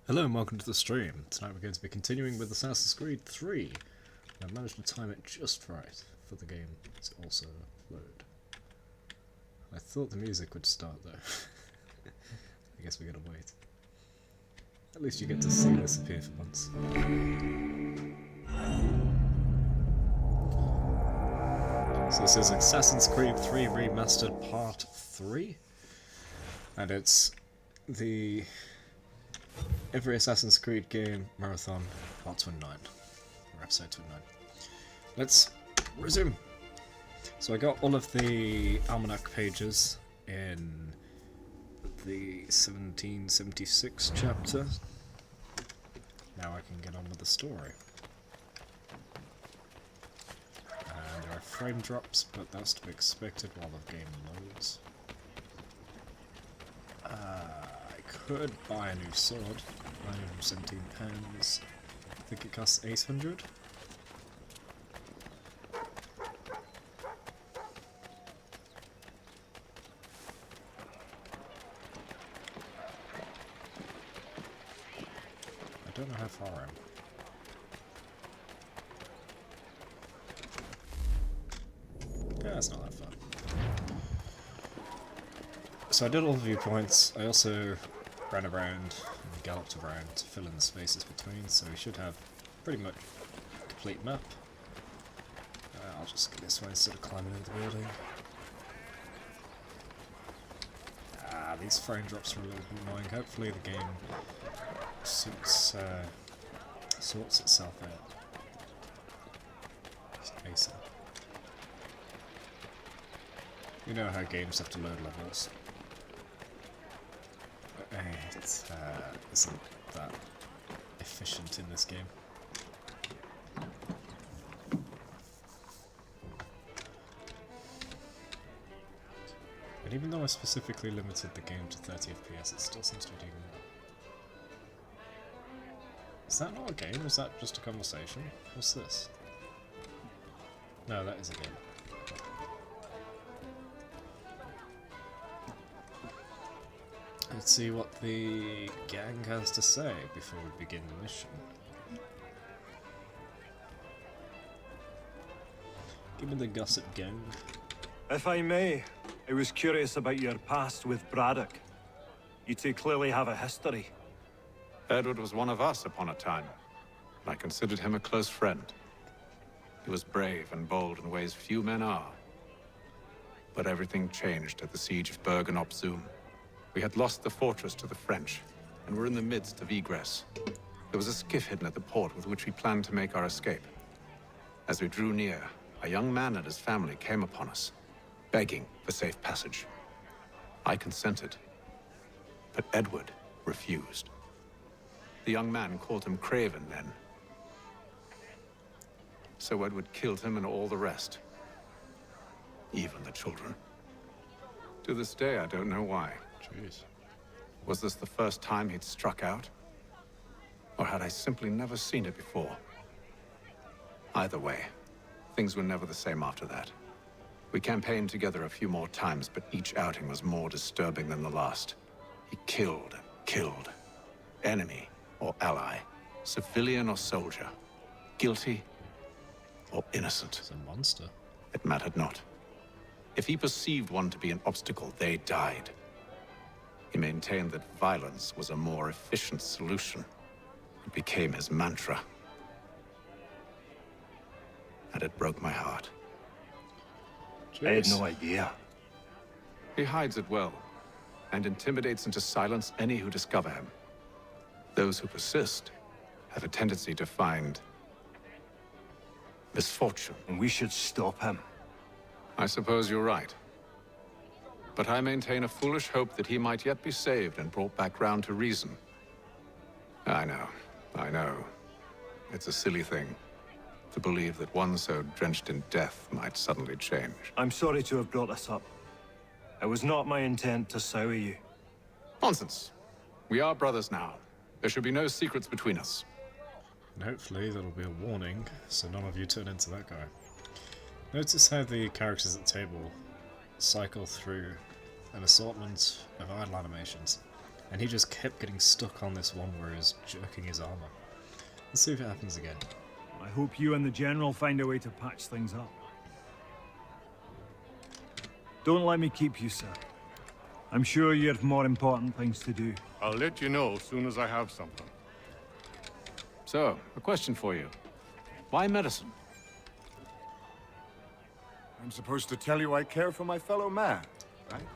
Hello and welcome to the stream. Tonight we're going to be continuing with Assassin's Creed 3. I've managed to time it just right for the game to also load. I thought the music would start though. I guess we gotta wait. At least you get to see this appear for once. So this is Assassin's Creed 3 Remastered Part 3. And it's the every Assassin's Creed game marathon part 29, or episode 29. Let's resume. So I got all of the almanac pages in the 1776 chapter. Now I can get on with the story. And there are frame drops, but that's to be expected while the game loads. I could buy a new sword, £917. I think it costs 800. I don't know how far I am. Yeah, it's not that far. So I did all the viewpoints. I also ran around and galloped around to fill in the spaces between, so we should have pretty much a complete map. I'll just get this way instead of climbing into the building. These frame drops are a little bit annoying. Hopefully the game sorts itself out. ASAP. You know how games have to load levels. It isn't that efficient in this game. And even though I specifically limited the game to 30 FPS, it still seems to be doing that. Is that not a game? Is that just a conversation? What's this? No, that is a game. Let's see what the gang has to say before we begin the mission. Give me the gossip, gang. If I may, I was curious about your past with Braddock. You two clearly have a history. Edward was one of us upon a time, and I considered him a close friend. He was brave and bold in ways few men are. But everything changed at the siege of Bergen op Zoom. We had lost the fortress to the French, and were in the midst of egress. There was a skiff hidden at the port with which we planned to make our escape. As we drew near, a young man and his family came upon us, begging for safe passage. I consented, but Edward refused. The young man called him Craven then. So Edward killed him and all the rest. Even the children. To this day, I don't know why. Jeez. Was this the first time he'd struck out? Or had I simply never seen it before? Either way, things were never the same after that. We campaigned together a few more times, but each outing was more disturbing than the last. He killed and killed. Enemy or ally, civilian or soldier, guilty or innocent. It's a monster. It mattered not. If he perceived one to be an obstacle, they died. He maintained that violence was a more efficient solution. It became his mantra. And it broke my heart. I had Jeez. no idea. He hides it well, and intimidates into silence any who discover him. Those who persist have a tendency to find misfortune. And we should stop him. I suppose you're right. But I maintain a foolish hope that he might yet be saved and brought back round to reason. I know. It's a silly thing to believe that one so drenched in death might suddenly change. I'm sorry to have brought this up. It was not my intent to sour you. Nonsense. We are brothers now. There should be no secrets between us. And hopefully that'll be a warning, so none of you turn into that guy. Notice how the characters at the table cycle through an assortment of idle animations. And he just kept getting stuck on this one where he's jerking his armor. Let's see if it happens again. I hope you and the General find a way to patch things up. Don't let me keep you, sir. I'm sure you have more important things to do. I'll let you know as soon as I have something. So, a question for you. Why medicine? I'm supposed to tell you I care for my fellow man, right?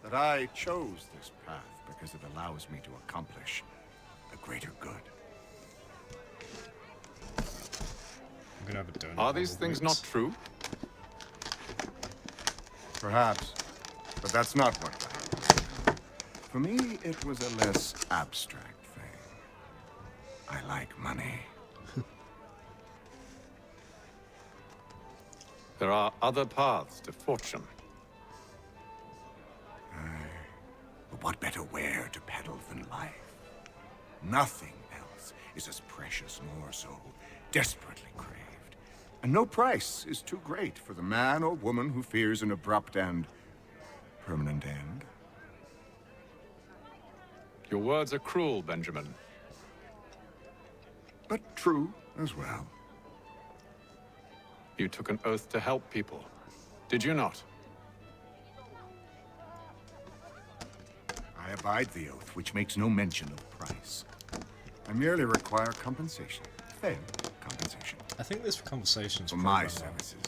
That I chose this path because it allows me to accomplish a greater good. I'm gonna have a donut. Are these things not true? Perhaps, but that's not what matters. For me, it was a less abstract thing. I like money. There are other paths to fortune. But what better ware to peddle than life? Nothing else is as precious nor so desperately craved. And no price is too great for the man or woman who fears an abrupt and permanent end. Your words are cruel, Benjamin. But true as well. You took an oath to help people, did you not? I abide the oath, which makes no mention of price. I merely require compensation. Fair compensation. I think this conversation's For my probably wrong. services.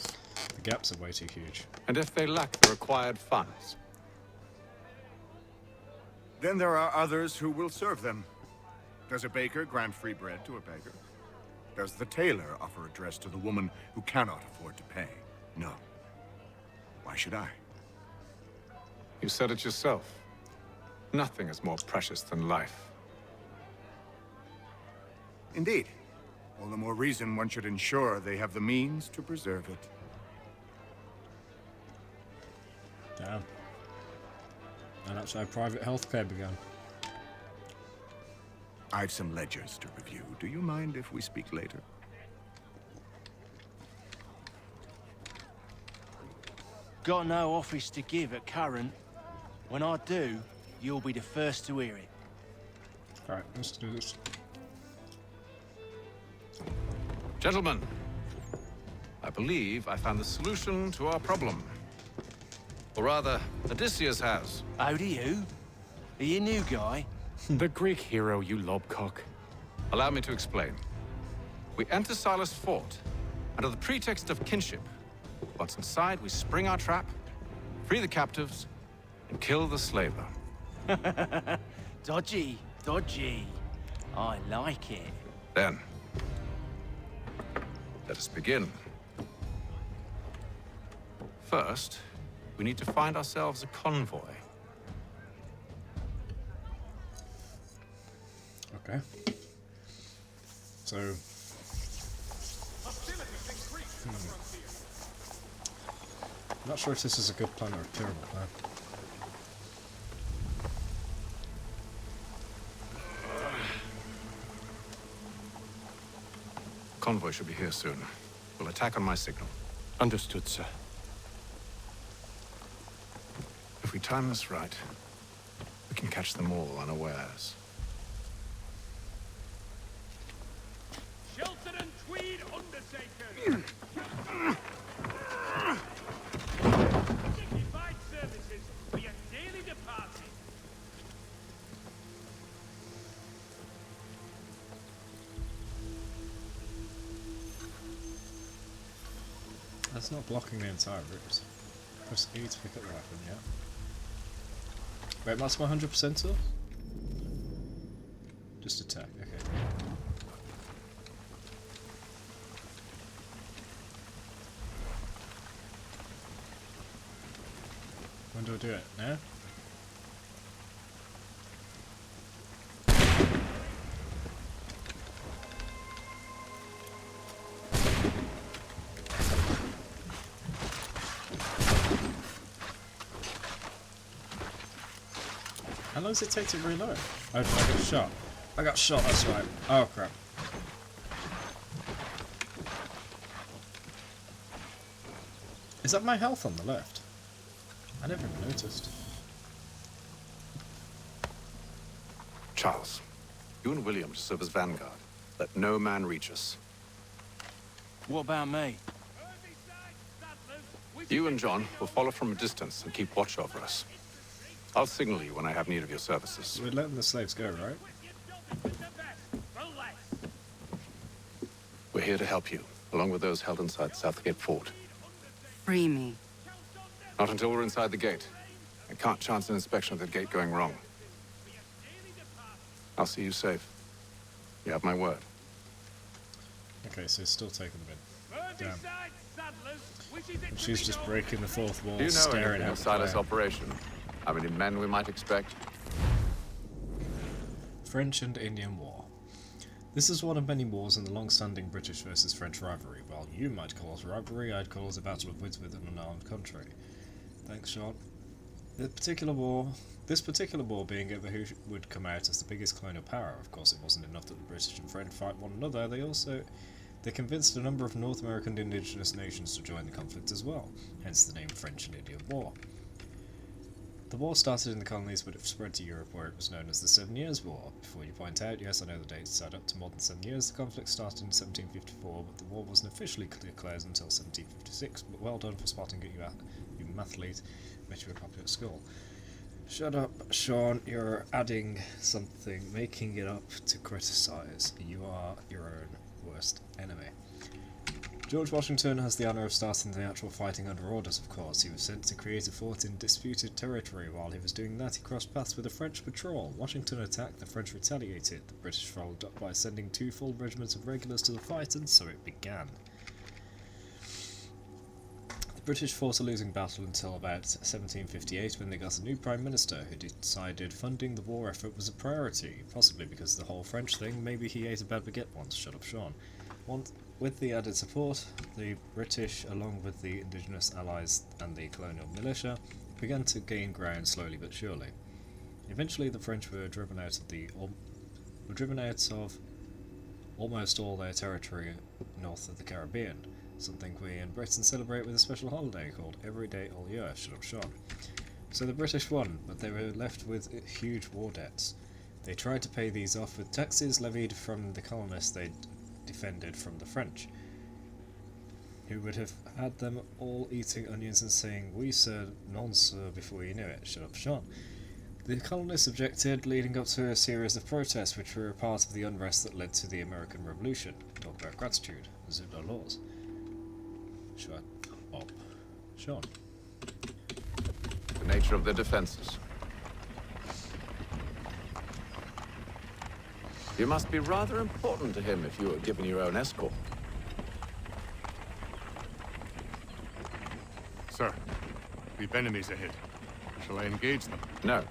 The gaps are way too huge. And if they lack the required funds? Then there are others who will serve them. Does a baker grant free bread to a beggar? Does the tailor offer a dress to the woman who cannot afford to pay? No. Why should I? You said it yourself. Nothing is more precious than life. Indeed. All the more reason one should ensure they have the means to preserve it. Damn. And that's how private healthcare began. I've some ledgers to review. Do you mind if we speak later? Got no office to give at current. When I do, you'll be the first to hear it. Alright, let's do this. Gentlemen, I believe I found the solution to our problem. Or rather, Odysseus has. How do you? Are you a new guy? The Greek hero, you lobcock. Allow me to explain. We enter Silas' fort, under the pretext of kinship. Once inside, we spring our trap, free the captives, and kill the slaver. Dodgy, dodgy. I like it. Then, let us begin. First, we need to find ourselves a convoy. Okay. So... I'm not sure if this is a good plan or a terrible plan. Convoy should be here soon. We'll attack on my signal. Understood, sir. If we time this right, we can catch them all unawares. Shelter and Tweed Undertakers! Dignified services for your daily departed. That's not blocking the entire route. Press E to pick up the weapon, yeah. Wait, that's my 100% still? Just attack, okay. When do I do it? Now? How long does it take to reload? Oh, I got shot. I got shot, that's right. Oh crap. Is that my health on the left? I never even noticed. Charles, you and William serve as vanguard. Let no man reach us. What about me? You and John will follow from a distance and keep watch over us. I'll signal you when I have need of your services. We're letting the slaves go, right? We're here to help you, along with those held inside Southgate Fort. Free me. Not until we're inside the gate. I can't chance an inspection of the gate going wrong. I'll see you safe. You have my word. Okay, so it's still taking a bit. Damn. And she's just breaking the fourth wall, Do you know staring anything out of the Silas' fire. operation? How many men we might expect? French and Indian War. This is one of many wars in the long-standing British versus French rivalry. While you might call it a rivalry, I'd call it a battle of wits with an unarmed country. Thanks, Sean. This particular war being over who would come out as the biggest colonial power. Of course, it wasn't enough that the British and French fight one another. They convinced a number of North American indigenous nations to join the conflict as well, hence the name French and Indian War. The war started in the colonies, but it spread to Europe, where it was known as the 7 Years' War. Before you point out, yes, I know the dates add up to more than 7 years. The conflict started in 1754, but the war wasn't officially declared until 1756. But well done for spotting it, you mathlete. Bet you were popular at school. Shut up, Sean. You're adding something, making it up to criticise. You are your own worst enemy. George Washington has the honour of starting the actual fighting under orders, of course. He was sent to create a fort in disputed territory. While he was doing that, he crossed paths with a French patrol. Washington attacked, the French retaliated. The British followed up by sending 2 full regiments of regulars to the fight, and so it began. The British fought a losing battle until about 1758, when they got a new Prime Minister who decided funding the war effort was a priority, possibly because of the whole French thing. Maybe he ate a bad baguette once. Shut up, Sean. With the added support, the British, along with the indigenous allies and the colonial militia, began to gain ground slowly but surely. Eventually, the French were driven out of almost all their territory north of the Caribbean, something we in Britain celebrate with a special holiday called Every Day All Year. Shut up, Sean. So the British won, but they were left with huge war debts. They tried to pay these off with taxes levied from the colonists they'd defended from the French, who would have had them all eating onions and saying "oui sir, non sir" before you knew it. Shut up, Sean. The colonists objected, leading up to a series of protests which were a part of the unrest that led to the American Revolution. Talk about gratitude. Zula laws. Shut up, Sean. The nature of their defenses. You must be rather important to him if you were given your own escort. Sir, we've enemies ahead. Shall I engage them? No.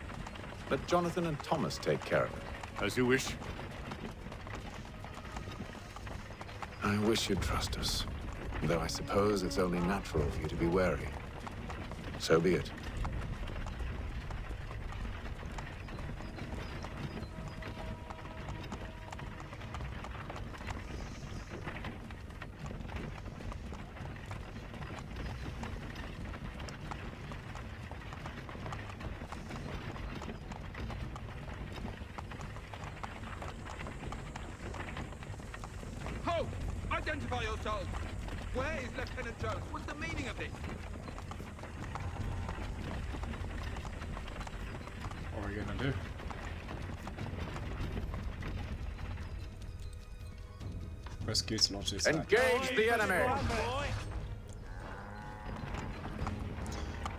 Let Jonathan and Thomas take care of it. As you wish. I wish you'd trust us. Though I suppose it's only natural for you to be wary. So be it. Ho! Identify yourselves! Where is Lieutenant Jones? What's the meaning of this? What are you gonna do? Rescue to launch this attack. Engage the enemy!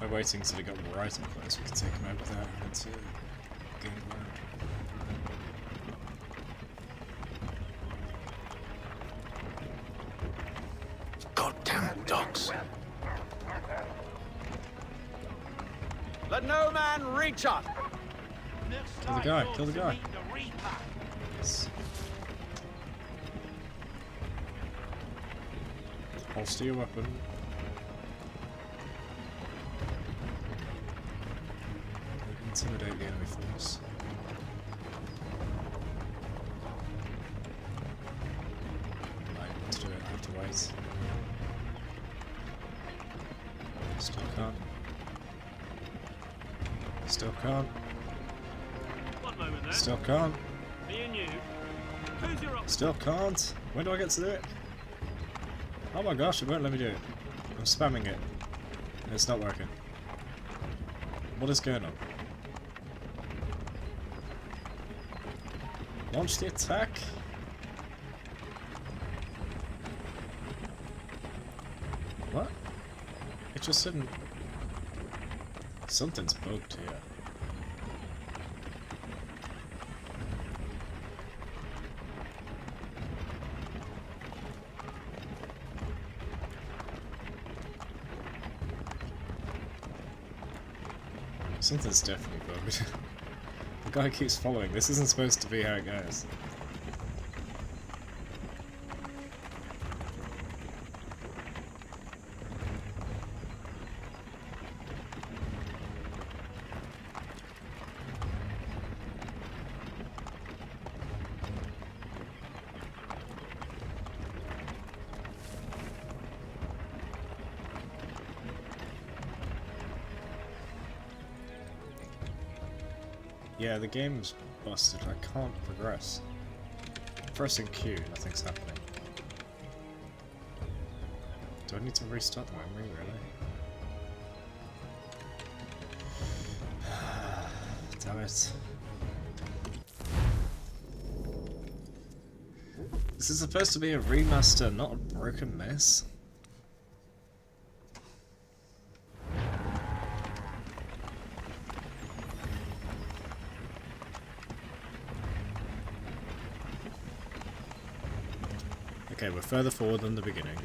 By waiting until he got right in place, we can take him out without having to gain ground. Goddamn dogs. Let no man reach us! Kill the guy, kill the guy. Yes. Holster your weapon. Intimidate the enemy force. Right, to do it, I have to wait. Still can't. Still can't. What Still can't. Me and you. Who's your op? Still can't. When do I get to do it? Oh my gosh, it won't let me do it. I'm spamming it. And it's not working. What is going on? Launch the attack. What? It just didn't... Something's bugged here. Something's definitely bugged. The guy keeps following. This isn't supposed to be how it goes. Yeah, the game's busted. I can't progress. Pressing Q, nothing's happening. Do I need to restart the memory, really? Damn it. This is supposed to be a remaster, not a broken mess. Okay, we're further forward than the beginning.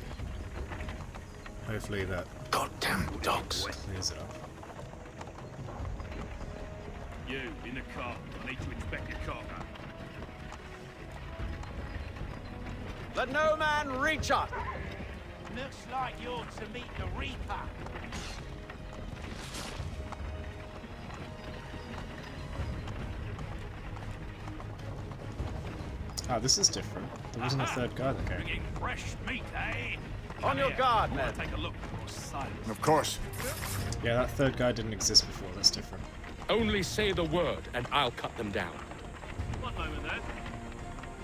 Hopefully that Goddamn dogs. clears it up. You, in the car. I need to inspect your cargo. Let no man reach up. Looks like you're to meet the Reaper. Ah, this is different. There wasn't a third guy that came. Bringing fresh meat, eh? On your guard, men. Take a look for silence. Of course. Yeah, that third guy didn't exist before. That's different. Only say the word, and I'll cut them down. One moment then.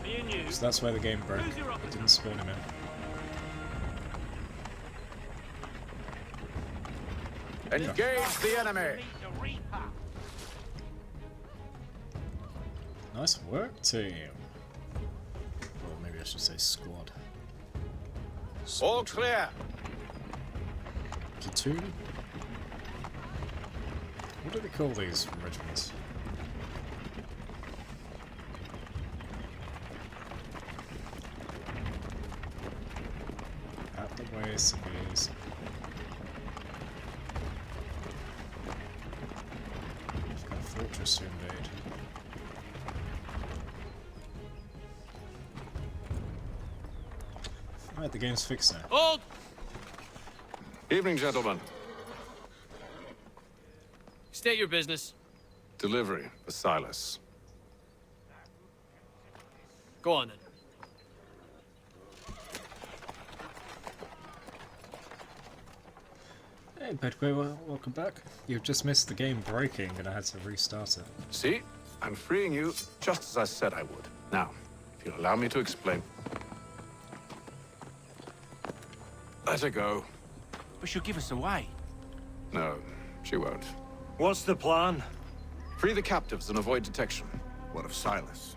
Me and you. So that's where the game broke. It didn't spawn him in. Engage the enemy. Meet the Reaper. Nice work, team. Or maybe I should say squad. All clear. Platoon? What do they call these regiments? Out the way, civilians. We've got a fortress to invade. Alright, the game's fixed now. Hold! Evening, gentlemen. State your business. Delivery for Silas. Go on then. Hey, Bedway, welcome back. You've just missed the game breaking and I had to restart it. See? I'm freeing you just as I said I would. Now, if you'll allow me to explain. Let her go. But she'll give us away. No, she won't. What's the plan? Free the captives and avoid detection. What of Silas?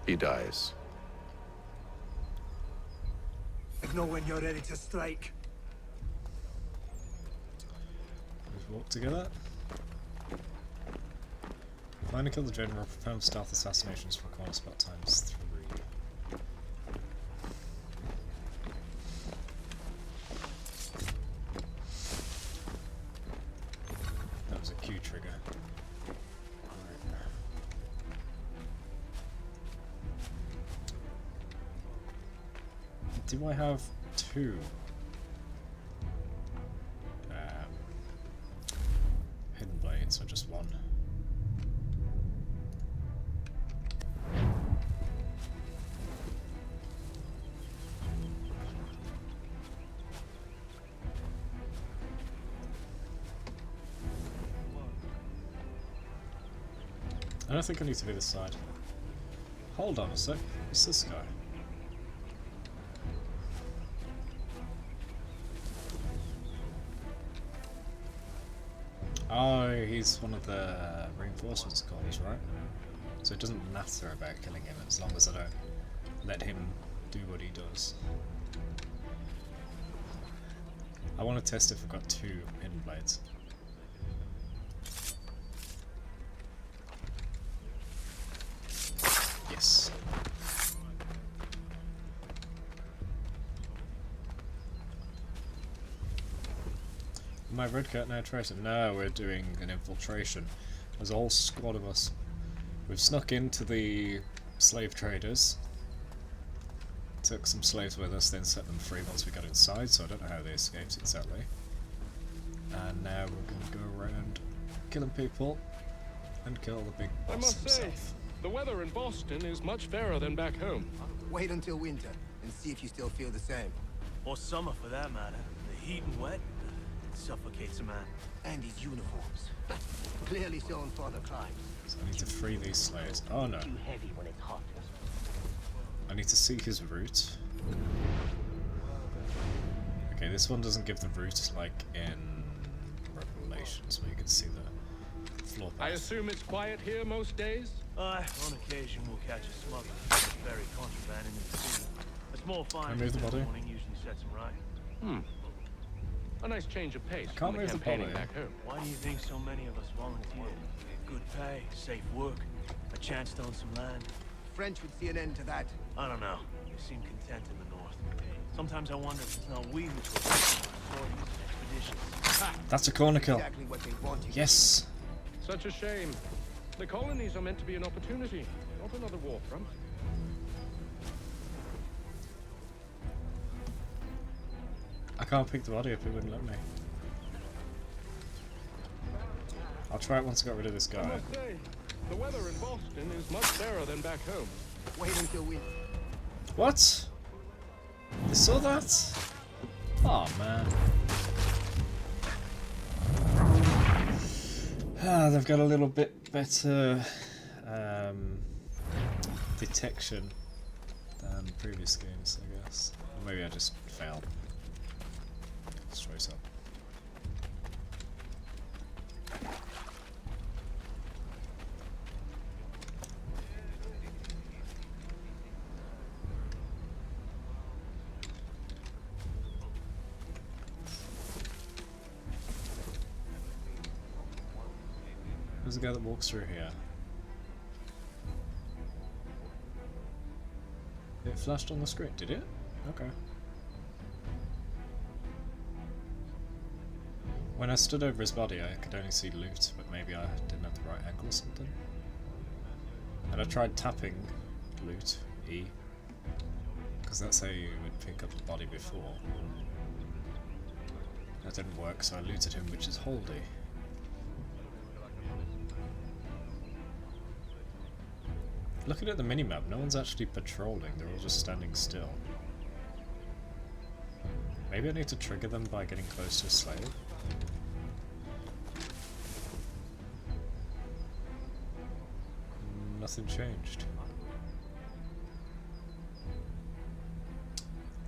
He dies. Know when you're ready to strike. Let's walk together. Find and kill the general, perform stealth assassinations for corner spot times 3. That was a Q trigger. Alright. Do I have 2? Hidden blades, or just 1? I don't think I need to be this side. Hold on a sec. It's this guy. Oh, he's one of the reinforcements corps, right? So it doesn't matter about killing him as long as I don't let him do what he does. I want to test if I've got 2 hidden blades. Yes. My red cat now tracer. No, we're doing an infiltration. There's a whole squad of us. We've snuck into the slave traders. Took some slaves with us, then set them free once we got inside, so I don't know how they escaped exactly. And now we're going to go around killing people and kill the big boss I must say, himself. the weather in Boston is much fairer than back home. Wait until winter and see if you still feel the same. Or summer, for that matter. The heat and wet suffocates a man. And his uniforms. Clearly sewn for the climb. So I need to free these slaves. Oh no. Too heavy when it's hot. I need to see his route. Okay, this one doesn't give the route like in Revelations where you can see the floor path. I assume it's quiet here most days? Aye, on occasion we'll catch a smuggler. Very contraband in the city. A small fine move the in body? morning usually sets him right. A nice change of pace can't from the move the campaigning body. back home. Why do you think so many of us volunteered? Good pay, safe work, a chance to own some land. French would see an end to that. I don't know. They seem content in the north. Sometimes I wonder if it's not we who took our authorities and expeditions. Ha! That's a corner kill. Exactly what they wanted. Yes. Such a shame. The colonies are meant to be an opportunity, not another war front. I can't pick the body up, it wouldn't let me. I'll try it once I got rid of this I guy. must say, the weather in Boston is much fairer than back home. Wait until winter. What? You saw that? Oh man. Ah, they've got a little bit better detection than previous games, I guess. Or maybe I just failed. Straight up. Who's the guy that walks through here? It flashed on the screen, did it? Okay. When I stood over his body, I could only see loot, but maybe I didn't have the right angle or something. And I tried tapping loot, E, because that's how you would pick up the body before. That didn't work, so I looted him, which is Holdy. Looking at the minimap, no one's actually patrolling, they're all just standing still. Maybe I need to trigger them by getting close to a slave? Nothing changed.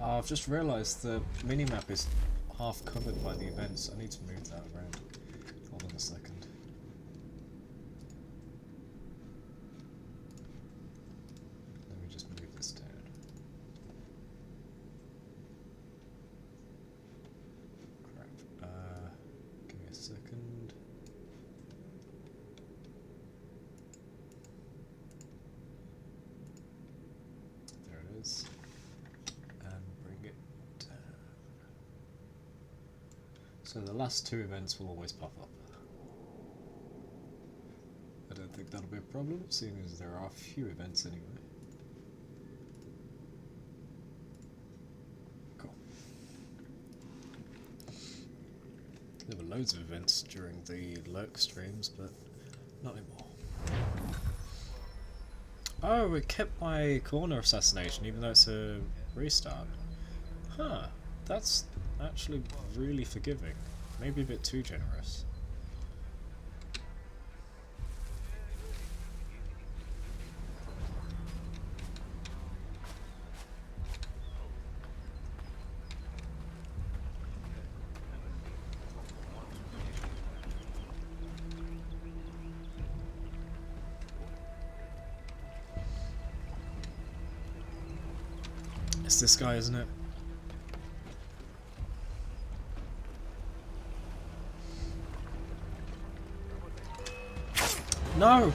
Oh, I've just realised the minimap is half covered by the events. I need to move that around. Hold on a second. Let me just move this down. Crap. Give me a second. There it is. And bring it down. So the last 2 events will always pop up. I don't think that'll be a problem, seeing as there are a few events anyway. Cool. There were loads of events during the lurk streams, but not anymore. Oh, it kept my corner assassination even though it's a restart. Huh, that's actually really forgiving. Maybe a bit too generous. It's this guy, isn't it? No!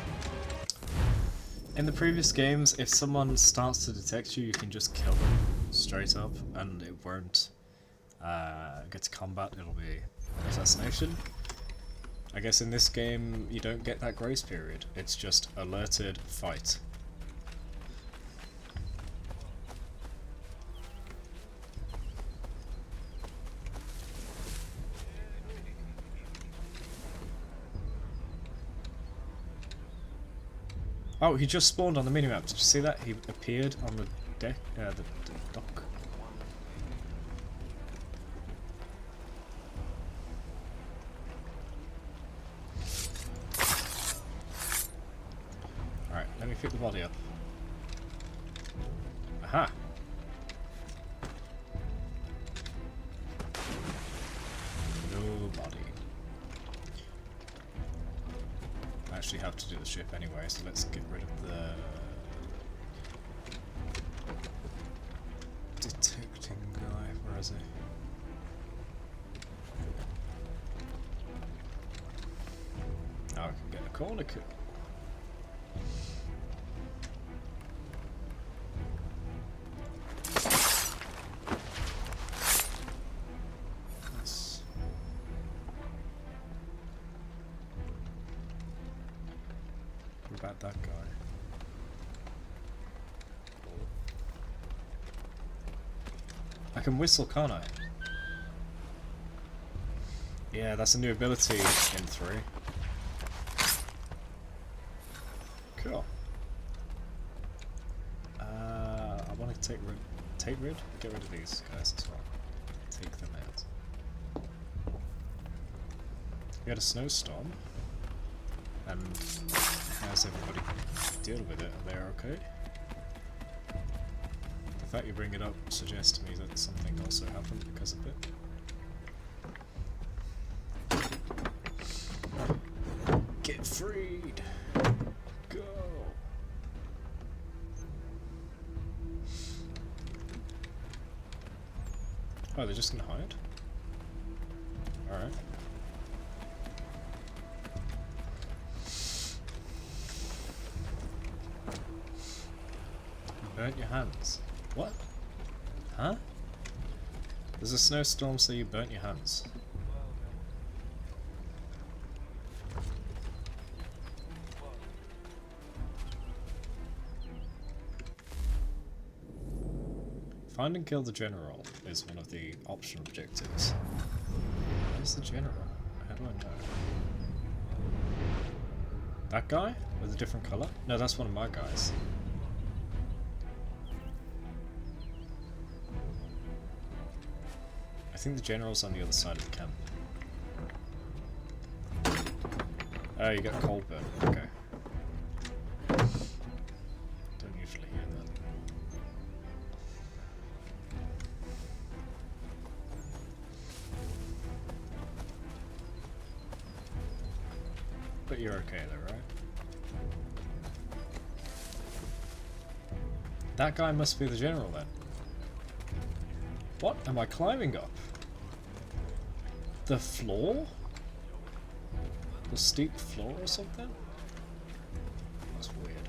In the previous games, if someone starts to detect you, you can just kill them straight up, and it won't get to combat, it'll be an assassination. I guess in this game, you don't get that grace period. It's just alerted, fight. Oh, he just spawned on the minimap. Did you see that? He appeared on the deck, the dock. Alright, let me pick the body up. Aha! No body. I actually have to do the ship anyway, so let's get rid of the detecting guy. Where is he? Oh, I can get a corner kill. Nice. What about that guy? I can whistle, can't I? Yeah, that's a new ability in 3. Cool. I want to take rid? Get rid of these guys as well. Take them out. We had a snowstorm. And how's everybody deal with it? Are they okay? The fact you bring it up suggests to me that something also happened because of it. Get freed! Go! Oh, they're just gonna hide? Alright. You burnt your hands. What? Huh? There's a snowstorm, so you burnt your hands. Find and kill the general is one of the optional objectives. Where's the general? How do I know? That guy? With a different colour? No, that's one of my guys. I think the general's on the other side of the camp. Oh, you got cold burn. Okay. Don't usually hear that. But you're okay though, right? That guy must be the general then. What am I climbing up? The floor? The steep floor or something? That's weird.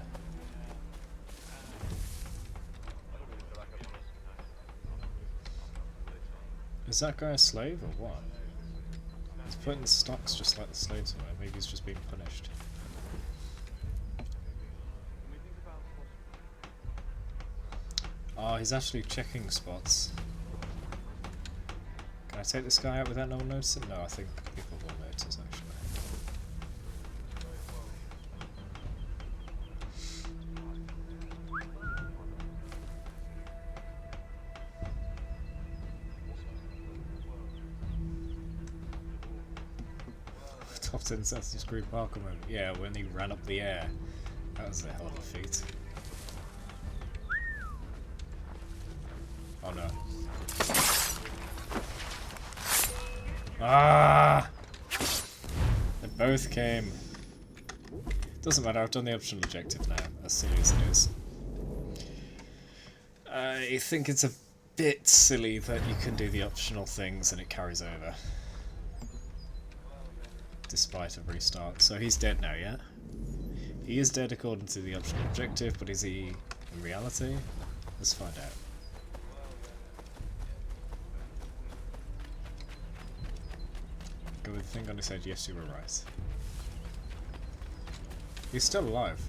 Is that guy a slave or what? He's putting stocks just like the slaves were. Maybe he's just being punished. Oh, he's actually checking spots. Can I take this guy out without no one noticing? No, I think people will notice actually. Top 10 Assassin's Creed parkour moment. Yeah, when he ran up the air. That was a hell of a feat. Oh no. Ah! They both came. Doesn't matter, I've done the optional objective now, as silly as it is. I think it's a bit silly that you can do the optional things and it carries over. Despite a restart. So he's dead now, yeah? He is dead according to the optional objective, but is he in reality? Let's find out. Go with the thing on his head, yes you were right. He's still alive.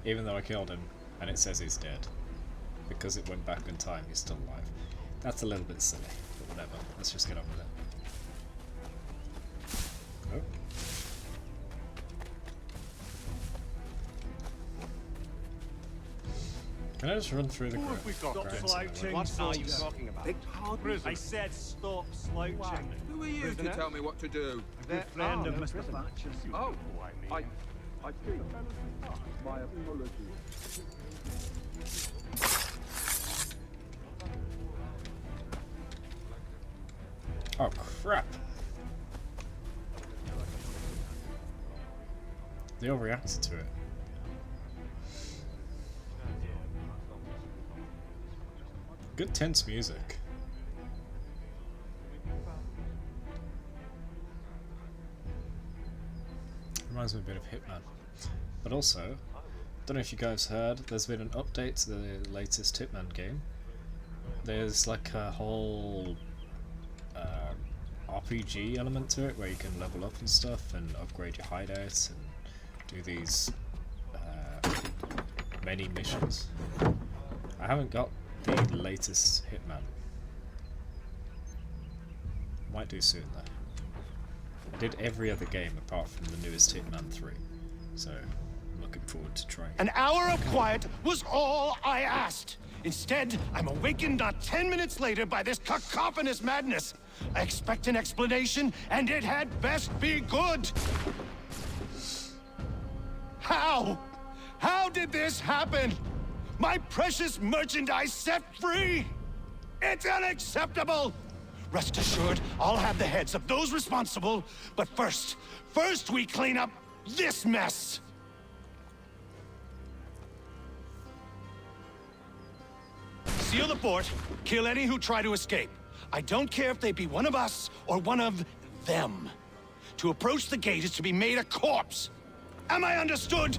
Even though I killed him, and it says he's dead. Because it went back in time, he's still alive. That's a little bit silly, but whatever. Let's just get on with it. Oh. Can I just run through the ground? Stop slouching. What are you talking about? I said stop slouching. Who are you to tell me what to do? A good friend of Mr. Thatcher's. Oh, I think. My apologies. Oh crap! They all reacted to it. Good tense music. Reminds me a bit of Hitman. But also, don't know if you guys heard, there's been an update to the latest Hitman game. There's like a whole RPG element to it where you can level up and stuff and upgrade your hideouts and do these many missions. I haven't got the latest Hitman. Might do soon though. I did every other game apart from the newest Hitman 3, so I'm looking forward to trying. An hour of quiet was all I asked. Instead, I'm awakened not 10 minutes later by this cacophonous madness. I expect an explanation, and it had best be good. How? How did this happen? My precious merchandise set free! It's unacceptable! Rest assured, I'll have the heads of those responsible, but first we clean up this mess! Seal the fort, kill any who try to escape. I don't care if they be one of us or one of them. To approach the gate is to be made a corpse. Am I understood?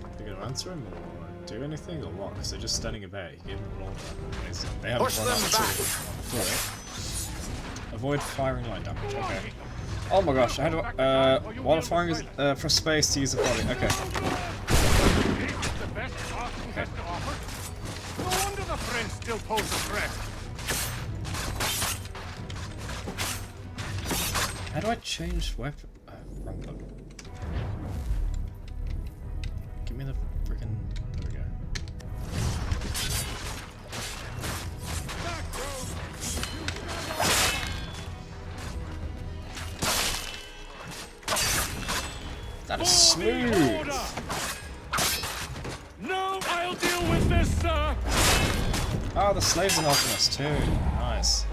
Are you gonna answer him or do anything or what? Because they're just standing about. You give them an order. They haven't Push run them out back. through it. Avoid firing line damage. Okay. Oh my gosh! How do I? While firing is for space to use the body. Okay. Okay. No wonder the French still pose a threat. How do I change weapon? Wrong button. Give me the freaking. There we go. That is smooth. No, I'll deal with this, sir. Oh, the slaves are helping us too. Nice.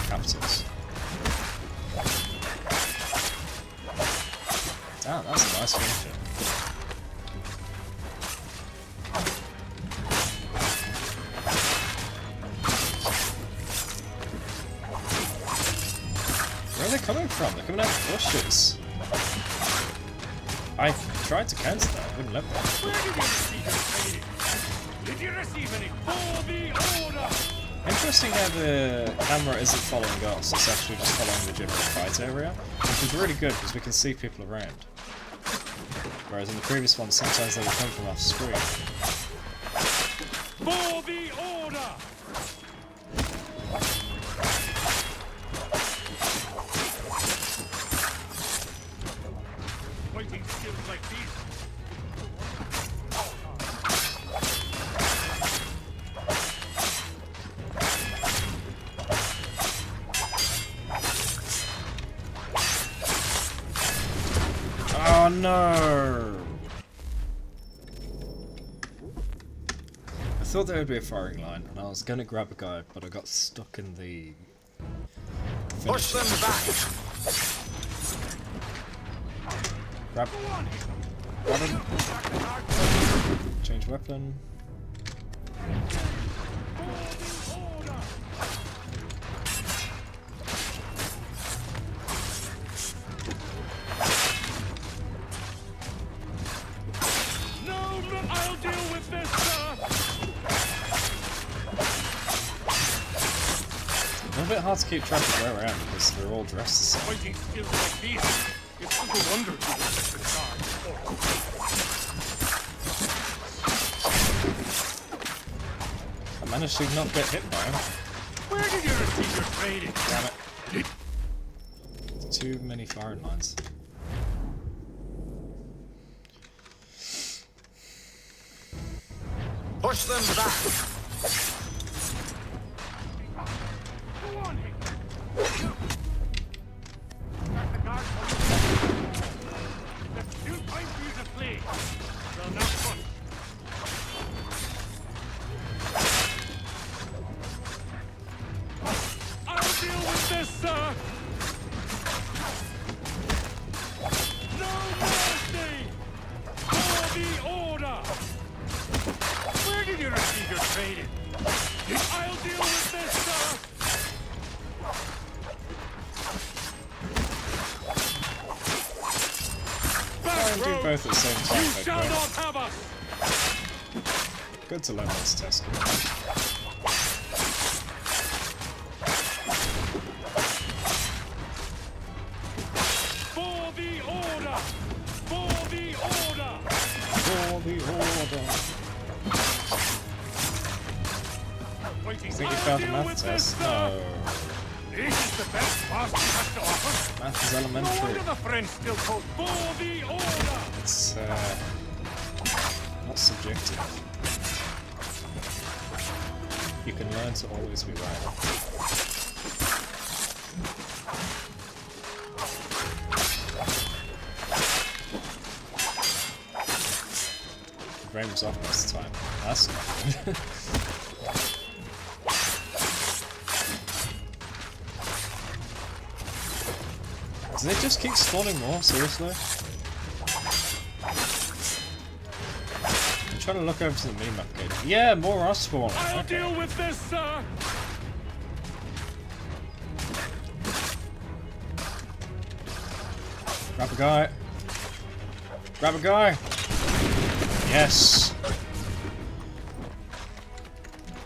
Captives. Ah, that's a nice finisher. Where are they coming from? They're coming out of bushes. I tried to cancel that, I wouldn't let me. Where did you receive any training? Did you receive any for the order? Interesting how the camera isn't following us, it's actually just following the general fight area, which is really good because we can see people around. Whereas in the previous one, sometimes they would come from off screen. For the order! Fighting skills like these. Oh no! I thought there would be a firing line, and I was going to grab a guy, but I got stuck in the... Push them back! Grab him. Change weapon. I'll deal with this, sir! A little bit hard to keep track of where we're at because they're all dressed the same. Fighting skills like these, it's little wonder you respect the guard. I managed to not get hit by him. Where did you receive your training? Damn it. Too many firing lines. Push them back. Go on, Hick. Let the guard come. There's still time for you to flee. They'll not push. I'll deal with this, sir! No mercy! For the order! Where did you receive your training? I'll deal with this, sir! Try and do both at the same time. You shall not have us! Good to learn this test. For the order! For the order! For the order. I think you failed the math test. No. This is the best pass you have to offer. Math is No elementary. wonder the French still call for the order! It's not subjective. You can learn to always be right. The brain was off most of the time. That's not good. Do they just keep spawning more? Seriously? I'm trying to look over to the minimap again. Yeah, more are spawning. I'll Okay. deal with this, sir! Grab a guy. Grab a guy. Yes.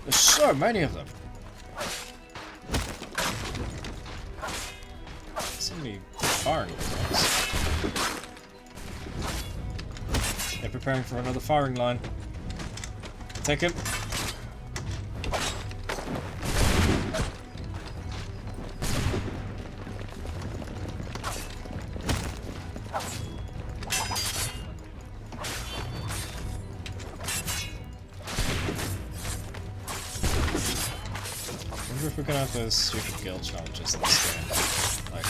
There's so many of them. So many firing lines. They're preparing for another firing line. Take him. I wonder if we're gonna have those stupid guild challenges in this game. Like,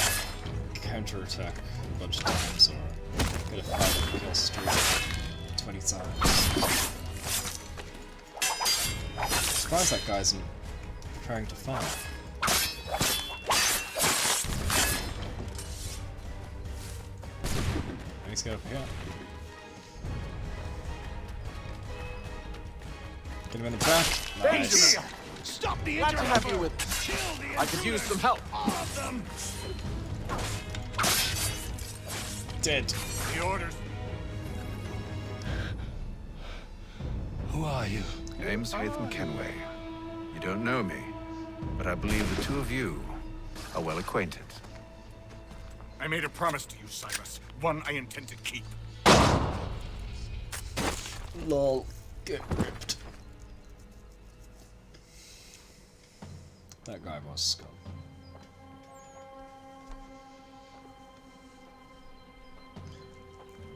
counter-attack a bunch of times, or get a 5 kill streak 20 times. I'm surprised that guy isn't preparing to fire. I need to get up here. Get him in the back. Nice. Stop the Glad to have you interloper! with Kill the I could use some help. Awesome! Dead. The orders. Who are you? Name's Haytham Kenway. You don't know me, but I believe the two of you are well acquainted. I made a promise to you, Cyrus. One I intend to keep. Lol. Get ripped. That guy was scum.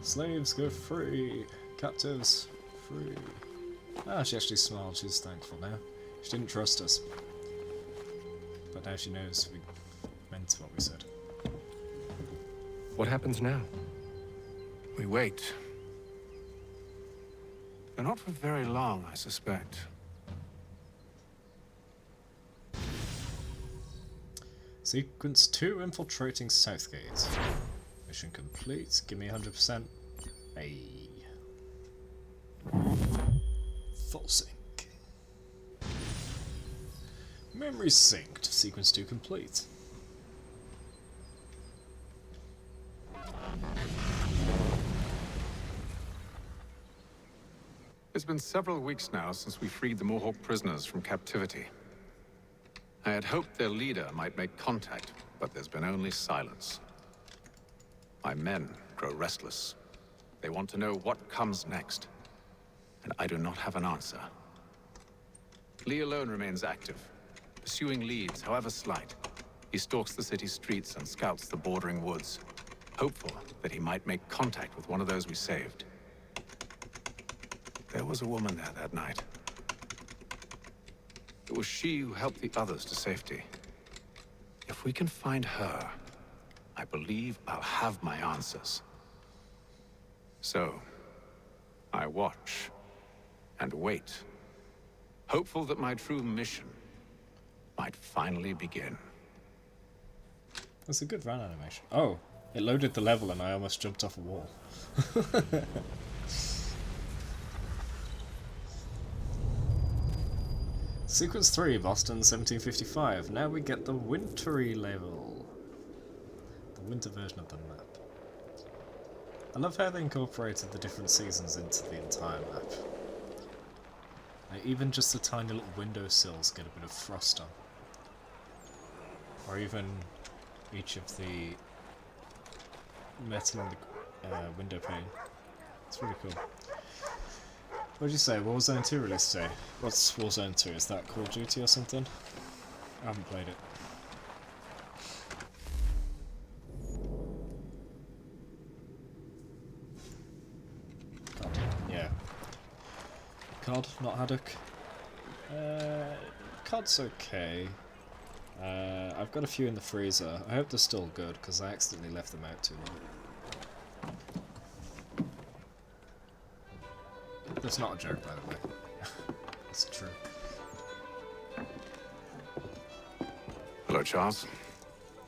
Slaves go free. Captives free. Ah, she actually smiled. She's thankful now. She didn't trust us. But now she knows we meant what we said. What happens now? We wait. But not for very long, I suspect. Sequence 2, infiltrating Southgate. Mission complete. Give me 100%. Hey. Full sync. Memory synced. Sequence 2 complete. It's been several weeks now since we freed the Mohawk prisoners from captivity. I had hoped their leader might make contact, but there's been only silence. My men grow restless. They want to know what comes next, and I do not have an answer. Lee alone remains active, pursuing leads, however slight. He stalks the city streets and scouts the bordering woods, hopeful that he might make contact with one of those we saved. There was a woman there that night. It was she who helped the others to safety. If we can find her, I believe I'll have my answers. So, I watch and wait, hopeful that my true mission might finally begin. That's a good run animation. Oh, it loaded the level and I almost jumped off a wall. Sequence 3, Boston, 1755. Now we get the wintry level. The winter version of the map. I love how they incorporated the different seasons into the entire map. Like, even just the tiny little windowsills get a bit of frost on. Or even each of the metal in the window pane. It's really cool. What did you say? Warzone 2 release day? What's Warzone 2? Is that Call of Duty or something? I haven't played it. COD. Yeah. COD, not Haddock. COD's okay. I've got a few in the freezer. I hope they're still good, because I accidentally left them out too long. That's not a joke, by the way. It's true. Hello, Charles.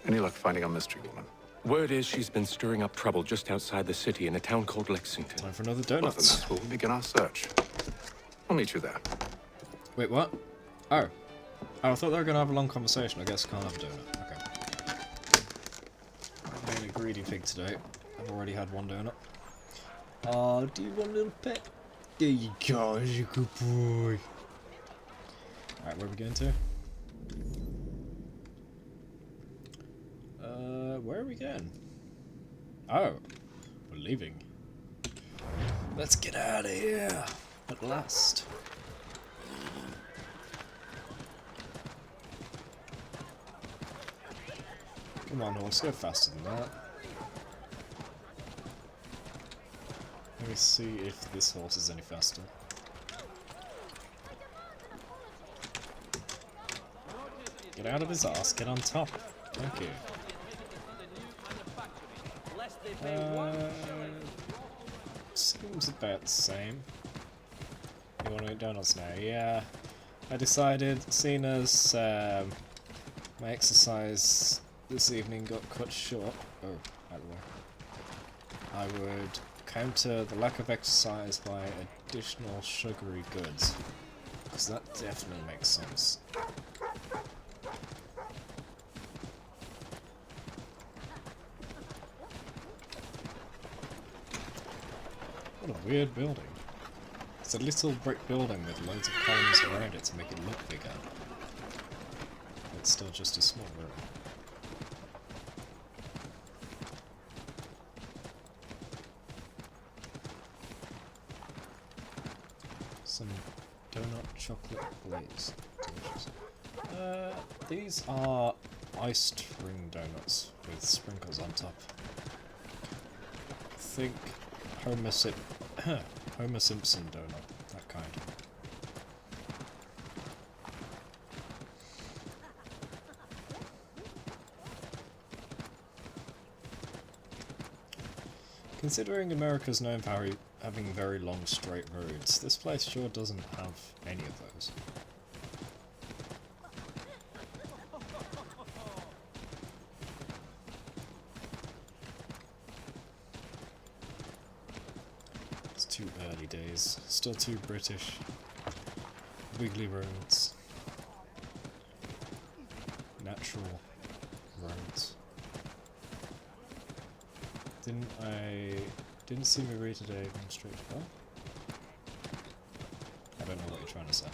Any luck finding our mystery woman? Word is she's been stirring up trouble just outside the city in a town called Lexington. Time for another Well, then donuts. that's where we'll begin our search. I'll meet you there. Wait, what? Oh. Oh, I thought they were going to have a long conversation. I guess I can't have a donut. Okay. I'm being a greedy pig today. I've already had one donut. Oh, do you want a little pet? There you go, you're a good boy. Alright, where are we going to? Where are we going? Oh, we're leaving. Let's get out of here, at last. Come on, horse, go faster than that. Let me see if this horse is any faster. Get out of his ass, get on top. Thank you. Seems about the same. You want to eat donuts now? Yeah. I decided, seeing as my exercise this evening got cut short. Oh, out of the way. I would counter the lack of exercise by additional sugary goods, because that definitely makes sense. What a weird building. It's a little brick building with loads of columns around it to make it look bigger. It's still just a small room. Some donut chocolate glaze. Delicious. These are iced ring donuts with sprinkles on top. I think Homer Simpson donut, that kind. Considering America's known for having very long straight roads, this place sure doesn't have any of those. roads. Still too British. Wiggly roads. Natural roads. Didn't see me read today going straight to hell? I don't know what you're trying to say.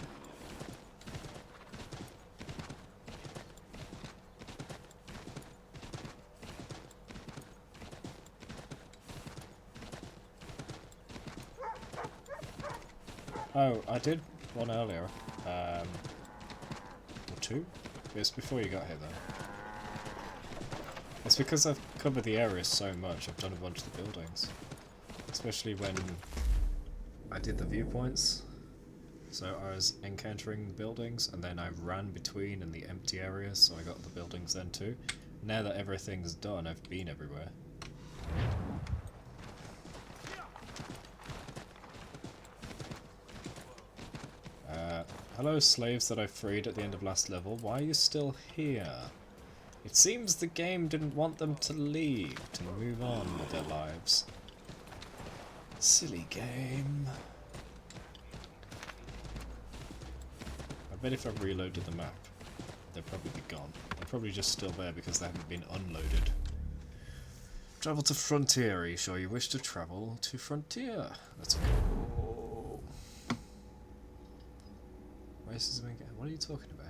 Oh, I did one earlier. Or two? It's before you got here though. It's because I've covered the area so much, I've done a bunch of the buildings. Especially when I did the viewpoints. So I was encountering the buildings and then I ran between in the empty areas, so I got the buildings then too. Now that everything's done, I've been everywhere. Hello slaves that I freed at the end of last level, why are you still here? It seems the game didn't want them to leave, to move on with their lives. Silly game. I bet if I reloaded the map, they'd probably be gone. They're probably just still there because they haven't been unloaded. Travel to Frontier. Are you sure you wish to travel to Frontier? Let's go. Racism again? What are you talking about?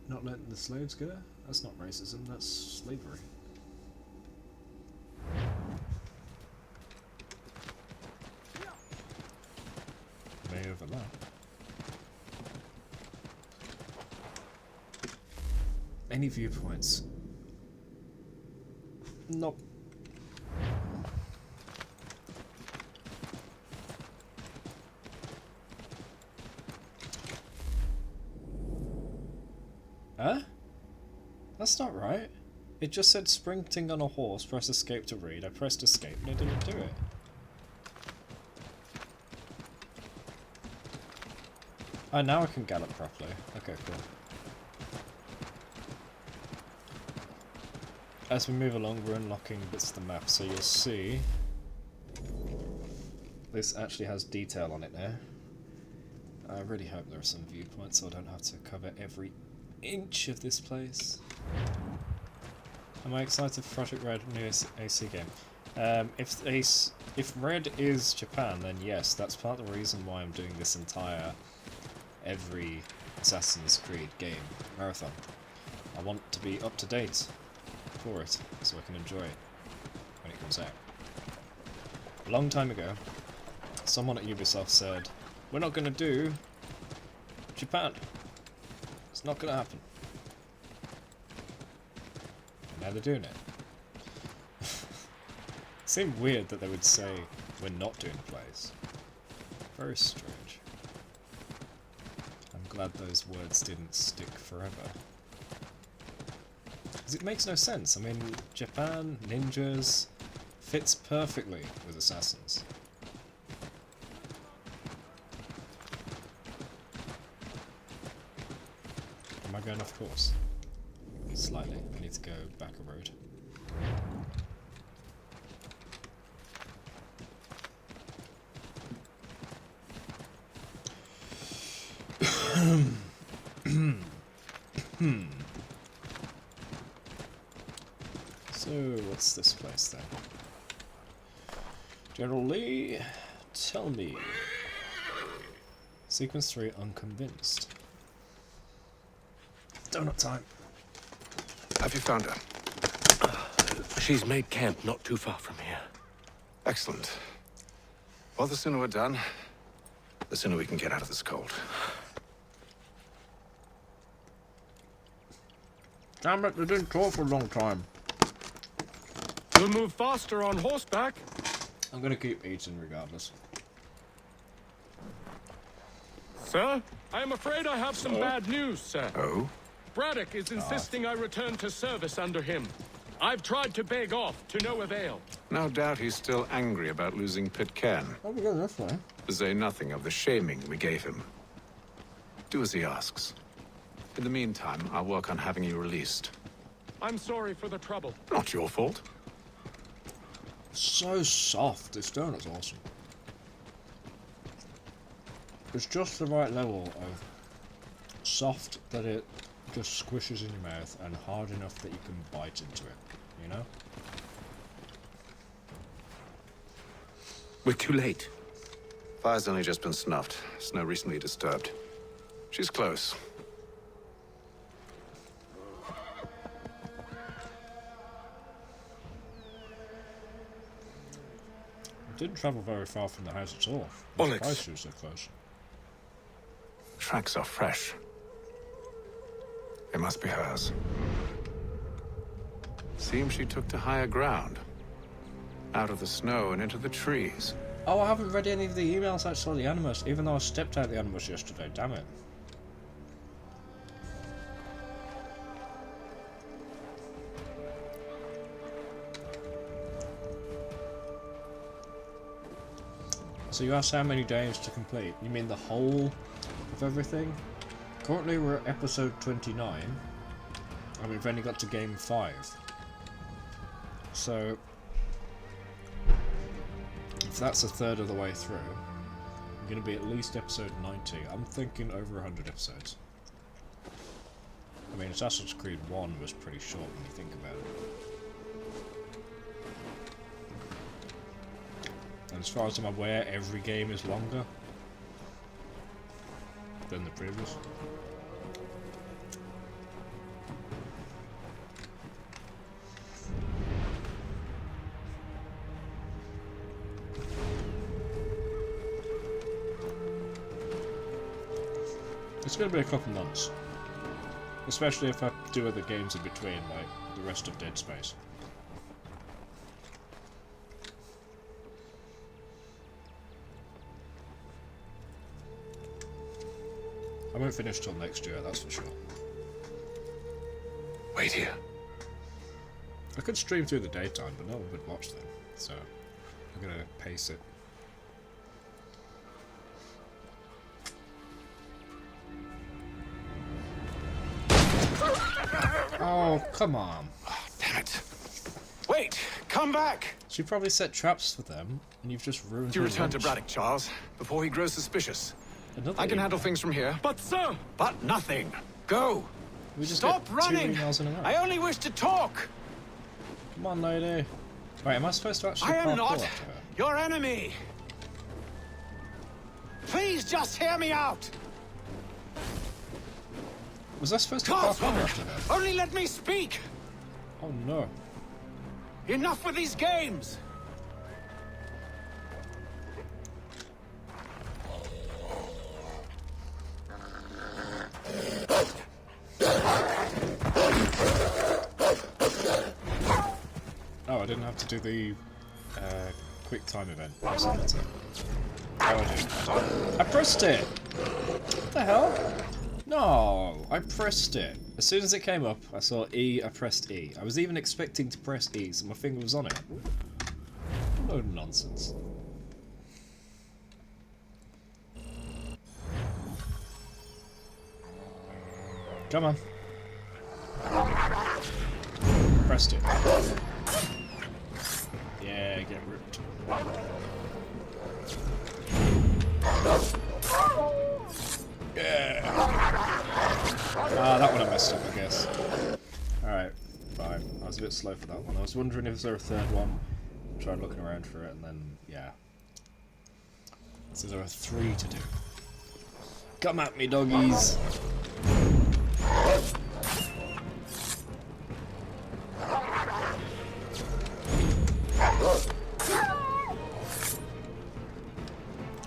Not letting the slaves go? That's not racism, that's slavery. May overlap. Any viewpoints? Nope. Huh? That's not right. It just said sprinting on a horse, press escape to read. I pressed escape and it didn't do it. Oh, now I can gallop properly. Okay, cool. As we move along, we're unlocking bits of the map, so you'll see this actually has detail on it now. I really hope there are some viewpoints so I don't have to cover every inch of this place. Am I excited for Project Red new AC game? If Red is Japan, then yes, that's part of the reason why I'm doing this entire every Assassin's Creed game marathon. I want to be up to date for it, so I can enjoy it when it comes out. A long time ago, someone at Ubisoft said, "We're not going to do Japan. It's not going to happen." And now they're doing it. Seemed weird that they would say, "We're not doing plays." Very strange. I'm glad those words didn't stick forever. Because it makes no sense. I mean, Japan, ninjas, fits perfectly with assassins. Am I going off course? Slightly. I need to go back a road. So, what's this place then? General Lee, tell me. Sequence 3, unconvinced. Donut time. Have you found her? She's made camp not too far from here. Excellent. Well, the sooner we're done, the sooner we can get out of this cold. Damn it, they didn't talk for a long time. You'll move faster on horseback. I'm gonna keep eating regardless. Sir, I am afraid I have some bad news, sir. Oh? Braddock is insisting I return to service under him. I've tried to beg off, to no avail. No doubt he's still angry about losing Pitcairn. Oh, we go this way. To say nothing of the shaming we gave him. Do as he asks. In the meantime, I'll work on having you released. I'm sorry for the trouble. Not your fault. So soft. This donut's awesome. It's just the right level of soft that it just squishes in your mouth and hard enough that you can bite into it, you know? We're too late. Fire's only just been snuffed. Snow recently disturbed. She's close. Didn't travel very far from the house at all. Bollocks. Surprised she was so close. Tracks are fresh. It must be hers. Seems she took to higher ground. Out of the snow and into the trees. Oh, I haven't read any of the emails that saw the Animus, even though I stepped out the Animus yesterday. Damn it. So you asked how many days to complete? You mean the whole of everything? Currently we're at episode 29, and we've only got to game 5. So, if that's a third of the way through, I'm going to be at least episode 90. I'm thinking over 100 episodes. I mean, Assassin's Creed 1 was pretty short when you think about it. And as far as I'm aware, every game is longer than the previous. It's going to be a couple months. Especially if I do other games in between, like the rest of Dead Space. I won't finish till next year, that's for sure. Wait here. I could stream through the daytime, but no one would watch them, so I'm gonna pace it. Oh, come on. Oh, damn it. Wait! Come back! She probably set traps for them, and you've just ruined You her return to lunch. Braddock, Charles, before he grows suspicious. Another I can email. handle things from here. But sir! But nothing. Go! We just Stop get 2 running! emails in a row. I only wish to talk! Come on, lady. Wait, am I supposed to actually I am parkour not after her? your enemy! Please just hear me out! Was I supposed to Charles, parkour after her? only let me speak! Oh no. Enough with these games! Oh, I didn't have to do the quick time event. That's it. Oh, I did. I pressed it! What the hell? No, I pressed it. As soon as it came up, I saw E, I pressed E. I was even expecting to press E, so my finger was on it. Load of nonsense. Come on. Pressed it. Yeah, get ripped. Yeah. Ah, that one I messed up, I guess. Alright, fine. I was a bit slow for that one. I was wondering if there was a third one. Tried looking around for it, and then, yeah. So there are 3 to do. Come at me, doggies!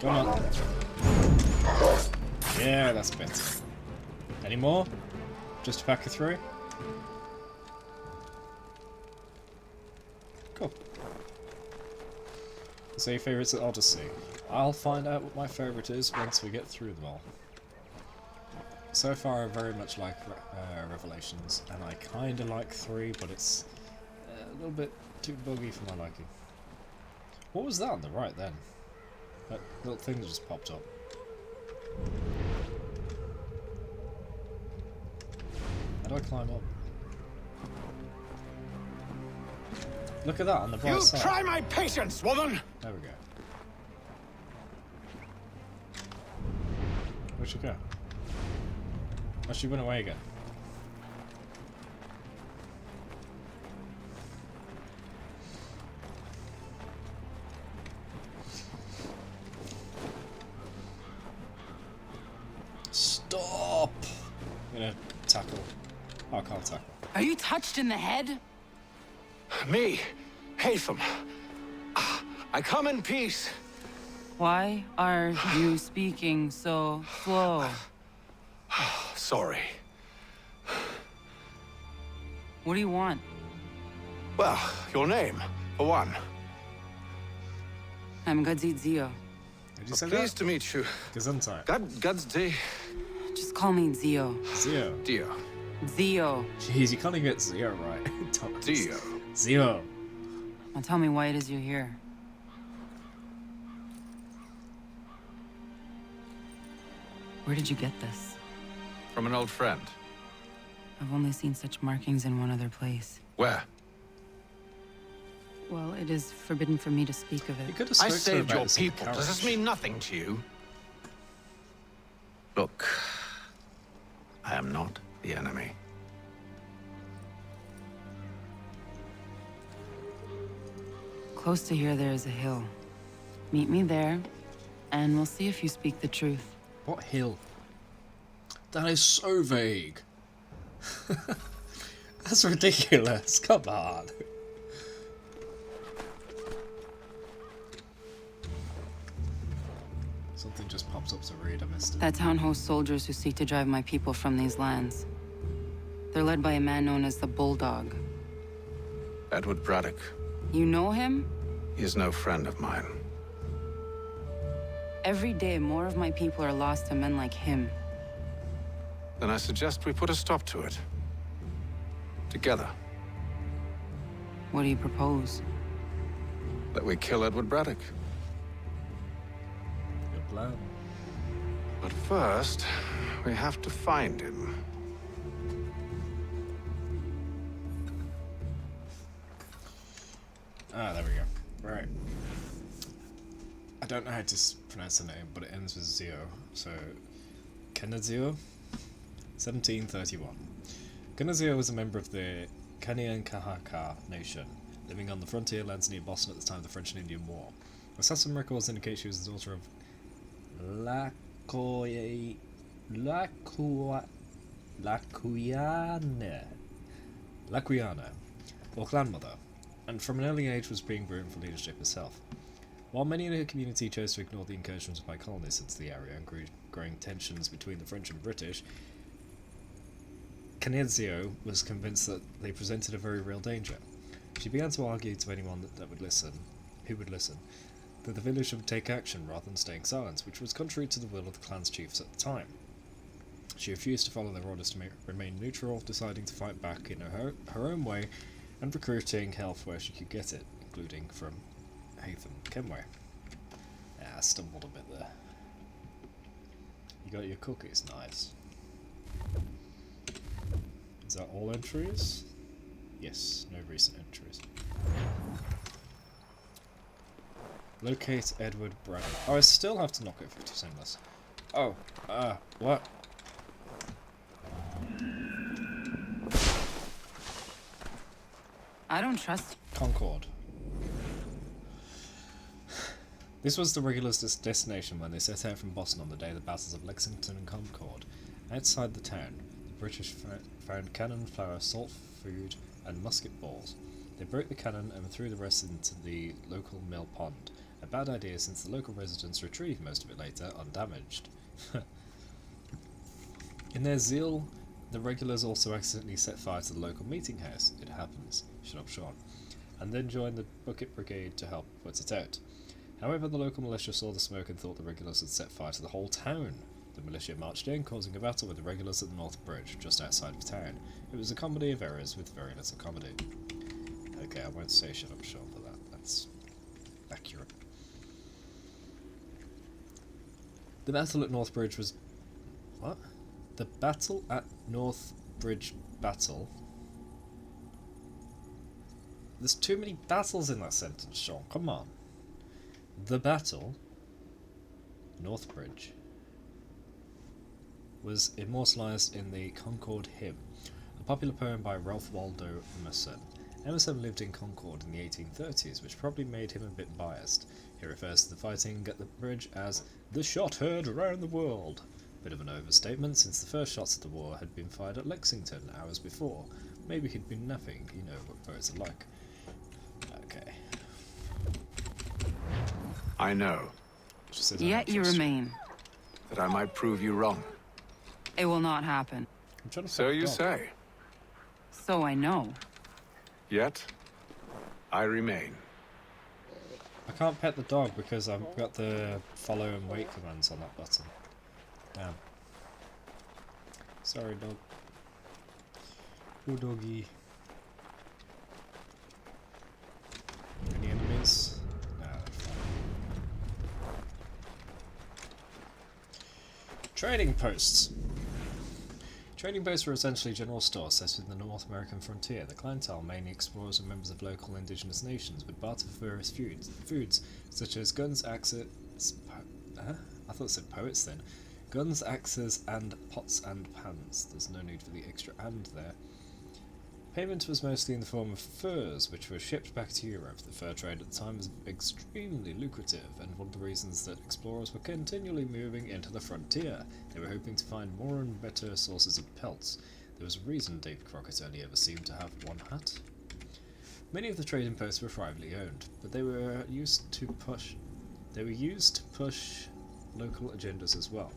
Come on. Yeah, that's better. Any more? Just a pack of 3? Cool. So your favourites at Odyssey. I'll find out what my favourite is once we get through them all. So far I very much like Revelations, and I kinda like 3, but it's a little bit too buggy for my liking. What was that on the right then? That little thing that just popped up. How do I climb up? Look at that on the bright You side. try my patience, woman! There we go. Where'd she go? Oh, she went away again. Stop! I'm gonna tackle. Oh, I can't tackle. Are you touched in the head? Me, Hatham. I come in peace. Why are you speaking so slow? Sorry. What do you want? Well, your name, for one. I'm Gadzit Zio. Did you say Pleased to meet you. Gesundheit. Gadzit. Just call me Zio. Zio. Dio. Zio. Jeez, you can't even get Zio right. Thomas. Dio. Zio. Now tell me why it is you're here. Where did you get this? From an old friend. I've only seen such markings in one other place. Where? Well, it is forbidden for me to speak of it. I saved your people. Does this mean nothing to you? Look, I am not the enemy. Close to here, there is a hill. Meet me there, and we'll see if you speak the truth. What hill? That is so vague. That's ridiculous. Come on. Something just pops up to read. I missed it. That town hosts soldiers who seek to drive my people from these lands. They're led by a man known as the Bulldog. Edward Braddock. You know him? He is no friend of mine. Every day, more of my people are lost to men like him. Then I suggest we put a stop to it. Together. What do you propose? That we kill Edward Braddock. Good plan. But first, we have to find him. Ah, there we go. Right. I don't know how to pronounce the name, but it ends with Zio. So, Kenazio? 1731. Kenazio was a member of the Kanien'kehá:ka nation, living on the frontier lands near Boston at the time of the French and Indian War. Assassin records indicate she was the daughter of Lacuyana, or clanmother, and from an early age was being groomed for leadership herself. While many in her community chose to ignore the incursions of my colonists into the area and growing tensions between the French and British, Canezio was convinced that they presented a very real danger. She began to argue to anyone that would listen, that the village should take action rather than staying silent, which was contrary to the will of the clan's chiefs at the time. She refused to follow their orders to remain neutral, deciding to fight back in her own way and recruiting help where she could get it, including from Hatham Kenway. I stumbled a bit there. You got your cookies, nice. Is that all entries? Yes, no recent entries. Locate Edward Braddock. Oh, I still have to knock it 50% less. Oh, what? I don't trust. Concord. This was the regulars' destination when they set out from Boston on the day of the battles of Lexington and Concord. Outside the town, the British found cannon, flour, salt, food, and musket balls. They broke the cannon and threw the rest into the local mill pond. A bad idea since the local residents retrieved most of it later, undamaged. In their zeal, the regulars also accidentally set fire to the local meeting house. It happens. Shut up, Sean. And then joined the bucket brigade to help put it out. However, the local militia saw the smoke and thought the regulars had set fire to the whole town. The militia marched in, causing a battle with the regulars at the North Bridge, just outside of town. It was a comedy of errors with very little comedy. Okay, I won't say shut up, Sean, for that. That's accurate. The battle at North Bridge was... What? The battle at North Bridge battle? There's too many battles in that sentence, Sean. Come on. The battle, Northbridge, was immortalised in the Concord Hymn, a popular poem by Ralph Waldo Emerson. Emerson lived in Concord in the 1830s, which probably made him a bit biased. He refers to the fighting at the bridge as the shot heard around the world. Bit of an overstatement, since the first shots of the war had been fired at Lexington hours before. Maybe he'd been napping, you know what birds are like. Okay. I know. Yet you remain. That I might prove you wrong. It will not happen. So you say. So I know. Yet, I remain. I can't pet the dog because I've got the follow and wait commands on that button. Damn. Sorry, dog. Poor doggy. Any enemies? No, they're fine. Trading posts. Trading posts were essentially general stores set in the North American frontier. The clientele, mainly explorers and members of local indigenous nations, would barter for various foods such as guns, axes... I thought it said poets then. Guns, axes, and pots and pans. There's no need for the extra "and" there. Payment was mostly in the form of furs, which were shipped back to Europe. The fur trade at the time was extremely lucrative, and one of the reasons that explorers were continually moving into the frontier. They were hoping to find more and better sources of pelts. There was a reason David Crockett only ever seemed to have one hat. Many of the trading posts were privately owned, but they were used to push local agendas as well.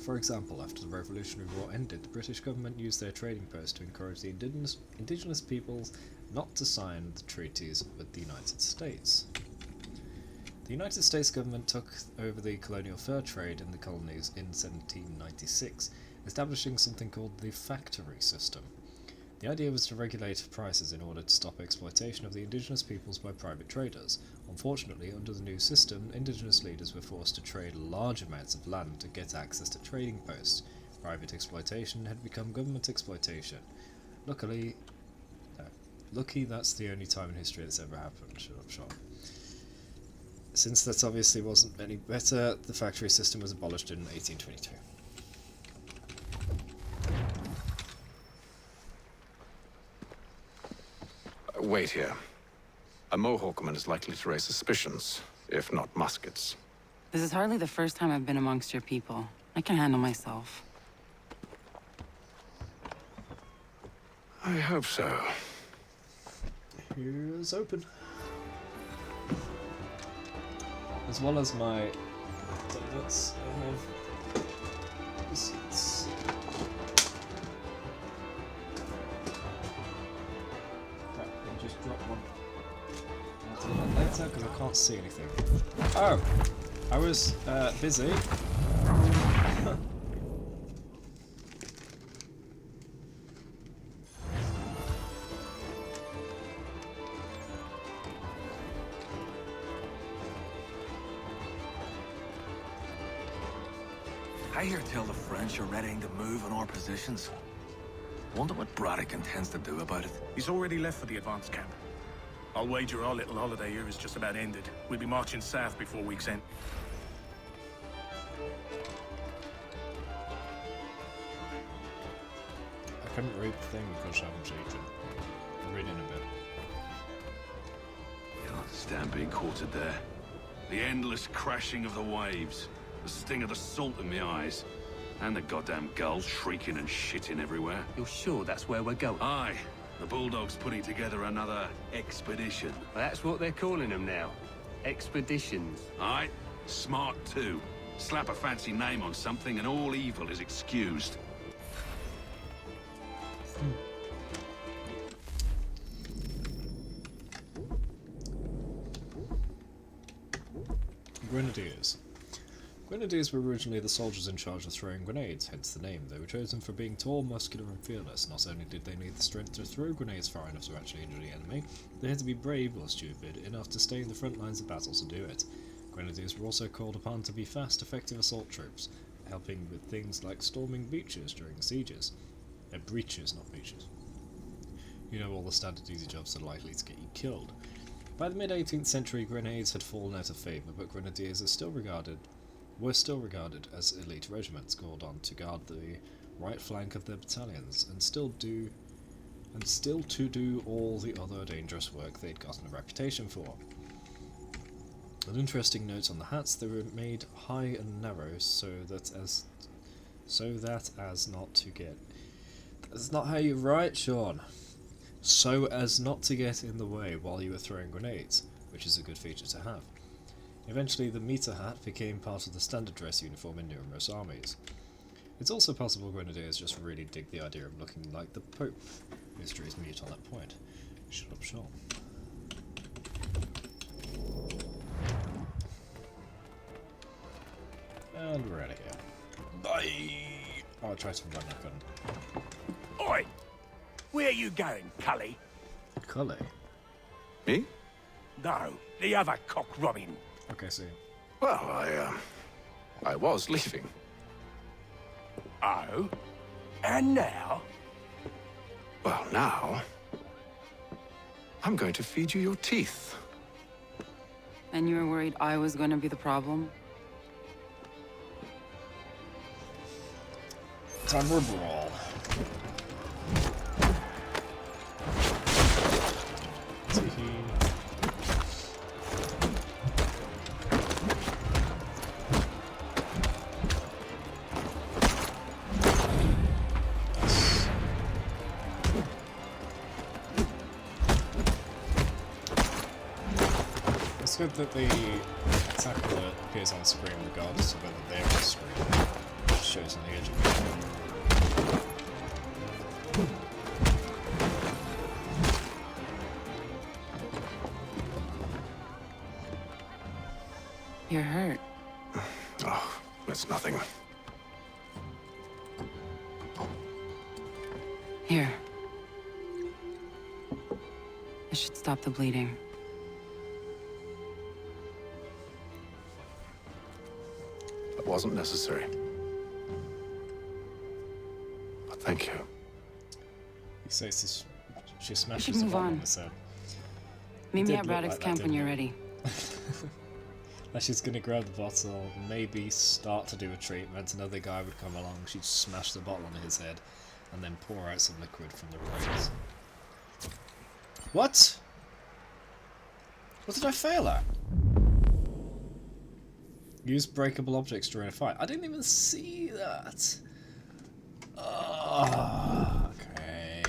For example, after the Revolutionary War ended, the British government used their trading posts to encourage the indigenous peoples not to sign the treaties with the United States. The United States government took over the colonial fur trade in the colonies in 1796, establishing something called the factory system. The idea was to regulate prices in order to stop exploitation of the indigenous peoples by private traders. Unfortunately, under the new system, indigenous leaders were forced to trade large amounts of land to get access to trading posts. Private exploitation had become government exploitation. Lucky that's the only time in history that's ever happened. Shut up, Sean. Since that obviously wasn't any better, the factory system was abolished in 1822. Wait here. A Mohawkman is likely to raise suspicions, if not muskets. This is hardly the first time I've been amongst your people. I can handle myself. I hope so. Here's open. As well as my donuts, I have receipts. Crap, I just dropped one. I'll do that later because I can't see anything. Oh! I was busy. I hear tell the French are readying to move on our positions. Wonder what Braddock intends to do about it. He's already left for the advance camp. I'll wager our little holiday here is just about ended. We'll be marching south before week's end. I couldn't read the thing because I haven't eaten. I'll read in a bit. Can't stand being quartered there. The endless crashing of the waves. The sting of the salt in my eyes. And the goddamn gulls shrieking and shitting everywhere. You're sure that's where we're going? Aye. The Bulldog's putting together another expedition. That's what they're calling them now. Expeditions. Aye. Smart too. Slap a fancy name on something and all evil is excused. Grenadiers. Grenadiers were originally the soldiers in charge of throwing grenades, hence the name. They were chosen for being tall, muscular and fearless. Not only did they need the strength to throw grenades far enough to actually injure the enemy, they had to be brave or stupid enough to stay in the front lines of battle to do it. Grenadiers were also called upon to be fast, effective assault troops, helping with things like storming beaches during sieges. Breaches, not beaches. You know all the standard easy jobs are likely to get you killed. By the mid-18th century, grenades had fallen out of favour, but grenadiers were still regarded as elite regiments called on to guard the right flank of their battalions, and still to do all the other dangerous work they'd gotten a reputation for. An interesting note on the hats: they were made high and narrow so that as not to get. That's not how you write, Sean. So as not to get in the way while you were throwing grenades, which is a good feature to have. Eventually, the meter hat became part of the standard dress uniform in numerous armies. It's also possible grenadiers just really dig the idea of looking like the Pope. History is mute on that point. Shut up, Sean. And we're out of here. Bye! Oh, I'll try some run that gun. Oi! Where you going, Cully? Cully? Me? No, the other cock Robin. Okay, see. Well, I was leaving. Oh? And now? Well, now... I'm going to feed you your teeth. And you were worried I was going to be the problem? Time for a brawl. It's good that the attacker appears on screen regardless of whether they're on screen. It shows on the edge of the screen. You're hurt. Oh, that's nothing. Here. This should stop the bleeding. That wasn't necessary. But thank you. He says she We smashes should the move bottom on. of his head. Meet me did at look Braddock's like that, camp when didn't you're he? ready. Like she's gonna grab the bottle, maybe start to do a treatment, another guy would come along, she'd smash the bottle on his head, and then pour out some liquid from the rose. What? What did I fail at? Use breakable objects during a fight. I didn't even see that. Okay.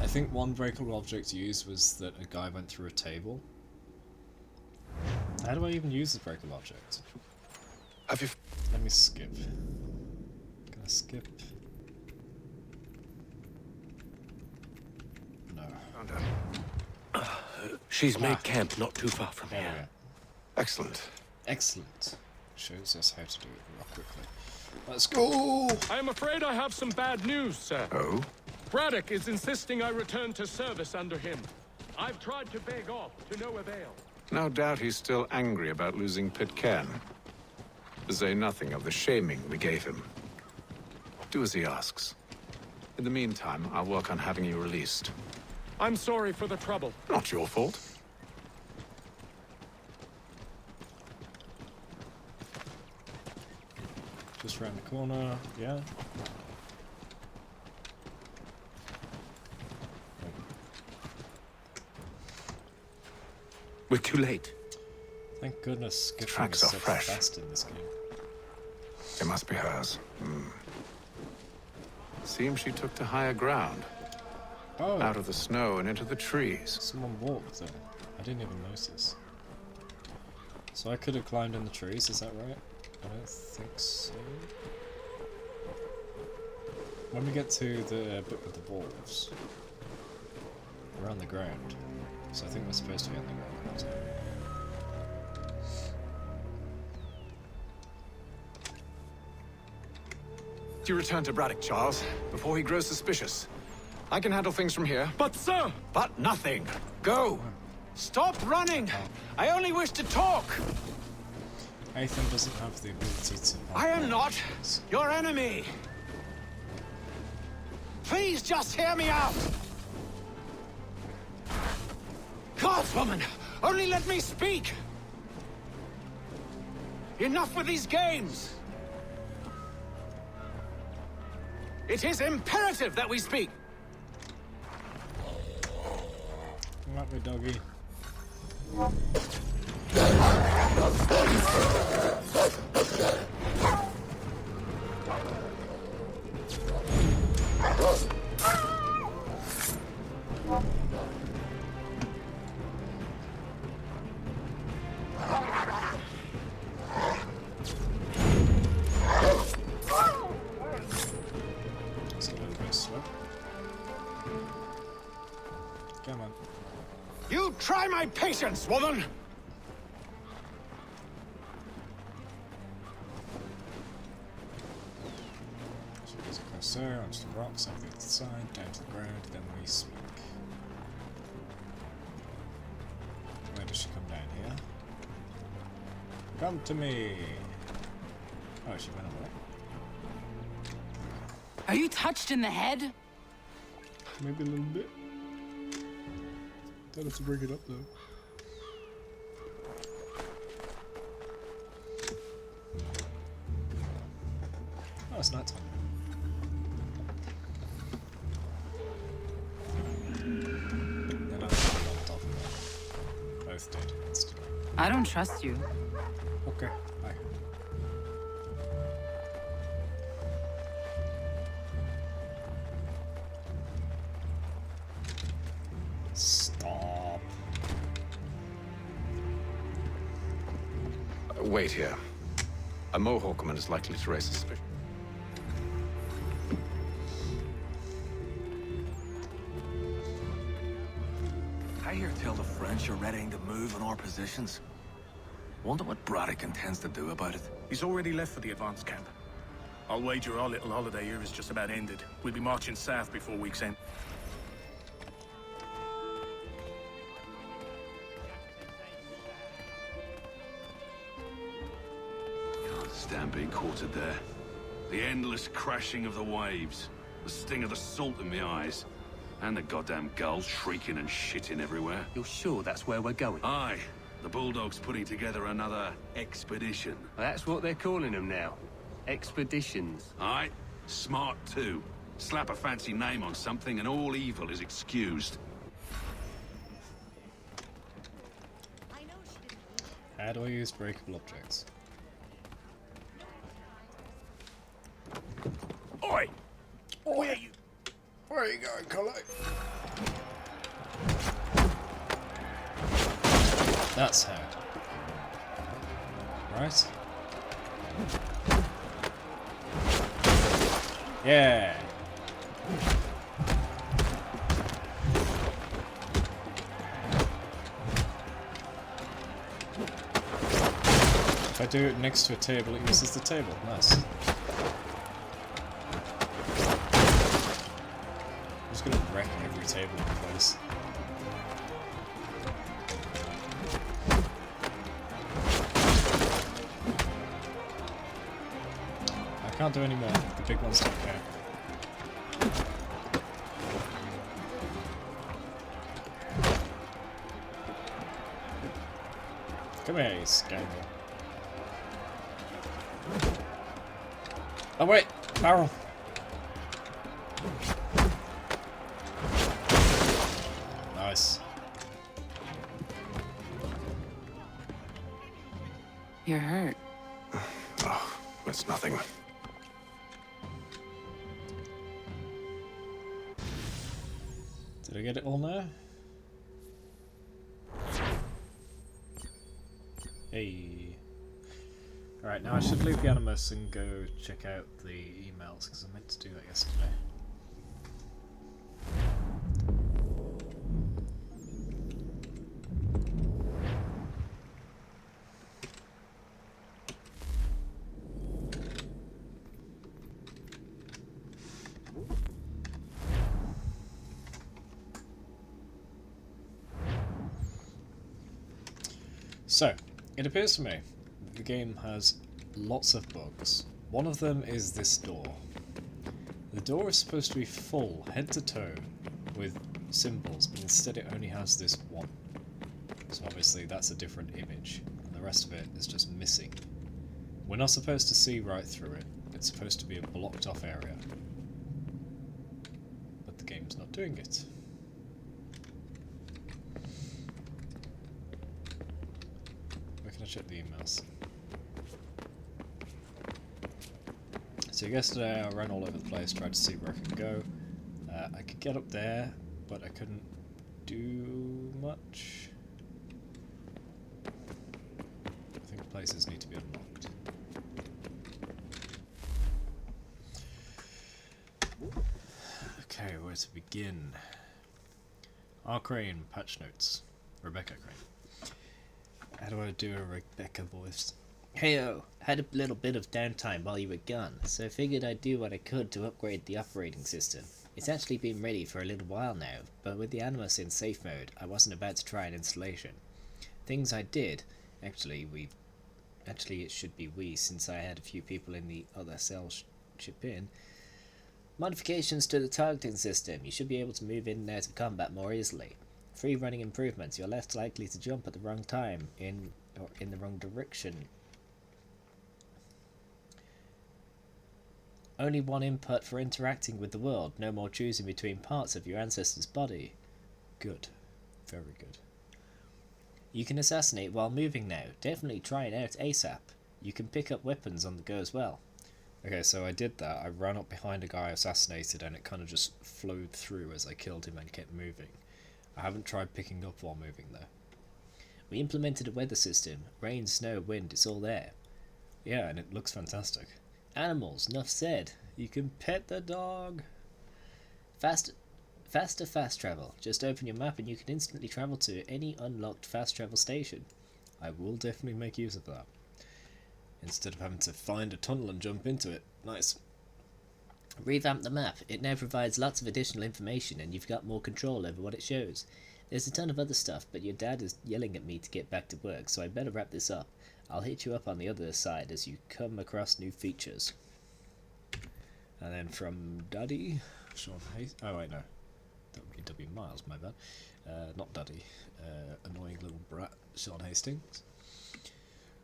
I think one breakable object used was that a guy went through a table. How do I even use the breakable object? Have you... Let me skip. Can I skip? No. She's made camp not too far from There we here. go. Excellent. Excellent. Shows us how to do it real quickly. Let's go! I am afraid I have some bad news, sir. Oh? Braddock is insisting I return to service under him. I've tried to beg off, to no avail. No doubt he's still angry about losing Pitcairn. To say nothing of the shaming we gave him. Do as he asks. In the meantime, I'll work on having you released. I'm sorry for the trouble. Not your fault. Just round the corner, yeah. We're too late. Thank goodness skipping Tracks is are so fresh. fast in this game. It must be hers. Seems she took to higher ground. Oh. Out of the snow and into the trees. Someone walked there. I didn't even notice. So I could have climbed in the trees, is that right? I don't think so. When we get to the bit with the wolves, we're on the ground. So I think we're supposed to be on the ground. You return to Braddock, Charles, before he grows suspicious. I can handle things from here. But, sir! But nothing. Go! Stop running! I only wish to talk! Ethan doesn't have the ability to... I am not your enemy! Please just hear me out! Godswoman, only let me speak! Enough with these games! It is imperative that we speak! Come at me, doggy. Come on. You try my patience, woman! She goes across there, onto the rocks, up the other side, down to the ground, then we speak. Where does she come down here? Come to me! Oh, she went away. Are you touched in the head? Maybe a little bit. Don't have to bring it up though. Oh, it's nighttime. Then I'm on top of that. Both dead instantly. I don't trust you. Okay, bye. Stop. Wait here. A Mohawkman is likely to raise suspicion. I hear tell the French are readying to move on our positions. Wonder what Braddock intends to do about it. He's already left for the advance camp. I'll wager our little holiday here is just about ended. We'll be marching south before week's end. Stampede quartered there. The endless crashing of the waves. The sting of the salt in my eyes. And the goddamn gulls shrieking and shitting everywhere. You're sure that's where we're going? Aye. The Bulldog's putting together another expedition. That's what they're calling them now. Expeditions. Aye. Smart too. Slap a fancy name on something and all evil is excused. How do I use breakable objects? Oi! Where are you? Where are you going, Collie? That's how. Right? Yeah! If I do it next to a table, it uses the table. Nice. I'm just gonna wreck every table in place. I can't do any more. The big ones don't care. Come here, you scoundrel. Oh wait! Barrel! Nice. You're hurt. Oh, it's nothing. Did I get it all now? Hey. Alright, now I should leave the Animus and go check out the emails, because I meant to do that yesterday. So, it appears to me that the game has lots of bugs. One of them is this door. The door is supposed to be full, head to toe, with symbols, but instead it only has this one. So obviously that's a different image, and the rest of it is just missing. We're not supposed to see right through it. It's supposed to be a blocked off area. But the game's not doing it. Where can I check the emails? So yesterday I ran all over the place, tried to see where I could go. I could get up there, but I couldn't do much. I think places need to be unlocked. Okay, where to begin? R. Crane, patch notes. Rebecca Crane. How do I do a Rebecca voice? Heyo, had a little bit of downtime while you were gone, so I figured I'd do what I could to upgrade the operating system. It's actually been ready for a little while now, but with the Animus in safe mode, I wasn't about to try an installation. Things I did, actually it should be we, since I had a few people in the other cell chip in. Modifications to the targeting system. You should be able to move in and out of combat more easily. Free running improvements. You're less likely to jump at the wrong time or in the wrong direction. Only one input for interacting with the world. No more choosing between parts of your ancestor's body. Good. Very good. You can assassinate while moving now. Definitely try it out ASAP. You can pick up weapons on the go as well. Okay, so I did that. I ran up behind a guy I assassinated and it kind of just flowed through as I killed him and kept moving. I haven't tried picking up while moving though. We implemented a weather system. Rain, snow, wind, it's all there. Yeah, and it looks fantastic. Animals, enough said. You can pet the dog. Faster fast travel. Just open your map and you can instantly travel to any unlocked fast travel station. I will definitely make use of that. Instead of having to find a tunnel and jump into it. Nice. Revamp the map. It now provides lots of additional information and you've got more control over what it shows. There's a ton of other stuff, but your dad is yelling at me to get back to work, so I better wrap this up. I'll hit you up on the other side as you come across new features. And then from Daddy, Sean Hayes. Oh wait, no, that would be W Miles. My bad. Not Daddy. Annoying little brat, Sean Hastings.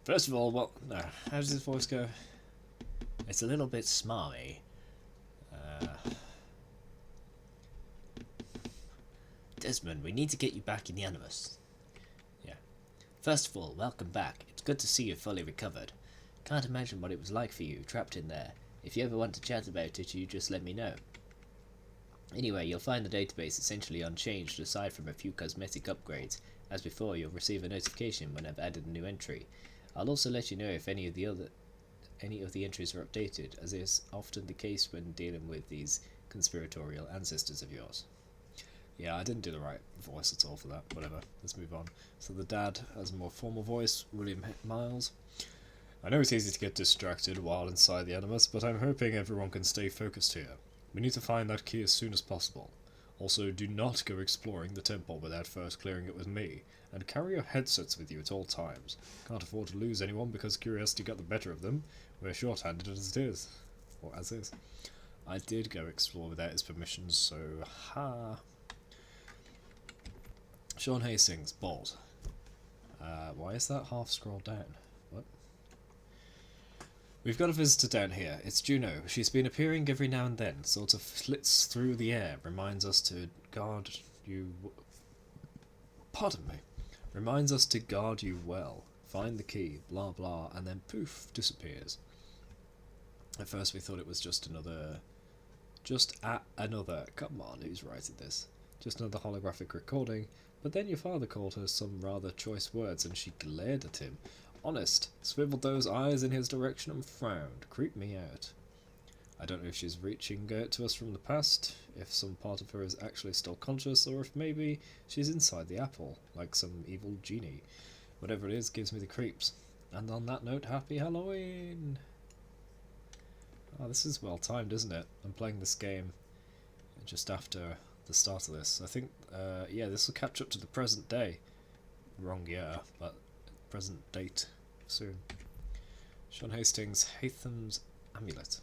First of all, no. How does his voice go? It's a little bit smarmy. Desmond, we need to get you back in the Animus. Yeah. First of all, welcome back. It's good to see you fully recovered. Can't imagine what it was like for you, trapped in there. If you ever want to chat about it, you just let me know. Anyway, you'll find the database essentially unchanged aside from a few cosmetic upgrades. As before, you'll receive a notification when I've added a new entry. I'll also let you know if any of the entries are updated, as is often the case when dealing with these conspiratorial ancestors of yours. Yeah, I didn't do the right voice at all for that. Whatever, let's move on. So the dad has a more formal voice, William Miles. I know it's easy to get distracted while inside the Animus, but I'm hoping everyone can stay focused here. We need to find that key as soon as possible. Also, do not go exploring the temple without first clearing it with me, and carry your headsets with you at all times. Can't afford to lose anyone because curiosity got the better of them. We're short-handed as it is. Or as is. I did go explore without his permission, so ha. Sean Hastings, bald. Why is that half scrolled down? What? We've got a visitor down here. It's Juno. She's been appearing every now and then, sort of flits through the air, reminds us to guard you... Pardon me. Reminds us to guard you well. Find the key, blah blah, and then poof, disappears. At first we thought it was just another... Come on, who's writing this? Just another holographic recording, but then your father called her some rather choice words and she glared at him. Honest, swiveled those eyes in his direction and frowned. Creeped me out. I don't know if she's reaching out to us from the past, if some part of her is actually still conscious, or if maybe she's inside the apple, like some evil genie. Whatever it is, gives me the creeps. And on that note, happy Halloween! Oh, this is well timed, isn't it? I'm playing this game just after the start of this. I think, yeah, this will catch up to the present day. Wrong year, but present date soon. Sean Hastings, Hatham's Amulet.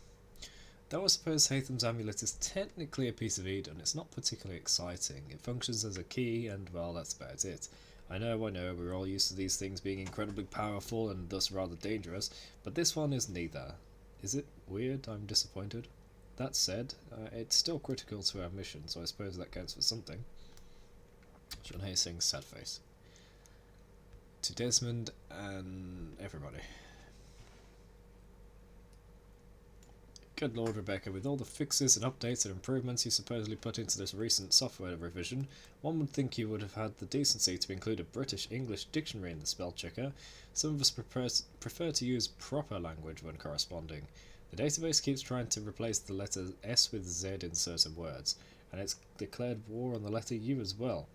Though I suppose Hatham's amulet is technically a piece of Eden, it's not particularly exciting. It functions as a key, and well, that's about it. I know, we're all used to these things being incredibly powerful and thus rather dangerous, but this one is neither. Is it weird? I'm disappointed. That said, it's still critical to our mission, so I suppose that counts for something. Sean Hastings, sad face. To Desmond and everybody. Good Lord, Rebecca, with all the fixes and updates and improvements you supposedly put into this recent software revision, one would think you would have had the decency to include a British-English dictionary in the spell checker. Some of us prefer to use proper language when corresponding. The database keeps trying to replace the letter S with Z in certain words, and it's declared war on the letter U as well.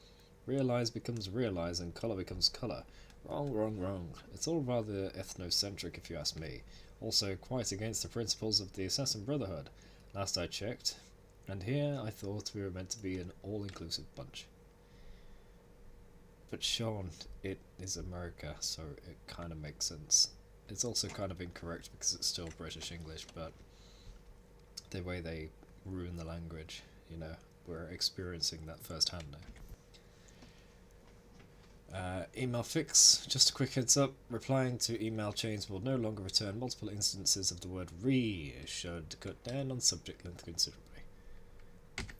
Realize becomes realize and colour becomes colour. Wrong, wrong, wrong. It's all rather ethnocentric if you ask me. Also quite against the principles of the Assassin Brotherhood, last I checked, and here I thought we were meant to be an all-inclusive bunch. But Sean, it is America, so it kind of makes sense. It's also kind of incorrect because it's still British English, but the way they ruin the language, you know, we're experiencing that firsthand now. Email fix, just a quick heads up, replying to email chains will no longer return multiple instances of the word re, should cut down on subject length considerably.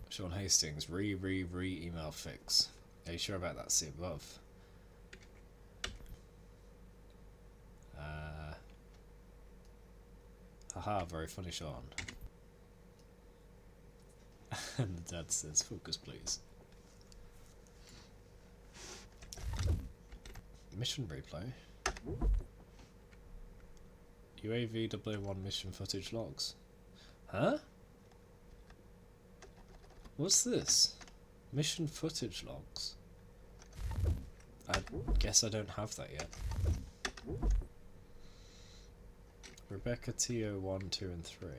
Sean Hastings, re email fix. Are you sure about that? See above. Haha, very funny, Sean. And the dad says, focus please. Mission replay. UAV WA1 mission footage logs. Huh? What's this? Mission footage logs. I guess I don't have that yet. Rebecca TO1, 2 and 3.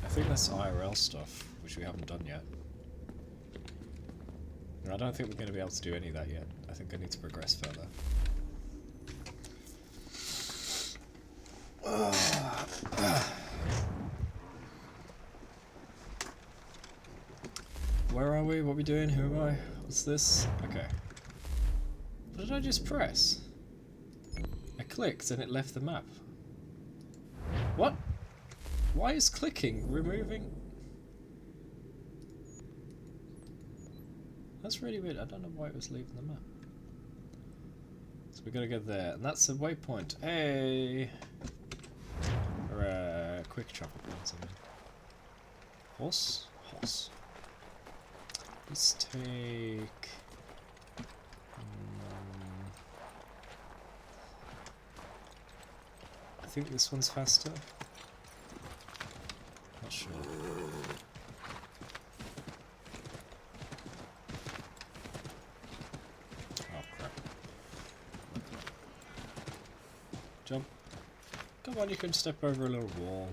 I think that's IRL stuff, which we haven't done yet. I don't think we're going to be able to do any of that yet. I think I need to progress further. Where are we? What are we doing? Who am I? What's this? Okay. What did I just press? I clicked and it left the map. What? Why is clicking removing? That's really weird. I don't know why it was leaving the map. So we gotta get there, and that's a waypoint. Hey, or a quick travel point. I mean, horse. Let's take. I think this one's faster. Not sure. Jump. Come on, you can step over a little wall.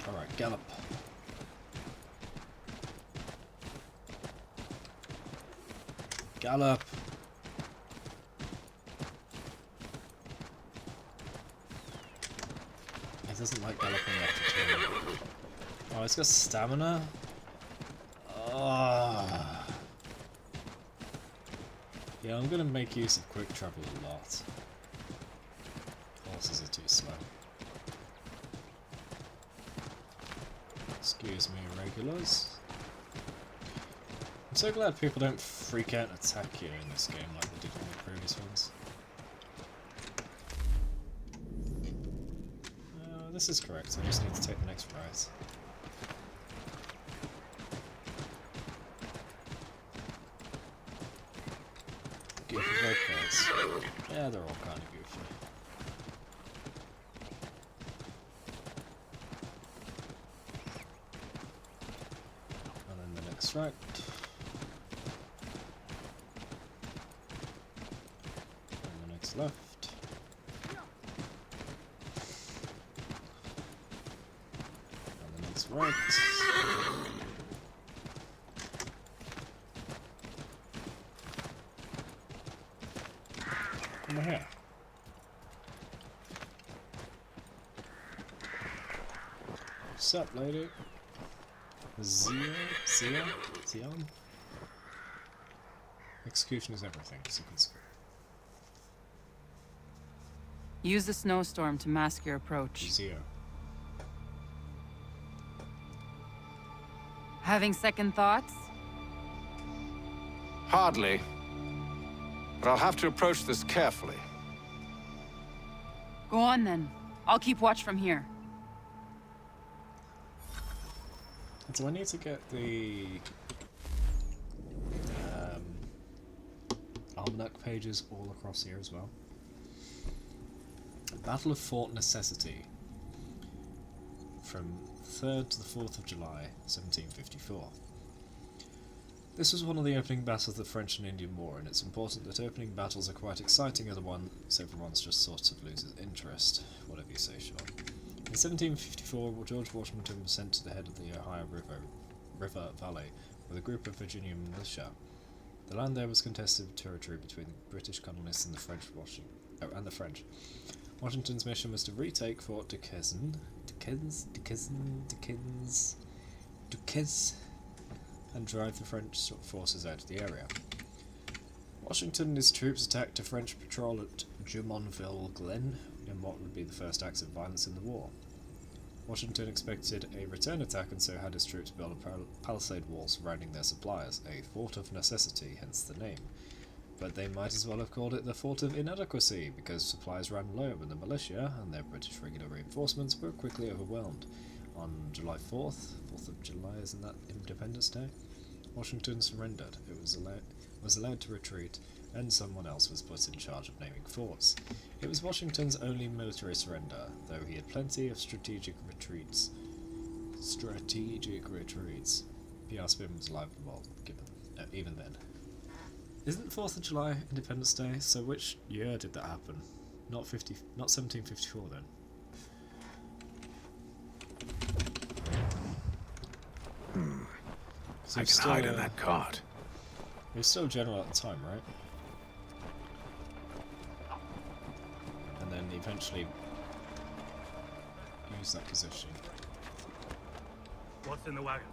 Alright, gallop. Gallop. It doesn't like galloping after turn. Oh, it's got stamina. Yeah, I'm gonna make use of quick travel a lot. Horses are too slow. Excuse me, irregulars. I'm so glad people don't freak out and attack you in this game like they did in the previous ones. This is correct, I just need to take the next right. Goofy vocals. Yeah, they're all kind of goofy. And then the next right. And the next left. And the next right. Sup, lady? Zion? Execution is everything. Sequence. Use the snowstorm to mask your approach. Zio. Having second thoughts? Hardly. But I'll have to approach this carefully. Go on then. I'll keep watch from here. Do I need to get the Almanac pages all across here as well? Battle of Fort Necessity from 3rd to the 4th of July 1754. This was one of the opening battles of the French and Indian War, and it's important that opening battles are quite exciting, otherwise everyone's just sort of loses interest. Whatever you say, Sean. In 1754, George Washington was sent to the head of the Ohio River Valley with a group of Virginia militia. The land there was contested territory between the British colonists and the French. Washington's mission was to retake Fort Duquesne, and drive the French forces out of the area. Washington and his troops attacked a French patrol at Jumonville Glen in what would be the first acts of violence in the war. Washington expected a return attack and so had his troops build a palisade wall surrounding their supplies, a fort of necessity, hence the name. But they might as well have called it the Fort of Inadequacy, because supplies ran low and the militia and their British regular reinforcements were quickly overwhelmed. On July 4th, 4th of July, isn't that Independence Day? Washington surrendered. It was allowed to retreat, and someone else was put in charge of naming forts. It was Washington's only military surrender, though he had plenty of strategic retreats. PR Spin was alive and well, even then. Isn't 4th of July Independence Day? So which year did that happen? Not 1754 then. So I can hide in that cart. He was still general at the time, right? And then eventually use that position. What's in the wagon?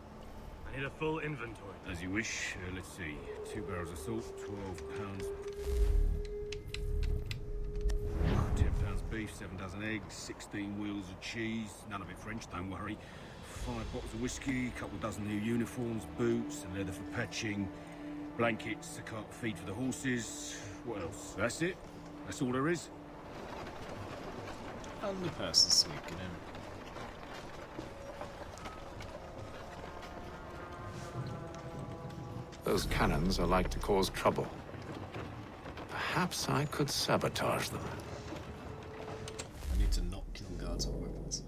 I need a full inventory. As you wish. Let's see. 2 barrels of salt, 12 pounds. 10 pounds beef, 7 dozen eggs, 16 wheels of cheese. None of it French, don't worry. 5 bottles of whiskey, a couple dozen new uniforms, boots, and leather for patching, blankets, a cart feed for the horses. What else? That's it. That's all there is. And the person's sneaking in. Those cannons are like to cause trouble. Perhaps I could sabotage them. I need to not kill guards or weapons.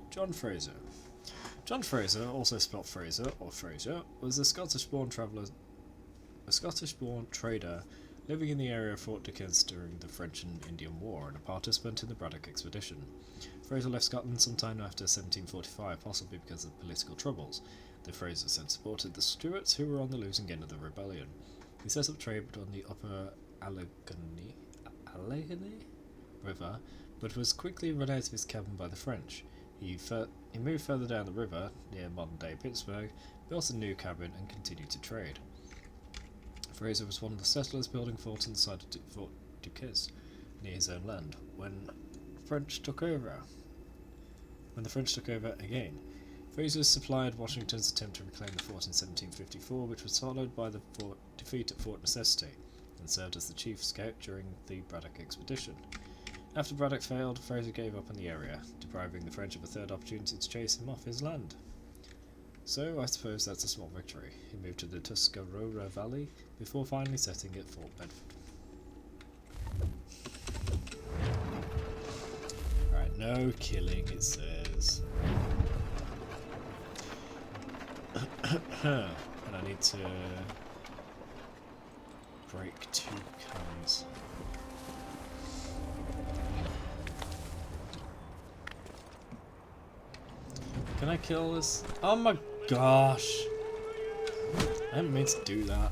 John Fraser. John Fraser, also spelt Fraser or Fraser, was a Scottish-born trader living in the area of Fort Duquesne during the French and Indian War and a participant in the Braddock expedition. Fraser left Scotland sometime after 1745, possibly because of political troubles. The Frasers had supported the Stuarts, who were on the losing end of the rebellion. He set up trade on the upper Allegheny River, but was quickly run out of his cabin by the French. He moved further down the river, near modern-day Pittsburgh, built a new cabin and continued to trade. Fraser was one of the settlers building forts on the side of Fort Duquesne, near his own land, when the French took over again. Fraser supplied Washington's attempt to reclaim the fort in 1754, which was followed by the defeat at Fort Necessity, and served as the chief scout during the Braddock expedition. After Braddock failed, Fraser gave up on the area, depriving the French of a third opportunity to chase him off his land. So, I suppose that's a small victory. He moved to the Tuscarora Valley, before finally setting at Fort Bedford. Alright, no killing, it says. And I need to break 2 cans. Can I kill this? Oh my gosh! I didn't mean to do that.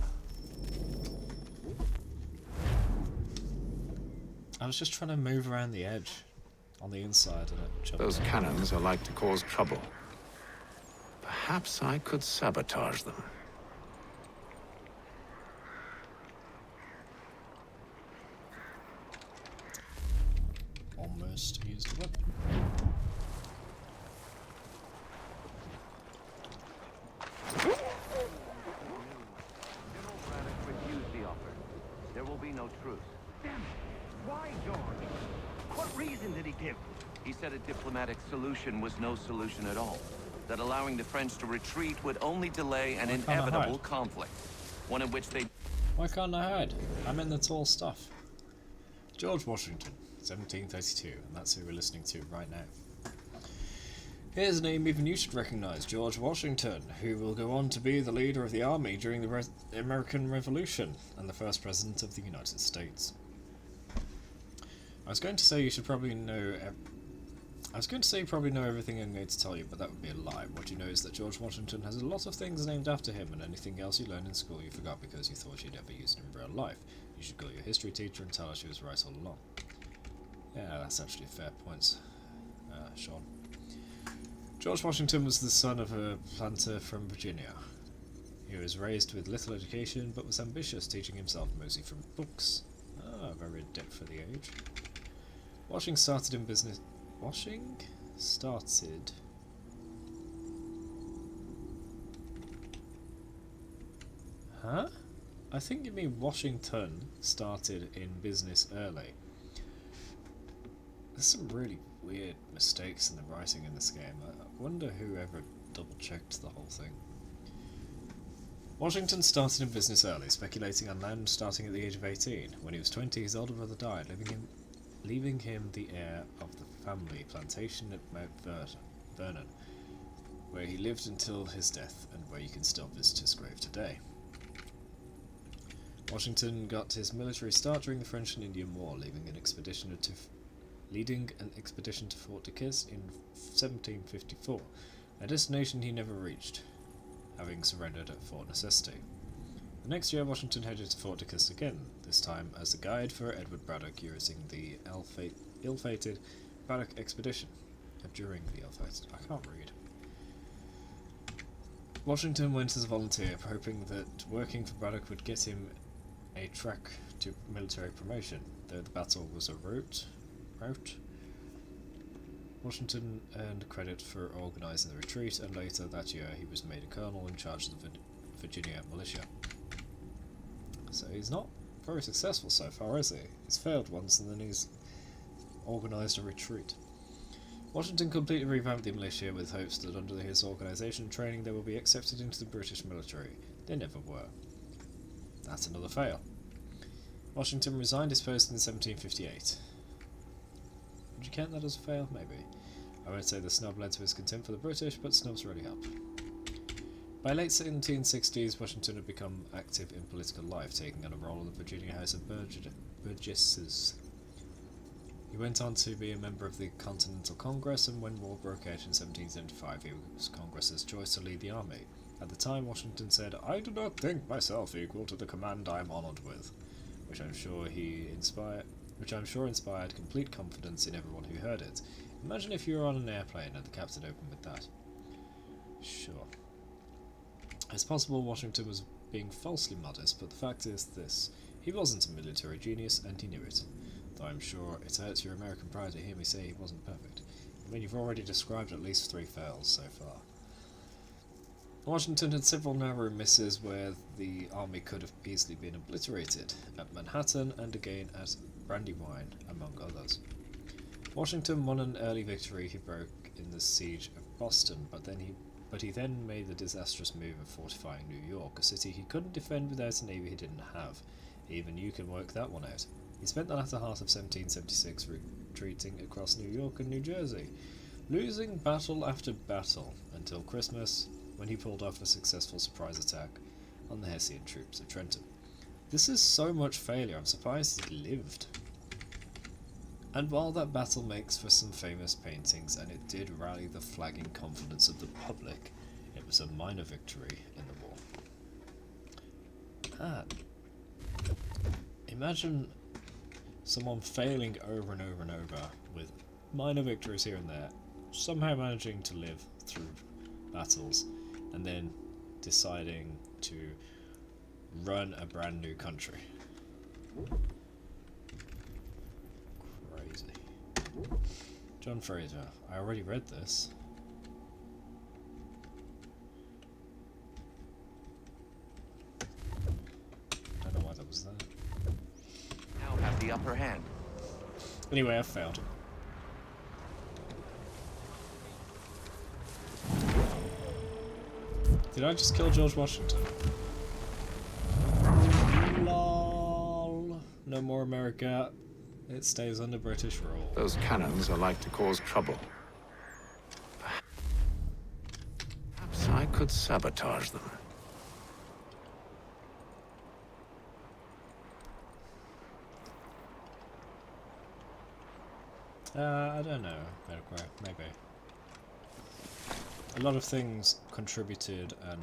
I was just trying to move around the edge on the inside and it jumped. Those cannons are like to cause trouble. perhaps I could sabotage them. Almost used a weapon. General Braddock refused the offer. There will be no truce. Damn it! Why, George? What reason did he give? He said a diplomatic solution was no solution at all. That allowing the French to retreat would only delay an inevitable conflict. One in which they... Why can't I hide? I'm in the tall stuff. George Washington, 1732, and that's who we're listening to right now. Here's a name even you should recognise, George Washington, who will go on to be the leader of the army during the American Revolution and the first president of the United States. I was going to say you probably know everything I'm going to tell you, but that would be a lie. What you know is that George Washington has a lot of things named after him, and anything else you learned in school you forgot because you thought you'd never used it in real life. You should call your history teacher and tell her she was right all along. Yeah, that's actually a fair point, Sean. George Washington was the son of a planter from Virginia. He was raised with little education, but was ambitious, teaching himself mostly from books. Ah, very adept for the age. Washing started in business... Washing? Started... Huh? I think you mean Washington started in business early. There's some really weird mistakes in the writing in this game. I wonder who ever double-checked the whole thing. Washington started in business early, speculating on land starting at the age of 18. When he was 20, his older brother died, leaving him the heir of the family plantation at Mount Vernon, where he lived until his death and where you can still visit his grave today. Washington got his military start during the French and Indian War, leading an expedition to Fort Duquesne in 1754, a destination he never reached, having surrendered at Fort Necessity. The next year, Washington headed to Fort Duquesne again, this time as a guide for Edward Braddock using the ill-fated Braddock expedition. During the ill-fated... I can't read. Washington went as a volunteer, hoping that working for Braddock would get him a track to military promotion, though the battle was a rout. Washington earned credit for organising the retreat, and later that year he was made a colonel in charge of the Virginia militia. So he's not very successful so far, is he? He's failed once and then he's organised a retreat. Washington completely revamped the militia with hopes that under his organisation and training they will be accepted into the British military. They never were. That's another fail. Washington resigned his post in 1758. Would you count that as a fail? Maybe. I won't say the snub led to his contempt for the British, but snubs really help. By late 1760s, Washington had become active in political life, taking on a role in the Virginia House of Burgesses. He went on to be a member of the Continental Congress, and when war broke out in 1775, he was Congress's choice to lead the army. At the time, Washington said, "I do not think myself equal to the command I am honoured with," which I'm sure inspired complete confidence in everyone who heard it. Imagine if you were on an airplane and the captain opened with that. Sure. It's possible Washington was being falsely modest, but the fact is this: he wasn't a military genius, and he knew it. Though I'm sure it hurts your American pride to hear me say he wasn't perfect. I mean, you've already described at least 3 fails so far. Washington had several narrow misses where the army could have easily been obliterated, at Manhattan and again at Brandywine, among others. Washington won an early victory he broke in the siege of Boston, but he then made the disastrous move of fortifying New York, a city he couldn't defend without a navy he didn't have. Even you can work that one out. He spent the latter half of 1776 retreating across New York and New Jersey, losing battle after battle, until Christmas, when he pulled off a successful surprise attack on the Hessian troops at Trenton. This is so much failure, I'm surprised he lived. And while that battle makes for some famous paintings, and it did rally the flagging confidence of the public, it was a minor victory in the war. Man, imagine someone failing over and over and over with minor victories here and there, somehow managing to live through battles, and then deciding to run a brand new country. Crazy. John Fraser. I already read this. Don't know why that was there. Now have the upper hand. Anyway, I failed. Did I just kill George Washington? Lol. No more America. It stays under British rule. Those cannons are like to cause trouble. Perhaps I could sabotage them. I don't know, Medicare, maybe. A lot of things contributed and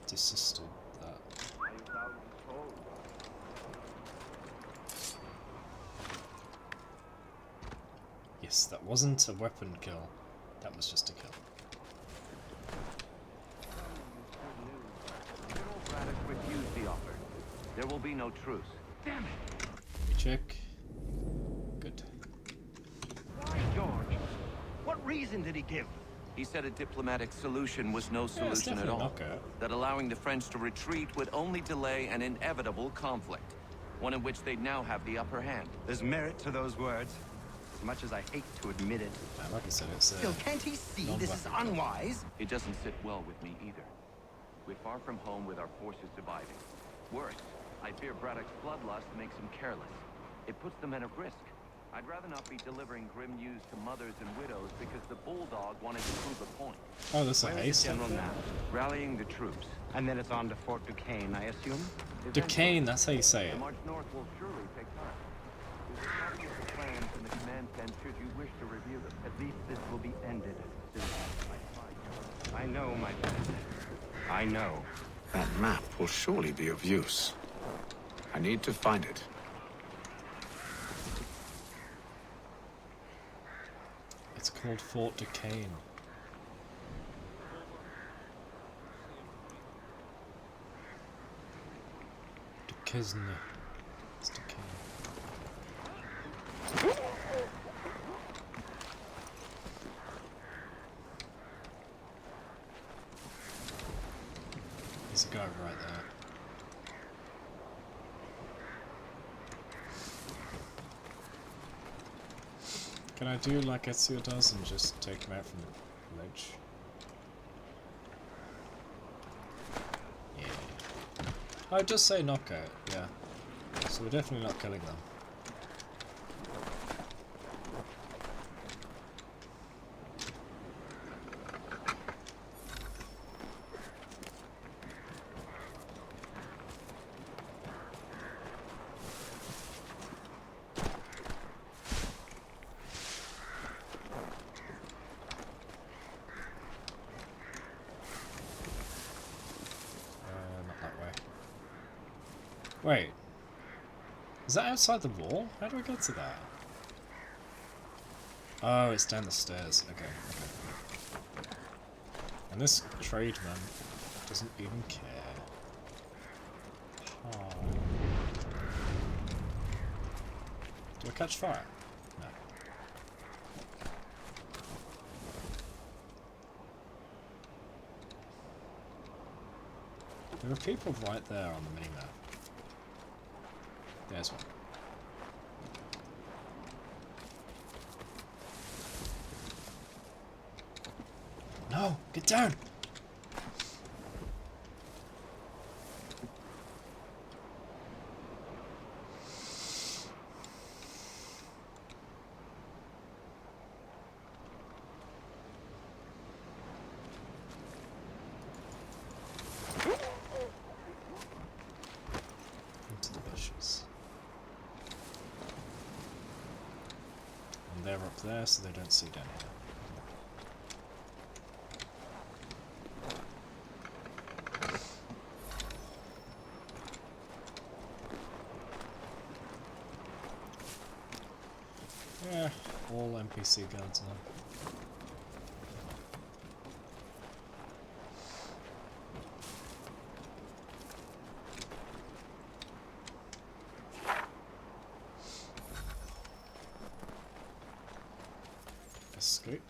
desisted that. Yes, that wasn't a weapon kill. That was just a kill. General Braddock refused the offer. There will be no truce. Damn it! We check. Good. Why, George? What reason did he give? He said a diplomatic solution was no solution at all. That allowing the French to retreat would only delay an inevitable conflict. One in which they'd now have the upper hand. There's merit to those words. As much as I hate to admit it. Like I said, it's Still, can't he see this is unwise? It doesn't sit well with me either. We're far from home with our forces dividing. Worse, I fear Braddock's bloodlust makes him careless. It puts the men at risk. I'd rather not be delivering grim news to mothers and widows because the bulldog wanted to prove a point. Oh, that's a ace. General now, rallying the troops. And then it's on to Fort Duquesne, I assume? Duquesne, that's how you say The it. march north will surely take time. There's a copy of the plans in the command tent should you wish to review them. At least this will be ended soon. I know, my friend. I know. That map will surely be of use. I need to find it. It's called Fort Duquesne. Duquesne. It's Duquesne. There's a guy right there. Can I do like Ezio does and just take him out from the ledge? Yeah. Oh, it does say knockout, yeah. So we're definitely not killing them. Wait. Is that outside the wall? How do I get to that? Oh, it's down the stairs. Okay, okay. And this tradesman doesn't even care. Oh. Do I catch fire? No. There are people right there on the minimap. There's one. No! Get down! Into the bushes. And they're up there, so they don't see down here. Yeah, all NPC guards now. escape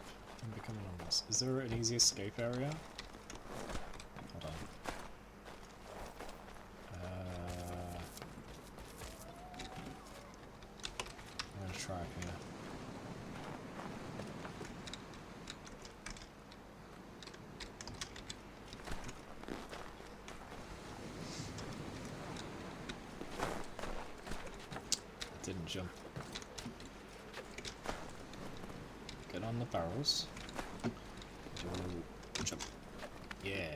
and become anonymous. Is there an easy escape area? Hold on. I'm gonna try it here. Didn't jump. Get on the barrels. Jump. Yeah.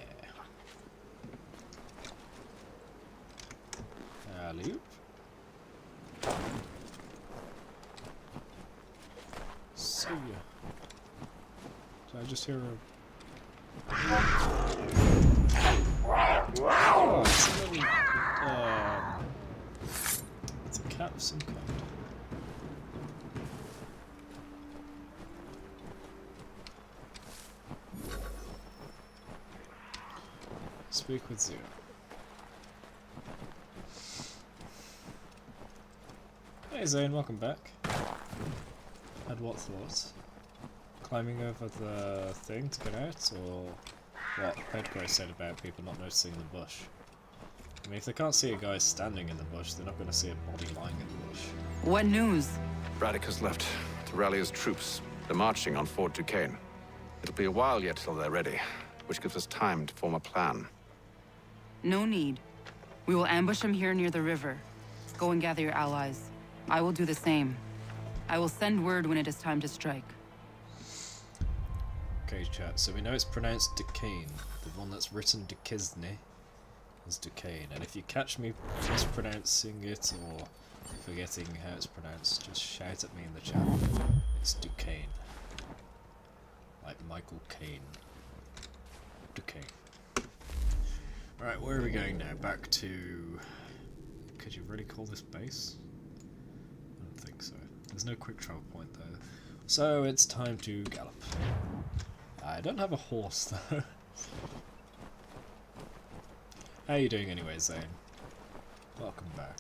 Alley-oop. See ya. Did I just hear a... Oh, it's a little... it's a cat of some kind. Speak with Zero. Hey Zane, welcome back. Had what thoughts? Climbing over the thing to get out, or what Pedro said about people not noticing the bush? I mean, if they can't see a guy standing in the bush, they're not going to see a body lying in the bush. What news? Braddock has left to rally his troops. They're marching on Fort Duquesne. It'll be a while yet till they're ready, which gives us time to form a plan. No need. We will ambush him here near the river. Go and gather your allies. I will do the same. I will send word when it is time to strike. Okay, chat, so we know it's pronounced Duquesne. The one that's written Duquesne is Duquesne. And if you catch me mispronouncing it or forgetting how it's pronounced, just shout at me in the chat. It's Duquesne. Like Michael Caine. Duquesne. Right, where are we going now? Back to... Could you really call this base? I don't think so. There's no quick travel point there. So it's time to gallop. I don't have a horse though. How are you doing anyway, Zane? Welcome back.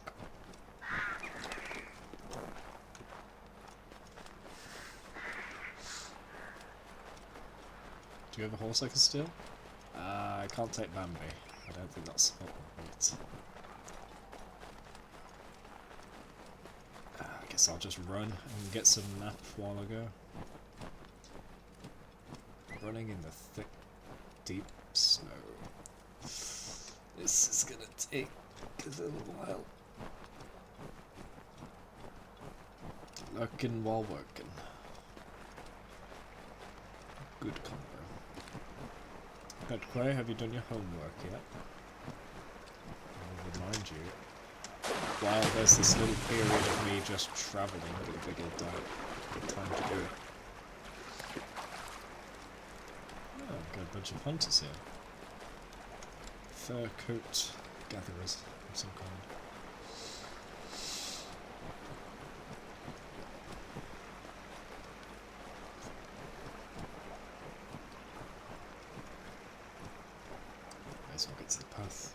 Do you have a horse I can steal? I can't take Bambi. I don't think that's what. I guess I'll just run and get some nap while I go. Running in the thick, deep snow. This is gonna take a little while. Lurking while working. Good combo. Pedquay, have you done your homework yet? I'll remind you. While there's this little period of me just travelling, it'll be good time to do it. Oh, I've got a bunch of hunters here. Fur coat gatherers of some kind. Might as well get to the path.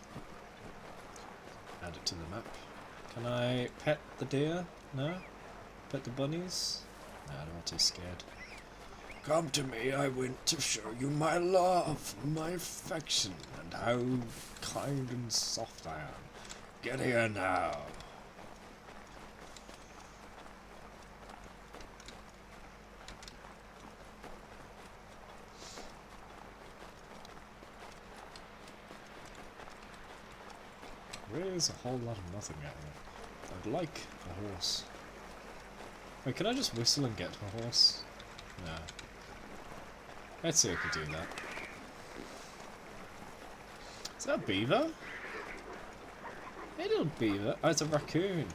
Add it to the map. Can I pet the deer? No? Pet the bunnies? No, I'm not too scared. Come to me, I went to show you my love, my affection, and how kind and soft I am. Get here now. Really is a whole lot of nothing out here. I'd like a horse. Wait, can I just whistle and get a horse? No. Let's see if I can do that. Is that a beaver? Hey little beaver. Oh, it's a raccoon.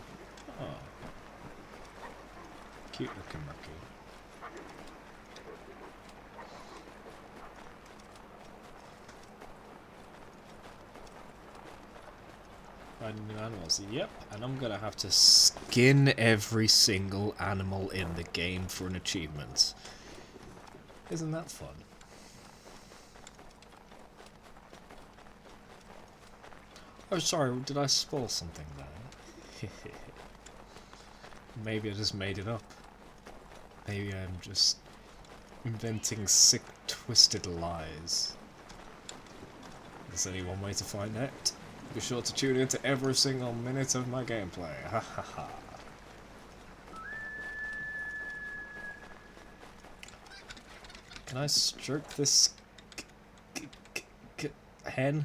Oh. Cute looking raccoon. Finding new animals. Yep, and I'm gonna have to skin every single animal in the game for an achievement. Isn't that fun? Oh, sorry, did I spoil something there? Maybe I just made it up. Maybe I'm just inventing sick, twisted lies. There's only one way to find out. Be sure to tune into every single minute of my gameplay. Ha ha ha. Can I stroke this hen?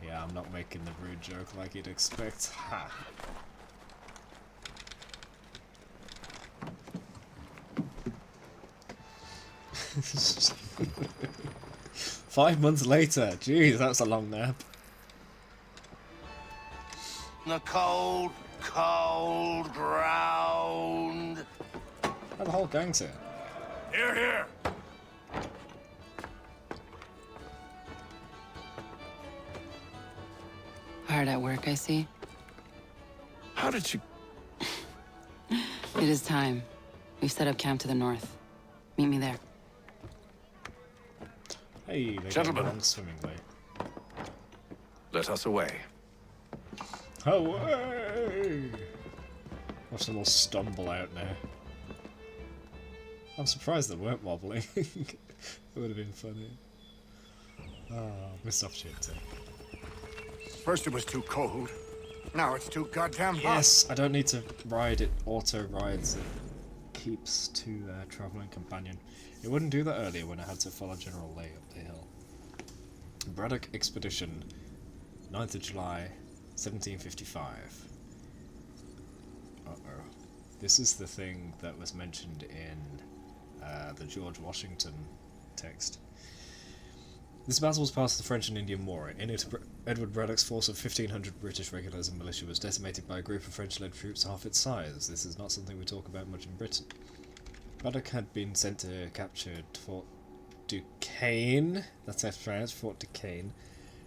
Yeah, I'm not making the rude joke like you'd expect. Ha. Five months later. Jeez, that's a long nap. The cold, cold ground. Oh, the whole gang's here. Here, here. Hard at work, I see. How did you... It is time. We've set up camp to the north. Meet me there. Hey, they Gentlemen. got along swimmingly. Let us away. Away! Watch them all stumble out now. I'm surprised they weren't wobbling. It would have been funny. Oh, missed opportunity. First it was too cold. Now it's too goddamn hot. Yes, I don't need to ride it. Auto rides it. Keeps to travelling companion. It wouldn't do that earlier when I had to follow General Lay up the hill. Braddock Expedition, 9th of July, 1755. Uh-oh. This is the thing that was mentioned in the George Washington text. This battle was part of the French and Indian War. In it, Edward Braddock's force of 1,500 British regulars and militia was decimated by a group of French-led troops half its size. This is not something we talk about much in Britain. Braddock had been sent to capture Fort Duquesne, that's how it's pronounced, Fort Duquesne,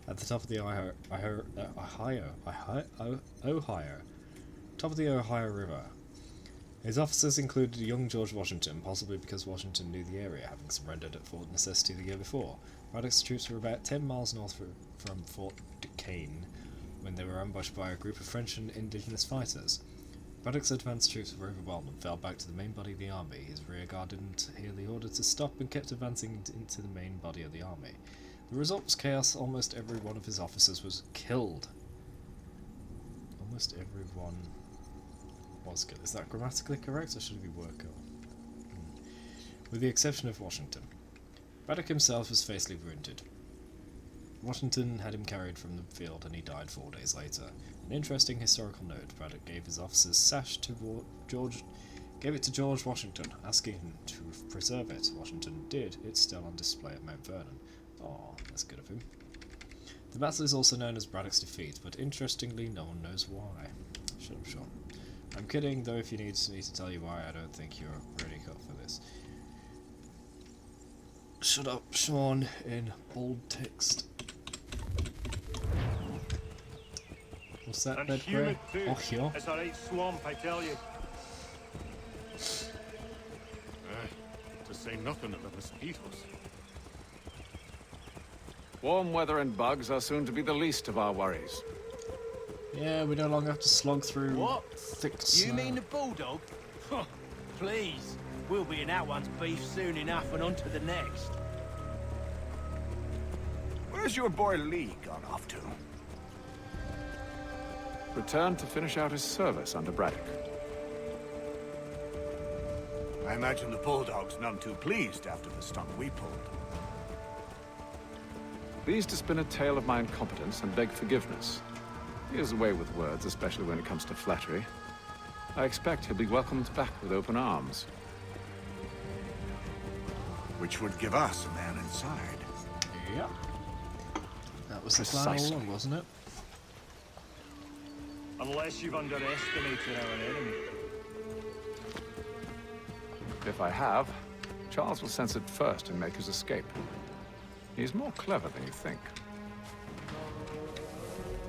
at the top of the Ohio River. His officers included young George Washington, possibly because Washington knew the area, having surrendered at Fort Necessity the year before. Braddock's troops were about 10 miles north from Fort Duquesne when they were ambushed by a group of French and indigenous fighters. Braddock's advanced troops were overwhelmed and fell back to the main body of the army. His rearguard didn't hear the order to stop and kept advancing into the main body of the army. The result was chaos. Almost every one of his officers was killed. Almost everyone was killed. Is that grammatically correct, or should it be work on? With the exception of Washington. Braddock himself was fatally wounded. Washington had him carried from the field and he died 4 days later. An interesting historical note, Braddock gave his officer's sash to George Washington, asking him to preserve it. Washington did. It's still on display at Mount Vernon. Oh, that's good of him. The battle is also known as Braddock's defeat, but interestingly no one knows why. Shut up, Sean. I'm kidding, though if you need me to tell you why, I don't think you're really cut for this. Shut up, Sean, in bold text. What's that, And bed humid grey? too. Oh, yeah. It's a right swamp, I tell you. To say nothing of the mosquitoes. Warm weather and bugs are soon to be the least of our worries. Yeah, we no longer have to slog through What? thick You snow. mean the bulldog? Huh, please. We'll be in that one's beef soon enough and on to the next. Where's your boy Lee gone off to? Returned to finish out his service under Braddock. I imagine the Bulldog's none too pleased after the stunt we pulled. Pleased to spin a tale of my incompetence and beg forgiveness. He has a way with words, especially when it comes to flattery. I expect he'll be welcomed back with open arms. Which would give us a man inside. Yeah. That was the plan all Precisely. along, wasn't it? Unless you've underestimated our enemy. If I have, Charles will sense it first and make his escape. He's more clever than you think.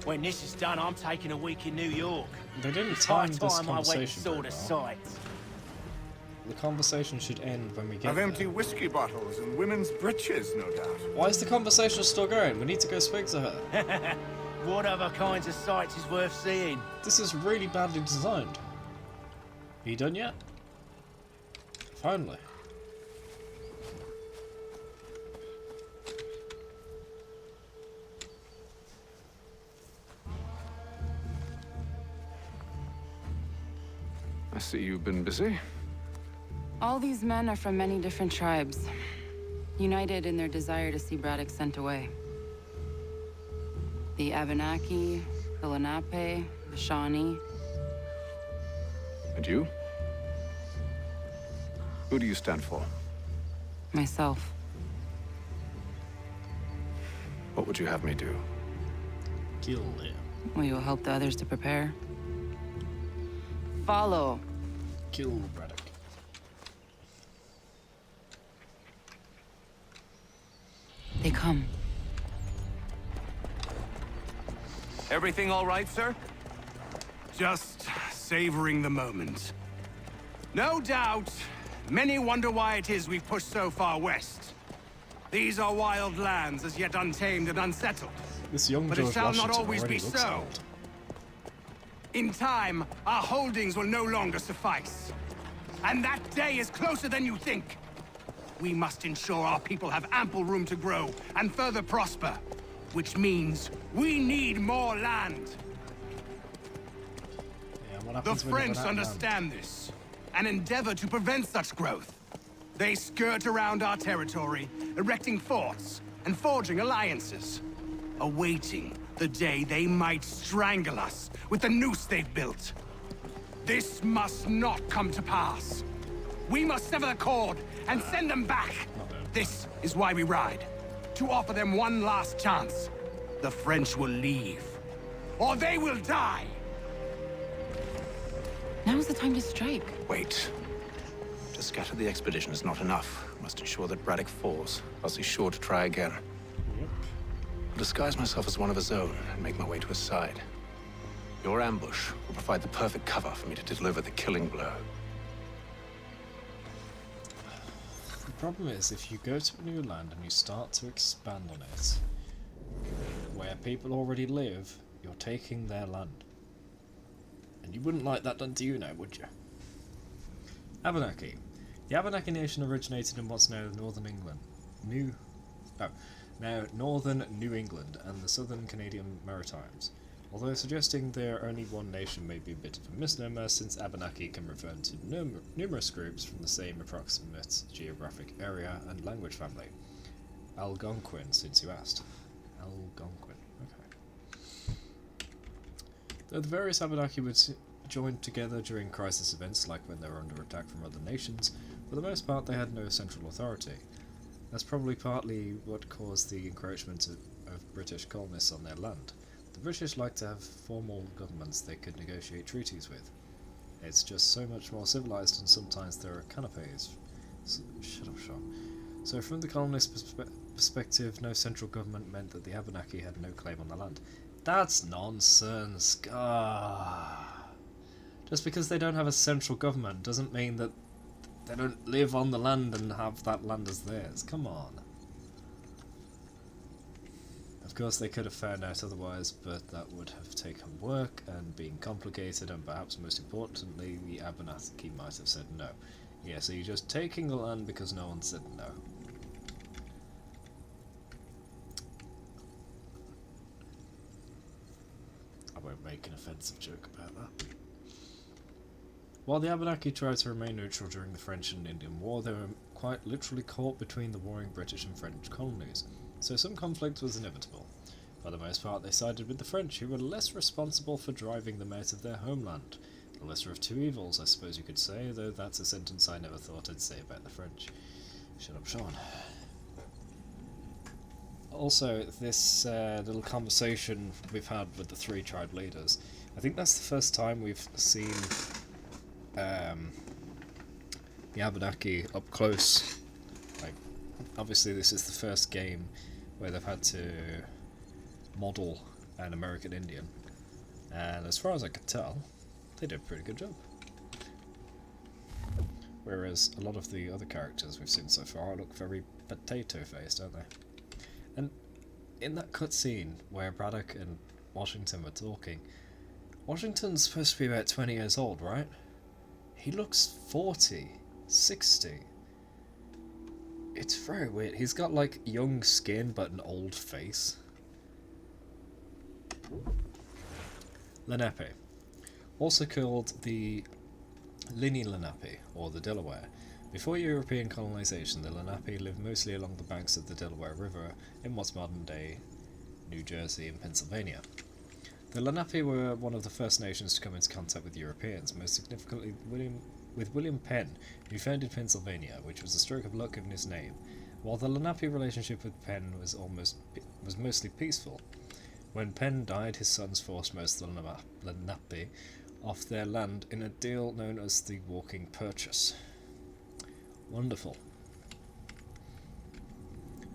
When this is done, I'm taking a week in New York. They didn't It's high time this time I went and conversation saw very the well. sights. The conversation should end when we get Have there. empty whiskey bottles and women's breeches, no doubt. Why is the conversation still going? We need to go speak to her. What other kinds of sights is worth seeing? This is really badly designed. Are you done yet? Finally. I see you've been busy. All these men are from many different tribes, united in their desire to see Braddock sent away. The Abenaki, the Lenape, the Shawnee. And you? Who do you stand for? Myself. What would you have me do? Kill him. Will you help the others to prepare? Follow. Kill Braddock. They come. Everything all right, sir? Just savoring the moment. No doubt, many wonder why it is we've pushed so far west. These are wild lands, as yet untamed and unsettled. This young But George it shall not Washington always already be looks so. old. In time, our holdings will no longer suffice. And that day is closer than you think. We must ensure our people have ample room to grow and further prosper. Which means we need more land. Yeah, what The happens when you French run out of land? understand this and endeavor to prevent such growth. They skirt around our territory, erecting forts and forging alliances, awaiting the day they might strangle us with the noose they've built. This must not come to pass. We must sever the cord and send them back. This is why we ride. To offer them one last chance. The French will leave. Or they will die! Now is the time to strike. Wait. To scatter the expedition is not enough. Must ensure that Braddock falls, else he's sure to try again. I'll disguise myself as one of his own and make my way to his side. Your ambush will provide the perfect cover for me to deliver the killing blow. The problem is, if you go to a new land and you start to expand on it, where people already live, you're taking their land. And you wouldn't like that done to you now, would you? Abenaki. The Abenaki nation originated in what's now northern England. Now northern New England and the southern Canadian Maritimes. Although suggesting they're only one nation may be a bit of a misnomer, since Abenaki can refer to numerous groups from the same approximate geographic area and language family. Algonquin, since you asked. Algonquin, okay. Though the various Abenaki would join together during crisis events, like when they were under attack from other nations, for the most part they had no central authority. That's probably partly what caused the encroachment of British colonists on their land. The British like to have formal governments they could negotiate treaties with. It's just so much more civilized, and sometimes there are canapes. Shut up, Sean. So from the colonist perspective, no central government meant that the Abenaki had no claim on the land. That's nonsense. Just because they don't have a central government doesn't mean that they don't live on the land and have that land as theirs. Come on. Of course they could have found out otherwise, but that would have taken work and been complicated, and perhaps most importantly, the Abenaki might have said no. Yeah, so you're just taking the land because no one said no. I won't make an offensive joke about that. While the Abenaki tried to remain neutral during the French and Indian War, they were quite literally caught between the warring British and French colonies, so some conflict was inevitable. For the most part, they sided with the French, who were less responsible for driving them out of their homeland. The lesser of two evils, I suppose you could say, though that's a sentence I never thought I'd say about the French. Shut up, Sean. Also, this little conversation we've had with the three tribe leaders, I think that's the first time we've seen the Abenaki up close. Like, obviously this is the first game where they've had to model an American Indian, and as far as I could tell, they did a pretty good job. Whereas a lot of the other characters we've seen so far look very potato-faced, don't they? And in that cutscene where Braddock and Washington were talking, Washington's supposed to be about 20 years old, right? He looks 40. 60. It's very weird. He's got like young skin but an old face. Lenape. Also called the Linie Lenape, or the Delaware. Before European colonization, the Lenape lived mostly along the banks of the Delaware River in what's modern-day New Jersey and Pennsylvania. The Lenape were one of the first nations to come into contact with Europeans, most significantly William Penn, who founded Pennsylvania, which was a stroke of luck given his name. While the Lenape relationship with Penn was mostly peaceful, when Penn died, his sons forced most of the Lenape off their land in a deal known as the Walking Purchase. Wonderful.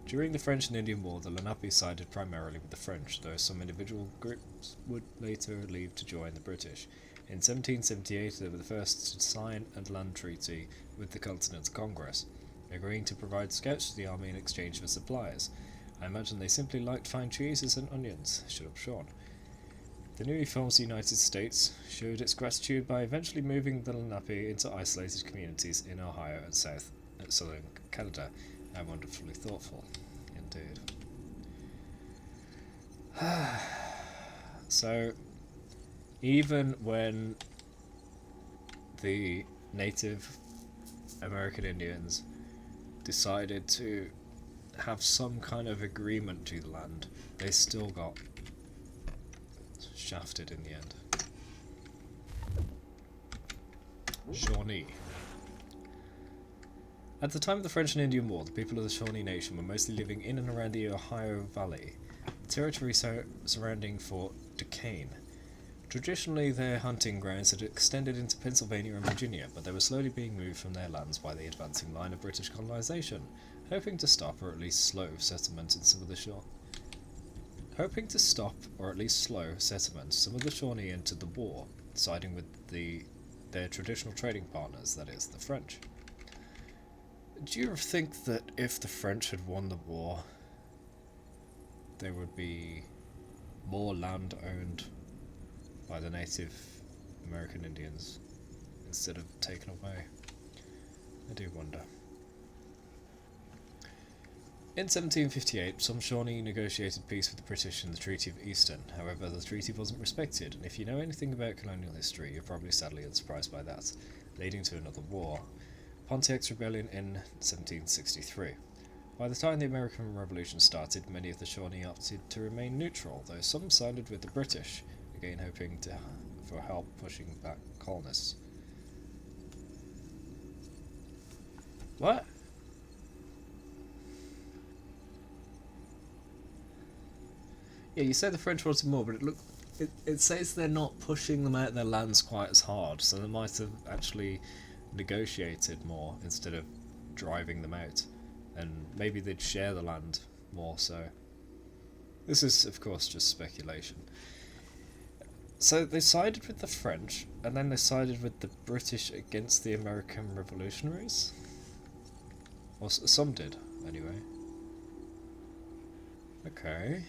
During the French and Indian War, the Lenape sided primarily with the French, though some individual groups would later leave to join the British. In 1778, they were the first to sign a land treaty with the Continental Congress, agreeing to provide scouts to the army in exchange for supplies. I imagine they simply liked fine cheeses and onions. Shut up, Sean. The newly formed United States showed its gratitude by eventually moving the Lenape into isolated communities in Ohio and southern Canada. How wonderfully thoughtful, indeed. So, even when the Native American Indians decided to have some kind of agreement to the land, they still got shafted in the end. Shawnee. At the time of the French and Indian War, the people of the Shawnee Nation were mostly living in and around the Ohio Valley, the territory surrounding Fort Duquesne. Traditionally, their hunting grounds had extended into Pennsylvania and Virginia, but they were slowly being moved from their lands by the advancing line of British colonization, hoping to stop or at least slow settlement in some of the Shawnee entered the war, siding with their traditional trading partners, that is, the French. Do you think that if the French had won the war, there would be more land owned by the Native American Indians instead of taken away? I do wonder. In 1758, some Shawnee negotiated peace with the British in the Treaty of Easton. However, the treaty wasn't respected, and if you know anything about colonial history, you're probably sadly unsurprised by that, leading to another war, Pontiac's Rebellion in 1763. By the time the American Revolution started, many of the Shawnee opted to remain neutral, though some sided with the British, again hoping for help pushing back colonists. What? Yeah, you say the French wanted more, but it says they're not pushing them out of their lands quite as hard, so they might have actually negotiated more instead of driving them out, and maybe they'd share the land more so. This is, of course, just speculation. So they sided with the French, and then they sided with the British against the American revolutionaries? Or some did, anyway. Okay.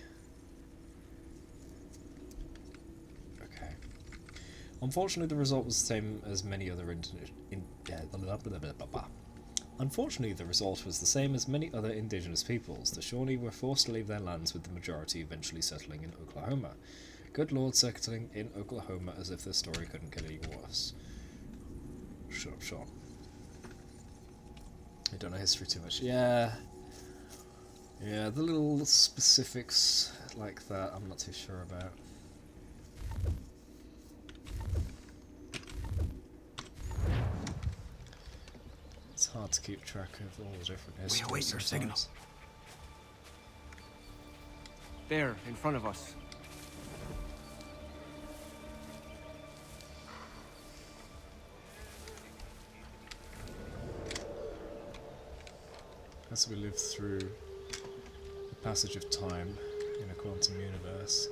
Unfortunately, the result was the same as many other indigenous peoples. The Shawnee were forced to leave their lands, with the majority eventually settling in Oklahoma. Good Lord, settling in Oklahoma as if the story couldn't get any worse. Shut up, Sean. I don't know history too much. Yeah, the little specifics like that I'm not too sure about. It's hard to keep track of all the different histories. We await your signal. There, in front of us. As we live through the passage of time in a quantum universe,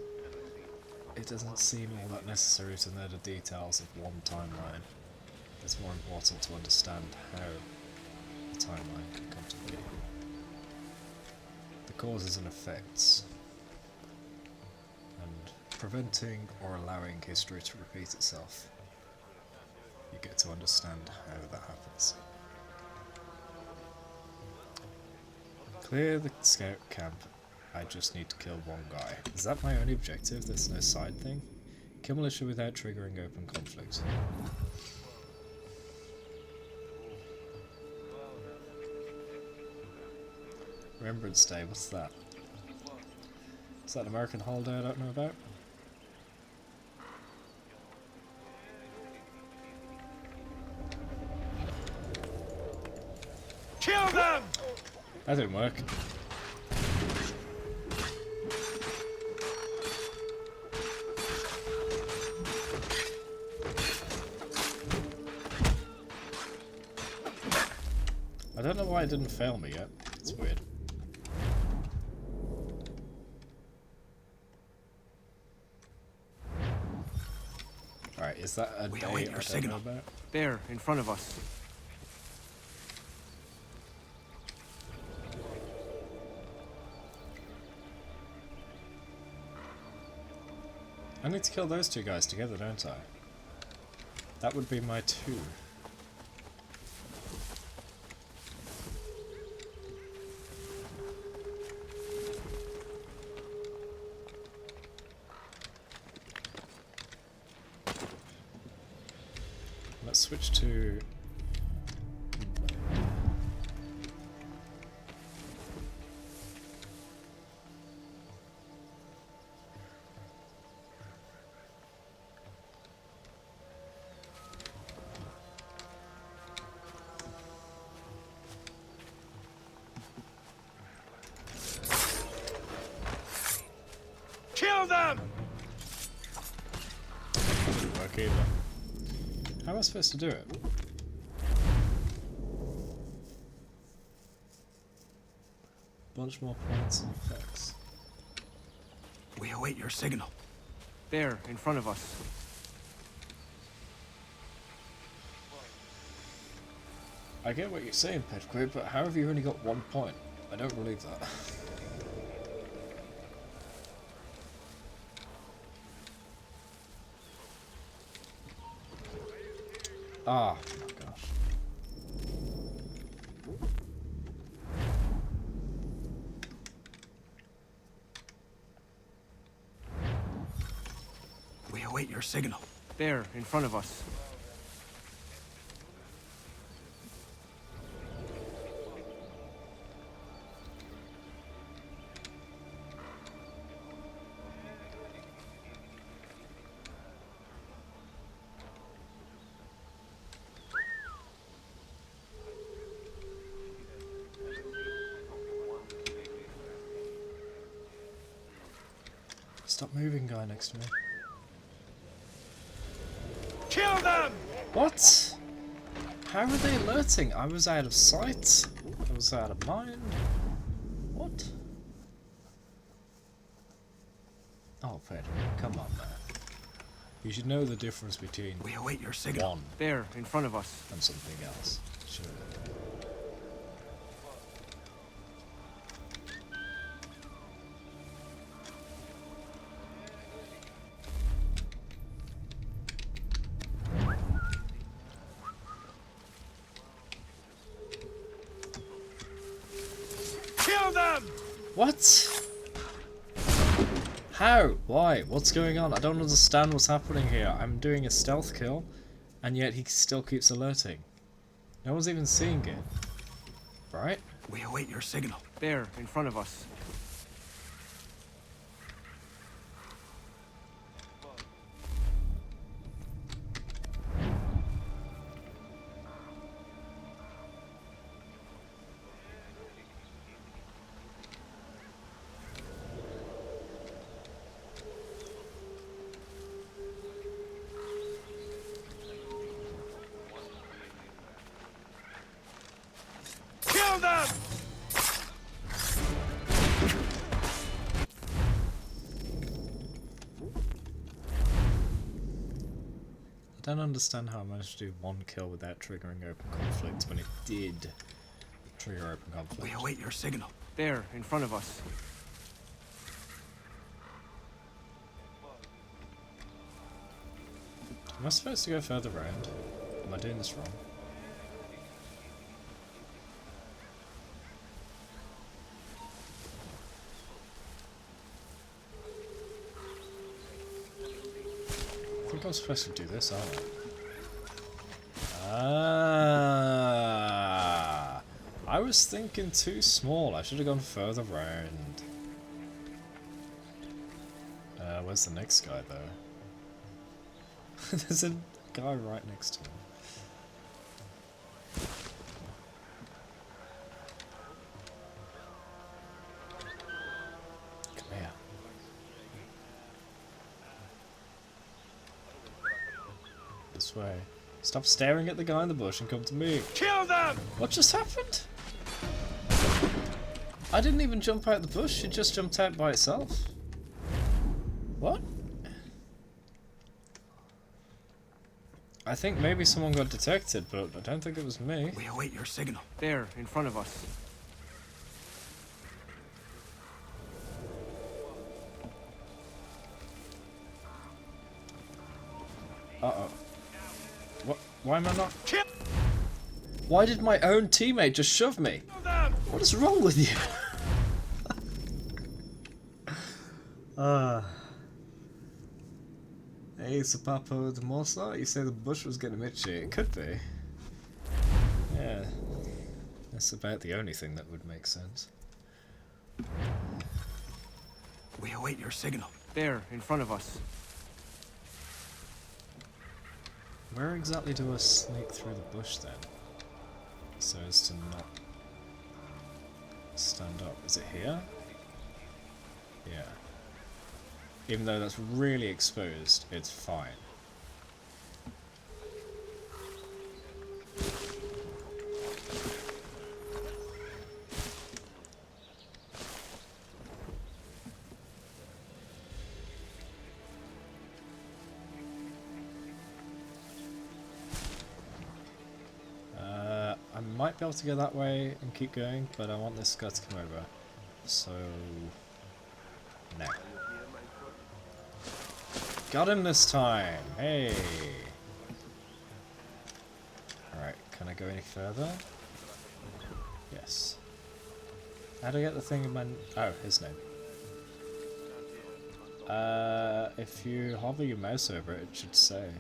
it doesn't seem all that necessary to know the details of one timeline. It's more important to understand how the timeline can come to be. The causes and effects, and preventing or allowing history to repeat itself. You get to understand how that happens. Clear the scout camp. I just need to kill one guy. Is that my only objective? There's no side thing? Kill militia without triggering open conflict. Remembrance Day, what's that? Is that an American holiday I don't know about? Kill them! That didn't work. I don't know why it didn't fail me yet. It's weird. Alright, is that a day I don't know about? There, in front of us. I need to kill those two guys together, don't I? That would be my 2. Let's switch to... Kill them! Didn't work either. How am I supposed to do it? Bunch more points and effects. We await your signal. There, in front of us. I get what you're saying, Petquid, but how have you only got 1 point? I don't believe that. Ah, oh my gosh. We await your signal. There, in front of us. Stop moving, guy next to me. Kill them! What? How are they alerting? I was out of sight. I was out of mind. What? Oh, Pedro, come on, man. You should know the difference between we await your signal. One there, in front of us, and something else. Sure. Kill them! What? How? Why? What's going on? I don't understand what's happening here. I'm doing a stealth kill, and yet he still keeps alerting. No one's even seeing it. Right? We await your signal. There, in front of us. Kill them! I don't understand how I managed to do one kill without triggering open conflict when it did trigger open conflict. We await your signal. There, in front of us. Am I supposed to go further around? Am I doing this wrong? I'm supposed to do this, aren't I? Ah, I was thinking too small. I should have gone further round. Where's the next guy, though? There's a guy right next to him. Come here. This way. Stop staring at the guy in the bush and come to me. Kill them! What just happened? I didn't even jump out the bush, it just jumped out by itself. What? I think maybe someone got detected, but I don't think it was me. We await your signal. There, in front of us. Uh-oh. What? Why am I not... Why did my own teammate just shove me? What is wrong with you? Hey, Sapapo de Mosa, you say the bush was getting itchy. It could be. Yeah. That's about the only thing that would make sense. We await your signal. There, in front of us. Where exactly do I sneak through the bush then? So as to not stand up. Is it here? Yeah. Even though that's really exposed, it's fine. I might be able to go that way and keep going, but I want this guy to come over. So... no. Got him this time! Hey! Alright, can I go any further? Yes. How do I get the thing in my... oh, his name. If you hover your mouse over it, it should say.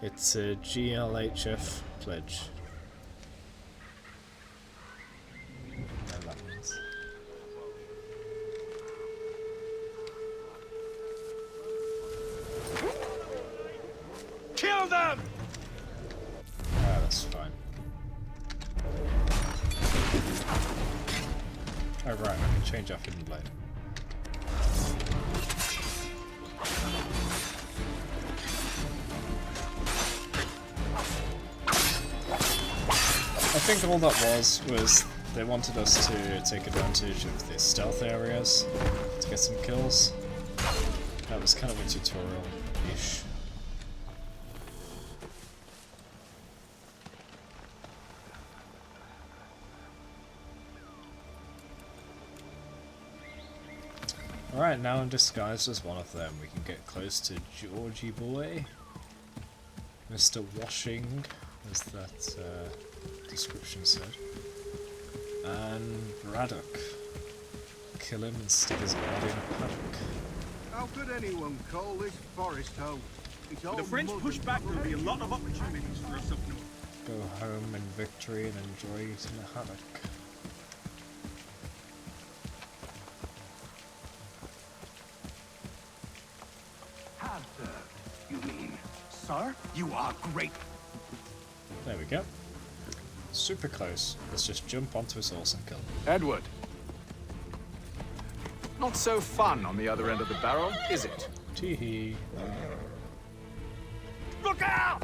It's a GLHF pledge. Whatever that means. Kill them! Ah, that's fine. Oh right, I can change off hidden blade. I think all that was they wanted us to take advantage of the stealth areas to get some kills. That was kind of a tutorial-ish. Alright, now I'm disguised as one of them. We can get close to Georgie boy. Mr. Washing, as that description said. And Braddock. Kill him and stick his body in a paddock. How could anyone call this forest home? It's all If the French mud push and back, there'll be a lot of opportunities for us up north. Go home in victory and enjoy eating a haddock. Have served, you mean? Sir, you are great. There we go. Super close. Let's just jump onto his horse and kill him. Edward. Not so fun on the other end of the barrel, is it? Tee-hee. Look out!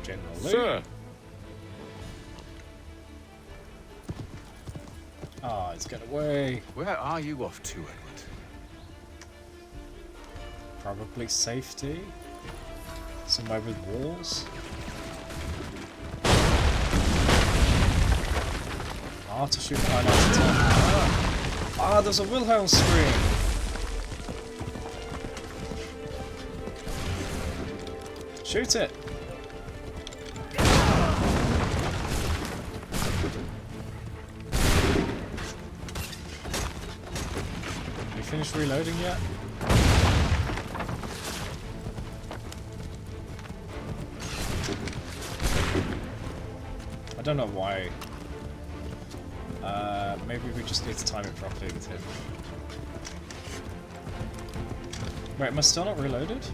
General Lee. Sir. Ah, he's got away. Where are you off to, Edward? Probably safety. Somewhere with walls. Ah, to shoot right off the top. Ah, there's a Wilhelm scream. Shoot it! Have you finished reloading yet? I don't know why. Maybe we just need to time it properly with him. Wait, am I still not reloaded?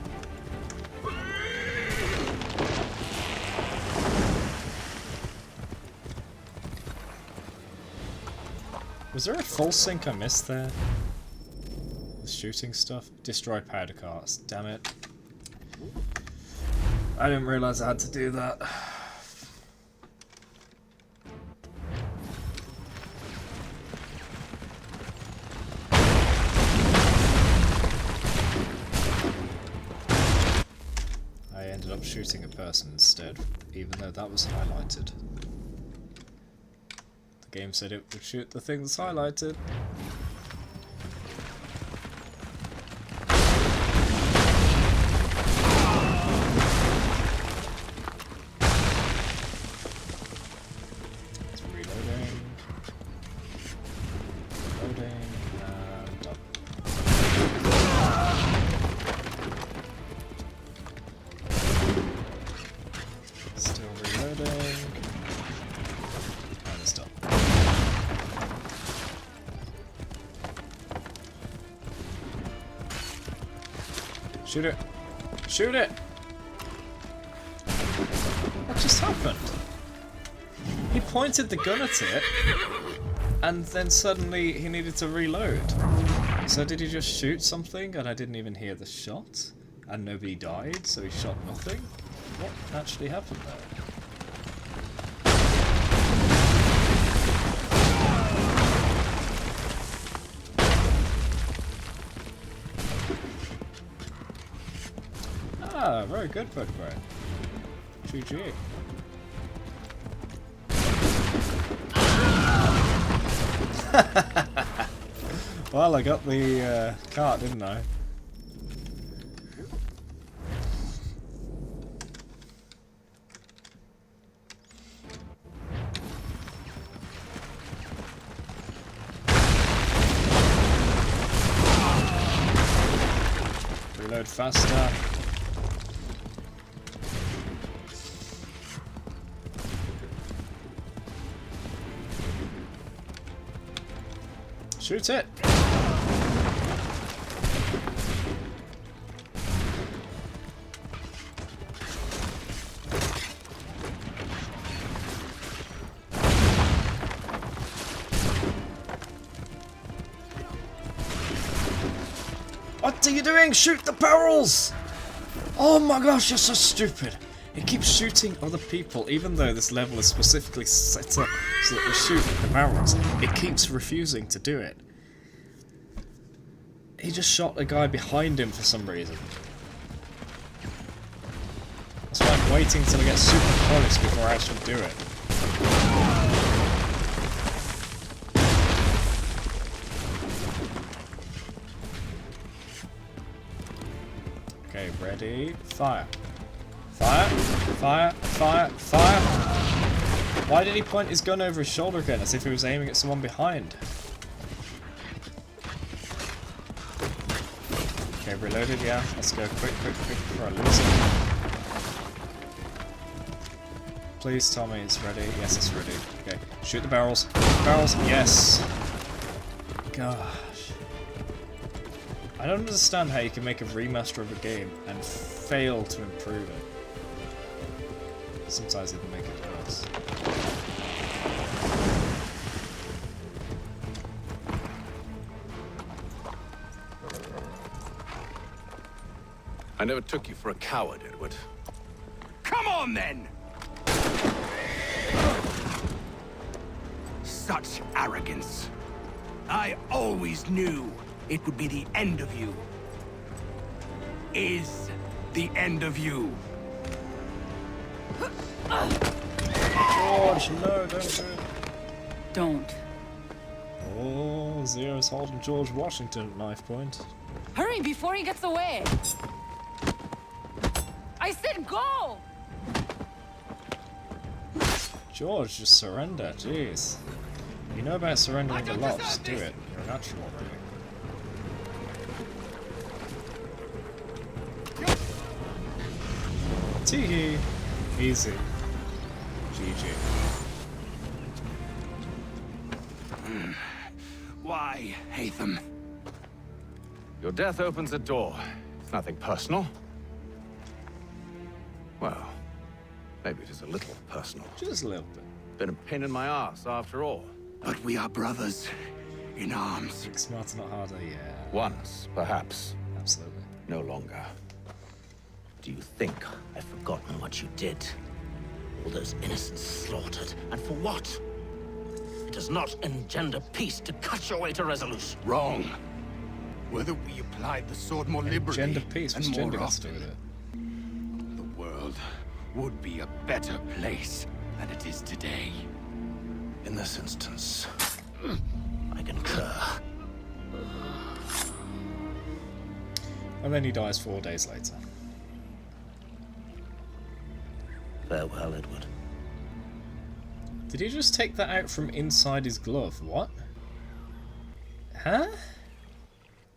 Was there a full sync I missed there? The shooting stuff? Destroy powder carts. Damn it. I didn't realise I had to do that. I ended up shooting a person instead, even though that was highlighted. The game said it would shoot the thing that's highlighted. It's reloading. Reloading, and done. Still reloading. And it's done. Shoot it! Shoot it! What just happened? He pointed the gun at it, and then suddenly he needed to reload. So did he just shoot something and I didn't even hear the shot? And nobody died, so he shot nothing? What actually happened there? Ah, very good, Pokemon. GG. Well, I got the cart, didn't I? Reload faster. Shoot it! What are you doing? Shoot the barrels! Oh my gosh, you're so stupid! It keeps shooting other people, even though this level is specifically set up so that we shoot the barrels. It keeps refusing to do it. He just shot a guy behind him for some reason. That's why I'm waiting till I get super close before I actually do it. Okay, ready, fire. Fire, fire, fire, fire. Why did he point his gun over his shoulder again, as if he was aiming at someone behind? Okay, reloaded, yeah. Let's go quick, quick, quick before I lose it. Please tell me it's ready. Yes, it's ready. Okay, shoot the barrels. Barrels, yes. Gosh. I don't understand how you can make a remaster of a game and fail to improve it. Sometimes it'll make it worse. I never took you for a coward, Edward. Come on, then! Such arrogance. I always knew it would be the end of you. Is the end of you. George, no, don't do it. Don't. Oh, Zero's holding George Washington at knife point. Hurry before he gets away! I said go! George, just surrender, jeez. You know about surrendering a lot, just do it. You're a natural at it. Teehee. Easy. GG. Why, Hatham? Your death opens a door. It's nothing personal. Well, maybe it is a little personal. Just a little bit. Been a pain in my ass, after all. But we are brothers in arms. Smarter, not harder, yeah. Once, perhaps. Absolutely. No longer. Do you think I've forgotten what you did? All those innocents slaughtered, and for what? It does not engender peace to cut your way to resolution. Wrong. Whether we applied the sword more liberally Gender peace, and what's more gender got to do often, with it? the world would be a better place than it is today. In this instance, I concur. And then he dies 4 days later. Farewell, Edward. Did he just take that out from inside his glove? What? Huh?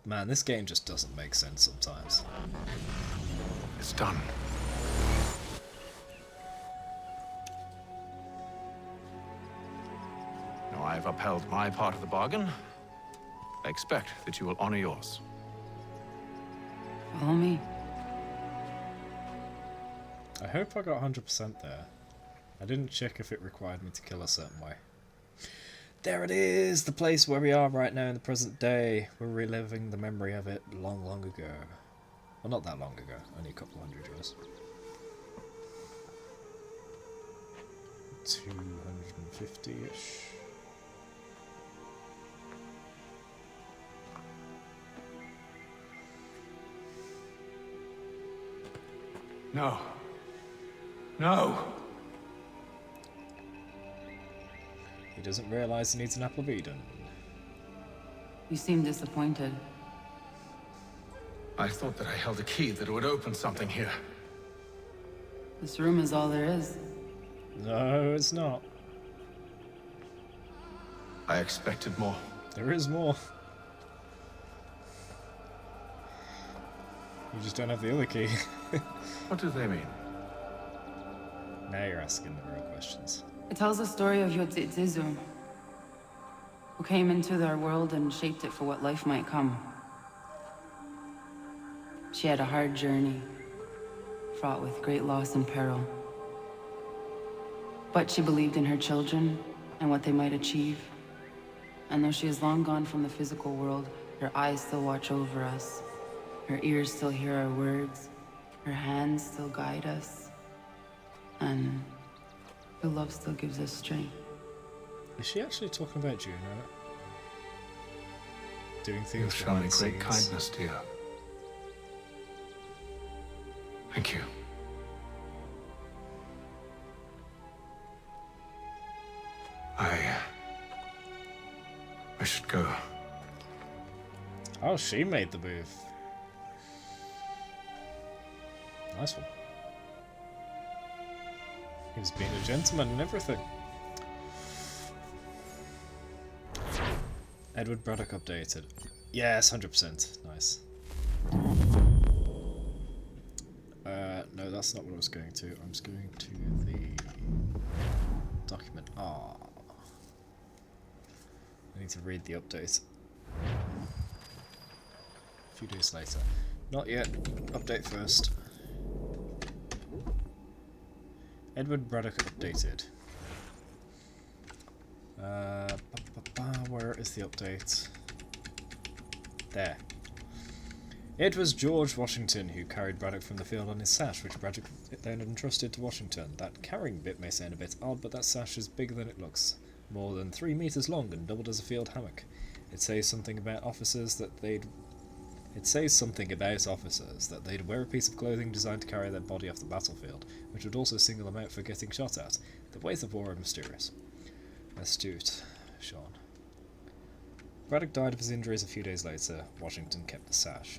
Man, this game just doesn't make sense sometimes. It's done. Now I've upheld my part of the bargain. I expect that you will honor yours. Follow me. I hope I got 100% there. I didn't check if it required me to kill a certain way. There it is! The place where we are right now in the present day. We're reliving the memory of it long, long ago. Well, not that long ago. Only a couple hundred years. 250-ish. No. No! He doesn't realise he needs an apple of Eden. You seem disappointed. I thought that I held a key that would open something here. This room is all there is. No, it's not. I expected more. There is more. You just don't have the other key. What do they mean? Now you're asking the real questions. It tells the story of Yotzitzizu, who came into our world and shaped it for what life might come. She had a hard journey, fraught with great loss and peril. But she believed in her children and what they might achieve. And though she is long gone from the physical world, her eyes still watch over us. Her ears still hear our words. Her hands still guide us. And her love still gives us strength. Is she actually talking about Juno? Doing things You've shown me behind the great scenes? kindness, dear. Thank you. I should go. Oh, she made the move. Nice one. He was being a gentleman and everything. Edward Braddock updated. Yes, 100%. Nice. No, that's not what I was going to. I was going to the document. Ah. I need to read the update. A few days later. Not yet. Update first. Edward Braddock updated. Where is the update? There. It was George Washington who carried Braddock from the field on his sash, which Braddock then entrusted to Washington. That carrying bit may sound a bit odd, but that sash is bigger than it looks. More than 3 meters long and doubled as a field hammock. It says something about officers that they'd wear a piece of clothing designed to carry their body off the battlefield, which would also single them out for getting shot at. The ways of war are mysterious. Astute, Sean. Braddock died of his injuries a few days later. Washington kept the sash.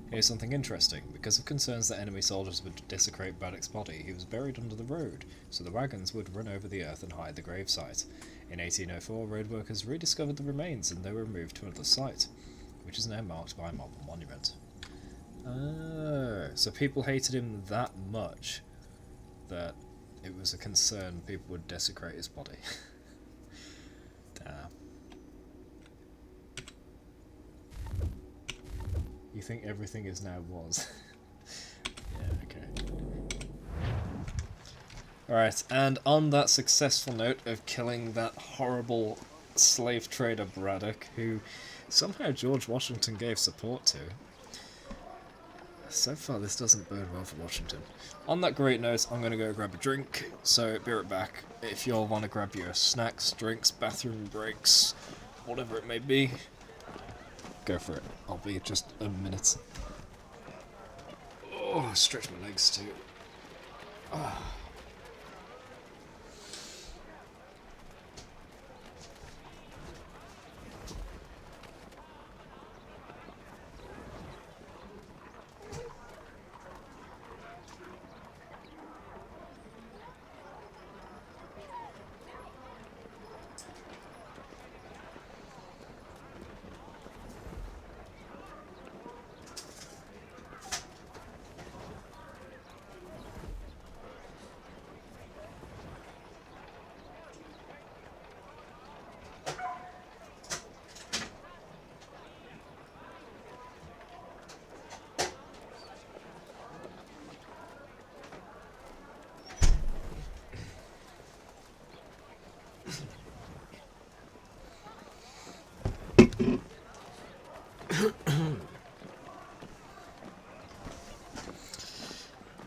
Here's something interesting. Because of concerns that enemy soldiers would desecrate Braddock's body, he was buried under the road, so the wagons would run over the earth and hide the gravesite. In 1804, road workers rediscovered the remains and they were moved to another site, which is now marked by a marble monument. Oh, so people hated him that much that it was a concern people would desecrate his body. Damn. You think everything is now was? Yeah, okay. Alright, and on that successful note of killing that horrible slave trader Braddock, who somehow George Washington gave support to. So far this doesn't bode well for Washington. On that great note, I'm going to go grab a drink, so be right back. If you all want to grab your snacks, drinks, bathroom breaks, whatever it may be, go for it. I'll be just a minute. Oh, stretch my legs too. Oh.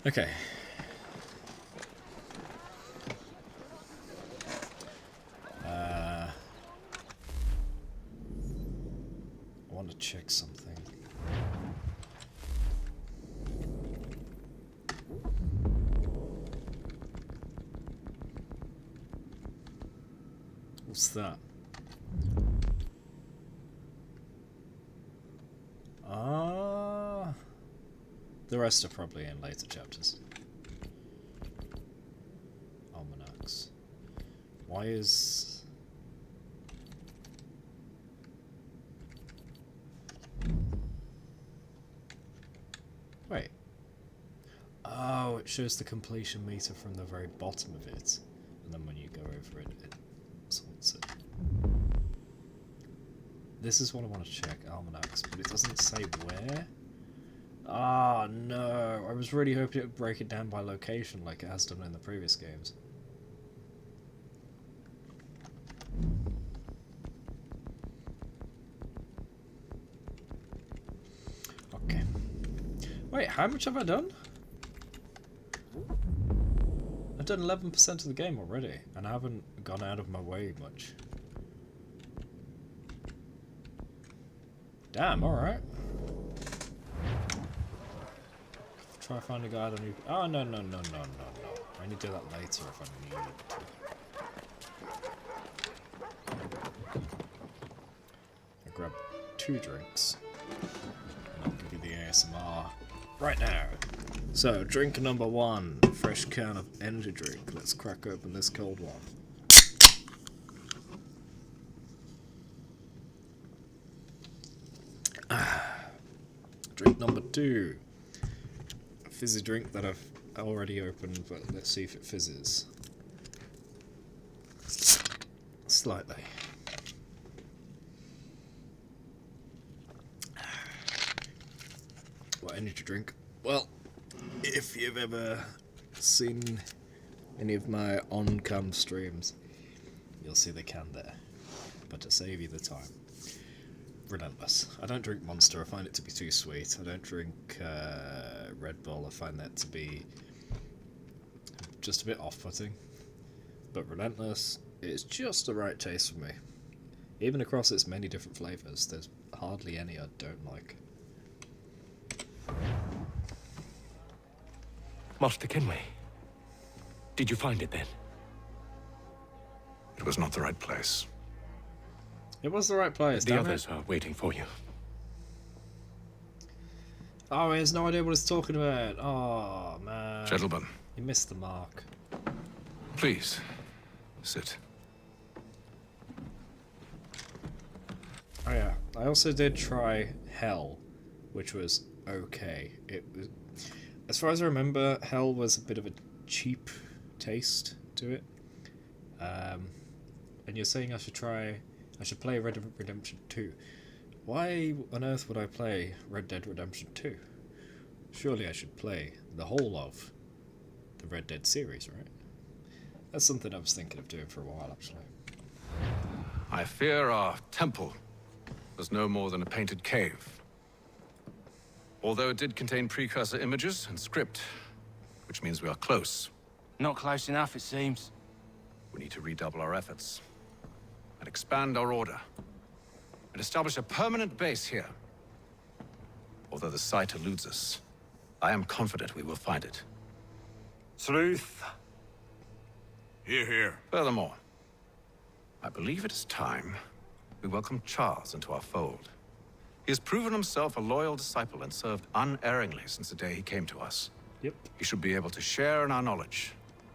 Okay. I want to check something. What's that? The rest are probably in later chapters. Almanacs. Why is... Wait. Oh, it shows the completion meter from the very bottom of it. And then when you go over it, it sorts it. This is what I want to check, almanacs, but it doesn't say where. Ah, no. I was really hoping it would break it down by location like it has done in the previous games. Okay. Wait, how much have I done? I've done 11% of the game already, and I haven't gone out of my way much. Damn, alright. Try to find a guide on you. Oh, no. I need to do that later if I need to. I grab 2 drinks. And I'll give you the ASMR right now. So, drink number 1. Fresh can of energy drink. Let's crack open this cold one. Drink number 2. Fizzy drink that I've already opened, but let's see if it fizzes. Slightly. What energy drink? Well, if you've ever seen any of my on-cam streams, you'll see the can there. But to save you the time, Relentless. I don't drink Monster, I find it to be too sweet. I don't drink Red Bull, I find that to be just a bit off-putting. But Relentless is just the right taste for me. Even across its many different flavours, there's hardly any I don't like. Master Kenway, did you find it then? It was not the right place. It was the right place, The others are waiting for you. Oh, he has no idea what he's talking about. Oh, man. Gentlemen. You missed the mark. Please, sit. Oh yeah, I also did try Hell, which was okay. It was, as far as I remember, Hell was a bit of a cheap taste to it. And you're saying I should play Red Dead Redemption 2. Why on earth would I play Red Dead Redemption 2? Surely I should play the whole of the Red Dead series, right? That's something I was thinking of doing for a while, actually. I fear our temple was no more than a painted cave. Although it did contain precursor images and script, which means we are close. Not close enough, it seems. We need to redouble our efforts and expand our order and establish a permanent base here. Although the site eludes us, I am confident we will find it. Truth. Hear, hear. Furthermore, I believe it is time we welcome Charles into our fold. He has proven himself a loyal disciple and served unerringly since the day he came to us. Yep. He should be able to share in our knowledge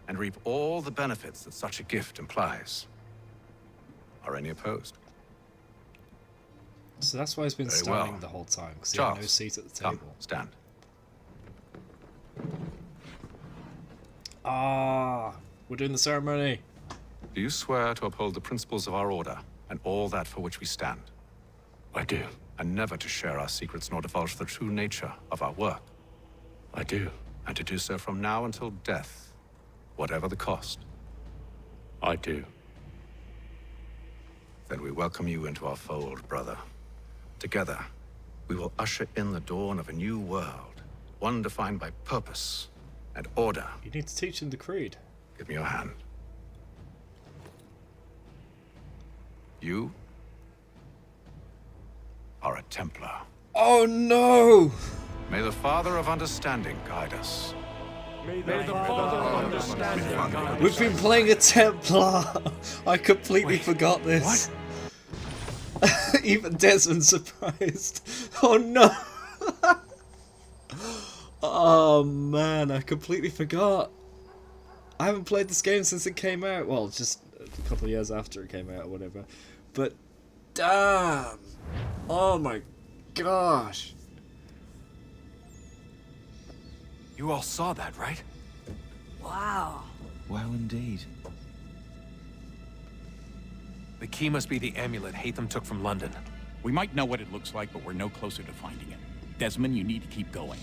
and reap all the benefits that such a gift implies. Are any opposed? So that's why he's been Very standing well. the whole time, because he had no seat at the table. Come, stand. Ah, we're doing the ceremony. Do you swear to uphold the principles of our order and all that for which we stand? I do. And never to share our secrets nor divulge the true nature of our work? I do. And to do so from now until death, whatever the cost? I do. Then we welcome you into our fold, brother. Together, we will usher in the dawn of a new world, one defined by purpose and order. You need to teach him the creed. Give me your hand. You are a Templar. Oh no! May the Father of Understanding guide us. May the Father of Understanding guide us. We've been playing a Templar! I completely forgot this. What? Even Desmond's surprised. Oh no! Oh man, I completely forgot. I haven't played this game since it came out. Well, just a couple of years after it came out or whatever. But damn! Oh my gosh! You all saw that, right? Wow. Well, indeed. The key must be the amulet Hatham took from London. We might know what it looks like, but we're no closer to finding it. Desmond, you need to keep going.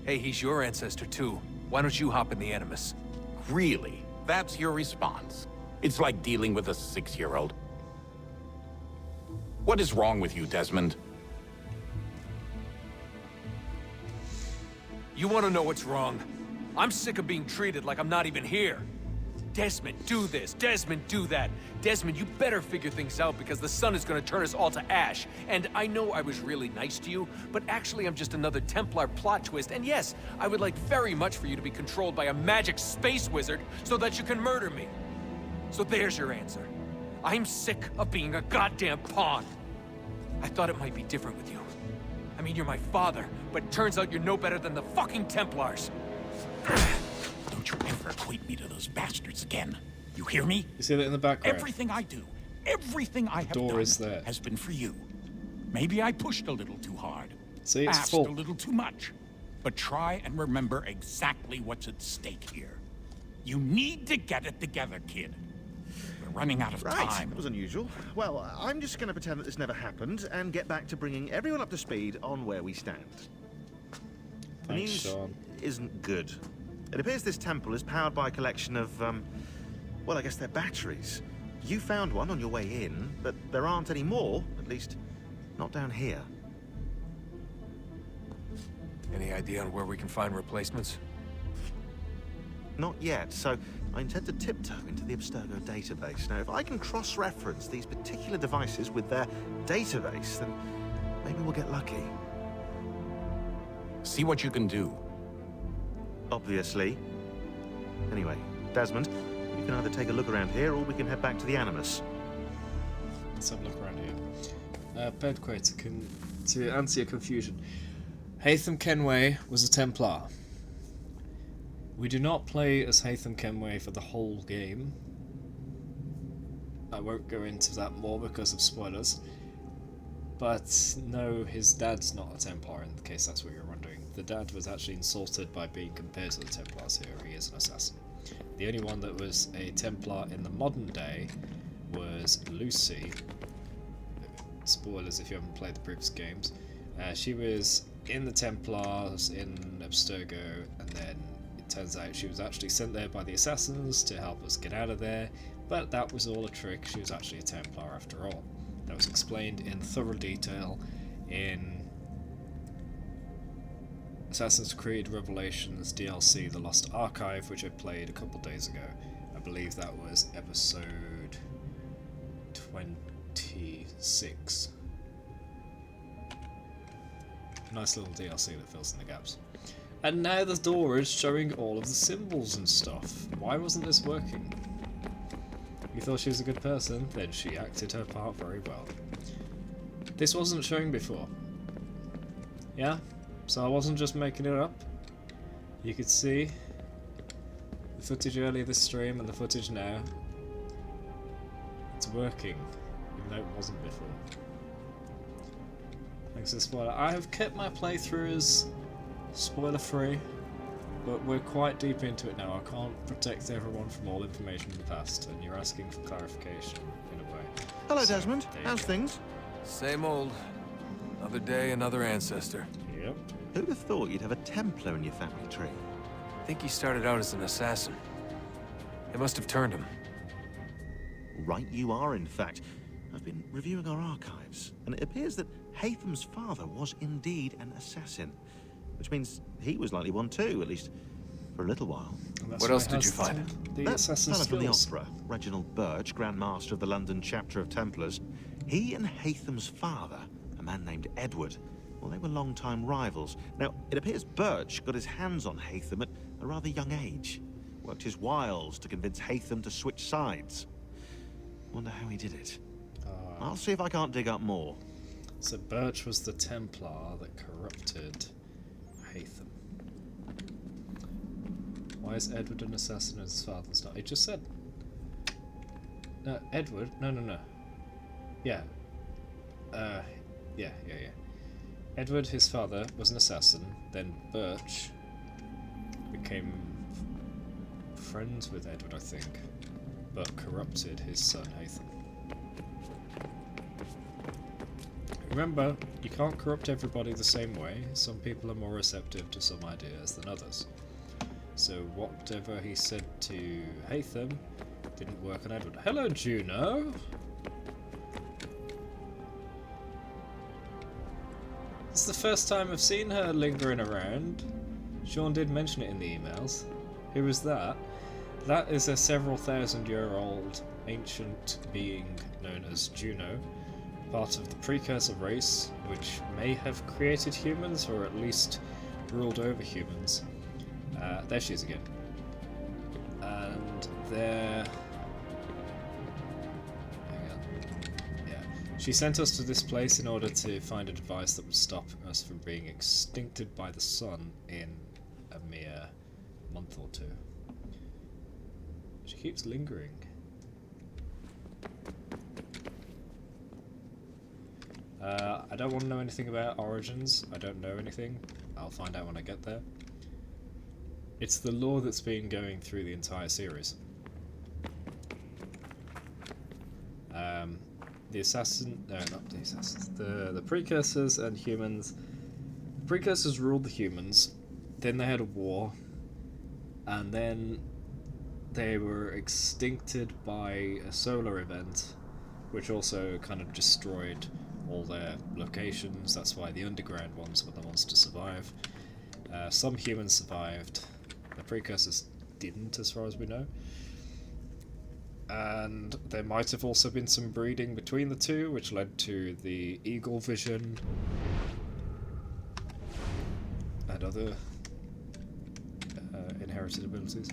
Hey, he's your ancestor too. Why don't you hop in the Animus? Really? That's your response? It's like dealing with a 6-year-old. What is wrong with you, Desmond? You want to know what's wrong? I'm sick of being treated like I'm not even here. Desmond, do this. Desmond, do that. Desmond, you better figure things out because the sun is going to turn us all to ash. And I know I was really nice to you, but actually I'm just another Templar plot twist. And yes, I would like very much for you to be controlled by a magic space wizard so that you can murder me. So there's your answer. I'm sick of being a goddamn pawn. I thought it might be different with you. I mean, you're my father, but it turns out you're no better than the fucking Templars. Don't you ever equate me to those bastards again. You hear me? You see that in the background? Everything I do, everything I have Door done is there. has been for you. Maybe I pushed a little too hard. See, it's asked full. a little too much. But try and remember exactly what's at stake here. You need to get it together, kid. We're running out of Right, time. that was unusual. Well, I'm just going to pretend that this never happened and get back to bringing everyone up to speed on where we stand. The Thanks, news Sean. isn't good. It appears this temple is powered by a collection of, well, I guess they're batteries. You found one on your way in, but there aren't any more, at least not down here. Any idea on where we can find replacements? Not yet, so I intend to tiptoe into the Abstergo database. Now, if I can cross-reference these particular devices with their database, then maybe we'll get lucky. See what you can do. Obviously. Anyway, Desmond, you can either take a look around here or we can head back to the Animus. Let's have a look around here. Pedquay, to answer your confusion, Haytham Kenway was a Templar. We do not play as Haytham Kenway for the whole game. I won't go into that more because of spoilers. But no, his dad's not a Templar, in case that's what you're wondering. The dad was actually insulted by being compared to the Templars here. He is an assassin. The only one that was a Templar in the modern day was Lucy. Spoilers if you haven't played the previous games. She was in the Templars in Abstergo, and then it turns out she was actually sent there by the assassins to help us get out of there, but that was all a trick. She was actually a Templar after all. That was explained in thorough detail in Assassin's Creed Revelations DLC The Lost Archive, which I played a couple days ago. I believe that was episode 26. Nice little DLC that fills in the gaps. And now the door is showing all of the symbols and stuff. Why wasn't this working? You thought she was a good person? Then she acted her part very well. This wasn't showing before. Yeah? So I wasn't just making it up. You could see the footage earlier this stream and the footage now. It's working, even though it wasn't before. Thanks to the spoiler. I have kept my playthroughs spoiler free, but we're quite deep into it now. I can't protect everyone from all information in the past, and you're asking for clarification in a way. Hello, Desmond. How's things? Same old. Another day, another ancestor. Yep. Who'd have thought you'd have a Templar in your family tree? I think he started out as an assassin. They must have turned him. Right you are, in fact. I've been reviewing our archives, and it appears that Haytham's father was indeed an assassin, which means he was likely one too, at least for a little while. What else did you find? That fella from the opera, Reginald Birch, Grand Master of the London chapter of Templars, he and Haytham's father, a man named Edward, well, they were long-time rivals. Now, it appears Birch got his hands on Haytham at a rather young age, worked his wiles to convince Haytham to switch sides. Wonder how he did it. I'll see if I can't dig up more. So Birch was the Templar that corrupted Haytham. Why is Edward an assassin and his father's not? It just said... Edward? No. Yeah. Yeah. Edward, his father, was an assassin, then Birch became friends with Edward, I think, but corrupted his son Haytham. Remember, you can't corrupt everybody the same way. Some people are more receptive to some ideas than others. So whatever he said to Haytham didn't work on Edward. Hello, Juno! It's the first time I've seen her lingering around. Sean did mention it in the emails. Who was that? That is a several thousand-year-old ancient being known as Juno, part of the precursor race, which may have created humans, or at least ruled over humans. There she is again. And there... Hang on. Yeah. She sent us to this place in order to find a device that would stop us from being extincted by the sun in a mere month or two. She keeps lingering. I don't want to know anything about Origins. I don't know anything. I'll find out when I get there. It's the lore that's been going through the entire series. The assassin... No, not the assassins. The precursors and humans... The precursors ruled the humans. Then they had a war. And then they were extincted by a solar event, which also kind of destroyed all their locations. That's why the underground ones were the ones to survive. Some humans survived. The precursors didn't, as far as we know. And there might have also been some breeding between the two, which led to the eagle vision and other inherited abilities.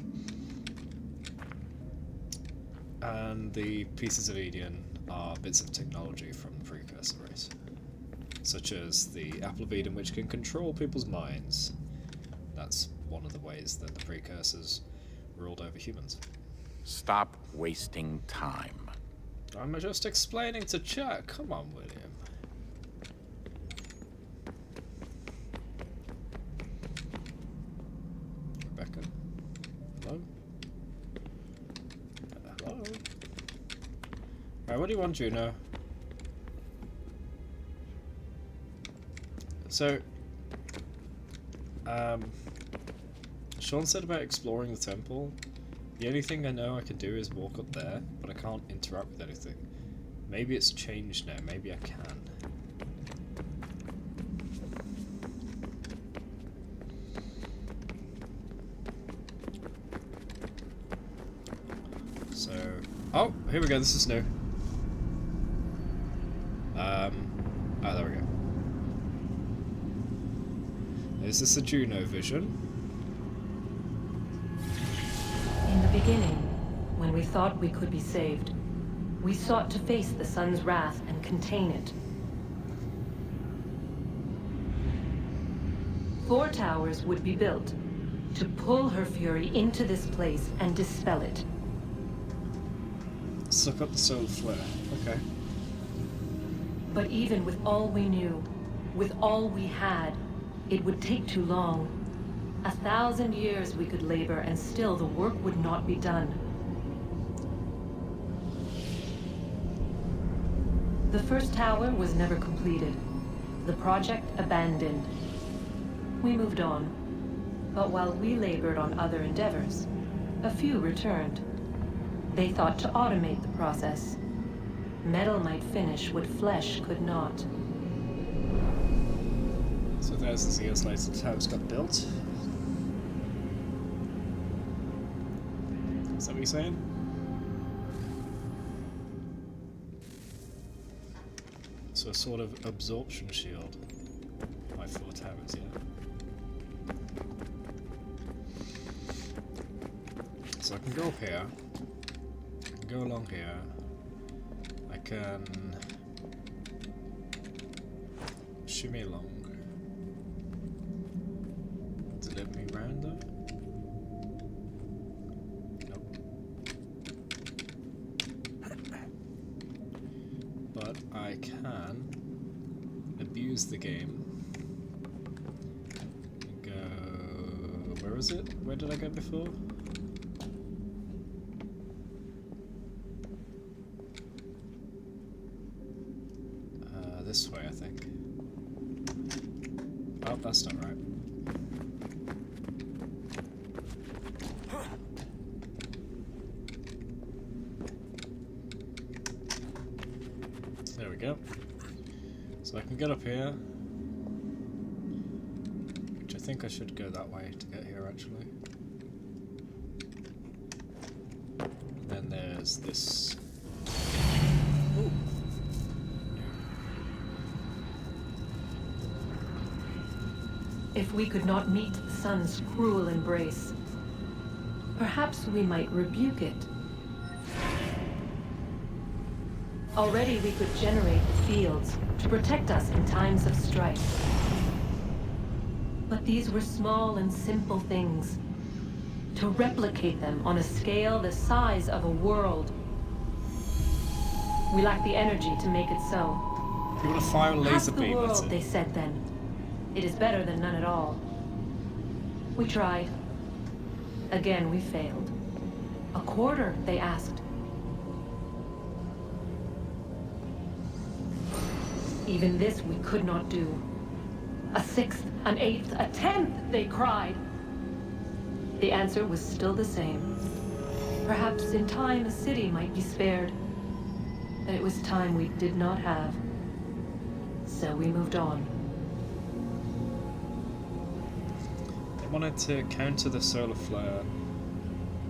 and the pieces of Eden are bits of technology from the precursor race, such as the Apple of Eden, which can control people's minds. That's one of the ways that the precursors ruled over humans. Stop wasting time. I'm just explaining to chat. Come on, William. Rebecca. Hello? Hello? Alright, what do you want, Juno? So, Sean said about exploring the temple. The only thing I know I can do is walk up there, but I can't interact with anything. Maybe it's changed now, maybe I can. So, oh, here we go, this is new. Oh, there we go. Is this a Juno vision? In the beginning, when we thought we could be saved, we sought to face the sun's wrath and contain it. 4 towers would be built to pull her fury into this place and dispel it. Suck up the solar flare. Okay. But even with all we knew, with all we had, it would take too long. 1,000 years we could labor, and still the work would not be done. The first tower was never completed. The project abandoned. We moved on. But while we labored on other endeavors, a few returned. They thought to automate the process. Metal might finish what flesh could not. So thousands of years later, the towers got built. Is that what you're saying? So a sort of absorption shield by 4 towers, yeah? So I can go up here, I can go along here, I can shimmy along. Does it let me round though? Nope. But I can abuse the game. Go... where is it? Where did I go before? This way, I think. Oh, that's not right. There we go. So I can get up here, which I think I should go that way to get here, actually. And then there's this. Ooh. If we could not meet the sun's cruel embrace, perhaps we might rebuke it. Already we could generate the fields to protect us in times of strife. But these were small and simple things. To replicate them on a scale the size of a world. We lack the energy to make it so. You want to fire a laser Half the beam at world, it? they said then. It is better than none at all. We tried. Again, we failed. A quarter, they asked. Even this we could not do. A 6th, an 8th, a 10th, they cried. The answer was still the same. Perhaps in time a city might be spared. But it was time we did not have. So we moved on. I wanted to counter the solar flare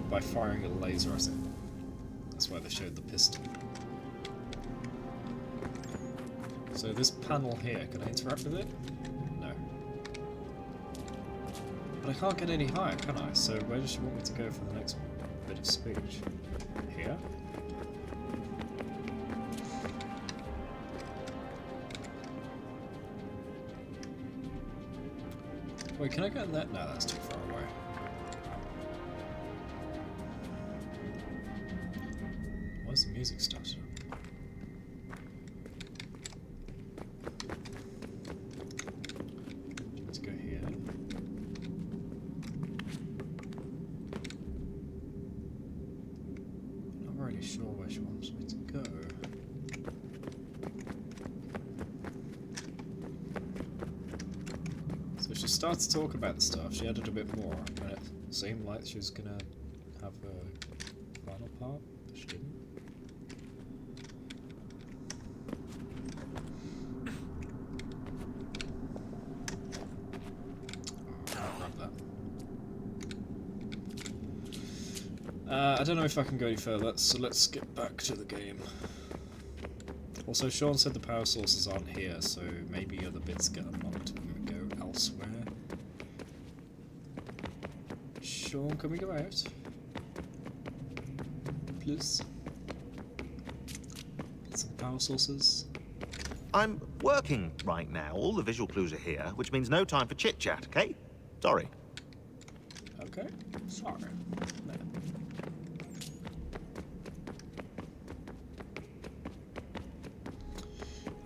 by firing a laser at it. That's why they showed the pistol. So this panel here, can I interact with it? No. But I can't get any higher, can I? So where does she want me to go for the next bit of speech? Here? Wait, can I go in that? No, that's too far away. Why's the music started? Let's go here. I'm not really sure where she wants me to go. So she started to talk about the stuff. She added a bit more, and it seemed like she was gonna have a final part, but she didn't. I don't know if I can go any further, so let's get back to the game. Also, Sean said the power sources aren't here, so maybe other bits get unlocked when we go elsewhere. Sean, can we go out? Please? Get some power sources. I'm working right now. All the visual clues are here, which means no time for chit-chat, okay? Sorry. Okay, sorry. No.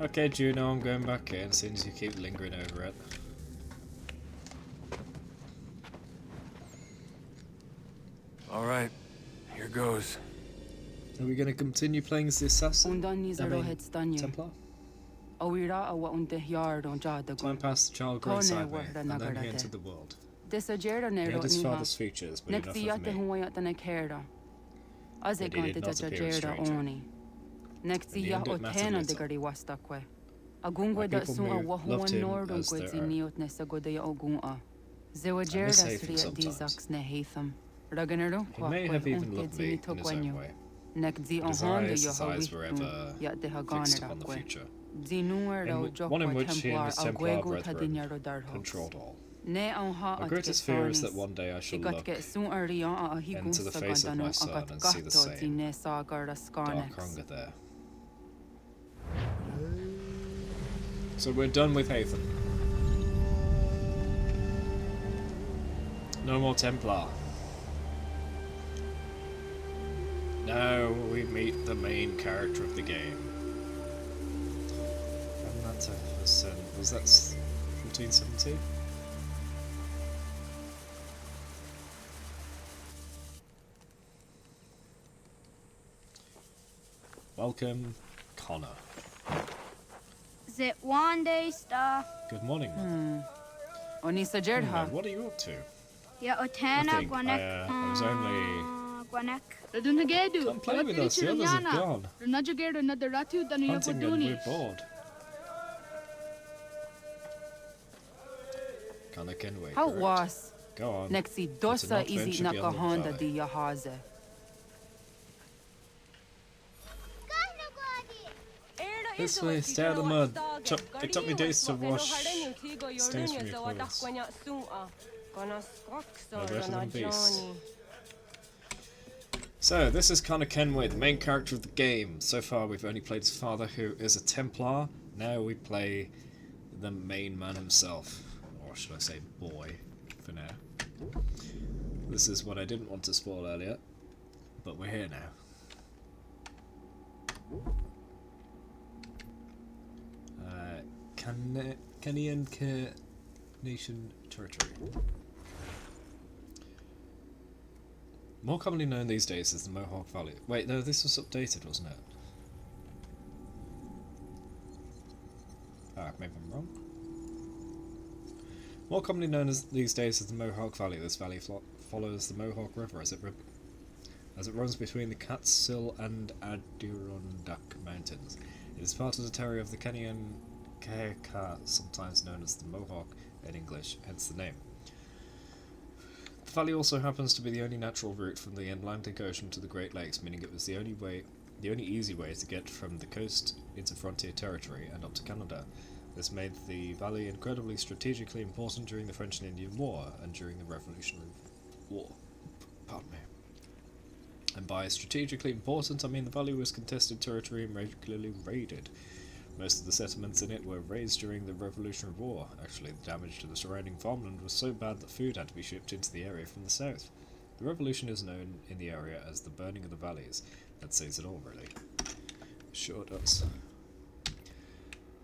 Okay, Juno, I'm going back in, since you keep lingering over it. Alright, here goes. Are we going to continue playing as the assassin? Templar? Climb past the child grown inside me, and then he entered the world. He had his father's features, but enough of me. But he did not appear a stranger. In the end, it mattered little. My people loved him as their own. I miss Hatham sometimes. He may have even loved me in his own way. But his eyes were ever fixed upon the future. One in which he and his Templar brethren controlled all. My greatest fear is that one day I shall look into the face of my son and see the same dark hunger there. So we're done with Hatham. No more Templar. Now we meet the main character of the game. And that's was that 1470? Welcome, Connor. Is it one day stuff? Good morning. What are you up to? Yeah, Otana, Nothing. Gwanek. I was only... Gwanek. Come play with us, the others have gone. Hunting and we're bored. Connor Kenway, How correct? was? Go on. Nexi It's an dosa adventure easy beyond the nakahonda valley. di yahaze. This way, stay out of the mud. It took me days to wash stains from your clothes. No better than beasts. So, this is Connor Kenway, the main character of the game. So far, we've only played his father, who is a Templar. Now we play the main man himself. Or should I say boy, for now. This is what I didn't want to spoil earlier, but we're here now. Kenyan Nation Territory. More commonly known these days as the Mohawk Valley. Wait, no, this was updated, wasn't it? Ah, maybe I'm wrong. More commonly known as these days as the Mohawk Valley, this valley follows the Mohawk River as it runs between the Catskill and Adirondack Mountains. It is part of the territory of the Kenyan Keheka, sometimes known as the Mohawk in English, hence the name. The valley also happens to be the only natural route from the Atlantic Ocean to the Great Lakes, meaning it was the only easy way to get from the coast into frontier territory and up to Canada. This made the valley incredibly strategically important during the French and Indian War and during the Revolutionary War. Pardon me. And by strategically important, I mean the valley was contested territory and regularly raided. Most of the settlements in it were razed during the Revolutionary War. Actually, the damage to the surrounding farmland was so bad that food had to be shipped into the area from the south. The revolution is known in the area as the Burning of the Valleys. That says it all, really. Sure does.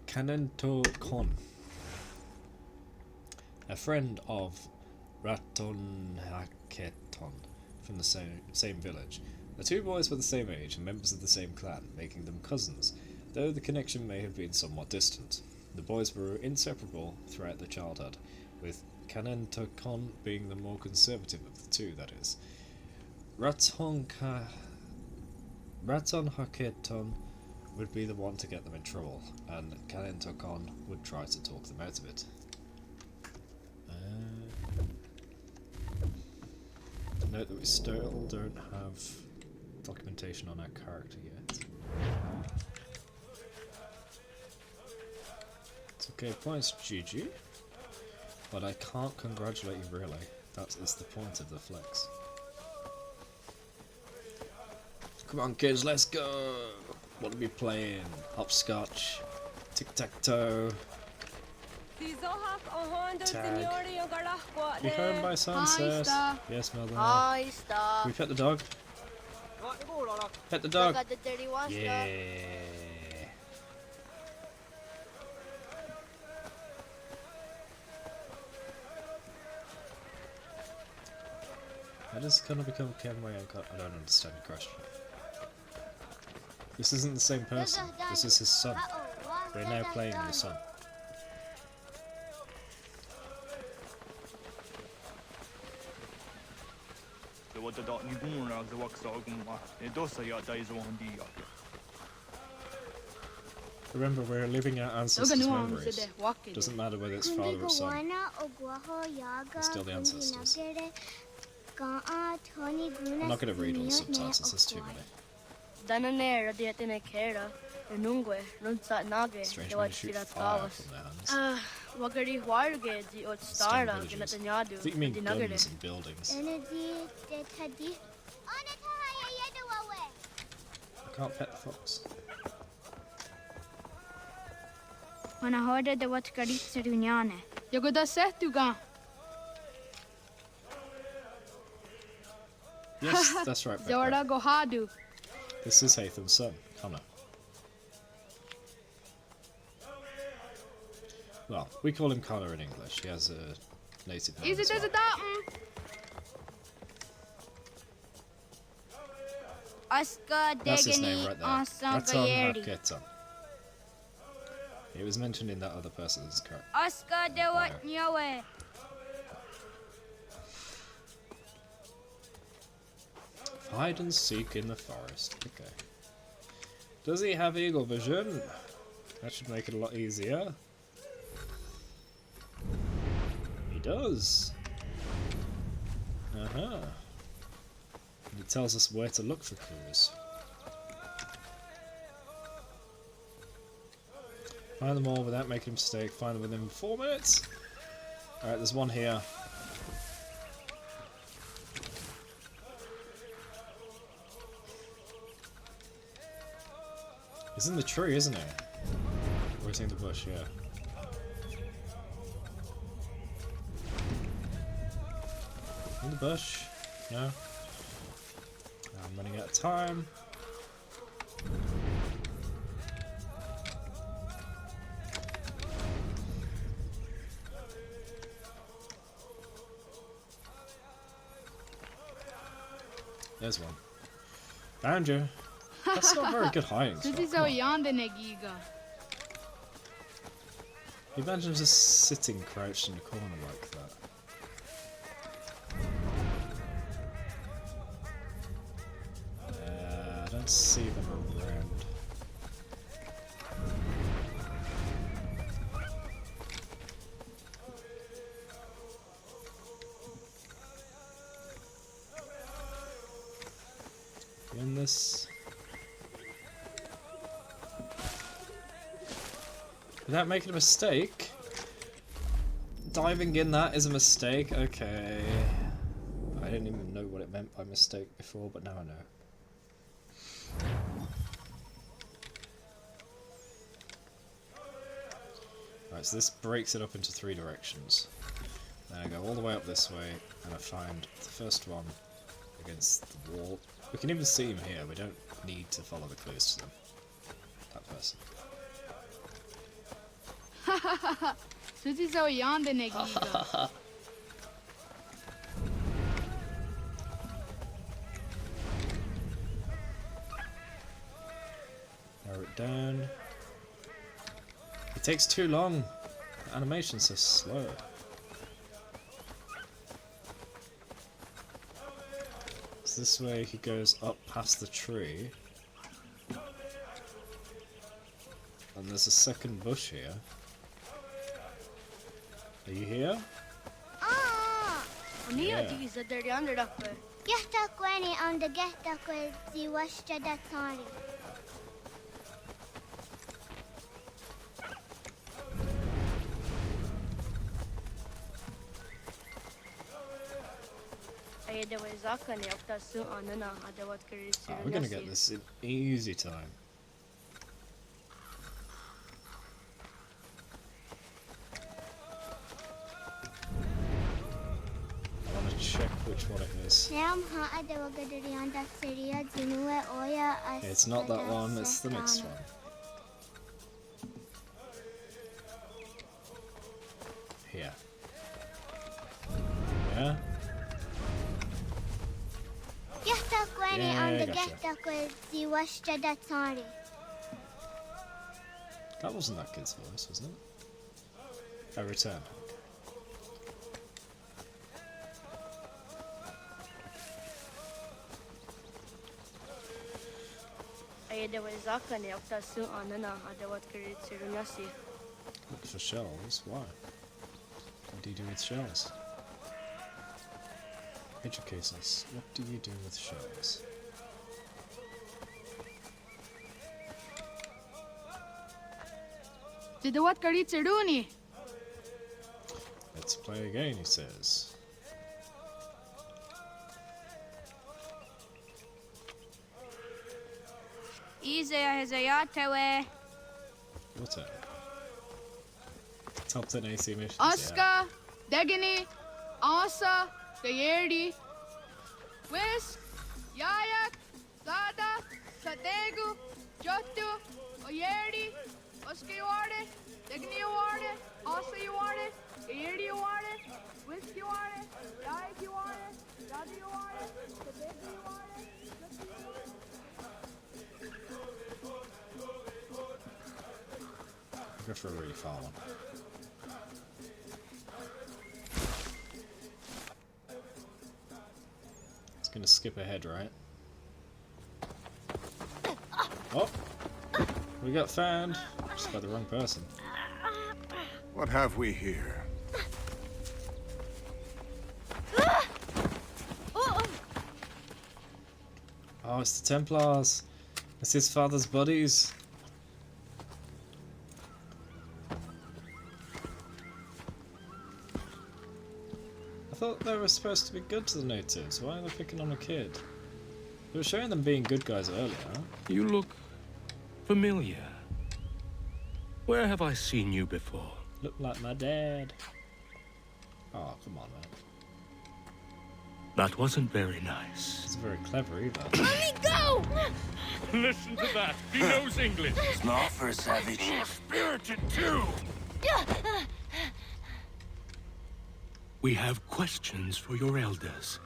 Kanento Kon. A friend of Raton Haketon from the same village. The two boys were the same age and members of the same clan, making them cousins, though the connection may have been somewhat distant. The boys were inseparable throughout their childhood, with Kanentokon being the more conservative of the two, that is. Raton Haketon would be the one to get them in trouble, and Kanentokon would try to talk them out of it. Note that we still don't have documentation on our character yet. It's okay, points GG, but I can't congratulate you really. That is the point of the flex. Come on kids, let's go! What are we playing? Hopscotch, tic-tac-toe, tag. Be home by sunset. Yes, mother. Can we pet the dog? Pet the dog. Yeah. That is gonna become Kenway. I don't understand the question. This isn't the same person. This is his son. We're now playing the son. Remember, we're living our ancestors' memories. Doesn't matter whether it's father or son. It's still the ancestors. I'm not going to read all the subtitles, there's too many. Strange when you shoot fire from their hands. Stone villages. I think you mean guns and buildings. I can't pet the fox. Ana hörde det var ett garitser unjane. Jag går där sett du ga. Yes, that's right. Jorda go hadu. This is Hatham's son, Connor. Well, we call him Connor in English. He has a native name. Is it as a datum? Aska That's his name degeni right there. asa Raton gayeri. Haketon. It was mentioned in that other person's character. Aska de wat nyawe. Hide and seek in the forest. Okay. Does he have eagle vision? That should make it a lot easier. He does. Uh-huh. And it tells us where to look for clues. Find them all without making a mistake. Find them within 4 minutes. Alright, there's one here. He's in the tree, isn't he? Or is he in the bush? Yeah. In the bush? No? I'm running out of time. There's one. Found you. That's not very good hiding. This is how yonder negiga. Imagine just sitting crouched in a corner like that. I don't see them around. In this. Without making a mistake? Diving in that is a mistake? Okay. I didn't even know what it meant by mistake before, but now I know. Right, so this breaks it up into 3 directions. Then I go all the way up this way, and I find the first one against the wall. We can even see him here, we don't need to follow the clues to them. That person. Narrow it down. It takes too long. The animation's so slow. So this way he goes up past the tree. And there's a second bush here. Are you here? Yeah. We're gonna get this in easy time. I want to check which one it is. It's not that one, it's the next one. Here. Yeah? Yeah, gotcha. That wasn't that kid's voice, was it? I return. Look for shells? Why? What do you do with shells? Educate us. What do you do with shells? Let's play again, he says. What's up? Top 10 AC missions. Oscar, Degani, Asa, Gayerdi, Whisk, Yayak, Sada, Sadegu, Jotu, Oyerdi, Oscar you want it, Degani you want it, Asa you want it, Gayerdi you want it, Whisk you want it, Yayak you want it, Sada you want it, Sadegu you want it, Jotu you want it. Go for a really far one. It's gonna skip ahead, right? Oh! We got found! Just by the wrong person. What have we here? Oh, it's the Templars! It's his father's buddies! I thought they were supposed to be good to the natives. Why are they picking on a kid? They were showing them being good guys earlier. You look familiar. Where have I seen you before? Look like my dad. Oh, come on, man. That wasn't very nice. It's very clever either. Let me go! Listen to that. He knows English. Smart for a savage. You're spirited too. We have questions for your elders.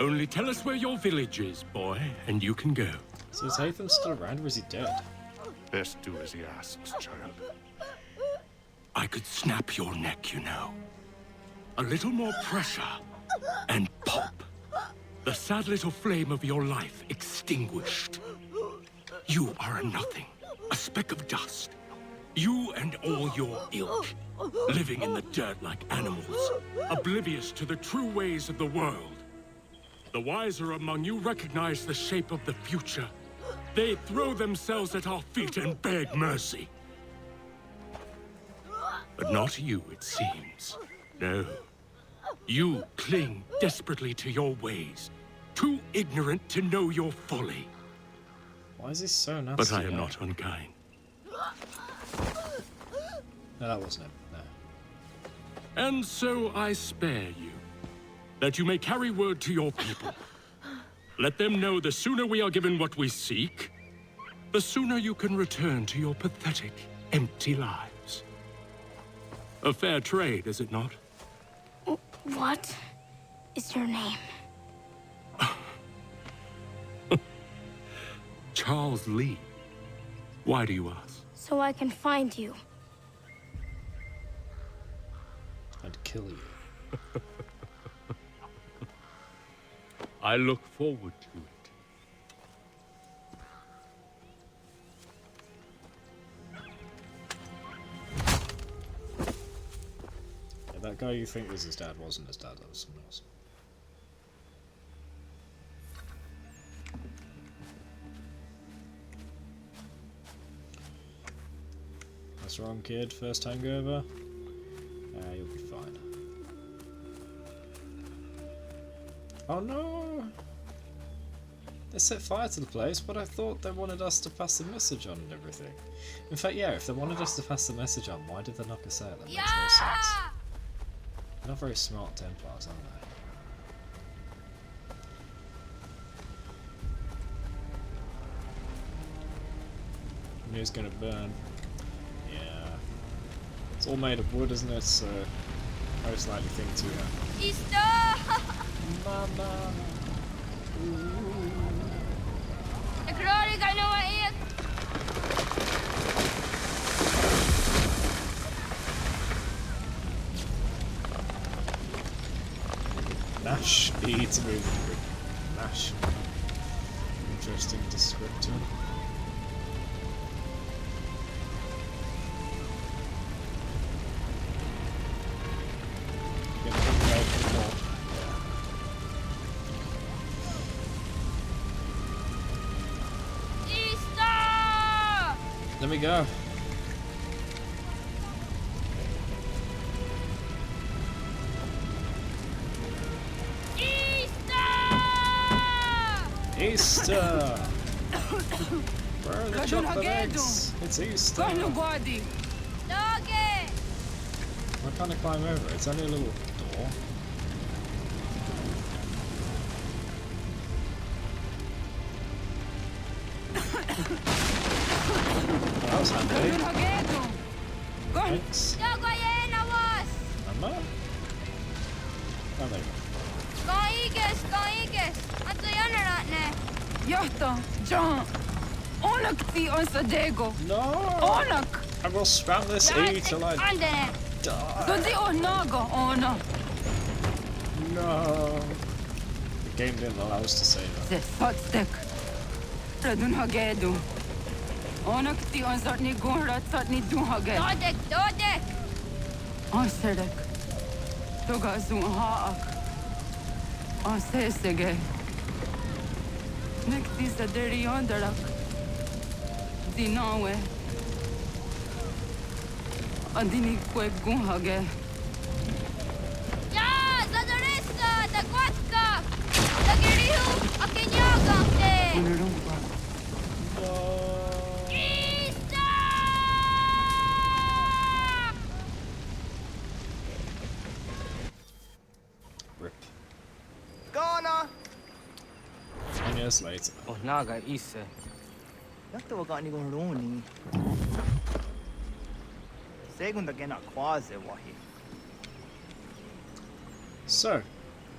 Only tell us where your village is, boy, and you can go. So is Hatham still around or is he dead? Best do as he asks, child. I could snap your neck, you know. A little more pressure, and pop. The sad little flame of your life extinguished. You are a nothing, a speck of dust. You and all your ilk, living in the dirt like animals, oblivious to the true ways of the world. The wiser among you recognize the shape of the future. They throw themselves at our feet and beg mercy. But not you, it seems. No. You cling desperately to your ways, too ignorant to know your folly. Why is he so nasty? But I am not unkind. No, that wasn't him. No. And so I spare you, that you may carry word to your people. Let them know the sooner we are given what we seek, the sooner you can return to your pathetic, empty lives. A fair trade, is it not? What is your name? Charles Lee. Why do you ask? So I can find you. And kill you. I look forward to it. Yeah, that guy you think was his dad wasn't his dad, that was someone else. What's wrong, kid? First hangover? You'll be fine. Oh no! They set fire to the place, but I thought they wanted us to pass the message on and everything. In fact, yeah, if they wanted us to pass the message on, why did they knock us out? That makes no sense. They're not very smart Templars, are they? News gonna burn. Yeah. It's all made of wood, isn't it? So most likely thing to Mama. Ik rör dig nu och et. Nash E to move. Nash. Interesting descriptor. There we go. Easter! Where are the chocolate eggs? It's Easter! Why can't I climb over? It's only a little door. That was handy. Thanks. Mama? Oh, there you go. No! I will spam this E till I die. No! The game didn't allow us to say that. Andini kwe gunhage. Ja, zadoresta, da głatka. Da geriu, a kenyaga te. Rip. Ghana! 10 years later. Oh, naga ise. Yakta wakani goroni. Segunda gena quase wahi. So,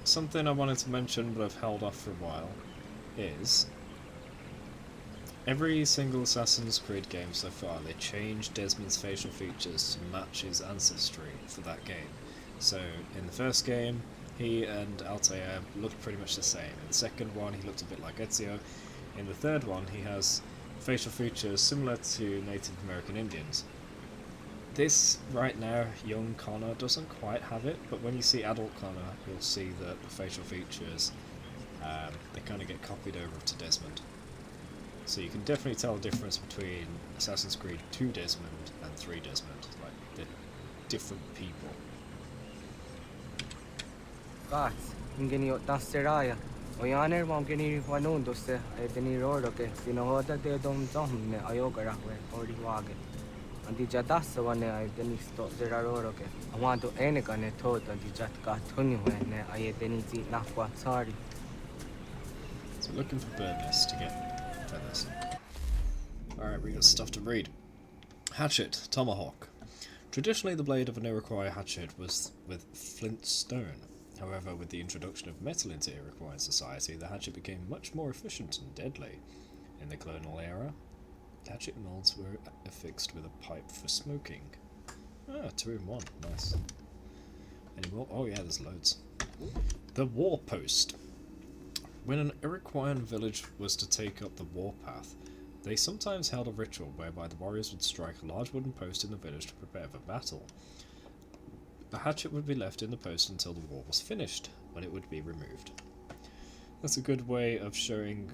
something I wanted to mention but I've held off for a while is every single Assassin's Creed game so far they changed Desmond's facial features to match his ancestry for that game. So in the first game he and Altair looked pretty much the same. In the second one he looked a bit like Ezio. In the third one he has facial features similar to Native American Indians. This, right now, young Connor doesn't quite have it, but when you see adult Connor, you'll see that the facial features, they kind of get copied over to Desmond. So you can definitely tell the difference between Assassin's Creed 2 Desmond and 3 Desmond. Like, they're different people. Gats, ingeni taseraya. Oyaner wam geni wanon dosse, edeni rodo ke sinohoda de dom zomne ayogara we ori wage. Andija daswane ay denis to zeraroro ke. Awanto eneka ne to andija ka tuni ne ay denisi nakwa sorry. So we're looking for bird nests to get feathers. Alright, we got stuff to read. Hatchet, tomahawk. Traditionally, the blade of an Iroquois hatchet was with flint stone. However, with the introduction of metal into Iroquois society, the hatchet became much more efficient and deadly. In the colonial era, hatchet molds were affixed with a pipe for smoking. Ah, 2 in 1, nice. Any more? Oh yeah, there's loads. The war post. When an Iroquoian village was to take up the warpath, they sometimes held a ritual whereby the warriors would strike a large wooden post in the village to prepare for battle. The hatchet would be left in the post until the war was finished, when it would be removed. That's a good way of showing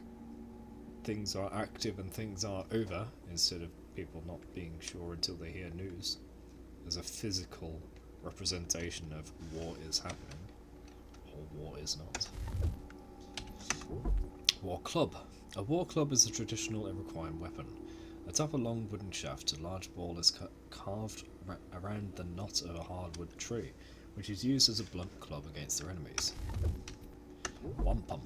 things are active and things are over, instead of people not being sure until they hear news. There's a physical representation of war is happening, or war is not. War club. A war club is a traditional Iroquois weapon. Atop a long wooden shaft, a large ball is carved around the knot of a hardwood tree, which is used as a blunt club against their enemies. Wampum.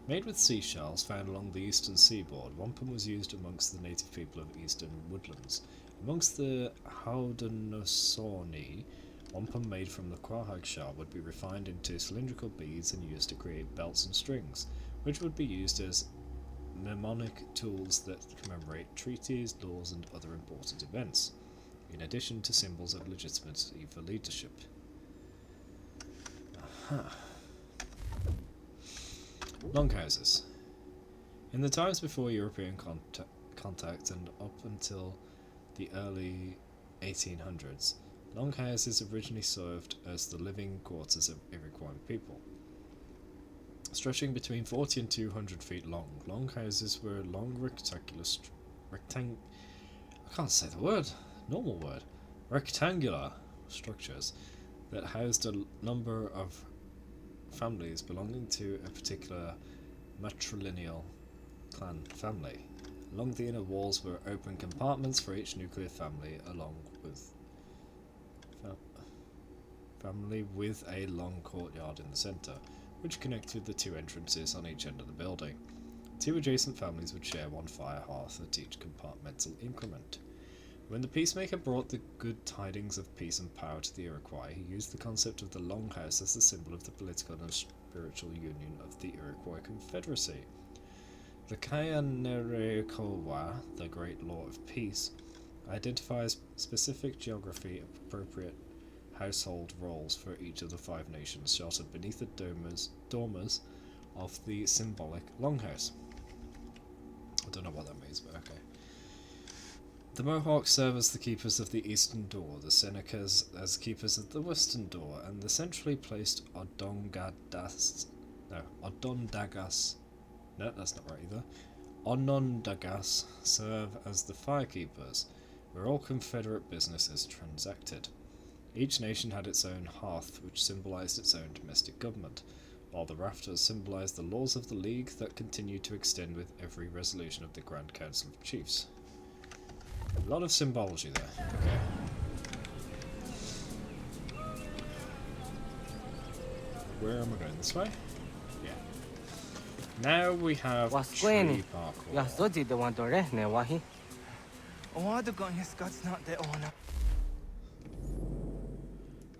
Made with seashells found along the eastern seaboard, wampum was used amongst the native people of eastern woodlands. Amongst the Haudenosaunee, wampum made from the quahog shell would be refined into cylindrical beads and used to create belts and strings, which would be used as mnemonic tools that commemorate treaties, laws, and other important events, in addition to symbols of legitimacy for leadership. Aha. Longhouses. In the times before European contact and up until the early 1800s, longhouses originally served as the living quarters of Iroquois people. Stretching between 40 and 200 feet long, longhouses were long rectangular structures that housed a number of families belonging to a particular matrilineal clan family. Along the inner walls were open compartments for each nuclear family, along with family with a long courtyard in the centre, which connected the 2 entrances on each end of the building. 2 adjacent families would share 1 fire hearth at each compartmental increment. When the peacemaker brought the good tidings of peace and power to the Iroquois, he used the concept of the longhouse as the symbol of the political and spiritual union of the Iroquois Confederacy. The Kayanerekowa, the Great Law of Peace, identifies specific geography appropriate household roles for each of the 5 nations sheltered beneath the dormers of the symbolic longhouse. I don't know what that means, but okay. The Mohawks serve as the keepers of the eastern door, the Senecas as keepers of the western door, and the centrally placed Onondagas, no, that's not right either, Onondagas serve as the firekeepers, where all Confederate business is transacted. Each nation had its own hearth, which symbolized its own domestic government, while the rafters symbolized the laws of the League that continued to extend with every resolution of the Grand Council of Chiefs. A lot of symbology there. Okay. Where am I going? This way? Yeah. Now we have tree parkour.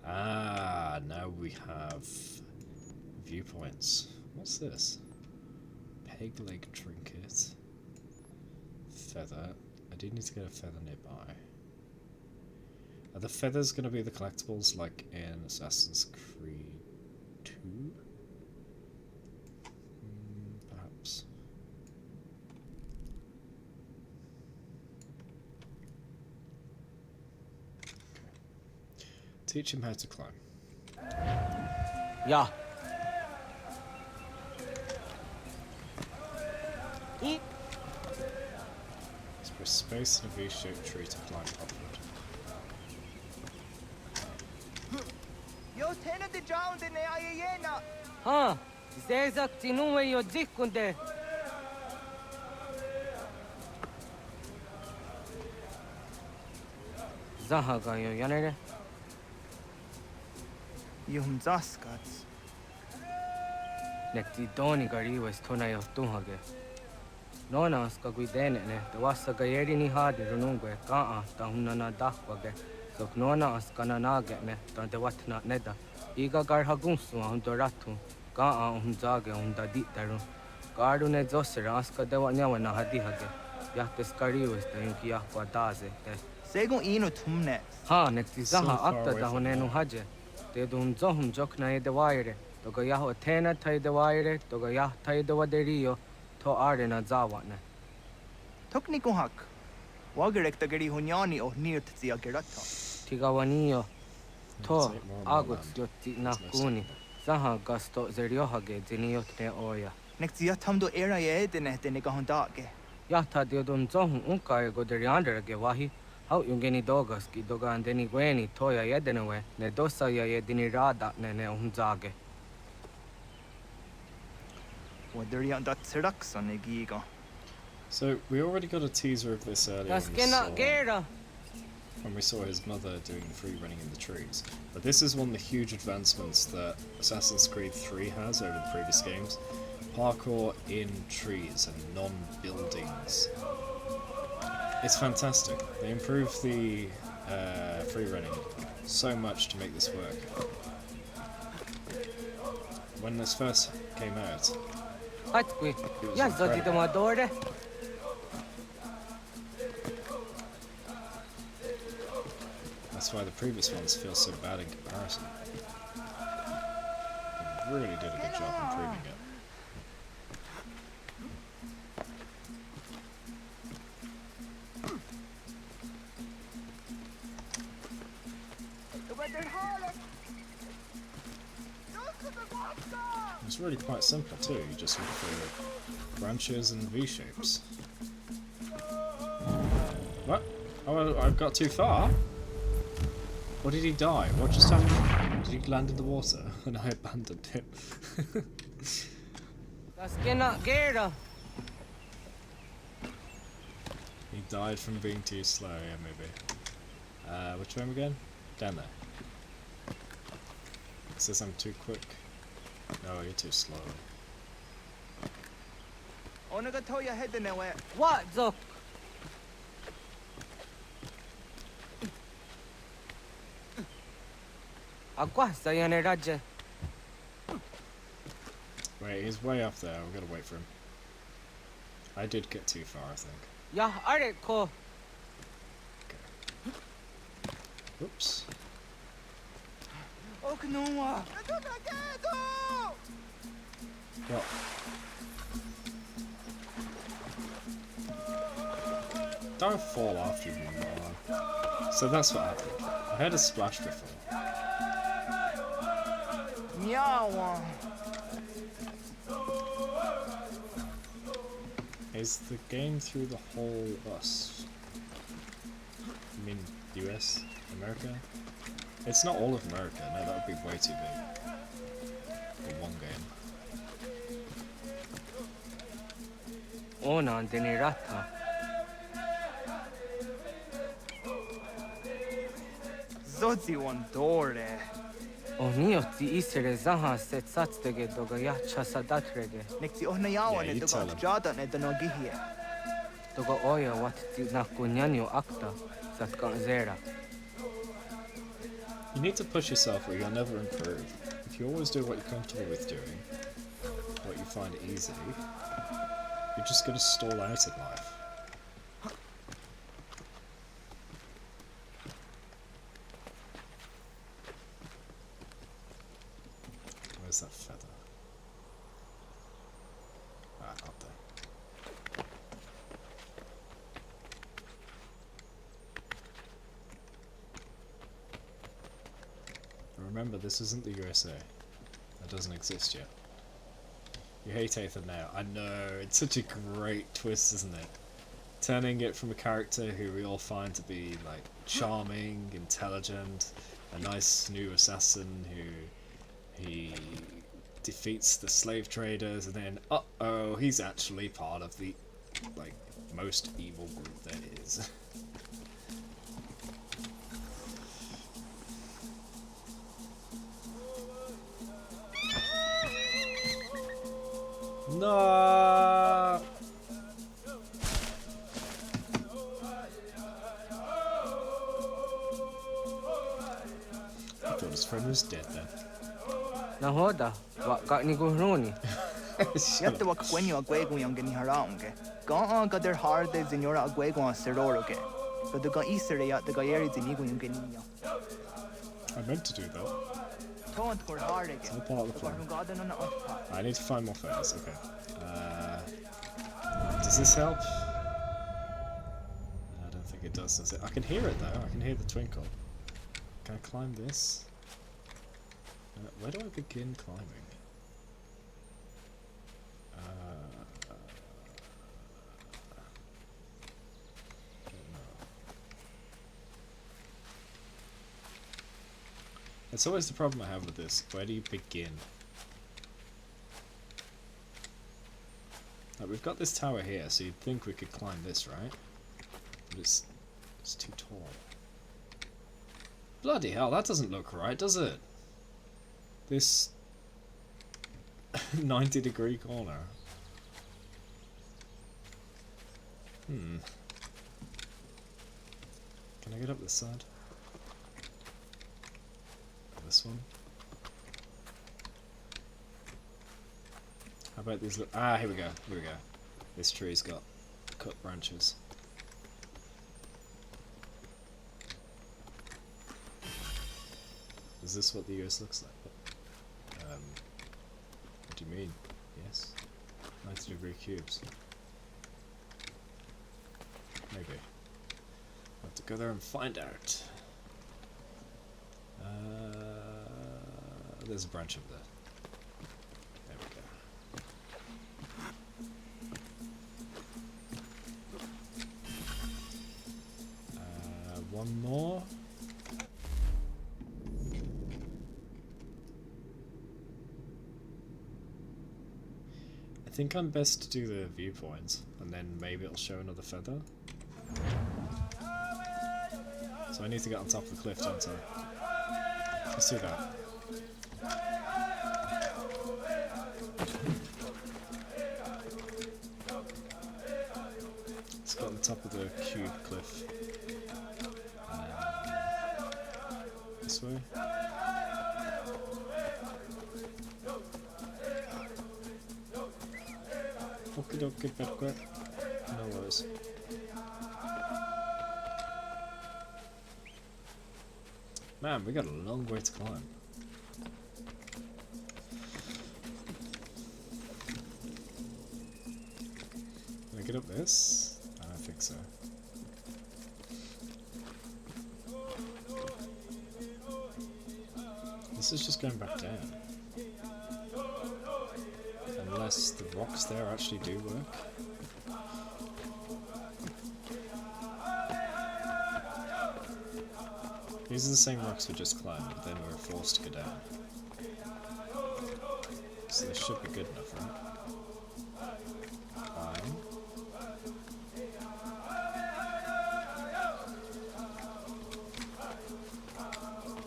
Ah, now we have viewpoints. What's this? Peg leg trinket. Feather. I do need to get a feather nearby. Are the feathers going to be the collectibles like in Assassin's Creed 2? Perhaps. Okay. Teach him how to climb. Yeah. Press space in a V-shaped tree to climb upward. Huh? Zezak tinuwe yo dikunde. Zahaga yo yanere. Yum zaskats. Nekti doni gari was tona yo tuhage. Nona ska guidene ne, the wasa gayeri ni hadi runungwe, kaa ta hunana dakwage. So nona askana nage me, ta de watna neda. Iga gar hagunsu hundo ratu, kaa hunzage hunda ditaru. Garu ne zosera aska de wanyawa na hadihage. Yahtes kari was the yunki yakwa daze. Sego ino tumne. Ha, nekti zaha akta da hunenu haje. Te dun zohum jokna e de waire. Toga yaho tena tai de waire, toga yah tai de waderio. To are na zawatne. Tokni kuhak. Wagerek the geri hunyani o near tzia gerato. Tigawanio. To aguts yotti na kuni. Zaha gasto zeriohage ziniotne oya. Nekzia tamdo era ye dene de negahondage. Yata diodun zohum unka go deriandere wahi. How yungeni dogas ki doga andeni gweni toya yedenewe. Ne dosa ya yedini rada ne unzage. So we already got a teaser of this earlier when we saw his mother doing the free running in the trees. But this is one of the huge advancements that Assassin's Creed 3 has over the previous games. Parkour in trees and non-buildings. It's fantastic. They improved the free running so much to make this work. When this first came out, that's why the previous ones feel so bad in comparison. They really did a good job improving it. It's really quite simple too, you just look for branches and V-shapes. What? Oh, I've got too far? Or did he die? What just happened? Did he land in the water and I abandoned him? He died from being too slow, yeah, maybe. Which way again? Down there. It says I'm too quick. No, you're too slow. What, Zok? Wait, he's way up there. We've got to wait for him. I did get too far, I think. Yeah, alright, cool. Oops. Well. Don't fall after me, man. So that's what happened. I heard a splash before. Meow. Is the game through the whole US? I mean, US? America? It's not all of America, no, that would be way too big. For one game. Ona denirata. Zodzi one door. Onioti isere zaha set satstege doga ya chasadatrege. Nekti ohnayawa ne doga jada ne donogihe. Doga oya wat ti nakunyanyo akta satka zera. You need to push yourself or you'll never improve. If you always do what you're comfortable with doing, what you find easy, you're just going to stall out in life. Where's that feather? Ah, not there. Remember, this isn't the USA. That doesn't exist yet. You hate Aether now. I know, it's such a great twist, isn't it? Turning it from a character who we all find to be, like, charming, intelligent, a nice new assassin he defeats the slave traders, and then, uh-oh, he's actually part of the, like, most evil group there is. No. I thought his friend was dead then. Nahoda, what got ni gohroni? Yatta wak kwenyo agwego yang gani haraunge. Ga ga der hard de zinora agwego an seroroge. But the ga isere ya the ga yeri zinigo yang gani. I meant to do that. Don't go hard again. It's all part of the plan. I need to find more feathers. Okay. Does this help? I don't think it does it? I can hear it though. I can hear the twinkle. Can I climb this? Where do I begin climbing? That's always the problem I have with this. Where do you begin? Like, we've got this tower here, so you'd think we could climb this, right? But it's too tall. Bloody hell, that doesn't look right, does it? This 90-degree corner. Can I get up this side? This one? How about these? Ah, here we go. Here we go. This tree's got cut branches. Is this what the US looks like? What do you mean? Yes. 90-degree cubes. Maybe. I'll have to go there and find out. There's a branch over there. There we go. One more. I think I'm best to do the viewpoints, and then maybe it'll show another feather. So I need to get on top of the cliff, don't I? Let's do that. Let's go on the top of the cube cliff. This way. Okie dokie, perque. No worries. Man, we got a long way to climb. Can I get up this? I don't think so. This is just going back down. Unless the rocks there actually do work. These are the same rocks we just climbed, but then we were forced to go down. So this should be good enough, right? Climb.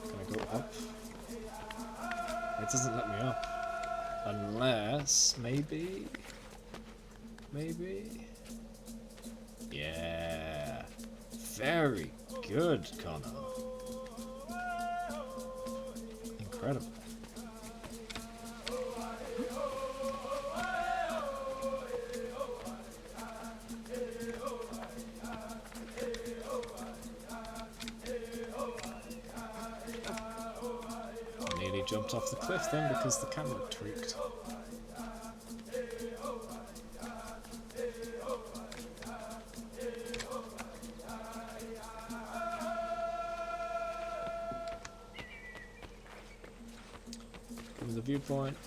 Can I go up? It doesn't let me up. Unless, maybe? Yeah. Very good, Connor. Incredible. I nearly jumped off the cliff then because the camera tweaked. Give me the viewpoint.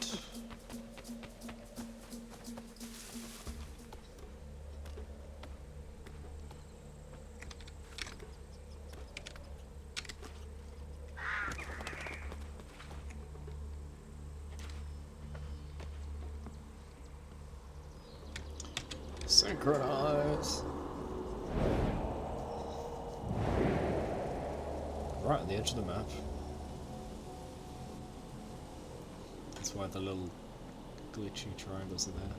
Synchronize. Right on the edge of the map. That's why the little glitchy triangles are there.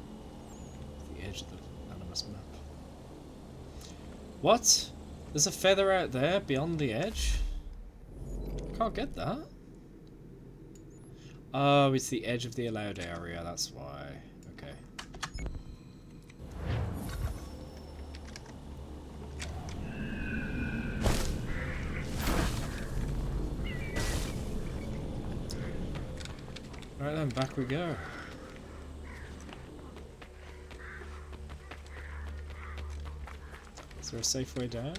the edge of the Animus map. What? There's a feather out there beyond the edge? Can't get that. Oh, it's the edge of the allowed area, that's why. Okay. Right then, back we go. Is there a safe way down?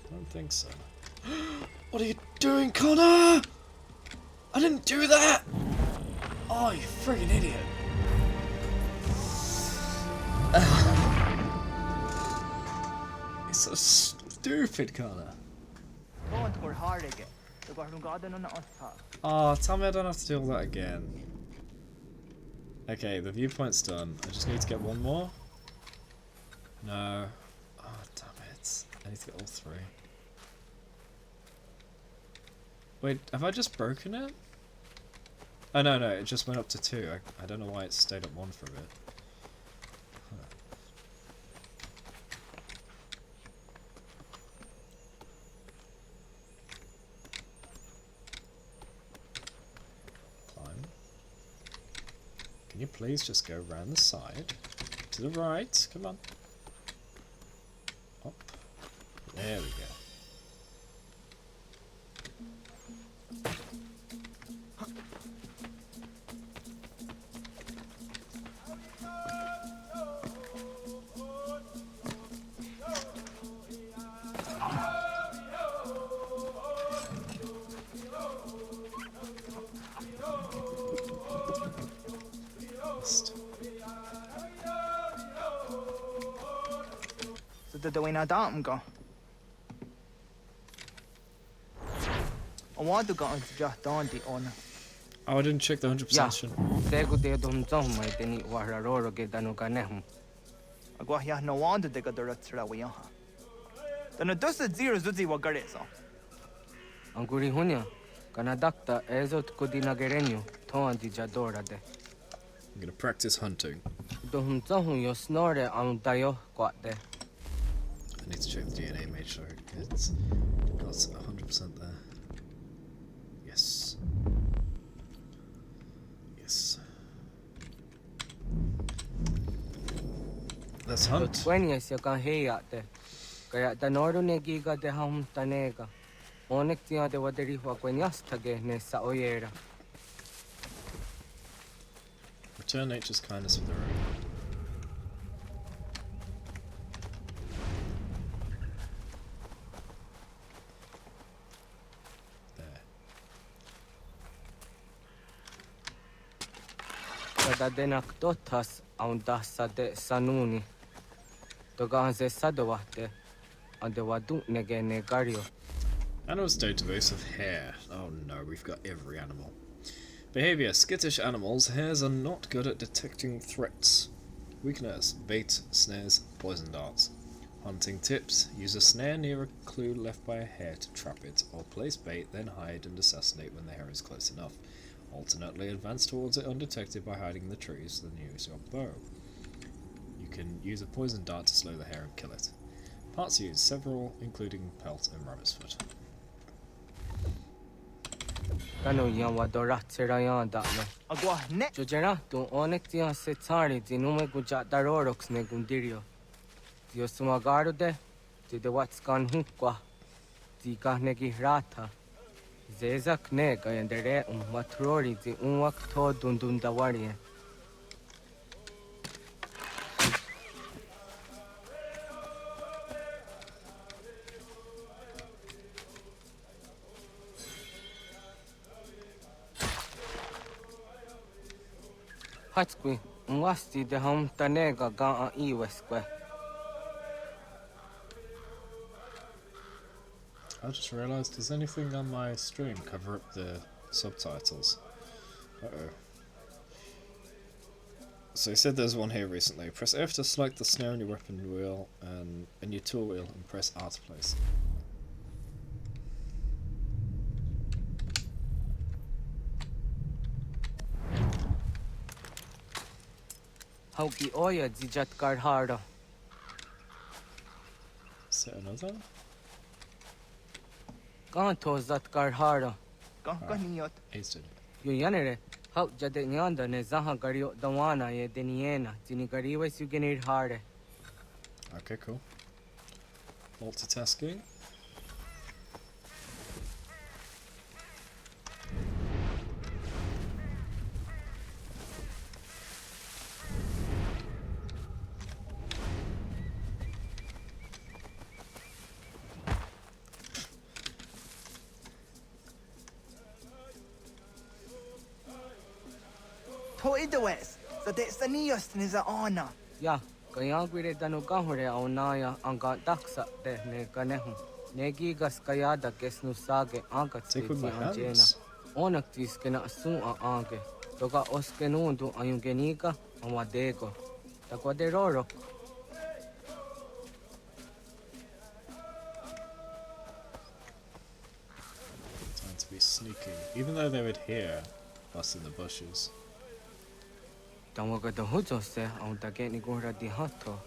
I don't think so. What are you doing, Connor? I didn't do that! Oh, you friggin' idiot. It's so stupid, Connor. Oh, tell me I don't have to do all that again. Okay, the viewpoint's done. I just need to get one more. No. Oh, damn it. I need to get all three. Wait, have I just broken it? Oh, no, it just went up to 2. I don't know why it stayed at 1 for a bit. Huh. Climb. Can you please just go around the side? To the right, come on. Up. There we go. The way now down go. I want to go on just down the honor. Oh, I didn't check the 100%. I no want to take a direct away. Then it does 0 to 0 Gareso. Anguri Hunya, Kanadakta, Ezot Kudina Gerenio, Ton di Jadora de. I'm gonna practice hunting. Dohunzahun, your snore on Dio got there. I need to check the DNA, make sure it's got 100% there. Yes. Yes. Let's hunt. 20 is your can hear out there. Kaya the Northern Giga de Hum Tanega. Onexia de Waderifa Quenyastage ne Saoyera. Return nature's kindness with the road. Denak Dotas on Dasade Sanuni. Doganze Sadawate on the Wadu Negene Gario. Animals database of hare. Oh no, we've got every animal. Behavior. Skittish animals. Hares are not good at detecting threats. Weakness. Bait, snares, poison darts. Hunting tips. Use a snare near a clue left by a hare to trap it, or place bait, then hide and assassinate when the hare is close enough. Alternately, advance towards it undetected by hiding in the trees, then use your bow. You can use a poison dart to slow the hare and kill it. Parts used, several, including pelt and rabbit's foot. Kano Yawadora Terayan Dame. Aguahne. Jojera, to Onexia Setari, the Nume Gujatarorox Negundirio. The Osumagaro de, the Watskan Hukwa, the Kahnegi Rata. Zezak nega and the re matrori the unwak to dundundawari. Hatsqui, unwasti de hum tanega ga iwesque. I just realised, does anything on my stream cover up the subtitles? Uh-oh. So he said there's one here recently. Press F to select the snare on your weapon wheel and your tool wheel and press R to place. Hauki oya zijat guard harder. Is there another? Ganto zat guard harder. Niot. Hasted. You yanere. How jade nyanda ne zaha gario dawana ye deniena. Zini gariwes you get harder. Okay, cool. Multitasking. To idawes. So that's the Nios is a honor. Ya, kayagwire danu gahure aunaya anga daksa de ne ganehu. Negi gas kayada kesnu sage angat Take with my anjena. hands. Onak tiskena sun ange. Toga oskenundu ayungenika amadego. Takwaderoro. Time to be sneaky. Even though they would hear us in the bushes. Tawaga the hujose on the getting gora di hato.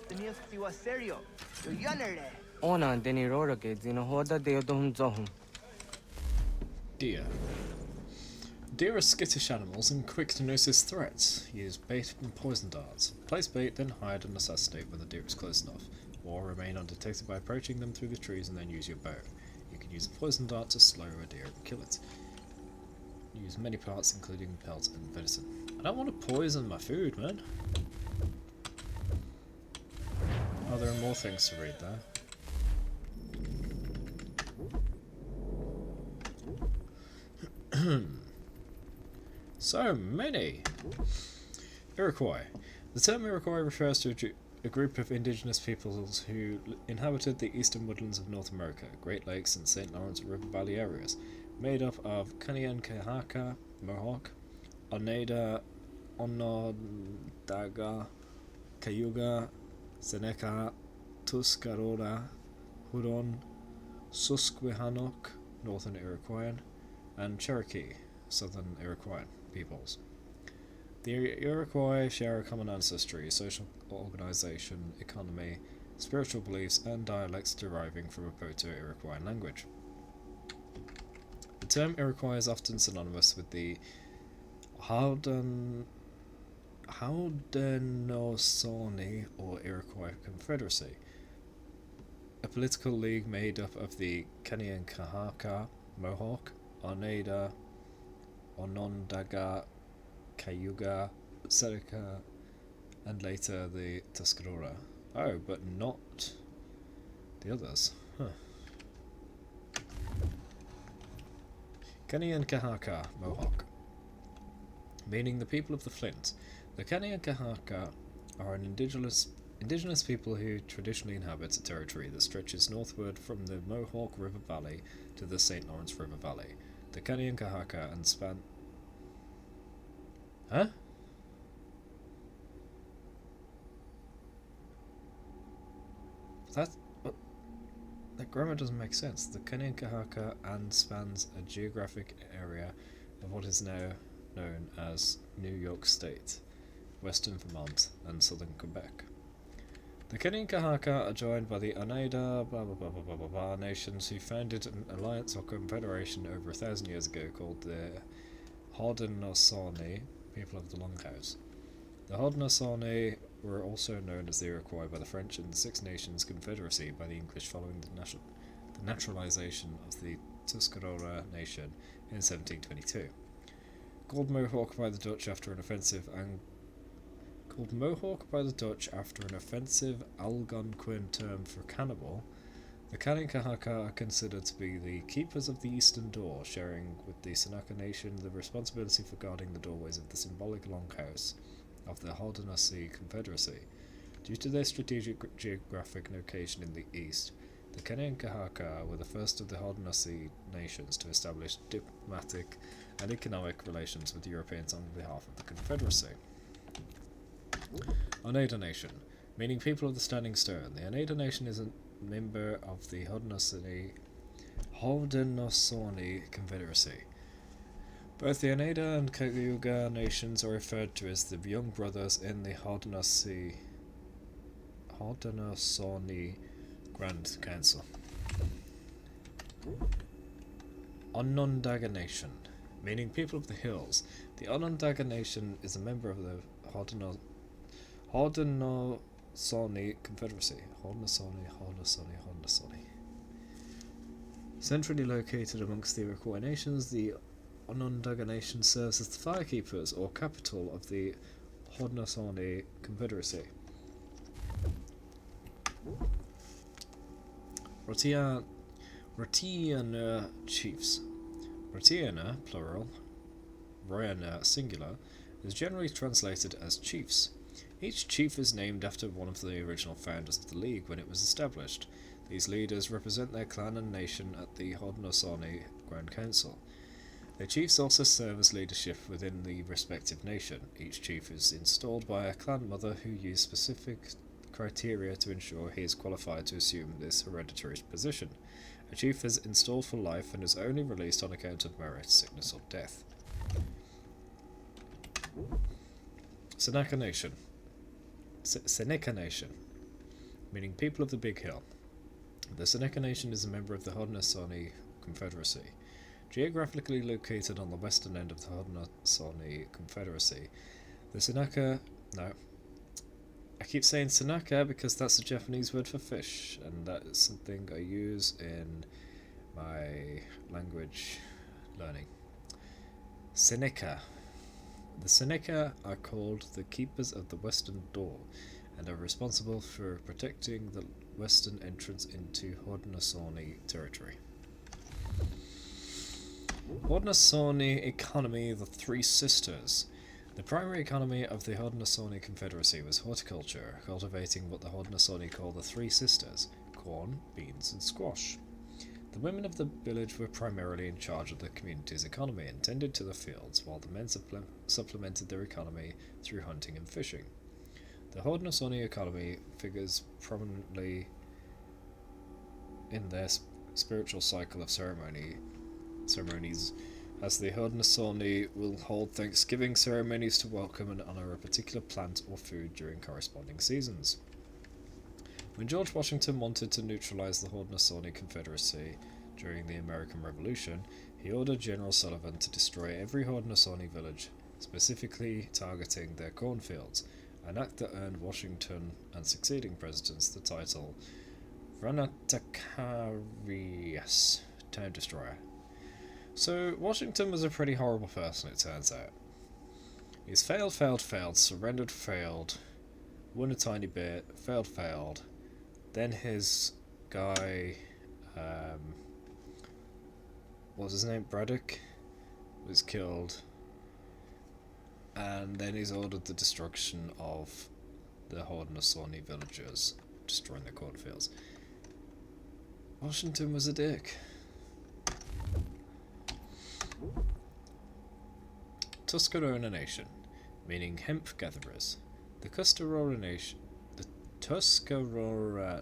The Nios was serio. You yanere. Ona deni rora ge zino hoda de odum zohum. Deer. Deer are skittish animals and quick to notice threats. Use bait and poison darts. Place bait, then hide and assassinate when the deer is close enough, or remain undetected by approaching them through the trees and then use your bow. You can use a poison dart to slow a deer and kill it. Use many parts including pelt and venison. I don't want to poison my food, man. Oh, there are more things to read there. So many! Iroquois. The term Iroquois refers to a group of indigenous peoples who inhabited the eastern woodlands of North America, Great Lakes and St. Lawrence River Valley areas, made up of Kanien'kehá:ka, Mohawk, Oneida, Onondaga, Cayuga, Seneca, Tuscarora, Huron, Susquehannock, Northern Iroquoian, and Cherokee, Southern Iroquoian peoples. The Iroquois share a common ancestry, social organization, economy, spiritual beliefs, and dialects deriving from a Proto-Iroquoian language. The term Iroquois is often synonymous with the Haudenosaunee or Iroquois Confederacy, a political league made up of the Kanien'kehá:ka, Mohawk, Oneida, Onondaga, Cayuga, Seneca, and later the Tuscarora. Oh, but not the others. Huh. Kanien'kehá:ka, Mohawk. Meaning the people of the Flint. The Kanien'kehá:ka are an indigenous people who traditionally inhabit a territory that stretches northward from the Mohawk River Valley to the St. Lawrence River Valley. The Kanien'kehá:ka and span... Huh? That grammar doesn't make sense. The Kanien'kehá:ka and spans a geographic area of what is now known as New York State, western Vermont, and southern Quebec. The Kanien'kehá:ka are joined by the Oneida nations who founded an alliance or confederation over 1,000 years ago called the Haudenosaunee, people of the Longhouse. The Haudenosaunee were also known as the Iroquois by the French and the Six Nations Confederacy by the English following the naturalization of the Tuscarora nation in 1722. Called Mohawk by the Dutch after an offensive Algonquin term for cannibal, the Kanien'kehá:ka are considered to be the keepers of the eastern door, sharing with the Seneca nation the responsibility for guarding the doorways of the symbolic longhouse of the Haudenosaunee Confederacy. Due to their strategic geographic location in the east, the Kanenkahaka were the first of the Haudenosaunee nations to establish diplomatic and economic relations with Europeans on behalf of the Confederacy. Oneida Nation, meaning people of the Standing Stone. The Oneida Nation is a member of the Haudenosaunee Confederacy. Both the Oneida and Cayuga nations are referred to as the Young Brothers in the Haudenosaunee Grand Council. Onondaga Nation, meaning people of the hills. The Onondaga Nation is a member of the Haudenosaunee Confederacy. Haudenosaunee. Centrally located amongst the Iroquois nations, the Onondaga Nation serves as the firekeepers or capital of the Haudenosaunee Confederacy. Ratiana chiefs. Ratiana, plural, Royana, singular, is generally translated as chiefs. Each chief is named after one of the original founders of the League when it was established. These leaders represent their clan and nation at the Haudenosaunee Grand Council. Their chiefs also serve as leadership within the respective nation. Each chief is installed by a clan mother who uses specific criteria to ensure he is qualified to assume this hereditary position. A chief is installed for life and is only released on account of merit, sickness, or death. Seneca Nation. Seneca Nation, meaning people of the Big Hill. The Seneca Nation is a member of the Haudenosaunee Confederacy. Geographically located on the western end of the Haudenosaunee Confederacy, the Seneca... No. I keep saying Seneca because that's the Japanese word for fish, and that is something I use in my language learning. Seneca. The Seneca are called the Keepers of the Western Door, and are responsible for protecting the western entrance into Haudenosaunee territory. Haudenosaunee economy, the Three Sisters. The primary economy of the Haudenosaunee Confederacy was horticulture, cultivating what the Haudenosaunee call the Three Sisters: corn, beans, and squash. The women of the village were primarily in charge of the community's economy and tended to the fields, while the men supplemented their economy through hunting and fishing. The Haudenosaunee economy figures prominently in their spiritual cycle of ceremonies, as the Haudenosaunee will hold Thanksgiving ceremonies to welcome and honor a particular plant or food during corresponding seasons. When George Washington wanted to neutralize the Haudenosaunee Confederacy during the American Revolution, he ordered General Sullivan to destroy every Haudenosaunee village, specifically targeting their cornfields, an act that earned Washington and succeeding presidents the title Ranatacarius, Town Destroyer. So, Washington was a pretty horrible person, it turns out. He's failed, surrendered, failed, won a tiny bit, failed. Then his guy, what was his name, Braddock, was killed. And then he's ordered the destruction of the Haudenosaunee villagers, destroying their cornfields. Washington was a dick. Tuscarora Nation, meaning hemp gatherers. The Tuscarora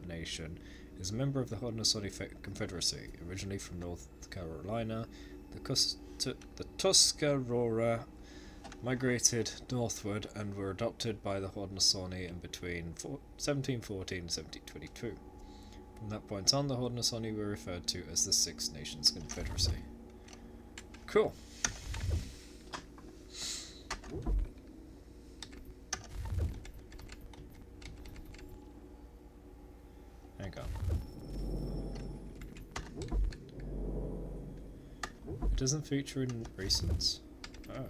Nation is a member of the Haudenosaunee Confederacy, originally from North Carolina. The Tuscarora migrated northward and were adopted by the Haudenosaunee in between 1714 and 1722. From that point on, the Haudenosaunee were referred to as the Six Nations Confederacy. Cool. Hang on. It doesn't feature in recents? Oh.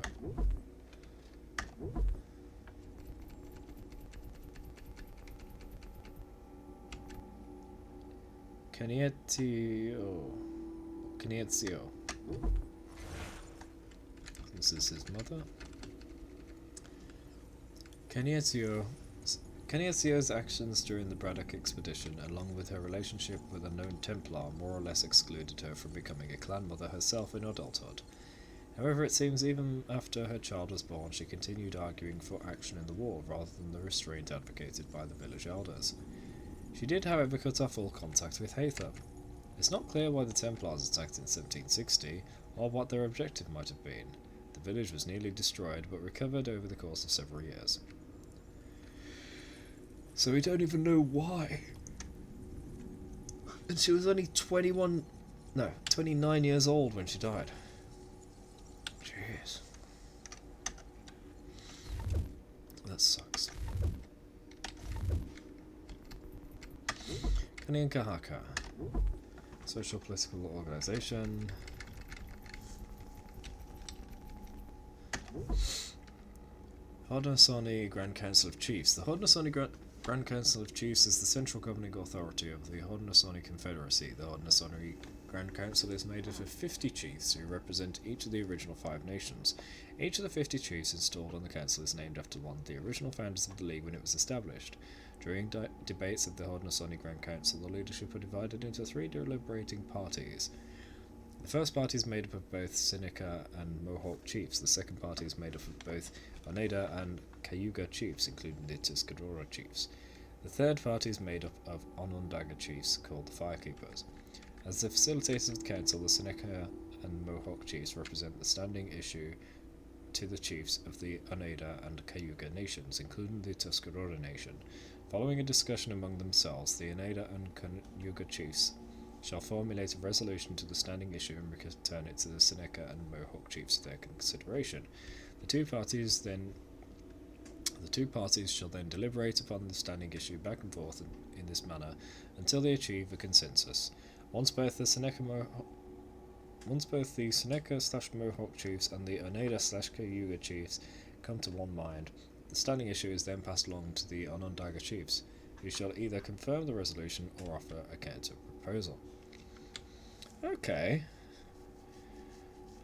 Canietio. This is his mother. Canietio Caniasio's actions during the Braddock expedition, along with her relationship with a known Templar, more or less excluded her from becoming a clan mother herself in adulthood. However, it seems even after her child was born, she continued arguing for action in the war rather than the restraint advocated by the village elders. She did, however, cut off all contact with Hathor. It's not clear why the Templars attacked in 1760, or what their objective might have been. The village was nearly destroyed, but recovered over the course of several years. So we don't even know why. And she was only 29 years old when she died. Jeez. That sucks. Kaninkahaka. Social political organization. Haudenosaunee Grand Council of Chiefs. The Haudenosaunee Grand Council of Chiefs is the central governing authority of the Haudenosaunee Confederacy. The Haudenosaunee Grand Council is made up of 50 chiefs who represent each of the original 5 nations. Each of the 50 chiefs installed on the council is named after one of the original founders of the league when it was established. During debates of the Haudenosaunee Grand Council, the leadership were divided into 3 deliberating parties. The first party is made up of both Seneca and Mohawk chiefs. The second party is made up of both Oneida and Cayuga chiefs, including the Tuscarora chiefs. The third party is made up of Onondaga chiefs, called the Firekeepers. As the facilitators of the council, the Seneca and Mohawk chiefs represent the standing issue to the chiefs of the Oneida and Cayuga nations, including the Tuscarora nation. Following a discussion among themselves, the Oneida and Cayuga chiefs shall formulate a resolution to the standing issue and return it to the Seneca and Mohawk chiefs for their consideration. The two parties shall then deliberate upon the standing issue back and forth in this manner until they achieve a consensus. Once both the Seneca/Mohawk chiefs and the Oneida/Cayuga chiefs come to one mind, the standing issue is then passed along to the Onondaga chiefs, who shall either confirm the resolution or offer a counter proposal. Okay.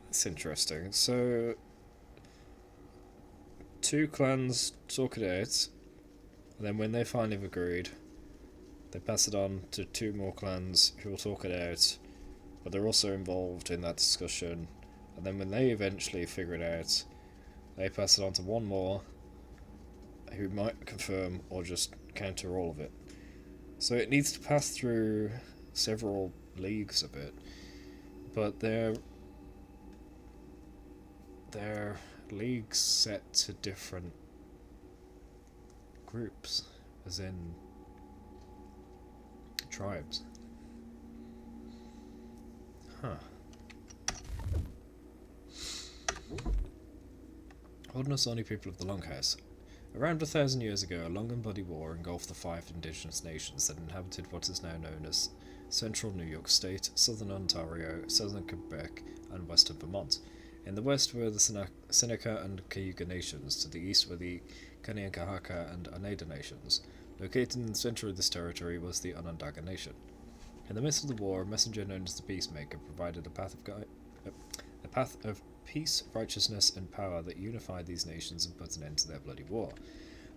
That's interesting. So 2 clans talk it out, and then when they finally have agreed, they pass it on to 2 more clans who will talk it out, but they're also involved in that discussion, and then when they eventually figure it out, they pass it on to 1 more who might confirm or just counter all of it. So it needs to pass through several leagues of it, but they're leagues set to different groups, as in tribes. Huh. Haudenosaunee people of the Longhouse. Around 1,000 years ago, a long and bloody war engulfed the 5 indigenous nations that inhabited what is now known as central New York State, southern Ontario, southern Quebec, and western Vermont. In the west were the Seneca and Cayuga nations. To the east were the Kanien'kehá:ka and Oneida nations. Located in the center of this territory was the Onondaga nation. In the midst of the war, a messenger known as the Peacemaker provided a path of peace, righteousness, and power that unified these nations and put an end to their bloody war.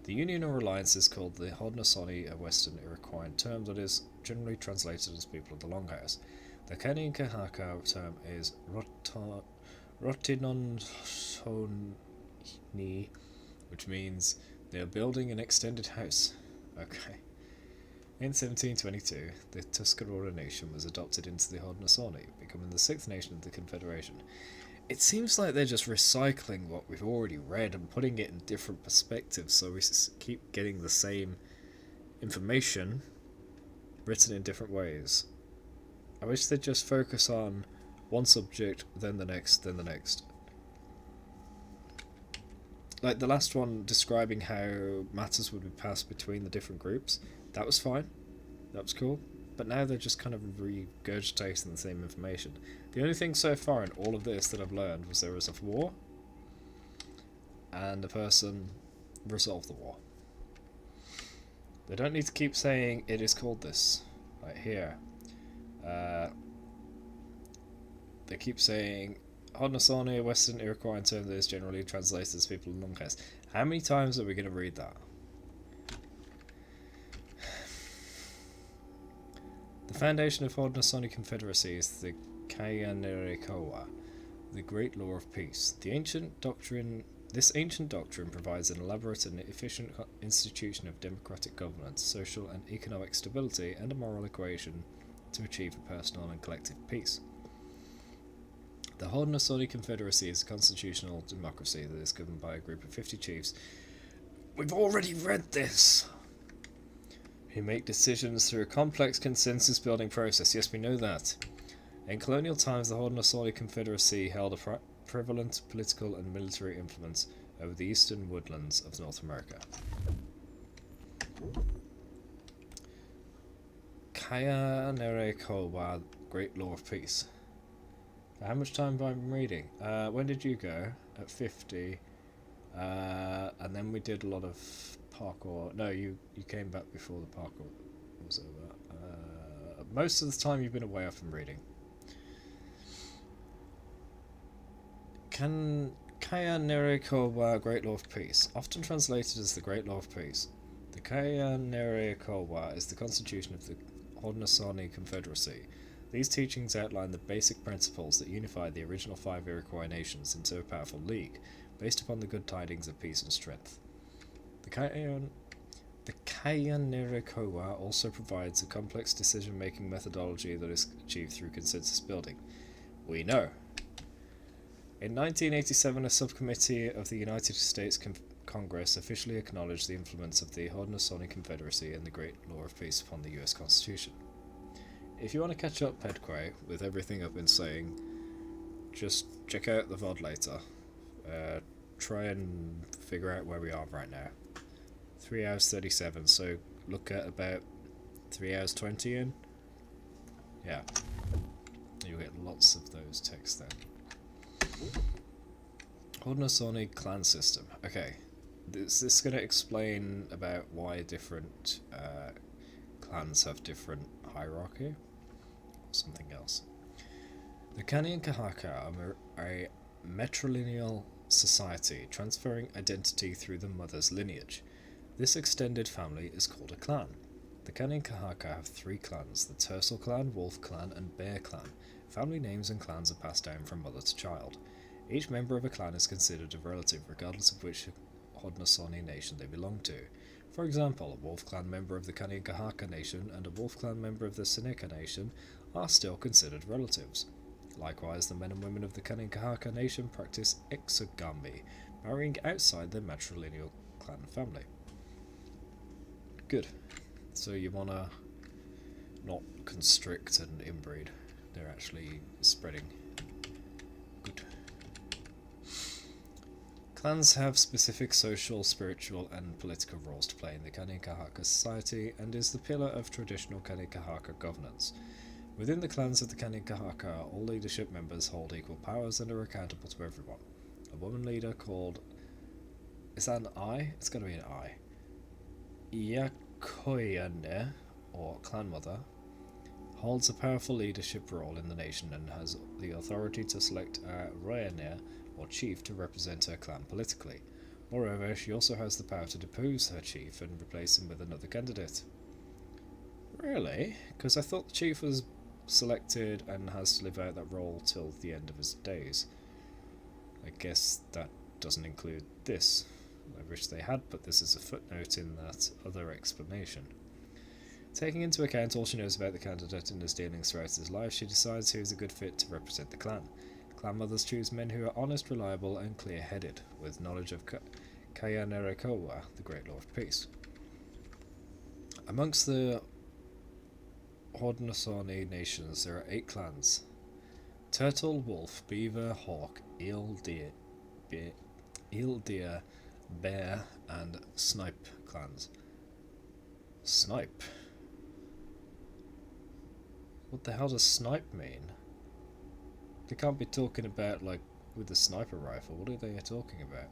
The union or alliance is called the Haudenosaunee, a Western Iroquois term that is generally translated as people of the Longhouse. The Kanien'kehá:ka term is Rotinonsoni, which means they are building an extended house. Okay. In 1722, the Tuscarora nation was adopted into the Haudenosaunee, becoming the 6th nation of the Confederation. It seems like they're just recycling what we've already read and putting it in different perspectives, so we keep getting the same information written in different ways. I wish they'd just focus on one subject, then the next, then the next. Like the last one describing how matters would be passed between the different groups, that was fine, that was cool, but now they're just kind of regurgitating the same information. The only thing so far in all of this that I've learned was there was a war, and a person resolved the war. They don't need to keep saying it is called this, right here. They keep saying Haudenosaunee, a Western Iroquois term that is generally translated as people in Longhouse. How many times are we going to read that? foundation of Haudenosaunee Confederacy is the Kayanerikoa, the Great Law of Peace. This ancient doctrine provides an elaborate and efficient institution of democratic governance, social and economic stability, and a moral equation to achieve a personal and collective peace. The Haudenosaunee Confederacy is a constitutional democracy that is governed by a group of 50 chiefs. We've already read this! Who make decisions through a complex consensus-building process. Yes, we know that. In colonial times, the Haudenosaunee Confederacy held a prevalent political and military influence over the eastern woodlands of North America. Kayanerikoa, Great Law of Peace. How much time have I been reading? When did you go? At 50. And then we did a lot of parkour. No, you came back before the parkour was over. Most of the time you've been away, I've been reading. Kayanerikoa, Great Law of Peace. Often translated as the Great Law of Peace. The Kayanerikoa is the constitution of the Haudenosaunee Confederacy. These teachings outline the basic principles that unify the original 5 Iroquois nations into a powerful league, based upon the good tidings of peace and strength. The Kayanerikoa also provides a complex decision-making methodology that is achieved through consensus building. We know. In 1987, a subcommittee of the United States Congress officially acknowledged the influence of the Haudenosaunee Confederacy and the Great Law of Peace upon the US Constitution. If you want to catch up, Pedquay, with everything I've been saying, just check out the VOD later. Try and figure out where we are right now. 3 hours 37, so look at about 3 hours 20 in. Yeah. You'll get lots of those texts then. Haudenosaunee clan system. Okay. This is going to explain about why different clans have different hierarchy. Something else. The Kanien'kehá:ka are a matrilineal society transferring identity through the mother's lineage. This extended family is called a clan. The Kanien'kehá:ka have 3 clans: the Turtle clan, Wolf clan, and Bear clan. Family names and clans are passed down from mother to child. Each member of a clan is considered a relative regardless of which Haudenosaunee nation they belong to. For example, a Wolf clan member of the Kanien'kehá:ka nation and a Wolf clan member of the Seneca nation are still considered relatives. Likewise, the men and women of the Kanien'kehá:ka nation practice exogamy, marrying outside their matrilineal clan family. Good. So you want to not constrict and inbreed. They're actually spreading. Good. Clans have specific social, spiritual, and political roles to play in the Kanien'kehá:ka society and is the pillar of traditional Kanien'kehá:ka governance. Within the clans of the Kanien'kehá:ka, all leadership members hold equal powers and are accountable to everyone. A woman leader called... Is that an I? It's got to be an I. Iakoiane, or clan mother, holds a powerful leadership role in the nation and has the authority to select a Rayane, or chief, to represent her clan politically. Moreover, she also has the power to depose her chief and replace him with another candidate. Really? Because I thought the chief was selected and has to live out that role till the end of his days. I guess that doesn't include this. I wish they had, but this is a footnote in that other explanation. Taking into account all she knows about the candidate and his dealings throughout his life, she decides who is a good fit to represent the clan. Clan mothers choose men who are honest, reliable, and clear-headed, with knowledge of Kayanerikoa, the Great Law of Peace. Amongst the Haudenosaunee nations, there are 8 clans: Turtle, Wolf, Beaver, Hawk, Eel, Deer, Bear, and Snipe clans. Snipe? What the hell does snipe mean? They can't be talking about, like, with the sniper rifle. What are they talking about?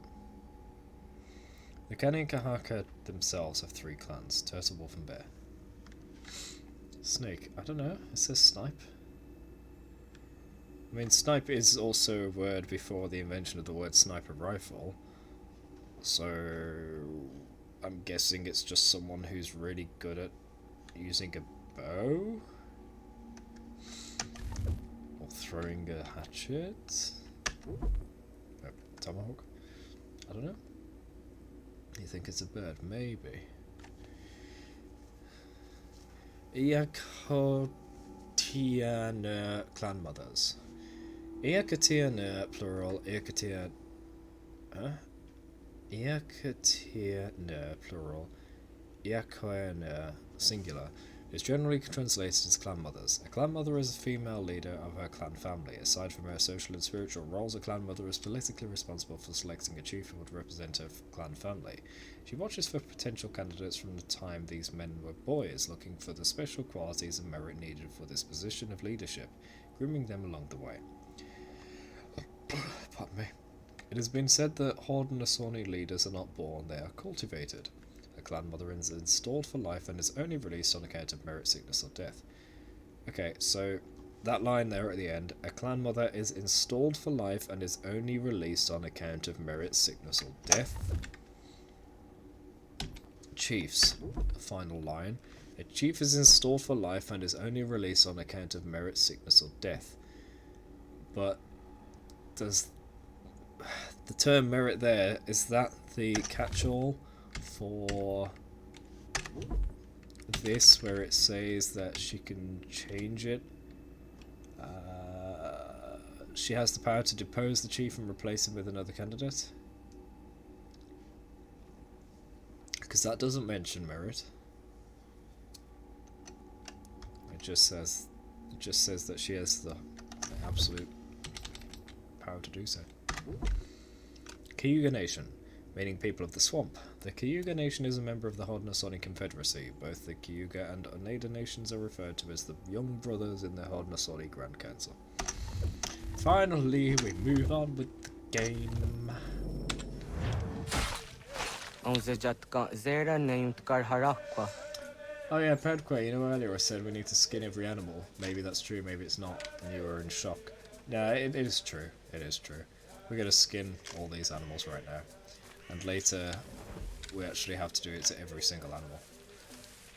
The Kanien'kehá:ka themselves have 3 clans: Turtle, Wolf, and Bear. Snake. I don't know. It says snipe. I mean, snipe is also a word before the invention of the word sniper rifle. So I'm guessing it's just someone who's really good at using a bow? throwing a hatchet? Tomahawk? I don't know. You think it's a bird? Maybe. Iakotiana clan mothers. Iakotiana plural. Iakotiana plural. Iakotiana singular is generally translated as clan mothers. A clan mother is a female leader of her clan family. Aside from her social and spiritual roles, a clan mother is politically responsible for selecting a chief who would represent her clan family. She watches for potential candidates from the time these men were boys, looking for the special qualities and merit needed for this position of leadership, grooming them along the way. Pardon me. It has been said that Haudenosaunee leaders are not born, they are cultivated. A clan mother is installed for life and is only released on account of merit, sickness, or death. Okay, so that line there at the end, a clan mother is installed for life and is only released on account of merit, sickness, or death. Chiefs, final line. A chief is installed for life and is only released on account of merit, sickness, or death. But does the term merit there, is that the catch-all for this, where it says that she can change it? She has the power to depose the chief and replace him with another candidate? Because that doesn't mention merit. It just says that she has the absolute power to do so. Cayuga Nation, meaning people of the swamp. The Cayuga Nation is a member of the Haudenosaunee Confederacy. Both the Cayuga and Oneida nations are referred to as the young brothers in the Haudenosaunee Grand Council. Finally, we move on with the game. On the Zera named Karharakwa. Oh yeah, Padque, you know earlier I said we need to skin every animal. Maybe that's true, maybe it's not, and you were in shock. No, it is true. It is true. We're going to skin all these animals right now. And later, we actually have to do it to every single animal.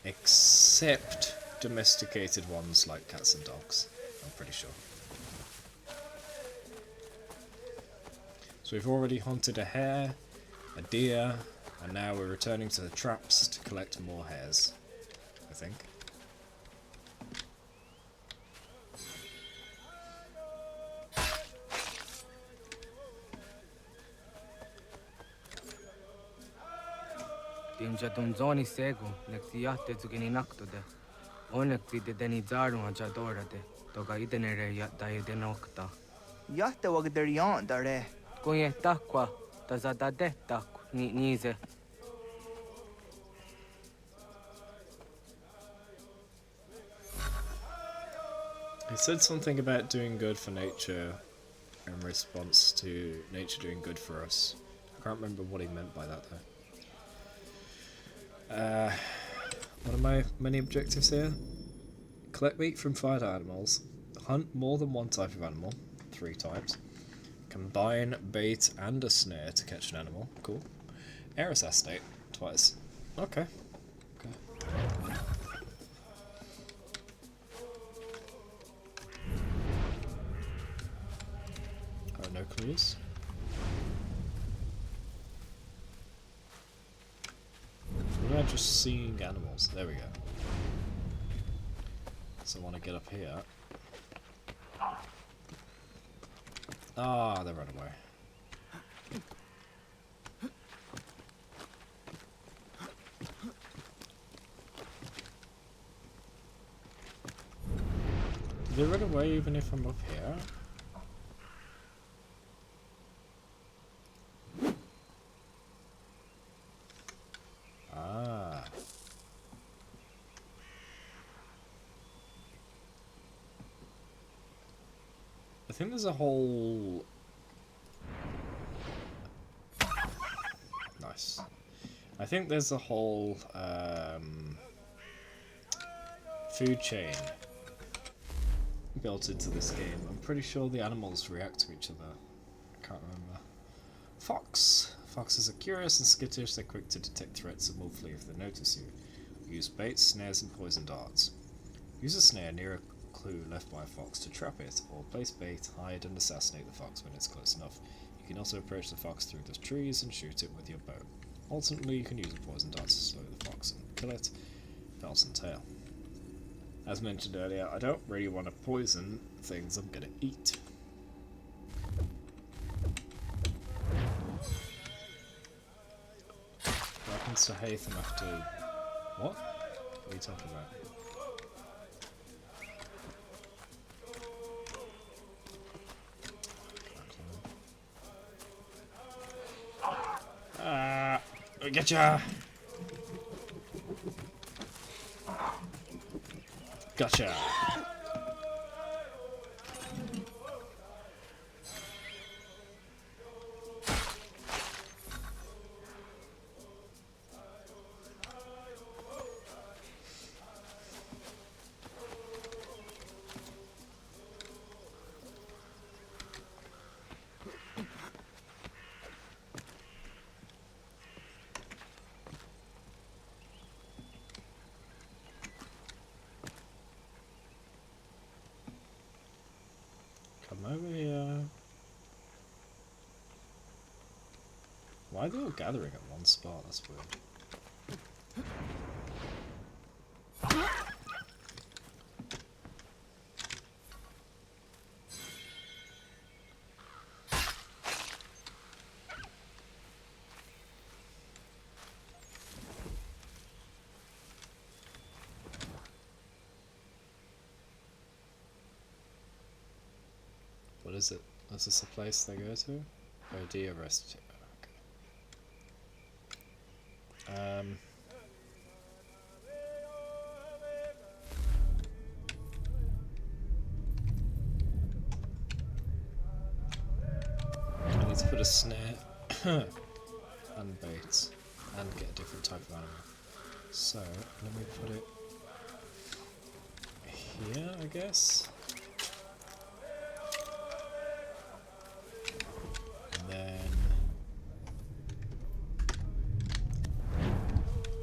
Except domesticated ones like cats and dogs, I'm pretty sure. So we've already hunted a hare, a deer, and now we're returning to the traps to collect more hares, I think. Timjatumzoni segu, nexiate zugini naktude. Onexi de denizaru ajadorade, toga idenere yataye denokta. Yatte wagderian dare. Kunye takwa, tazadade tak ni nize. He said something about doing good for nature in response to nature doing good for us. I can't remember what he meant by that though. What are my many objectives here? Collect meat from fired animals, hunt more than one type of animal, 3 times, combine bait and a snare to catch an animal, cool, air assassinate, twice, okay. Oh, no clues? What about just seeing animals? There we go. So I want to get up here. Ah, they ran away. Did they run away even if I'm up here? Ah. I think there's a whole... Nice. I think there's a whole food chain built into this game. I'm pretty sure the animals react to each other. I can't remember. Fox. Foxes are curious and skittish. They're quick to detect threats and will flee if they notice you. Use baits, snares, and poison darts. Use a snare near clue left by a fox to trap it, or place bait, hide and assassinate the fox when it's close enough. You can also approach the fox through the trees and shoot it with your bow. Alternately, you can use a poison dart to slow the fox and kill it, bells and tail. As mentioned earlier, I don't really want to poison things I'm gonna eat. What happens to Hatham after... What? What are you talking about? Getcha! Gotcha! Come over here. Why are they all gathering at one spot? That's weird. What is it? Is this a place they go to? Oh, dear, rest. Okay. I need to put a snare and bait and get a different type of animal. So let me put it here, I guess. And then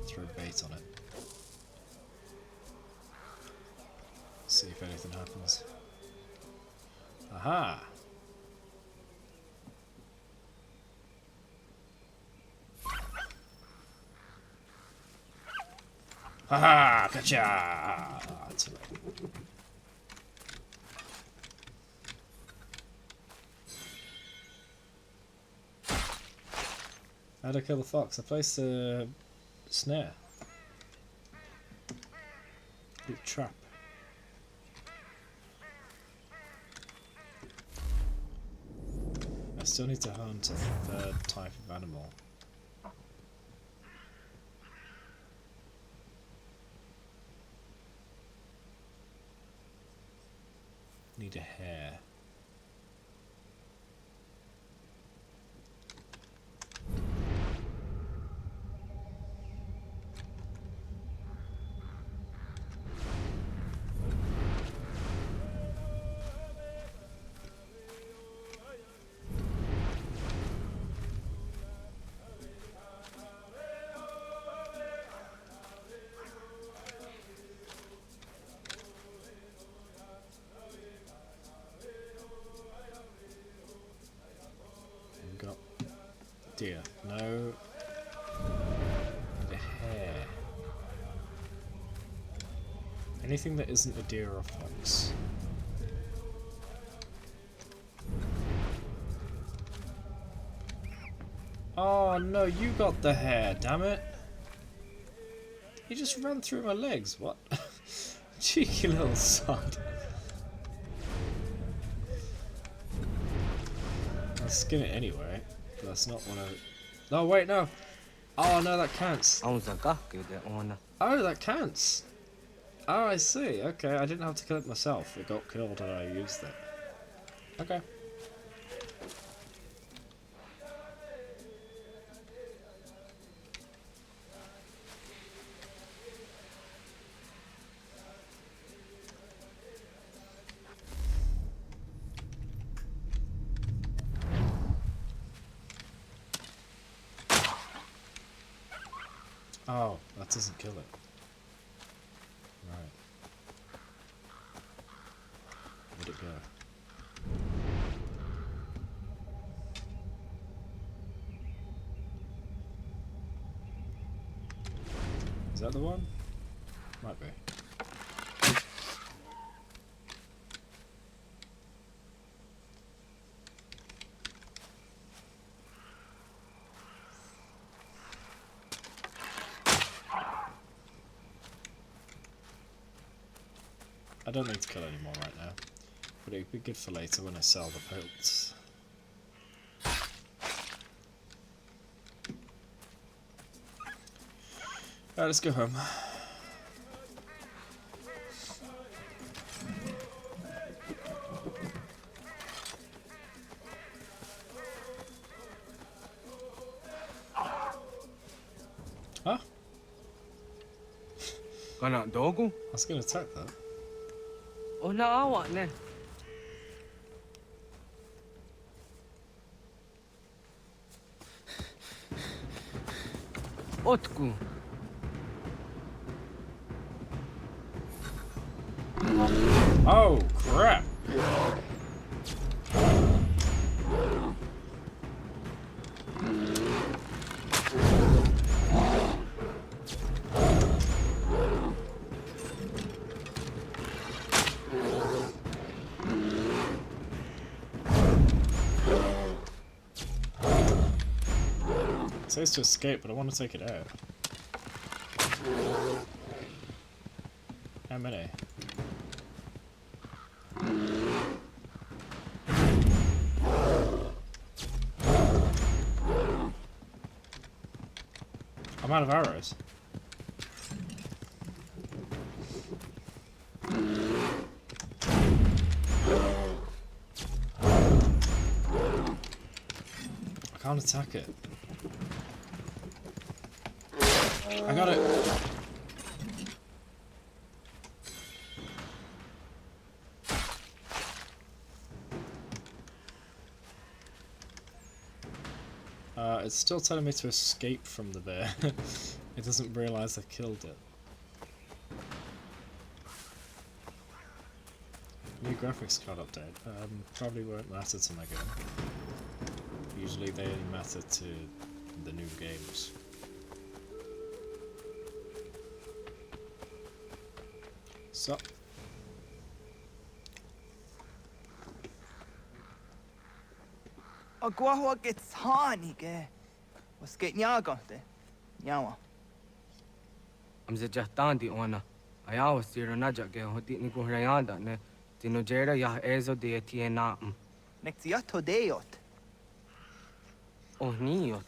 throw bait on it. See if anything happens. Aha! Haha! Gotcha! That's right. How'd I kill the fox? I placed a snare. A trap. I still need to hunt a third type of animal. Need a hare. Got deer. No. The hare. Anything that isn't a deer or fox. Oh no, you got the hare, damn it. He just ran through my legs, what? Cheeky little sod. I'll skin it anyway, but that's not what I... No, wait, no! Oh no, that counts. Oh, that counts! Oh, I see, okay, I didn't have to kill it myself. It got killed and I used it. Okay. Oh, that doesn't kill it. Right. go. Is that the one? Might be. I don't need to kill anymore right now, but it'd be good for later when I sell the pelts. Alright, let's go home. Huh? Gonna dogu? I was gonna attack that. Oh na awa ne. Otku. Oh crap! It says to escape, but I want to take it out. How many? I'm out of arrows. I can't attack it. I got it. It's still telling me to escape from the bear. It doesn't realise I've killed it. New graphics card update. Probably won't matter to my game. Usually they only matter to the new games. So. Agua gets honey, ge. Was get nyaga de. Nyawa. I'm the Jatandi ona. I was here on Naja ge hoti ni ko rayanda ne. Tino jera ya ezo de tiena. Nexiato deot. Oh niot.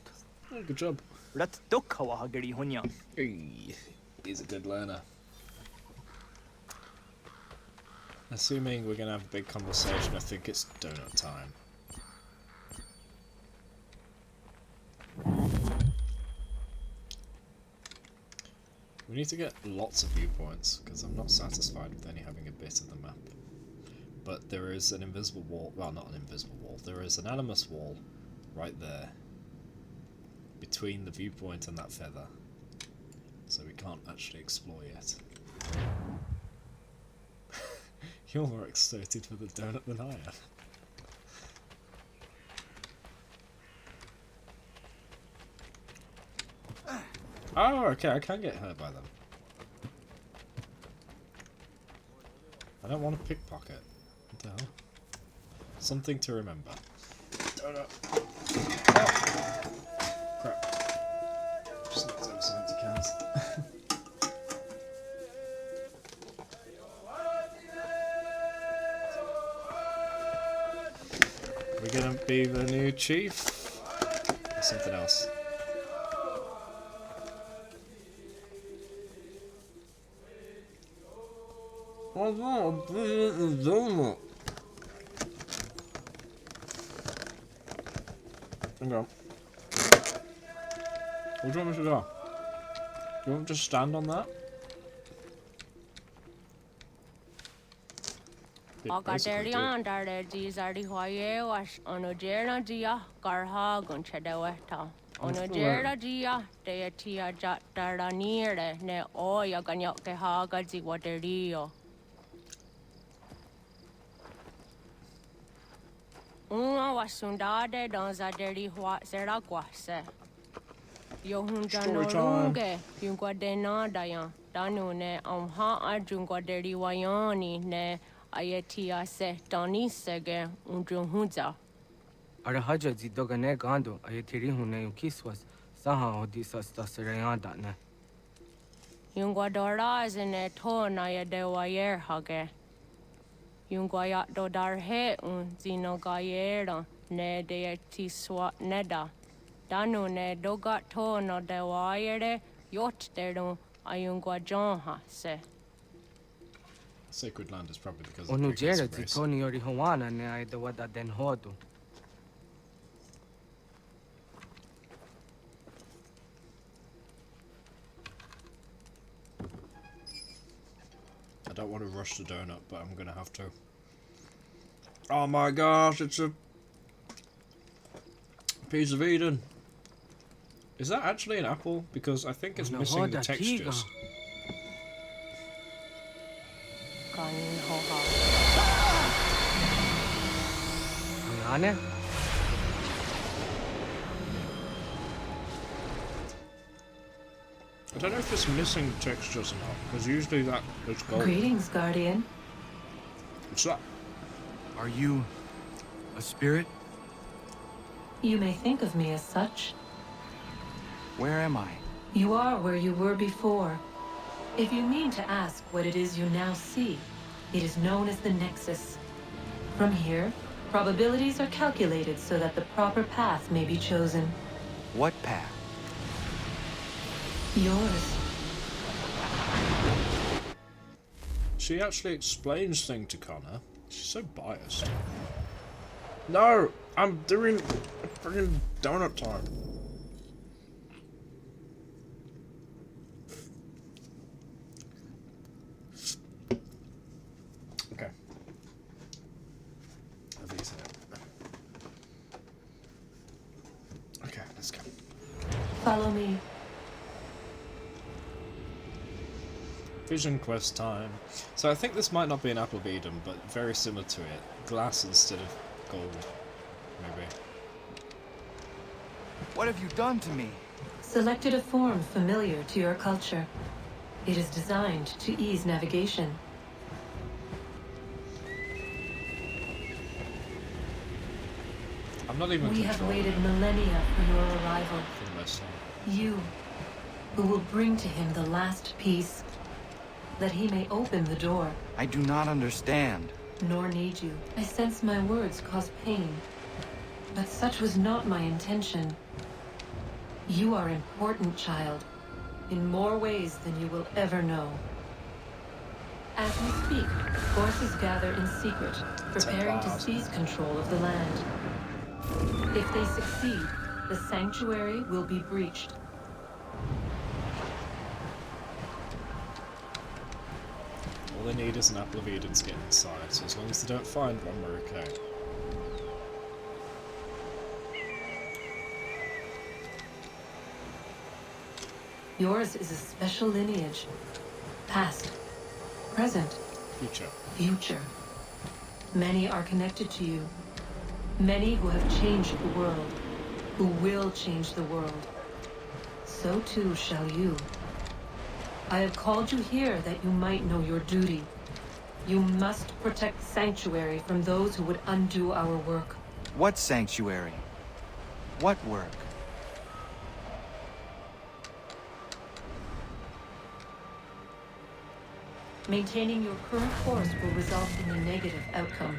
Oh, good job. Rat dukkawa hageri hunya. Hey, he's a good learner. Assuming we're gonna have a big conversation, I think it's donut time. We need to get lots of viewpoints, because I'm not satisfied with only having a bit of the map. But there is an invisible wall, well, not an invisible wall, there is an animus wall right there, between the viewpoint and that feather. So we can't actually explore yet. You're more excited for the donut than I am. Oh, okay, I can get hurt by them. I don't want to pickpocket. What the hell? Something to remember. Donut. Oh. Crap. Just knocked over some empty cans. We're gonna be the new chief? Or something else? Oh no, I'm eating a donut. Hang on. Where do you want me to go? Do you want me to just stand on that? Agaderi andare dizardi hoye was onojera dia garha gunchedeweta. Onojera dia deatia jataranire ne oya ganyoke haga ziwaterio. Una wasundade dans a deri hua seraquase. Yo Story hunjano time. lunge, yungwa dena dayan. Danu ne amha ajungwa deri wayani ne ayetia se dani sege unjunhunza. Arahaja zidogane gando ayetiri hune ukiswas saha odisas tasirayanda ne. Yungwa doraz ne to na yadewayer hage. Yungwa yat dodar he un zino gayera ne de tiswa neda. Danu ne dogat to no dewayere yot deru ayungwa jonha se. Sacred land is probably because of the Onujera previous race. zitoni yori hawana ne aidawada den hodu. I don't want to rush the donut, but I'm gonna have to. Oh my gosh, it's a piece of Eden. Is that actually an apple? Because I think it's missing the textures. Ane? I don't know if it's missing textures or not, because usually that is gold. Greetings, Guardian. What's that? Are you a spirit? You may think of me as such. Where am I? You are where you were before. If you mean to ask what it is you now see, it is known as the Nexus. From here, probabilities are calculated so that the proper path may be chosen. What path? Yours. She actually explains things to Connor. She's so biased. No! I'm doing friggin' donut time. Okay. Are these it? Okay, let's go. Follow me. Vision quest time. So I think this might not be an apple of Eden, but very similar to it. Glass instead of gold, maybe. What have you done to me? Selected a form familiar to your culture. It is designed to ease navigation. I'm not even We have controlling waited it millennia for your arrival. for the most part. You, who will bring to him the last piece, that he may open the door. I do not understand. Nor need you. I sense my words cause pain. But such was not my intention. You are important, child. In more ways than you will ever know. As we speak, forces gather in secret, preparing to seize control of the land. If they succeed, the sanctuary will be breached. All they need is an apple of Eden to get inside, so as long as they don't find one, we're okay. Yours is a special lineage. Past, present, Future. future. Many are connected to you. Many who have changed the world, who will change the world. So too shall you. I have called you here that you might know your duty. You must protect Sanctuary from those who would undo our work. What sanctuary? What work? Maintaining your current course will result in a negative outcome.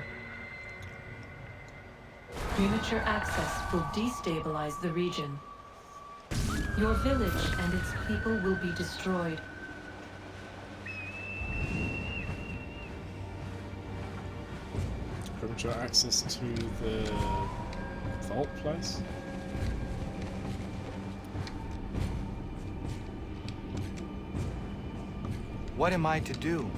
Premature access will destabilize the region. Your village and its people will be destroyed. Premature access to the vault place? What am I to do?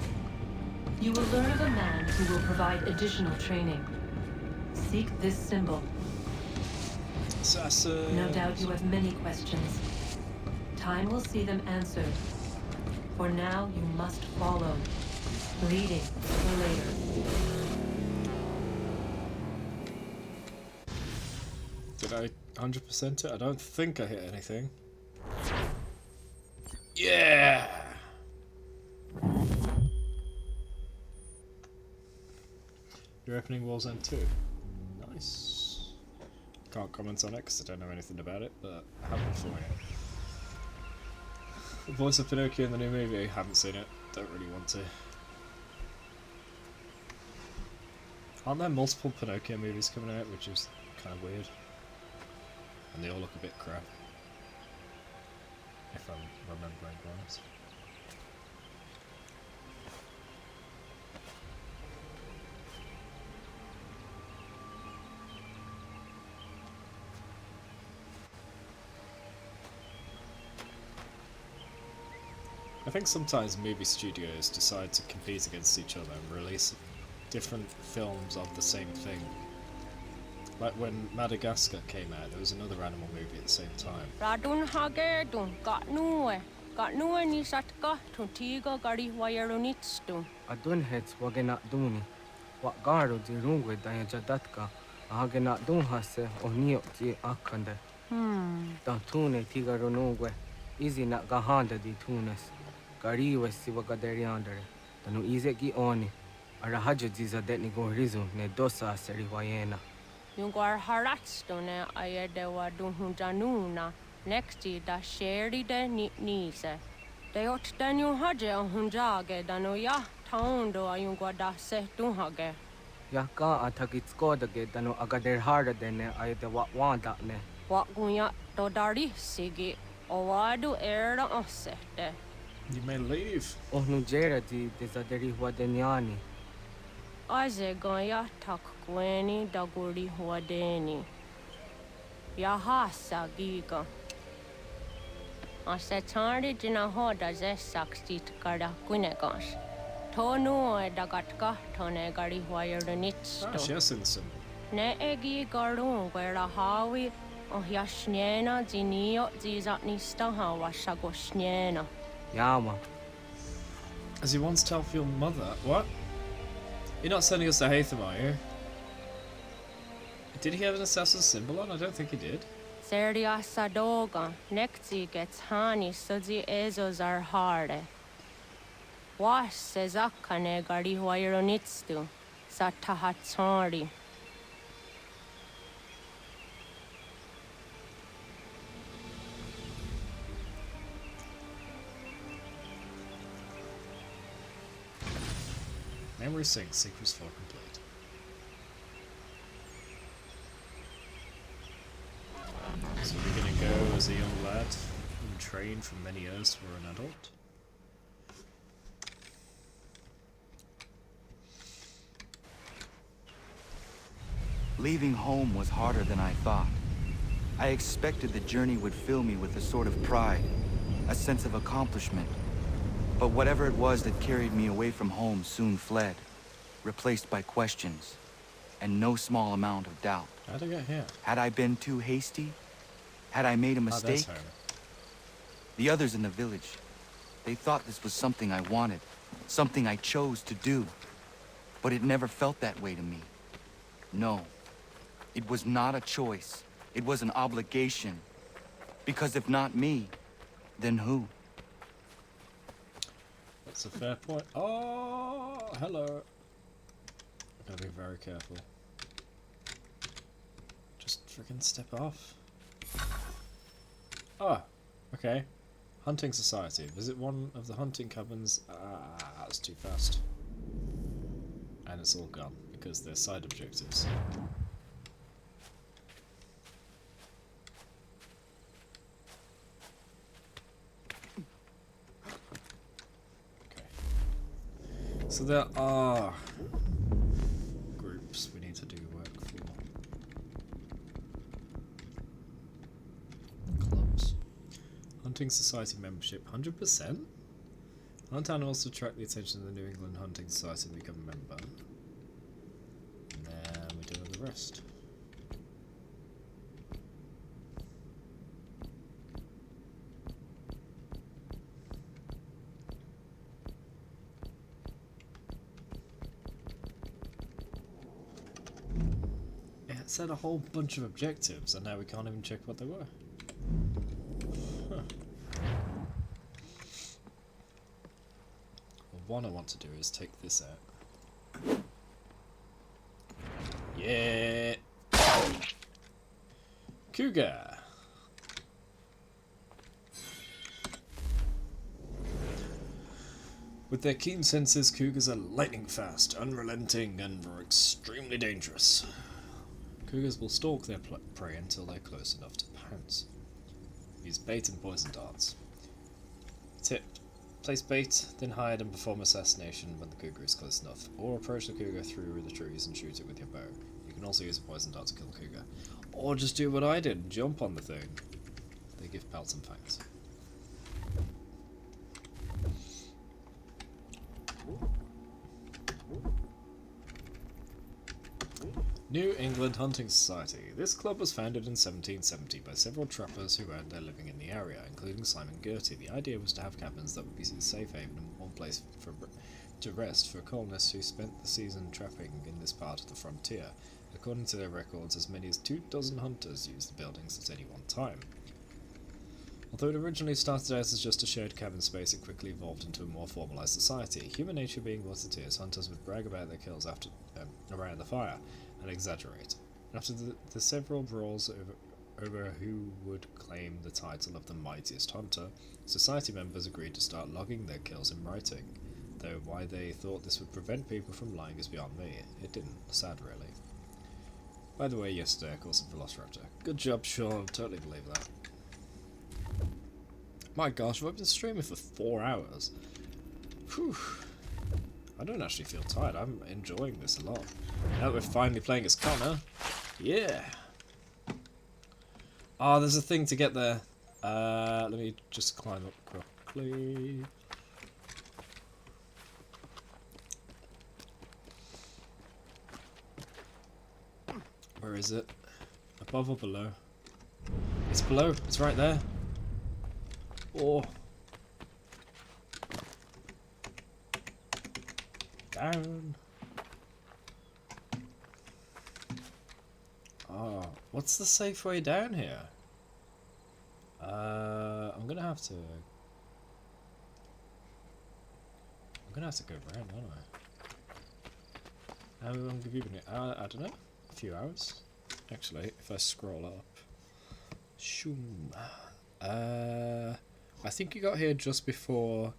You will learn of a man who will provide additional training. Seek this symbol. Assassin. No doubt you have many questions. Time will see them answered. For now, you must follow. Leading for later. Did I 100% it? I don't think I hit anything. Yeah! You're opening Warzone 2. Nice. Can't comment on it because I don't know anything about it, but I have been following it. The voice of Pinocchio in the new movie, haven't seen it. Don't really want to. Aren't there multiple Pinocchio movies coming out, which is kind of weird? And they all look a bit crap. If I'm remembering right. I think sometimes movie studios decide to compete against each other and release different films of the same thing. Like when Madagascar came out, there was another animal movie at the same time. Radun hage dun got nuwe ni satka to tiga gari wayarunitstu. Adun heads wagena duni. What garo di rungwe daya jadatka. Ahagena dun hase onio di akande. Dan tune tiga runungwe. Easy na gahanda di tunes. Gari wesi wagaderiandere. Danu easy gi oni. Arahaja diza detni go rizu ne dosa seri wayena. Yungar haratstone ayedewa dunhunjanuna. Nexti da sheri de nise. Deot danu haje hunjage danu ya taundo ayungwa da se dunhage. Yaka atagitskoda danu agader harda dene ayede wat wanda ne. Wat gunya dodari sigi. Owadu era osete. You may leave. Ohnujera di desaderi wadenyani. Aze goya tak gweni daguri huadeni. Yahasa giga. Asetari jina hoda ze sakstit kada kunegas. Tonu e dagatka tone gari huayernitsto. Ah, she has seen some. Ne egi garun gwera hawi o yashnena zinio zizatnista hawa shagoshnena. Yama. As you once tell your mother, what? You're not sending us to Hatham, are you? Did he have an assassin's symbol on? I don't think he did. Seria sadoga, nekti gets hani sudzi ezos are harde. Was sezakane gari huayronitstu, satahatsari. Memory sync, sequence 4 complete. So we're gonna go as a young lad and train for many years for an adult. Leaving home was harder than I thought. I expected the journey would fill me with a sort of pride, a sense of accomplishment. But whatever it was that carried me away from home soon fled, replaced by questions, and no small amount of doubt. How'd I get here? Had I been too hasty? Had I made a mistake? The others in the village, they thought this was something I wanted, something I chose to do. But it never felt that way to me. No, it was not a choice. It was an obligation. Because if not me, then who? That's a fair point. Oh, hello. Gotta be very careful. Just freaking step off. Ah, okay. Hunting Society. Visit one of the hunting cabins. Ah, that's too fast. And it's all gone because they're side objectives. So there are groups we need to do work for. Clubs. Hunting Society membership, 100%? Hunt animals to attract the attention of the New England Hunting Society and become a member. And then we do the rest. set a whole bunch of objectives, and now we can't even check what they were. Huh. Well, one I want to do is take this out. Yeah! Cougar! With their keen senses, cougars are lightning fast, unrelenting, and are extremely dangerous. Cougars will stalk their prey until they're close enough to pounce. Use bait and poison darts. Tip. Place bait, then hide and perform assassination when the cougar is close enough, or approach the cougar through the trees and shoot it with your bow. You can also use a poison dart to kill the cougar. Or just do what I did and jump on the thing. They give pelts and fangs. New England Hunting Society. This club was founded in 1770 by several trappers who earned their living in the area, including Simon Gertie. The idea was to have cabins that would be a safe haven and one place to rest for colonists who spent the season trapping in this part of the frontier. According to their records, as many as 24 hunters used the buildings at any one time. Although it originally started out as just a shared cabin space, it quickly evolved into a more formalised society. Human nature being what it is, hunters would brag about their kills after around the fire, and exaggerate. After the several brawls over who would claim the title of the mightiest hunter, society members agreed to start logging their kills in writing, though why they thought this would prevent people from lying is beyond me. It didn't. Sad, really. By the way, yesterday I caught some Velociraptor. Good job, Sean. Totally believe that. My gosh, I've been streaming for 4 hours. Whew. I don't actually feel tired. I'm enjoying this a lot. Now that we're finally playing as Connor. Yeah. Oh, there's a thing to get there. Let me just climb up quickly. Where is it? Above or below? It's below. It's right there. Oh. Down. Oh, what's the safe way down here? I'm gonna have to go around, aren't I? How long have you been here? I don't know. A few hours. Actually, if I scroll up. Shoom. I think you got here just before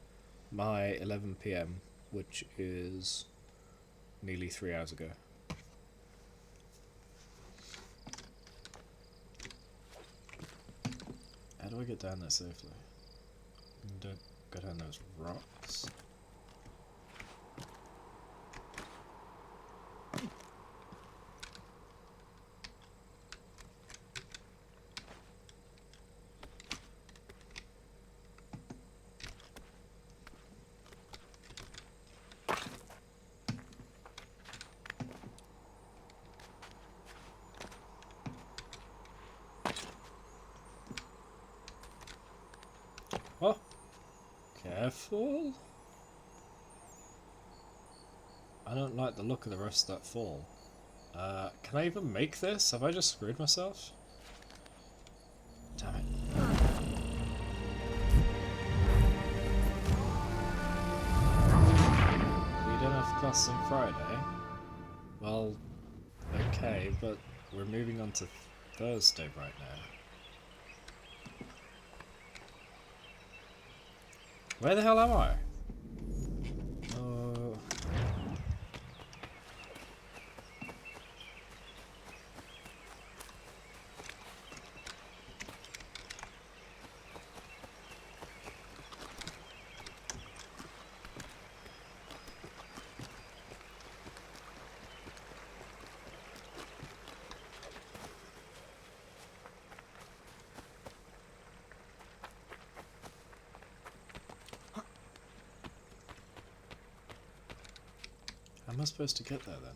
my 11 PM, which is nearly 3 hours ago. How do I get down there safely? Don't go down those rocks. Oh, careful. I don't like the look of the rest of that fall. Can I even make this? Have I just screwed myself? Damn it. We don't have class on Friday? Well, okay, but we're moving on to Thursday right now. Where the hell am I? How am I supposed to get there then?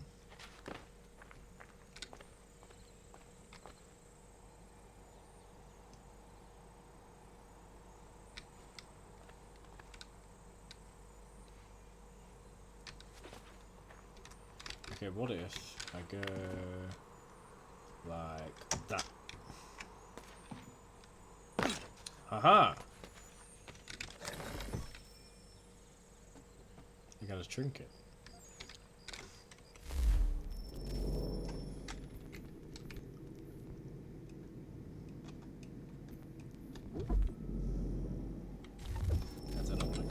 Okay, what if I go... Like that. Haha! You got a trinket. I don't want to go.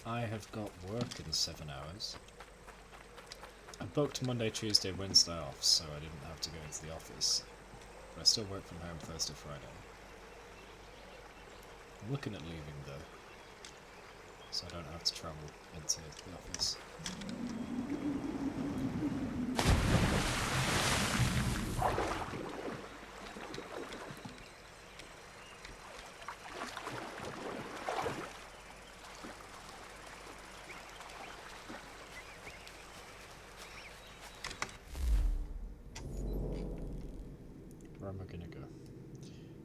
I have got work in 7 hours. I booked Monday, Tuesday, Wednesday off, so I didn't have to go into the office. But I still work from home Thursday, Friday. I'm looking at leaving though, so I don't have to travel into the office. Where am I gonna go?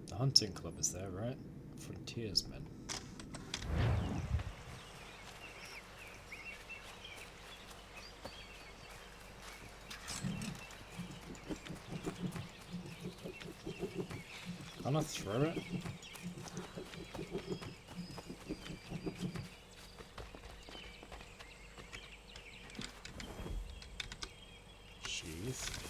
The hunting club is there, right? Frontiersmen. Can I throw it? Sheath.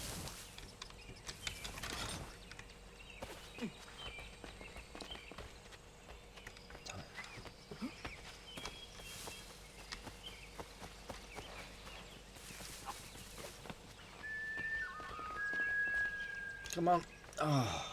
Come on. Oh.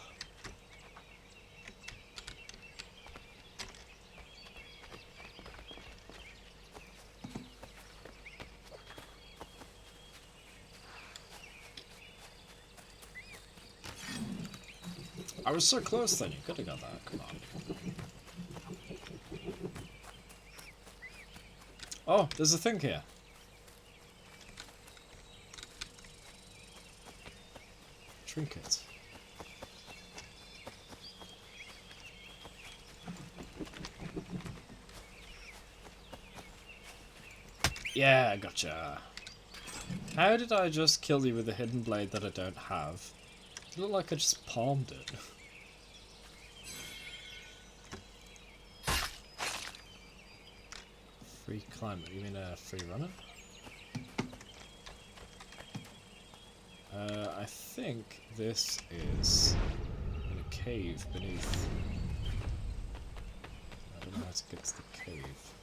I was so close then, you could have got that, come on. Oh, there's a thing here. Trinket. Yeah, gotcha. How did I just kill you with a hidden blade that I don't have? It looked like I just palmed it. Free climber, you mean a free runner? I think this is in a cave beneath. I don't know how to get to the cave.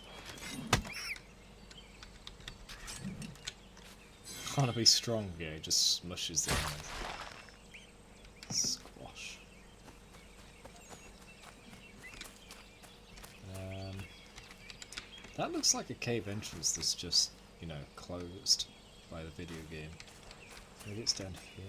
Can't be strong, yeah, it just smushes the enemy. Squash. That looks like a cave entrance that's just, you know, closed by the video game. Maybe it's down here?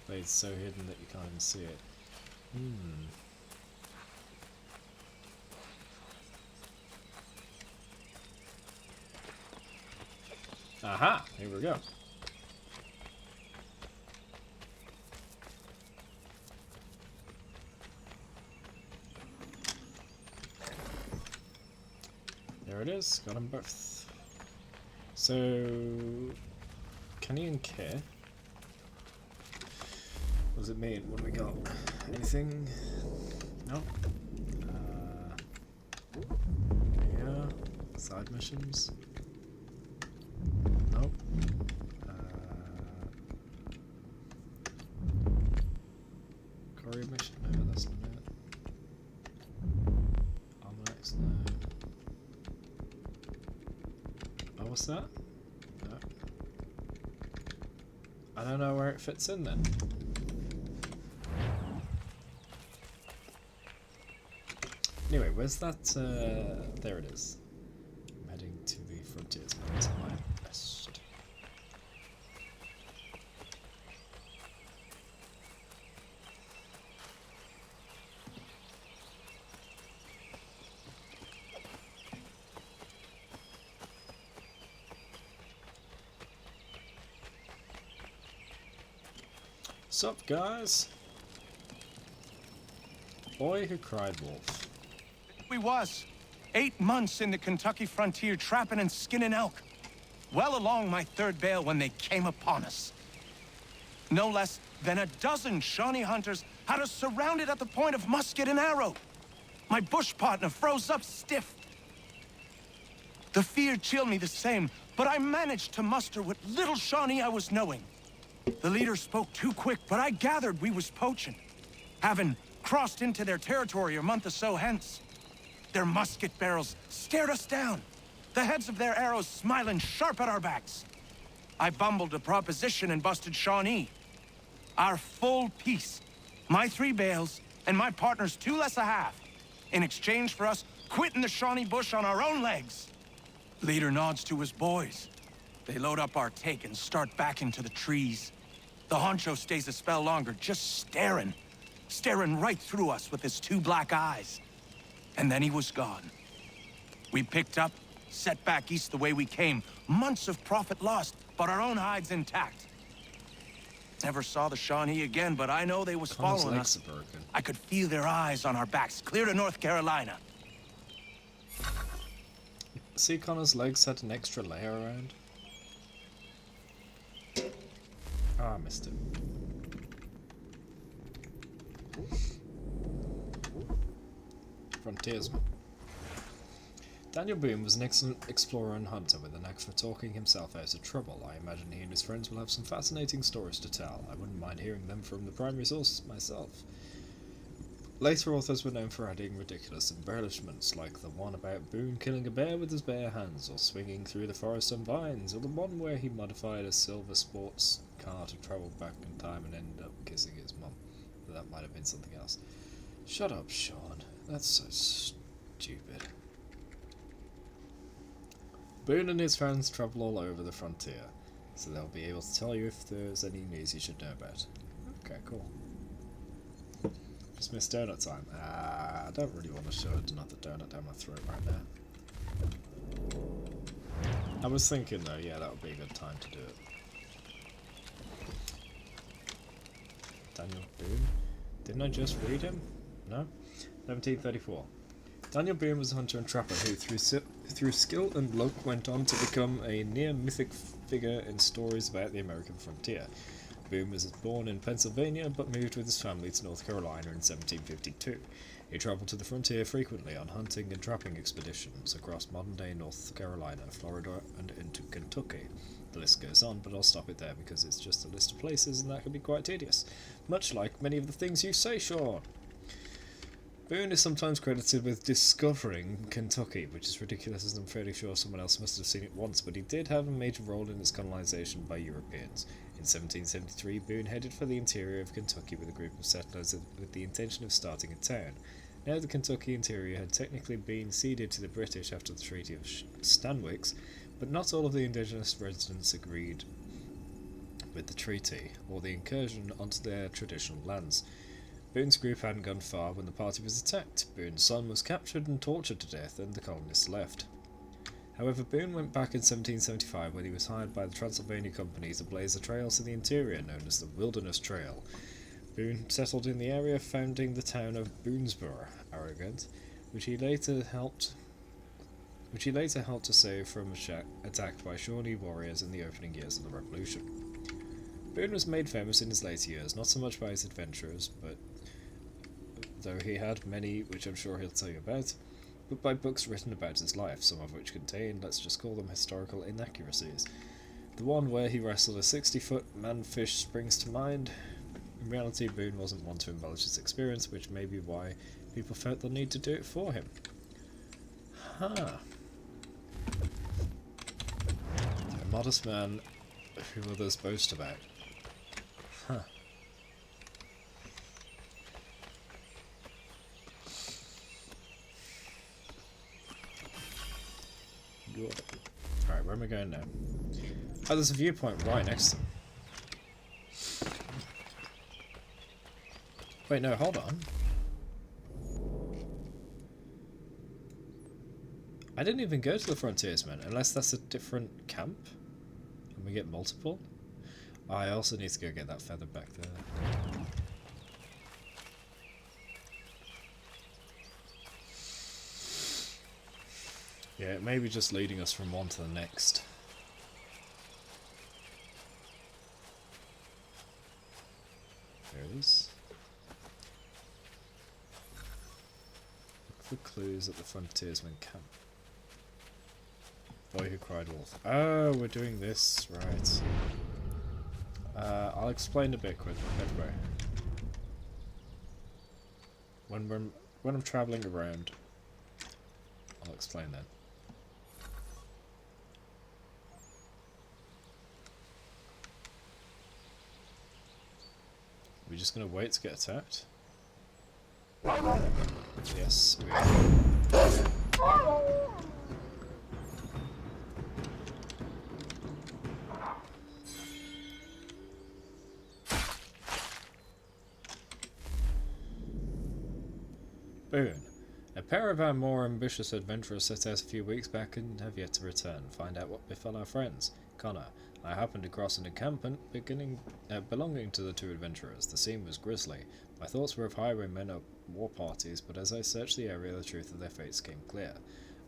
But it's so hidden that you can't even see it. Aha! Here we go. There it is, got them both. So, can you even care? What does it mean? What do we got? Anything? No. Yeah. Side missions. Nope. Courier mission? No, that's not it. Almanacs? No. Oh, what's that? No. I don't know where it fits in then. Anyway, where's that? There it is. I'm heading to the frontiersmen to my best. Sup, guys? Boy who cried wolf. We was 8 months in the Kentucky frontier trapping and skinning elk. Well along my 3rd bale when they came upon us. No less than a dozen Shawnee hunters had us surrounded at the point of musket and arrow. My bush partner froze up stiff. The fear chilled me the same, but I managed to muster what little Shawnee I was knowing. The leader spoke too quick, but I gathered we was poaching, having crossed into their territory a month or so hence. Their musket barrels stared us down, the heads of their arrows smiling sharp at our backs. I bumbled a proposition and busted Shawnee. Our full piece, my 3 bales, and my partner's 2 less a half, in exchange for us quitting the Shawnee bush on our own legs. Leader nods to his boys. They load up our take and start back into the trees. The honcho stays a spell longer, just staring right through us with his 2 black eyes. And then he was gone. We picked up, set back east the way we came. Months of profit lost, but our own hides intact. Never saw the Shawnee again, but I know they was following us. I could feel their eyes on our backs, clear to North Carolina. See, Connor's legs had an extra layer around. Oh, I missed it. Frontiersman. Daniel Boone was an excellent explorer and hunter with a knack for talking himself out of trouble. I imagine he and his friends will have some fascinating stories to tell. I wouldn't mind hearing them from the primary source myself. Later authors were known for adding ridiculous embellishments, like the one about Boone killing a bear with his bare hands, or swinging through the forest on vines, or the one where he modified a silver sports car to travel back in time and ended up kissing his mum. But that might have been something else. Shut up, Sean. That's so stupid. Boone and his friends travel all over the frontier, so they'll be able to tell you if there's any news you should know about. Okay, cool. Just missed donut time. I don't really want to show another donut down my throat right now. I was thinking though, yeah, that would be a good time to do it. Daniel Boone? Didn't I just read him? No? 1734. Daniel Boone was a hunter and trapper who, through skill and luck, went on to become a near-mythic figure in stories about the American frontier. Boone was born in Pennsylvania, but moved with his family to North Carolina in 1752. He travelled to the frontier frequently on hunting and trapping expeditions across modern-day North Carolina, Florida, and into Kentucky. The list goes on, but I'll stop it there because it's just a list of places and that can be quite tedious. Much like many of the things you say, Sean. Boone is sometimes credited with discovering Kentucky, which is ridiculous as I'm fairly sure someone else must have seen it once, but he did have a major role in its colonization by Europeans. In 1773, Boone headed for the interior of Kentucky with a group of settlers with the intention of starting a town. Now the Kentucky interior had technically been ceded to the British after the Treaty of Stanwix, but not all of the indigenous residents agreed with the treaty, or the incursion onto their traditional lands. Boone's group hadn't gone far when the party was attacked. Boone's son was captured and tortured to death, and the colonists left. However, Boone went back in 1775 when he was hired by the Transylvania Company to blaze a trail to the interior known as the Wilderness Trail. Boone settled in the area, founding the town of Boonesborough, Oregon, which he later helped to save from attack by Shawnee warriors in the opening years of the Revolution. Boone was made famous in his later years, not so much by his adventures, but though he had many which I'm sure he'll tell you about, but by books written about his life, some of which contain, let's just call them historical inaccuracies. The one where he wrestled a 60-foot man-fish springs to mind. In reality, Boone wasn't one to embellish his experience, which may be why people felt the need to do it for him. Huh. A modest man who others boast about. Huh. Alright, where am I going now? Oh, there's a viewpoint right next to them. Wait, no, hold on. I didn't even go to the frontiersman, unless that's a different camp? And we get multiple? I also need to go get that feather back there. Yeah, it may be just leading us from one to the next. There it is. Look for clues at the frontiersman camp. Boy who cried wolf. Oh, we're doing this, right. I'll explain a bit quick. Anyway. When I'm travelling around, I'll explain then. We're just gonna wait to get attacked. Yes, we are. Boon. A pair of our more ambitious adventurers set out a few weeks back and have yet to return. Find out what befell our friends. Connor. I happened to cross an encampment belonging to the two adventurers. The scene was grisly. My thoughts were of highwaymen or war parties, but as I searched the area, the truth of their fates came clear.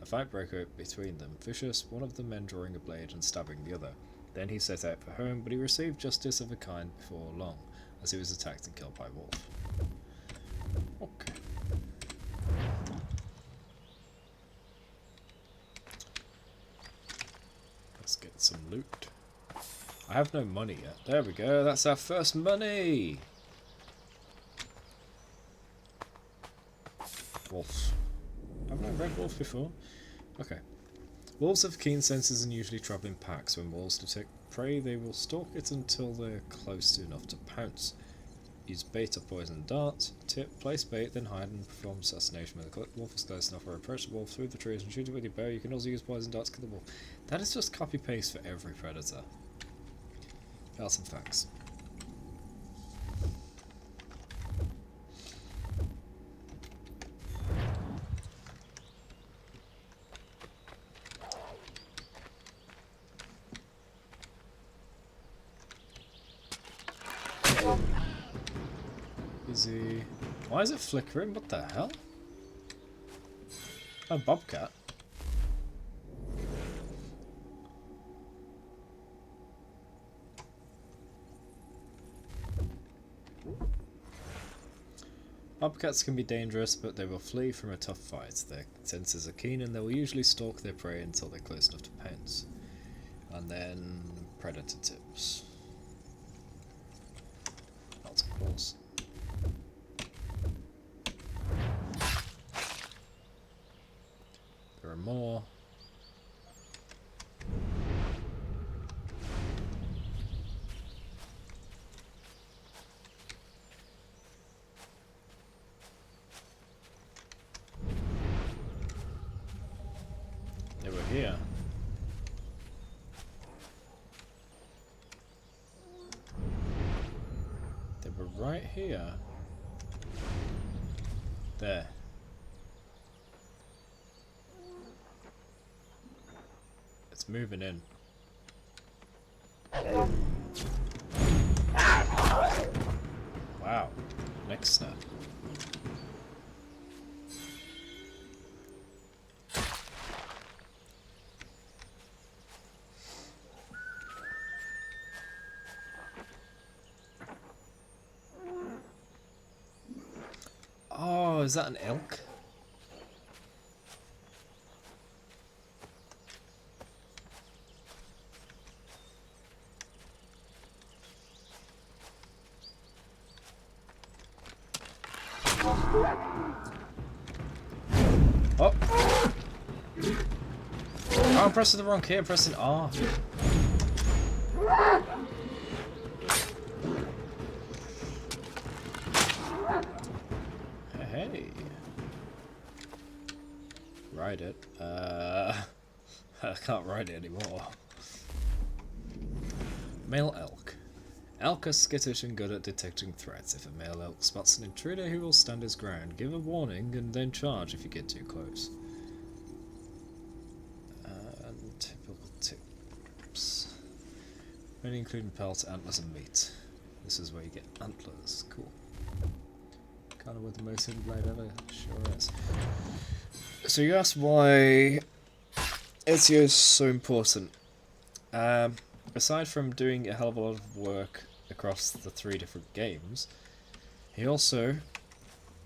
A fight broke out between them, vicious, one of the men drawing a blade and stabbing the other. Then he set out for home, but he received justice of a kind before long, as he was attacked and killed by wolf. Okay. Let's get some loot. I have no money yet. There we go, that's our first money! Wolf. Haven't I read wolf before? Okay. Wolves have keen senses and usually travel in packs. When wolves detect prey, they will stalk it until they're close enough to pounce. Use bait or poison dart. Tip, place bait, then hide and perform assassination when the wolf is close enough, or approach the wolf through the trees and shoot it with your bow. You can also use poison dart to kill the wolf. That is just copy-paste for every predator. Facts and facts. Easy. Why is it flickering? What the hell? A bobcat. Bobcats can be dangerous, but they will flee from a tough fight. Their senses are keen and they will usually stalk their prey until they're close enough to pounce. And then predator tips. Lots of claws. There are more. They were here. They were right here. There. It's moving in. Wow. Next snap. Oh, is that an elk? Oh! Oh, I'm pressing the wrong key, I'm pressing R. Hey. Ride it. I can't ride it anymore. Male elk. Elk are skittish and good at detecting threats. If a male elk spots an intruder, he will stand his ground, give a warning, and then charge if you get too close. And typical tips. Only including pelts, antlers, and meat. This is where you get antlers. Cool. Kind of with the most hidden blade ever. Sure is. So you asked why Ezio is so important. Aside from doing a hell of a lot of work across the 3 different games, he also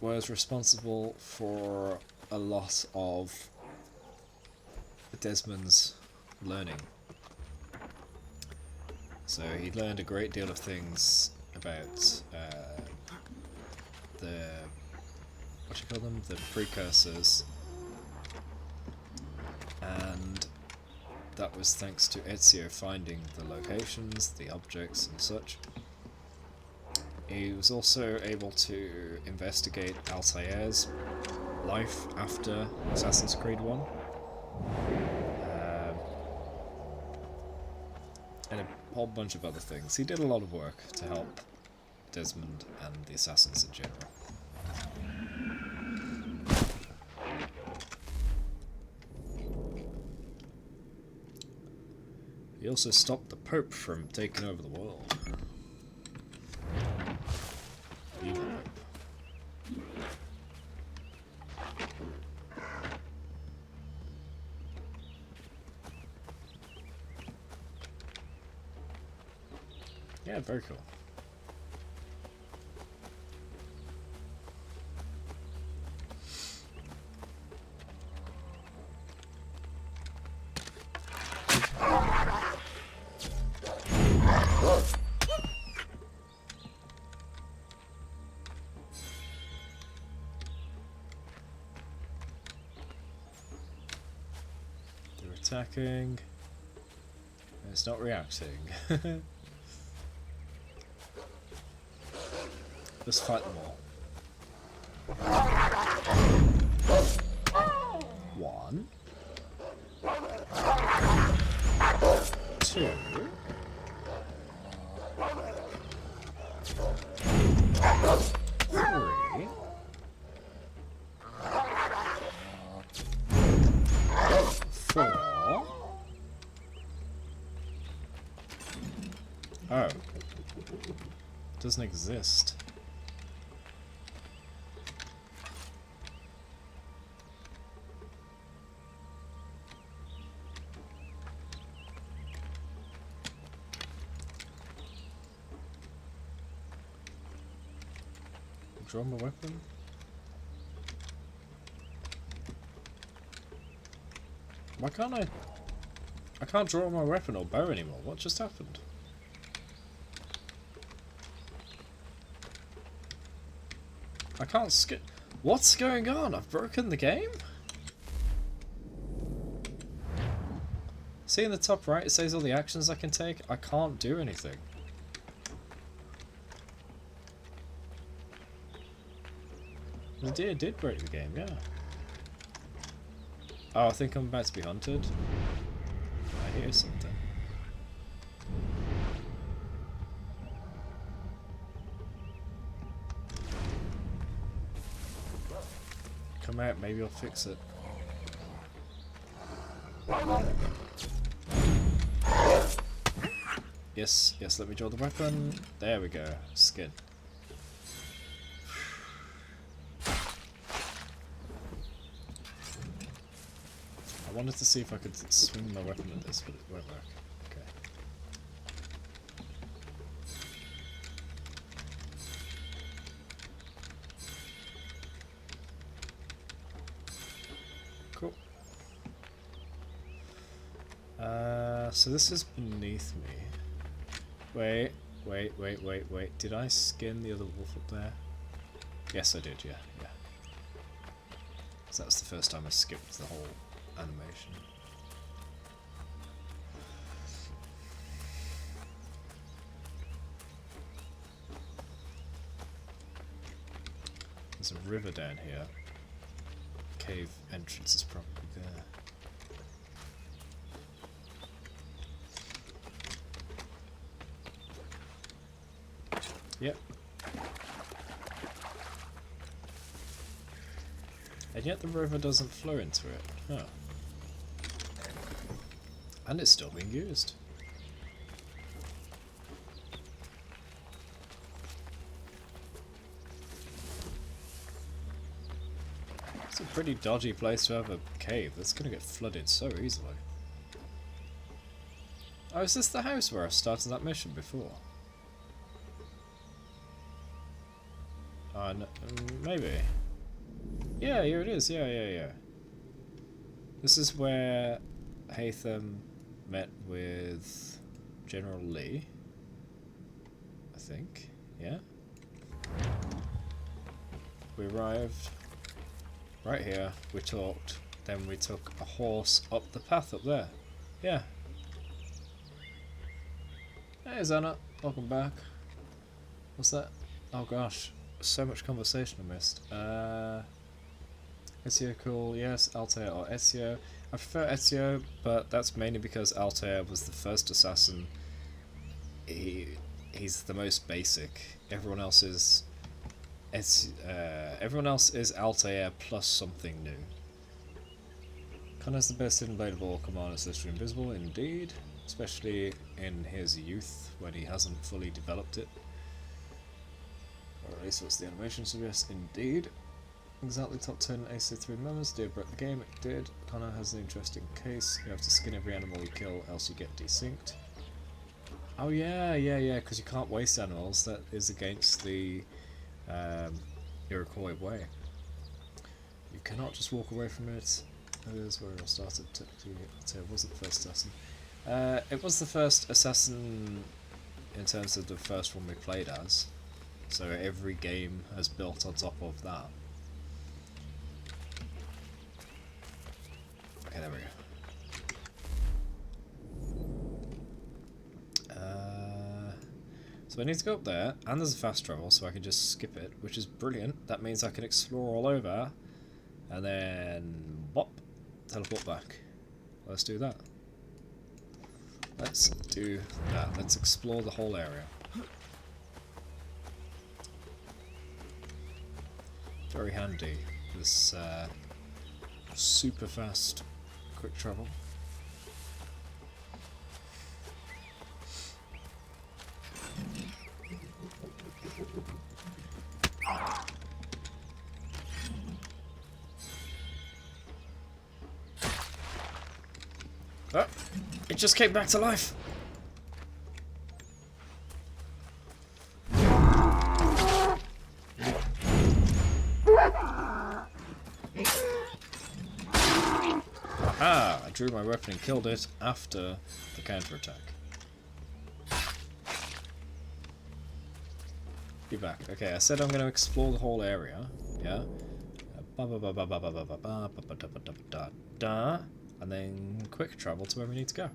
was responsible for a lot of Desmond's learning. So he learned a great deal of things about the, what do you call them? The precursors. And that was thanks to Ezio finding the locations, the objects and such. He was also able to investigate Altair's life after Assassin's Creed 1. And a whole bunch of other things. He did a lot of work to help Desmond and the Assassins in general. He also stopped the Pope from taking over the world. Evil Pope. Yeah, very cool. They're attacking. It's not reacting. Let's fight them all. 1, 2, 3, 4. Oh. Doesn't exist. Draw my weapon? Why can't I? I can't draw my weapon or bow anymore. What just happened? I can't skip. What's going on? I've broken the game? See in the top right, it says all the actions I can take. I can't do anything. It did break the game, yeah. Oh, I think I'm about to be hunted. I hear something. Come out, maybe I'll fix it. Yes, yes, let me draw the weapon. There we go. Skin. I wanted to see if I could swing my weapon at this, but it won't work. Okay. Cool. So this is beneath me. Wait. Did I skin the other wolf up there? Yes, I did, yeah. So that's the first time I skipped the whole animation. There's a river down here. Cave entrance is probably there. Yep. And yet the river doesn't flow into it. Huh. And it's still being used. pretty dodgy place to have a cave. That's gonna get flooded so easily. Oh, is this the house where I started that mission before? No, maybe. Yeah, here it is. Yeah. This is where Hatham met with General Lee. I think. Yeah. We arrived right here. We talked. Then we took a horse up the path up there. Yeah. Hey Zana, welcome back. What's that? Oh gosh, so much conversation I missed. Ezio cool, yes, Altair or Ezio. I prefer Ezio, but that's mainly because Altair was the first assassin. He's the most basic. Everyone else is Altair plus something new. Connor's the best invadable all commanders literally invisible, indeed. Especially in his youth, when he hasn't fully developed it. Or at least what's the animation suggests, indeed. Exactly top 10 AC3 members, did it break the game? It did. Connor has an interesting case. You have to skin every animal you kill, else you get desynced. Oh yeah, because you can't waste animals. That is against the Iroquois way. You cannot just walk away from it. That is where it all started. It wasn't the first assassin. It was the first assassin in terms of the first one we played as. So every game has built on top of that. Okay, there we go. So I need to go up there, and there's a fast travel, so I can just skip it, which is brilliant. That means I can explore all over, and then bop, teleport back. Let's do that. Let's do that. Let's explore the whole area. Very handy, this super fast quick travel. Oh, it just came back to life. Aha! I drew my weapon and killed it after the counterattack. Be back. Okay, I said I'm going to explore the whole area. Yeah. And then quick travel to where we need to go.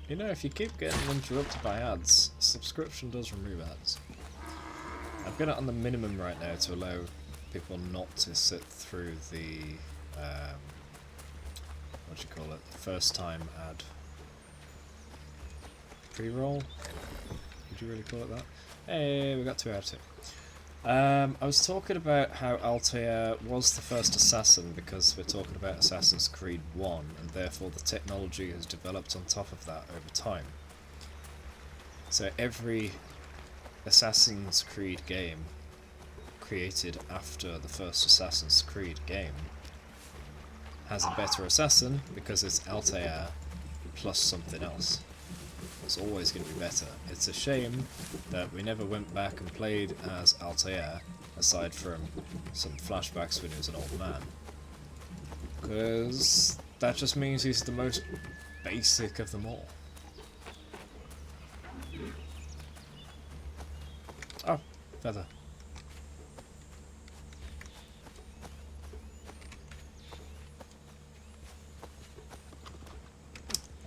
You know, if you keep getting interrupted by ads, subscription does remove ads. I've got it on the minimum right now to allow people not to sit through the, what do you call it, first time ad. Pre-roll? Would you really call it that? Hey, we got 2 out of 2. I was talking about how Altair was the first assassin because we're talking about Assassin's Creed 1, and therefore the technology has developed on top of that over time. So every Assassin's Creed game created after the first Assassin's Creed game has a better assassin because it's Altair plus something else. It's always going to be better. It's a shame that we never went back and played as Altair, aside from some flashbacks when he was an old man. Because that just means he's the most basic of them all. Oh, feather.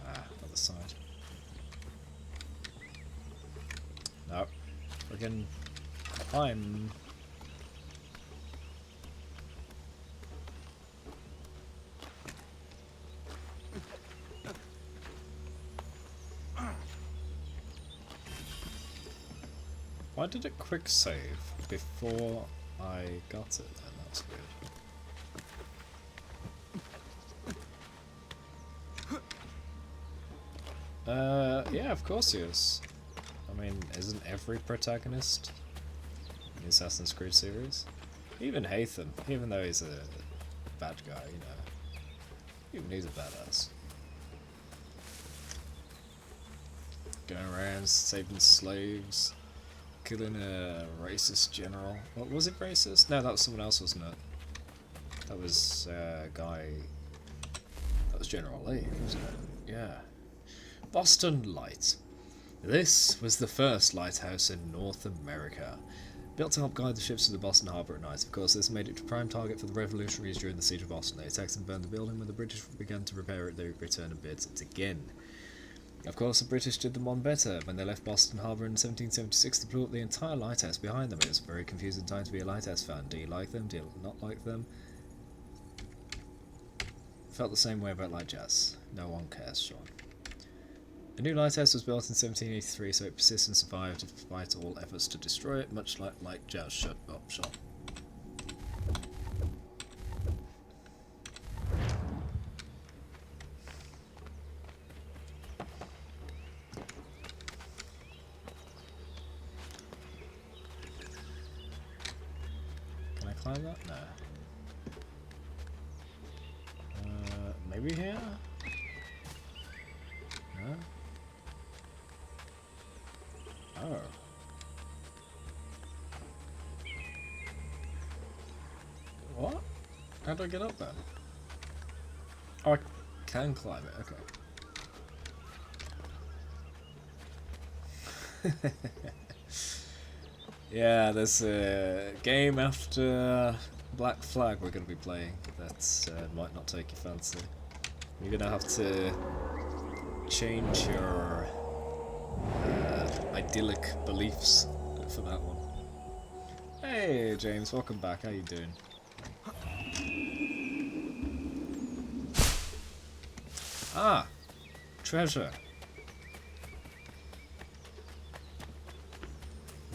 Ah, other side. No, friggin' climb. Why did it quick save before I got it then? That's weird. Yeah, of course he is. I mean, isn't every protagonist in the Assassin's Creed series? Even Haytham, even though he's a bad guy, you know. Even he's a badass. Going around saving slaves, killing a racist general. What was it, racist? No, that was someone else, wasn't it? That was a guy. That was General Lee, wasn't it? Yeah. Boston Light. This was the first lighthouse in North America. Built to help guide the ships to the Boston Harbor at night. Of course, this made it a prime target for the revolutionaries during the siege of Boston. They attacked and burned the building. When the British began to repair it, they returned and built it again. Of course, the British did them one better. When they left Boston Harbor in 1776, they blew up the entire lighthouse behind them. It was a very confusing time to be a lighthouse fan. Do you like them? Do you not like them? Felt the same way about light jazz. No one cares, Sean. A new lighthouse was built in 1783, so it persists and survived despite all efforts to destroy it, much like light jazz. Shut up, Sean. Can I climb that? No. Maybe here? No? Oh. What? How do I get up then? Oh, I can climb it, okay. Yeah, there's a game after Black Flag we're going to be playing that might not take your fancy. You're going to have to change your idyllic beliefs for that one. Hey James, welcome back. How you doing? Ah, treasure.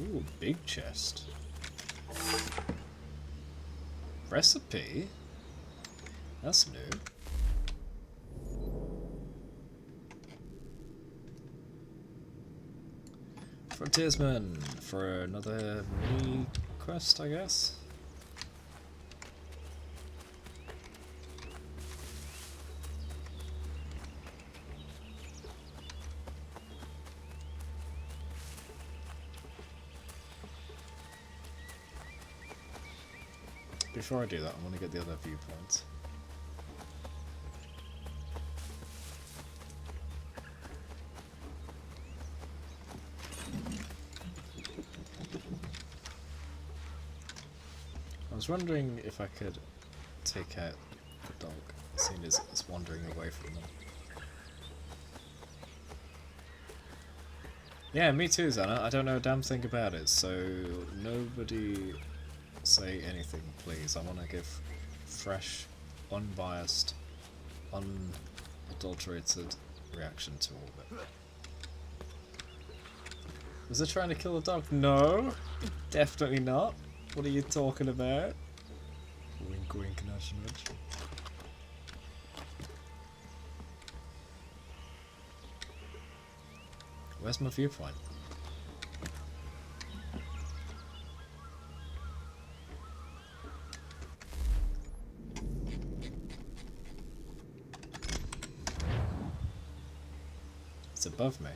Ooh, big chest. Recipe? That's new. Frontiersman for another mini quest, I guess. Before I do that, I want to get the other viewpoints. I was wondering if I could take out the dog, seeing as it's wandering away from them. Yeah, me too, Xana. I don't know a damn thing about it, so nobody say anything, please. I want to give fresh, unbiased, unadulterated reaction to all of it. Was it trying to kill the dog? No, definitely not. What are you talking about? Wink wink, nudge nudge. Where's my viewpoint? It's above me.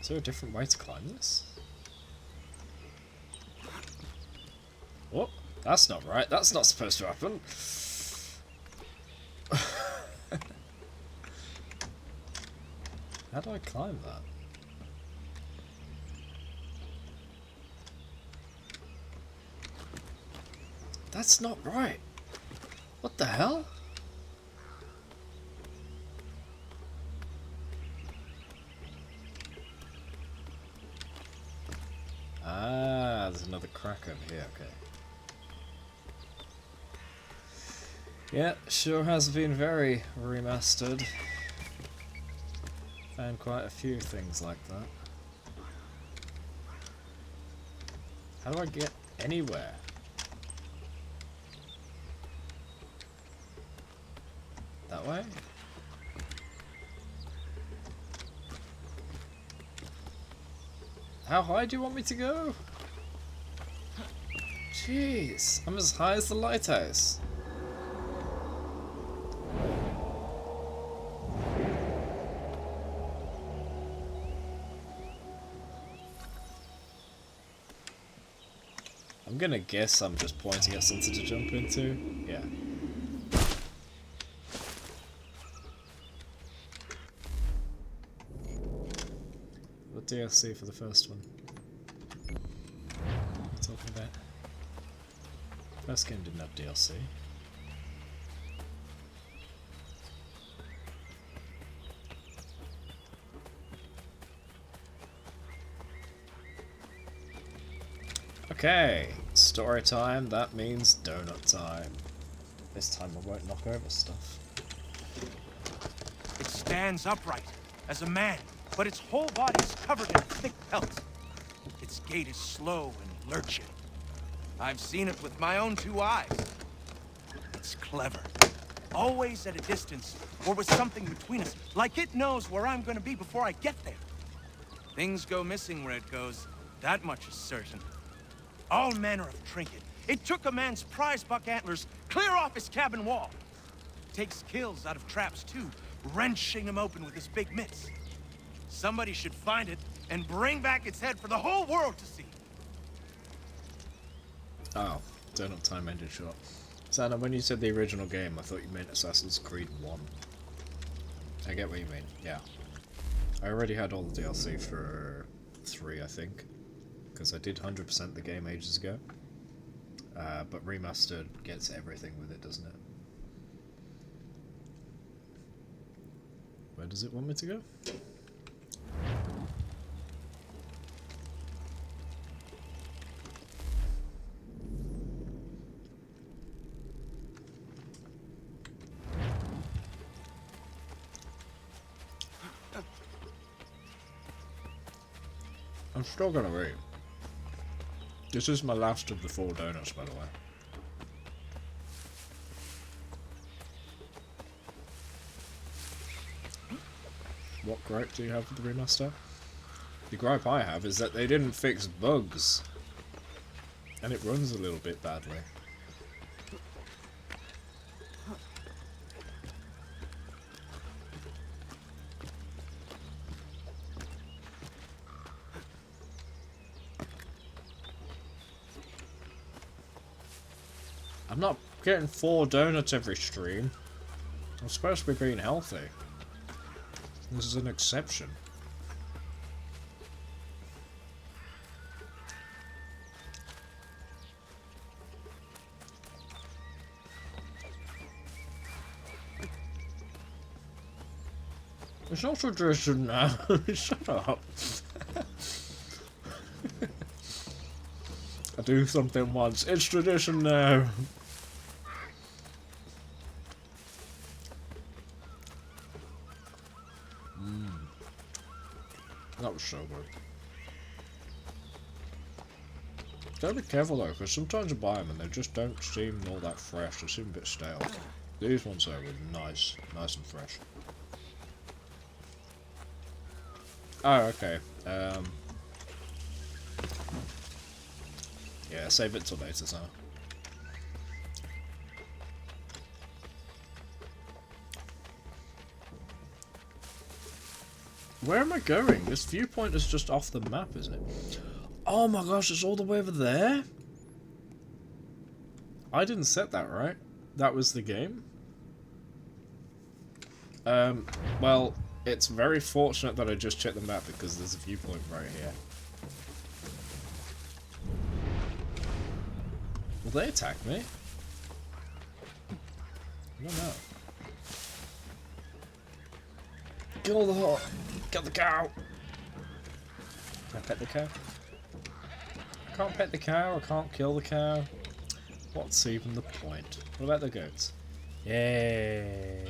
Is there a different way to climb this? Oh, that's not right. That's not supposed to happen. How do I climb that? That's not right. What the hell? Ah, there's another crack over here, okay. Yeah, sure has been very remastered. Found quite a few things like that. How do I get anywhere? That way? How high do you want me to go? Jeez, I'm as high as the lighthouse. I'm gonna guess I'm just pointing at something to jump into. Yeah. What DLC for the first one? What are you talking about? First game didn't have DLC. Okay, story time, that means donut time. This time I won't knock over stuff. It stands upright, as a man, but its whole body is covered in thick pelt. Its gait is slow and lurching. I've seen it with my own 2 eyes. It's clever. Always at a distance, or with something between us, like it knows where I'm gonna be before I get there. Things go missing where it goes, that much is certain. All manner of trinket. It took a man's prize buck antlers clear off his cabin wall. Takes kills out of traps too, wrenching them open with his big mitts. Somebody should find it and bring back its head for the whole world to see. Oh, donut time ended short. Sana, when you said the original game, I thought you meant Assassin's Creed 1. I get what you mean, yeah. I already had all the DLC for 3, I think. Because I did 100% the game ages ago. But Remastered gets everything with it, doesn't it? Where does it want me to go? I'm still gonna read. This is my last of the 4 donuts, by the way. What gripe do you have with the remaster? The gripe I have is that they didn't fix bugs. And it runs a little bit badly. I'm not getting 4 donuts every stream. I'm supposed to be being healthy. This is an exception. It's not tradition now. Shut up. I do something once. It's tradition now. That was so good. Gotta be careful though, because sometimes you buy them and they just don't seem all that fresh. They seem a bit stale. These ones though were nice and fresh. Oh, okay. Yeah, save it till later, so. Where am I going? This viewpoint is just off the map, isn't it? Oh my gosh, it's all the way over there? I didn't set that right. That was the game? Well, it's very fortunate that I just checked the map because there's a viewpoint right here. Will they attack me? I don't know. Kill the hawk! Kill the cow! Can I pet the cow? I can't pet the cow, I can't kill the cow. What's even the point? What about the goats? Yay!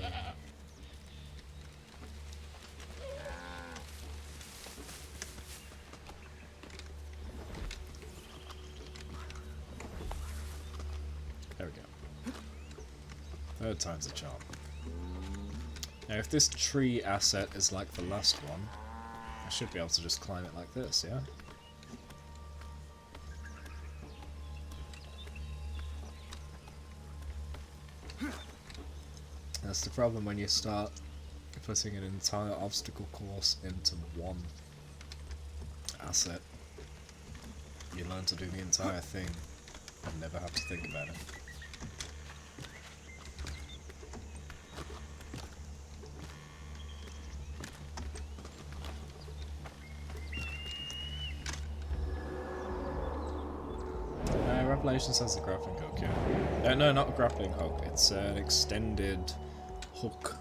Third time's a charm. Now if this tree asset is like the last one, I should be able to just climb it like this, yeah? That's the problem when you start putting an entire obstacle course into one asset. You learn to do the entire thing and never have to think about it. Revelation says the grappling hook, yeah. No, not a grappling hook, it's an extended hook.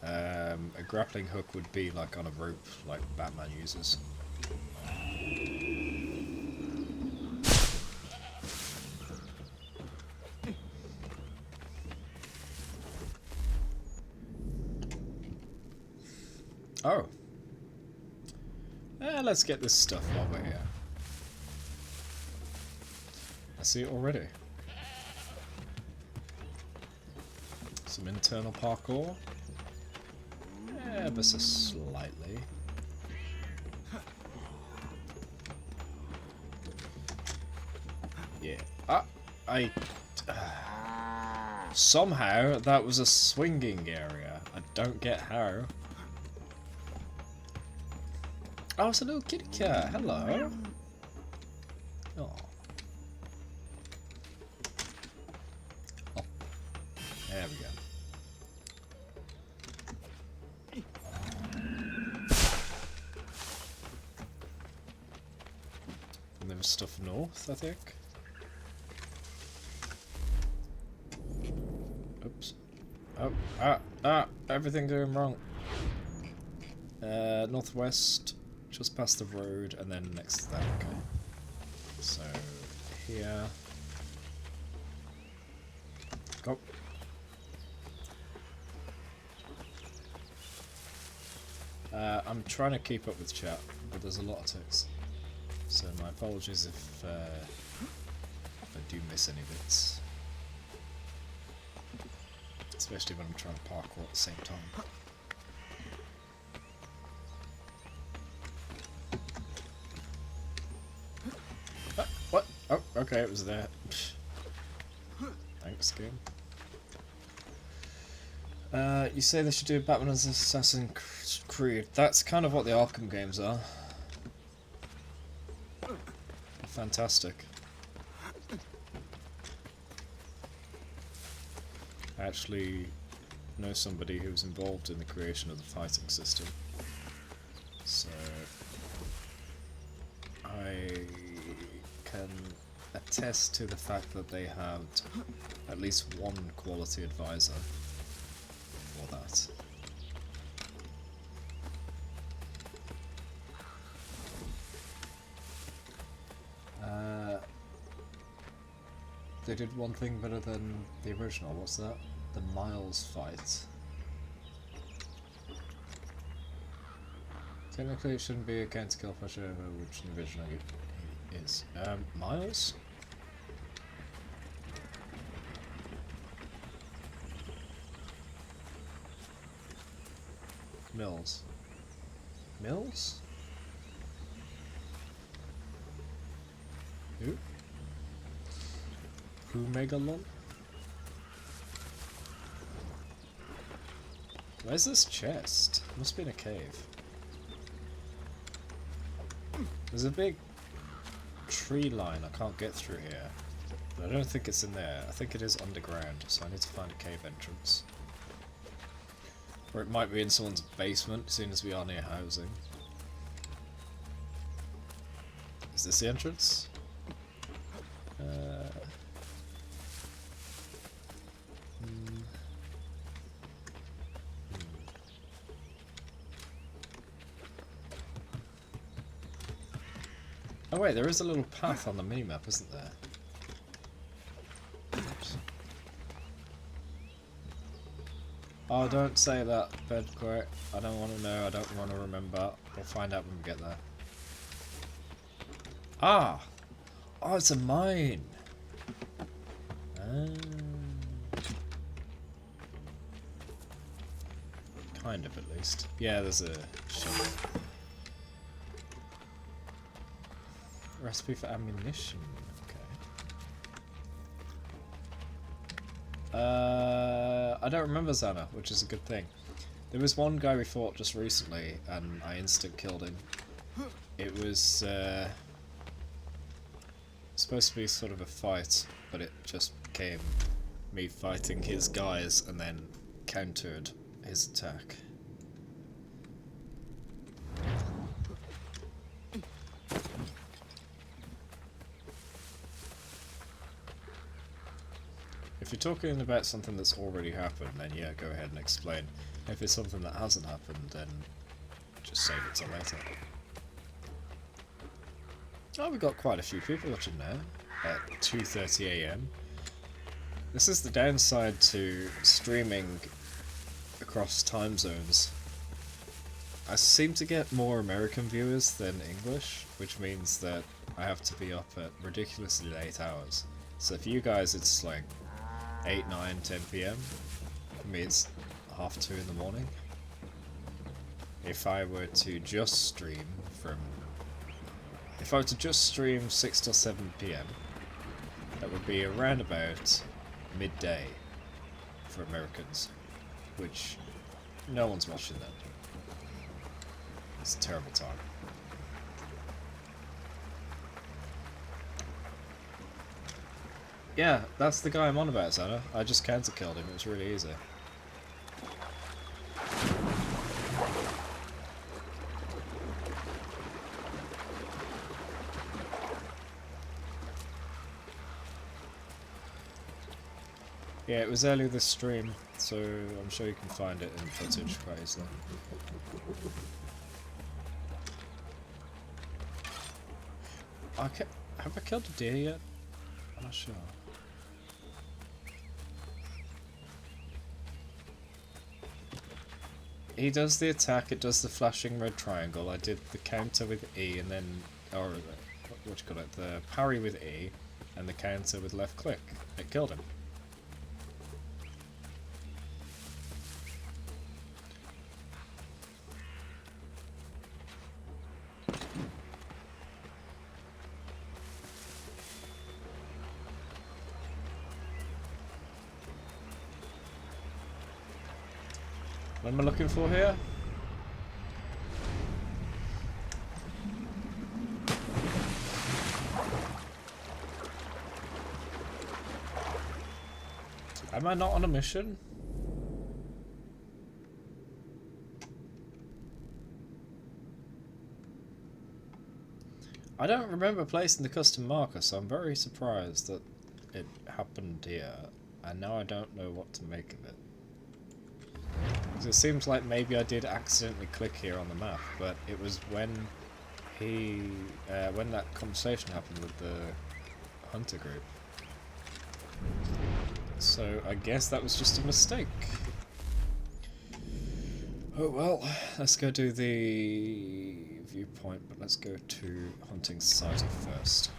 A grappling hook would be like on a rope, like Batman uses. Oh. Let's get this stuff while we're here. I see it already. Some internal parkour. Ever so slightly. Yeah. Somehow that was a swinging area. I don't get how. Oh, it's a little kitty cat. Hello. Oh. There we go. And there was stuff north, I think. Oops. Oh, everything going wrong. Northwest, just past the road, and then next to that, okay. So, here. Go. I'm trying to keep up with chat, but there's a lot of text. So my apologies if I do miss any bits. Especially when I'm trying to parkour at the same time. What? Oh, okay, it was there. Thanks, game. You say they should do Batman as Assassin's Creed. That's kind of what the Arkham games are. Fantastic. I actually know somebody who was involved in the creation of the fighting system. So I can attest to the fact that they had at least one quality advisor for that. They did one thing better than the original. What's that? The Miles fight. Technically it shouldn't be a can't kill pressure, which the original is. Miles? Mills. Mills? Who? Who Megalon? Where's this chest? Must be in a cave. There's a big tree line I can't get through here. But I don't think it's in there. I think it is underground, so I need to find a cave entrance. Or it might be in someone's basement, seeing as we are near housing. Is this the entrance? Oh wait, there is a little path on the minimap, isn't there? Oops. Oh, don't say that, Bedquart. I don't want to know, I don't want to remember. We'll find out when we get there. Ah! Oh, it's a mine! Kind of, at least. Yeah, there's a shovel. Recipe for ammunition. Okay. I don't remember Xana, which is a good thing. There was one guy we fought just recently, and I instant killed him. It was supposed to be sort of a fight, but it just became me fighting his guys and then countered his attack. If you're talking about something that's already happened, then yeah, go ahead and explain. If it's something that hasn't happened, then just save it till later. Oh, we've got quite a few people watching now at 2:30 AM. This is the downside to streaming across time zones. I seem to get more American viewers than English, which means that I have to be up at ridiculously late hours. So for you guys it's like 8, 9, 10 PM. For me it's 1:30 in the morning. If I were to just stream from... If I were to just stream 6 till 7 PM, that would be around about midday for Americans, which no one's watching that. It's a terrible time. Yeah, that's the guy I'm on about, Xana. I just counter killed him, it was really easy. Yeah, it was earlier this stream, so I'm sure you can find it in footage quite easily. Have I killed a deer yet? I'm not sure. He does the attack, it does the flashing red triangle. I did the counter with E and then, or what you call it, the parry with E and the counter with left click. It killed him. What am I looking for here? Am I not on a mission? I don't remember placing the custom marker, so I'm very surprised that it happened here, and now I don't know what to make of it. It seems like maybe I did accidentally click here on the map, but it was when when that conversation happened with the hunter group. So I guess that was just a mistake. Oh well, let's go do the viewpoint, but let's go to Hunting Society first.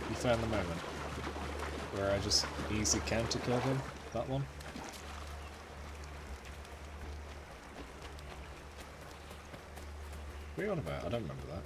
You found the moment where I just easy counter killed him? That one? What are you on about? I don't remember that.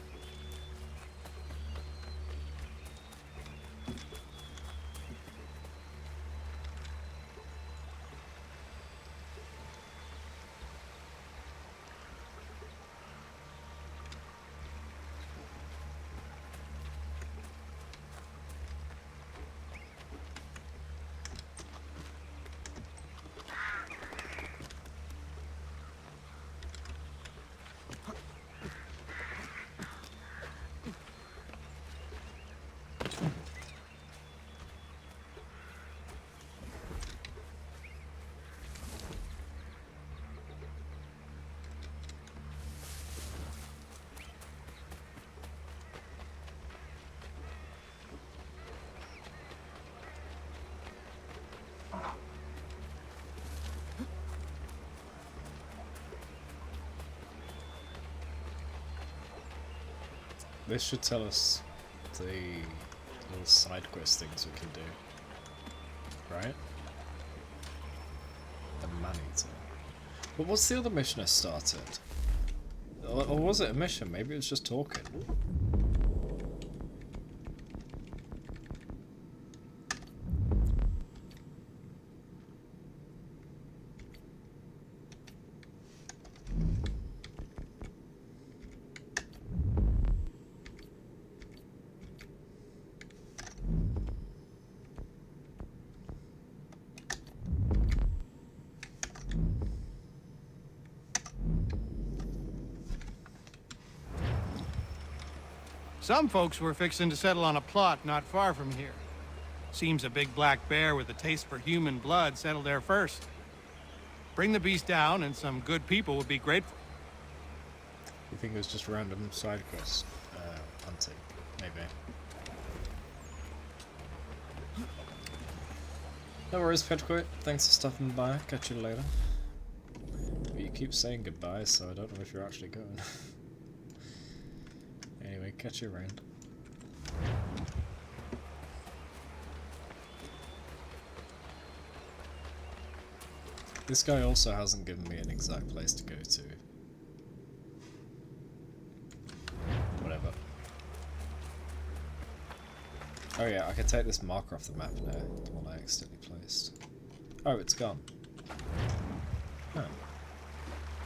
This should tell us the little side quest things we can do. right? The man-eater. But what's the other mission I started? Or was it a mission? Maybe it was just talking. Some folks were fixing to settle on a plot not far from here. Seems a big black bear with a taste for human blood settled there first. Bring the beast down and some good people would be grateful. You think it was just random side quests? Hunting, maybe. No worries, Petquit. Thanks for stopping by. Catch you later. But you keep saying goodbye, so I don't know if you're actually going. Anyway, catch you around. This guy also hasn't given me an exact place to go to. Whatever. Oh yeah, I can take this marker off the map now, the one I accidentally placed. Oh, it's gone. Huh.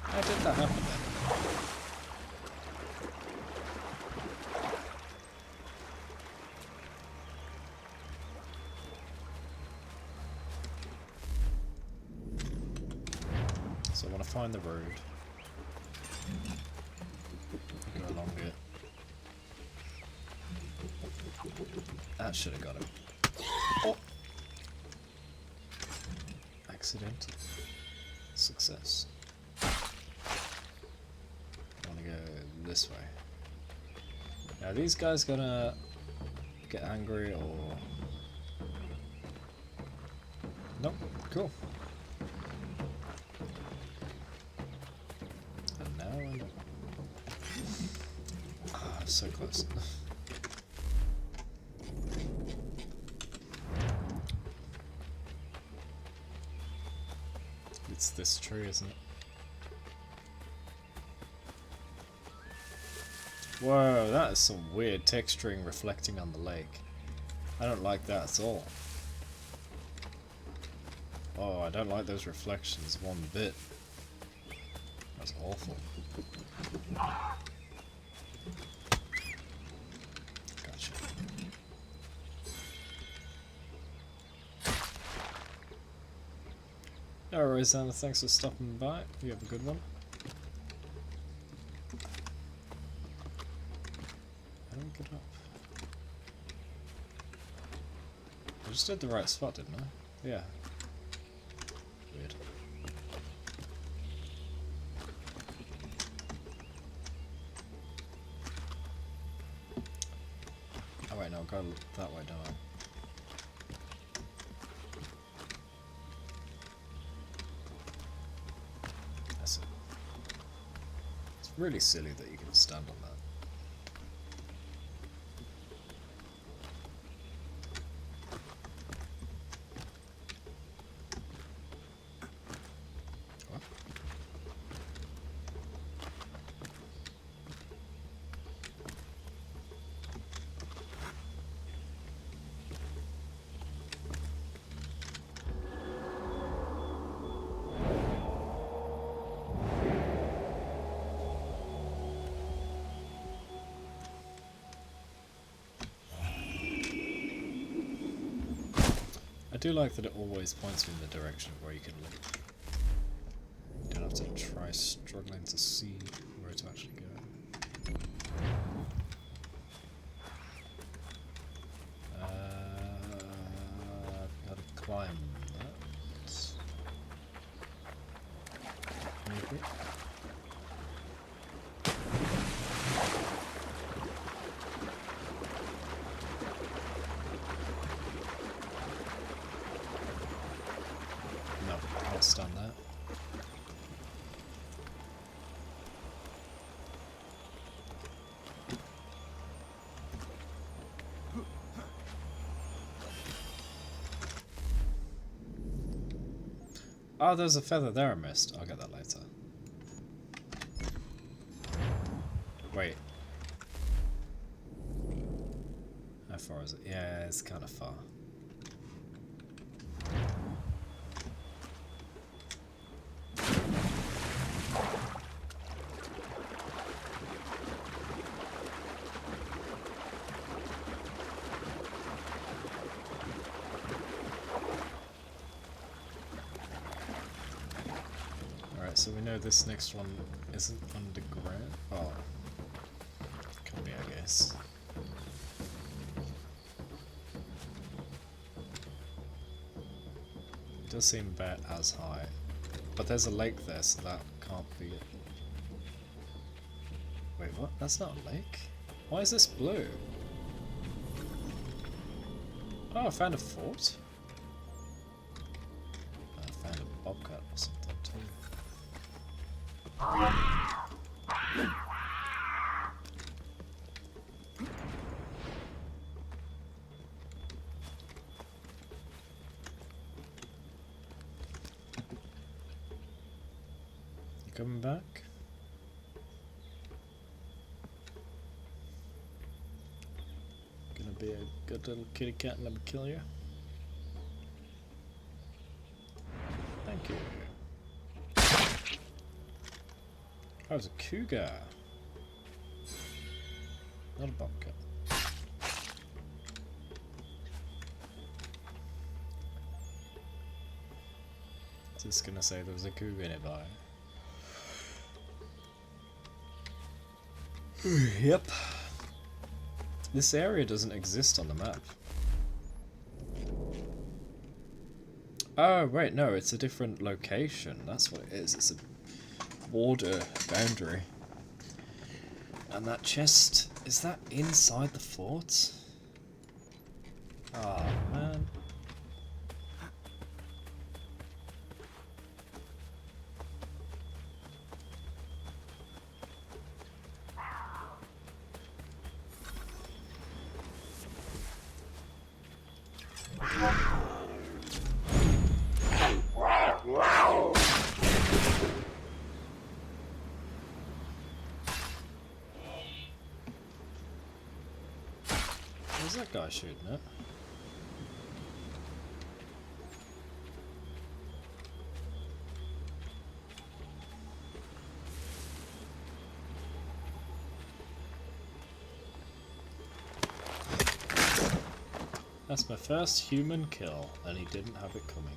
How did that happen then? So I want to find the road. Go along it. That should have got him. Oh. Accident. Success. I want to go this way. Now, are these guys gonna get angry or... Nope. Cool. And now I know. Ah, so close. It's this tree, isn't it? Whoa, that is some weird texturing reflecting on the lake. I don't like that at all. Oh, I don't like those reflections one bit. That's awful. Gotcha. Alright, Xander, thanks for stopping by. You have a good one. How do we get up? I just did the right spot, didn't I? Yeah. Weird. Oh wait, no, go that way, don't I? That's it. It's really silly that you can stand on that. I do like that it always points you in the direction of where you can look. You don't have to try struggling to see where to actually go. I've got to climb that. Maybe. Stand that. Oh, there's a feather there I missed. I'll get that later. Wait. How far is it? Yeah, it's kind of far. Alright, so we know this next one isn't underground. Oh. Can be, I guess. It does seem about as high. But there's a lake there, so that can't be it. Wait, what? That's not a lake? Why is this blue? Oh, I found a fort. I found a bobcat or something too. You coming back? Gonna be a good little kitty cat and let me kill you. Thank you. Oh, it's a cougar. Not a bobcat. Just gonna say there was a cougar nearby. Yep. This area doesn't exist on the map. Oh, wait, no, it's a different location. That's what it is. It's a border boundary. And that chest, is that inside the fort? Oh, man. Where's that guy shooting at? That's my first human kill, and he didn't have it coming.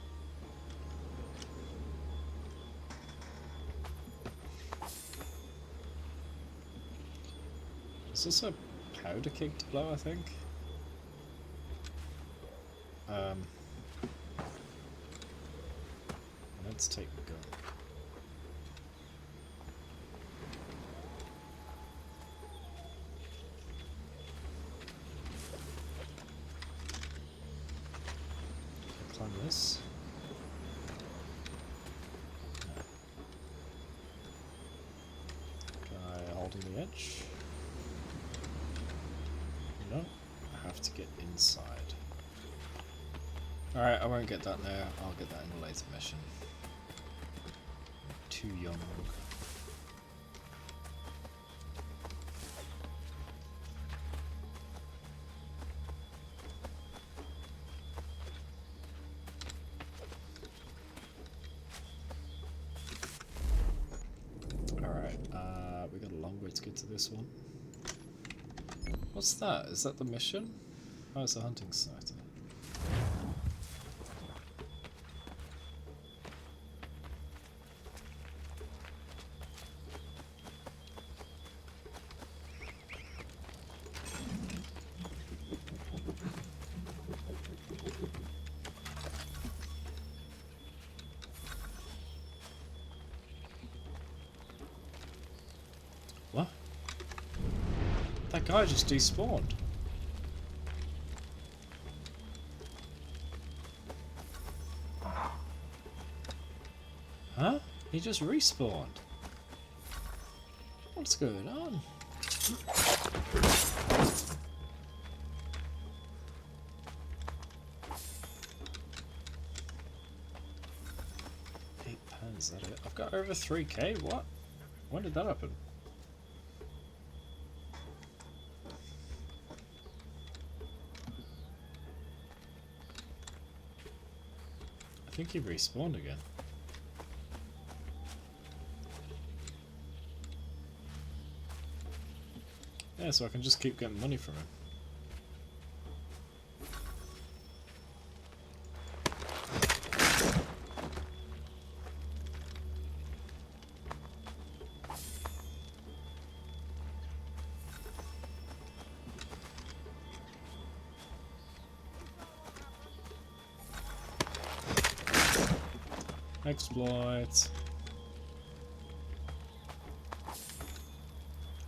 Is this a powder keg to blow, I think? Let's take the gun. Climb this. Guy holding the edge. No, I have to get inside. Alright, I won't get that now. I'll get that in the later mission. Too young. Alright, we got a long way to get to this one. What's that? Is that the mission? Oh, it's a hunting site. What? That guy just despawned. Huh? He just respawned. What's going on? got over 3k? What? When did that happen? I think he respawned again. Yeah, so I can just keep getting money from him. Exploit.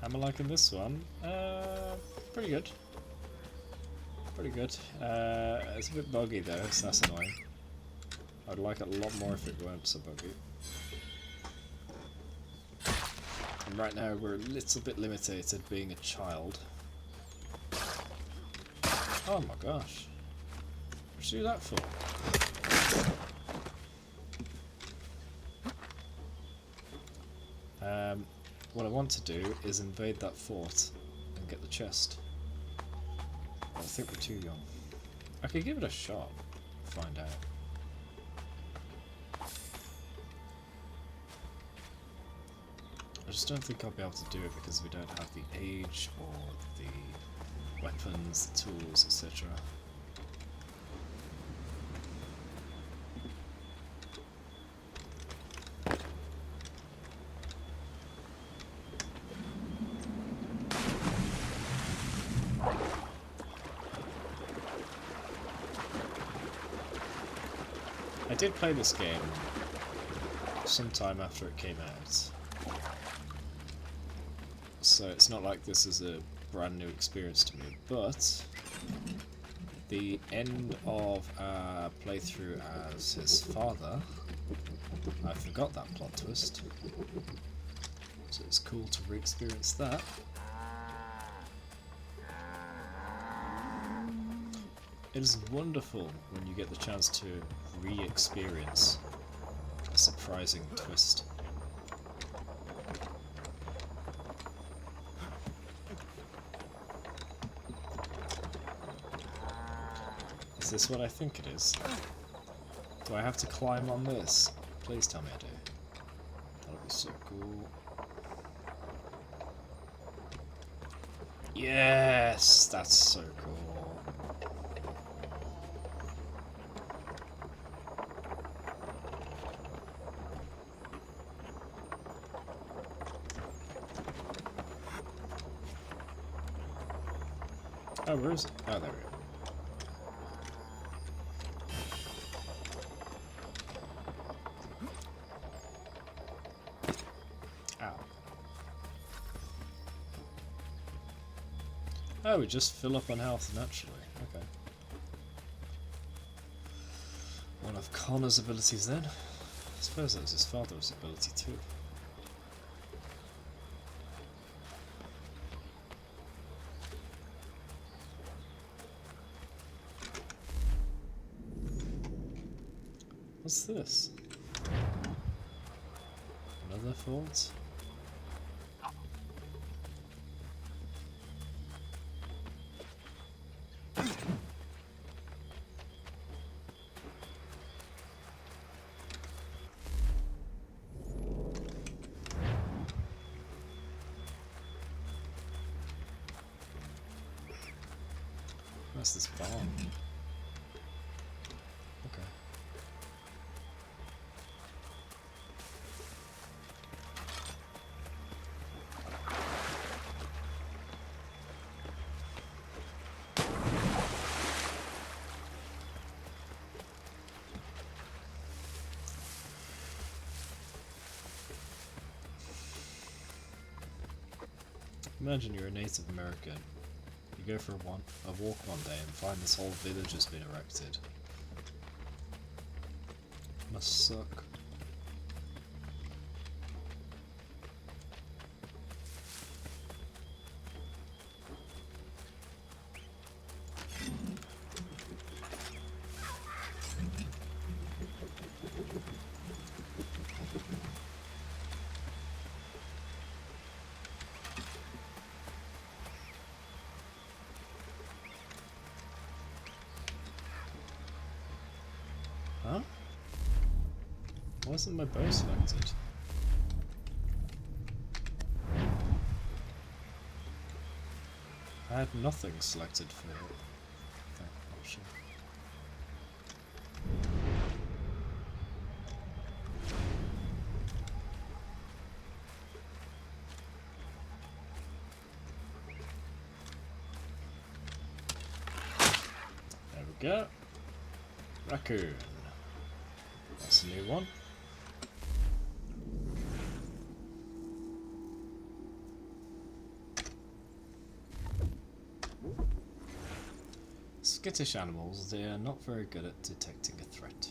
How am I liking this one? Pretty good. Pretty good. It's a bit buggy though, so that's annoying. I'd like it a lot more if it weren't so buggy. And right now we're a little bit limited being a child. Oh my gosh. What'd you do that for? What I want to do is invade that fort and get the chest. I think we're too young. I could give it a shot, find out. I just don't think I'll be able to do it because we don't have the age or the weapons, the tools, etc. I did play this game sometime after it came out, so it's not like this is a brand new experience to me, but the end of our playthrough as his father, I forgot that plot twist, so it's cool to re-experience that. It is wonderful when you get the chance to re-experience a surprising twist. Is this what I think it is? Do I have to climb on this? Please tell me I do. That'll be so cool. Yes! That's so cool. Oh, where is it? Oh, there we go. Ow. Oh, we just fill up on health naturally. Okay. One of Connor's abilities then. I suppose that was his father's ability too. What's this? Another fort? What's this bomb? Okay. Imagine you're a Native American. You go for a walk one day and find this whole village has been erected. Must suck. isn't my bow selected? I had nothing selected for that option. There we go. Raccoon. That's a new one. Skittish animals, they are not very good at detecting a threat.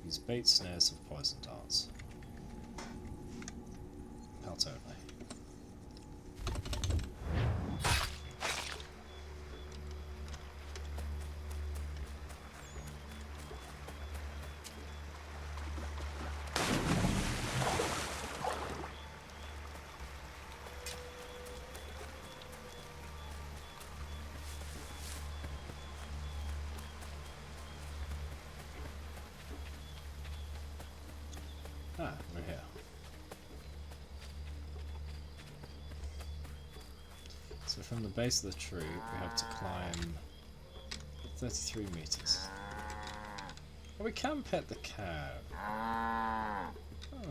Use bait snares of poison darts. Pelt only. Ah, we're here. So from the base of the tree, we have to climb 33 meters. Oh, we can pet the cow. Oh.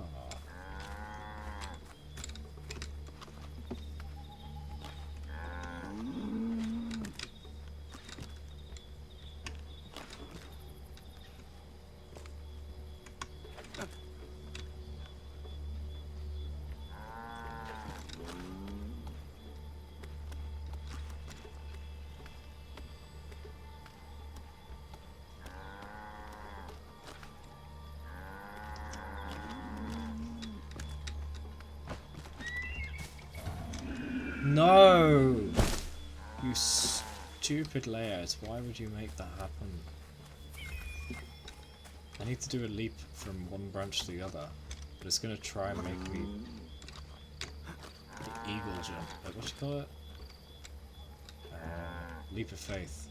No! You stupid layout, why would you make that happen? I need to do a leap from one branch to the other, but it's going to try and make me the eagle jump. What do you call it? Leap of faith.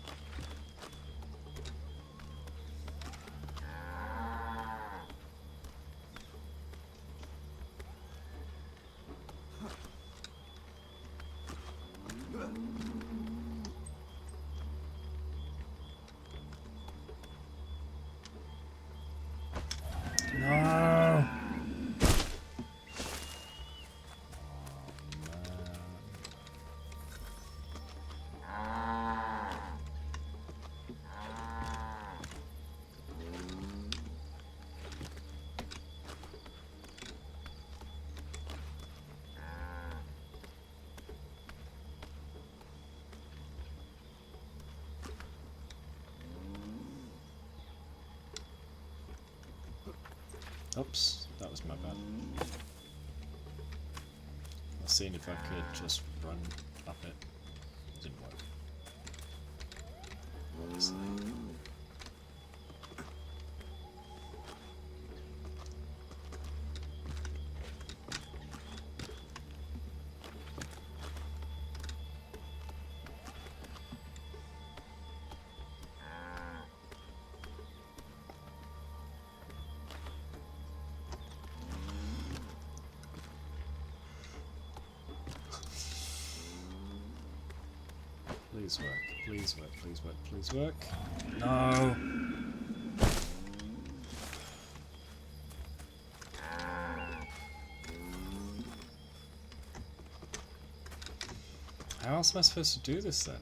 No! Oops, that was my bad. I was seeing if I could just run up it. It didn't work. Obviously. Please work, please work, please work, please work. No! How else am I supposed to do this then?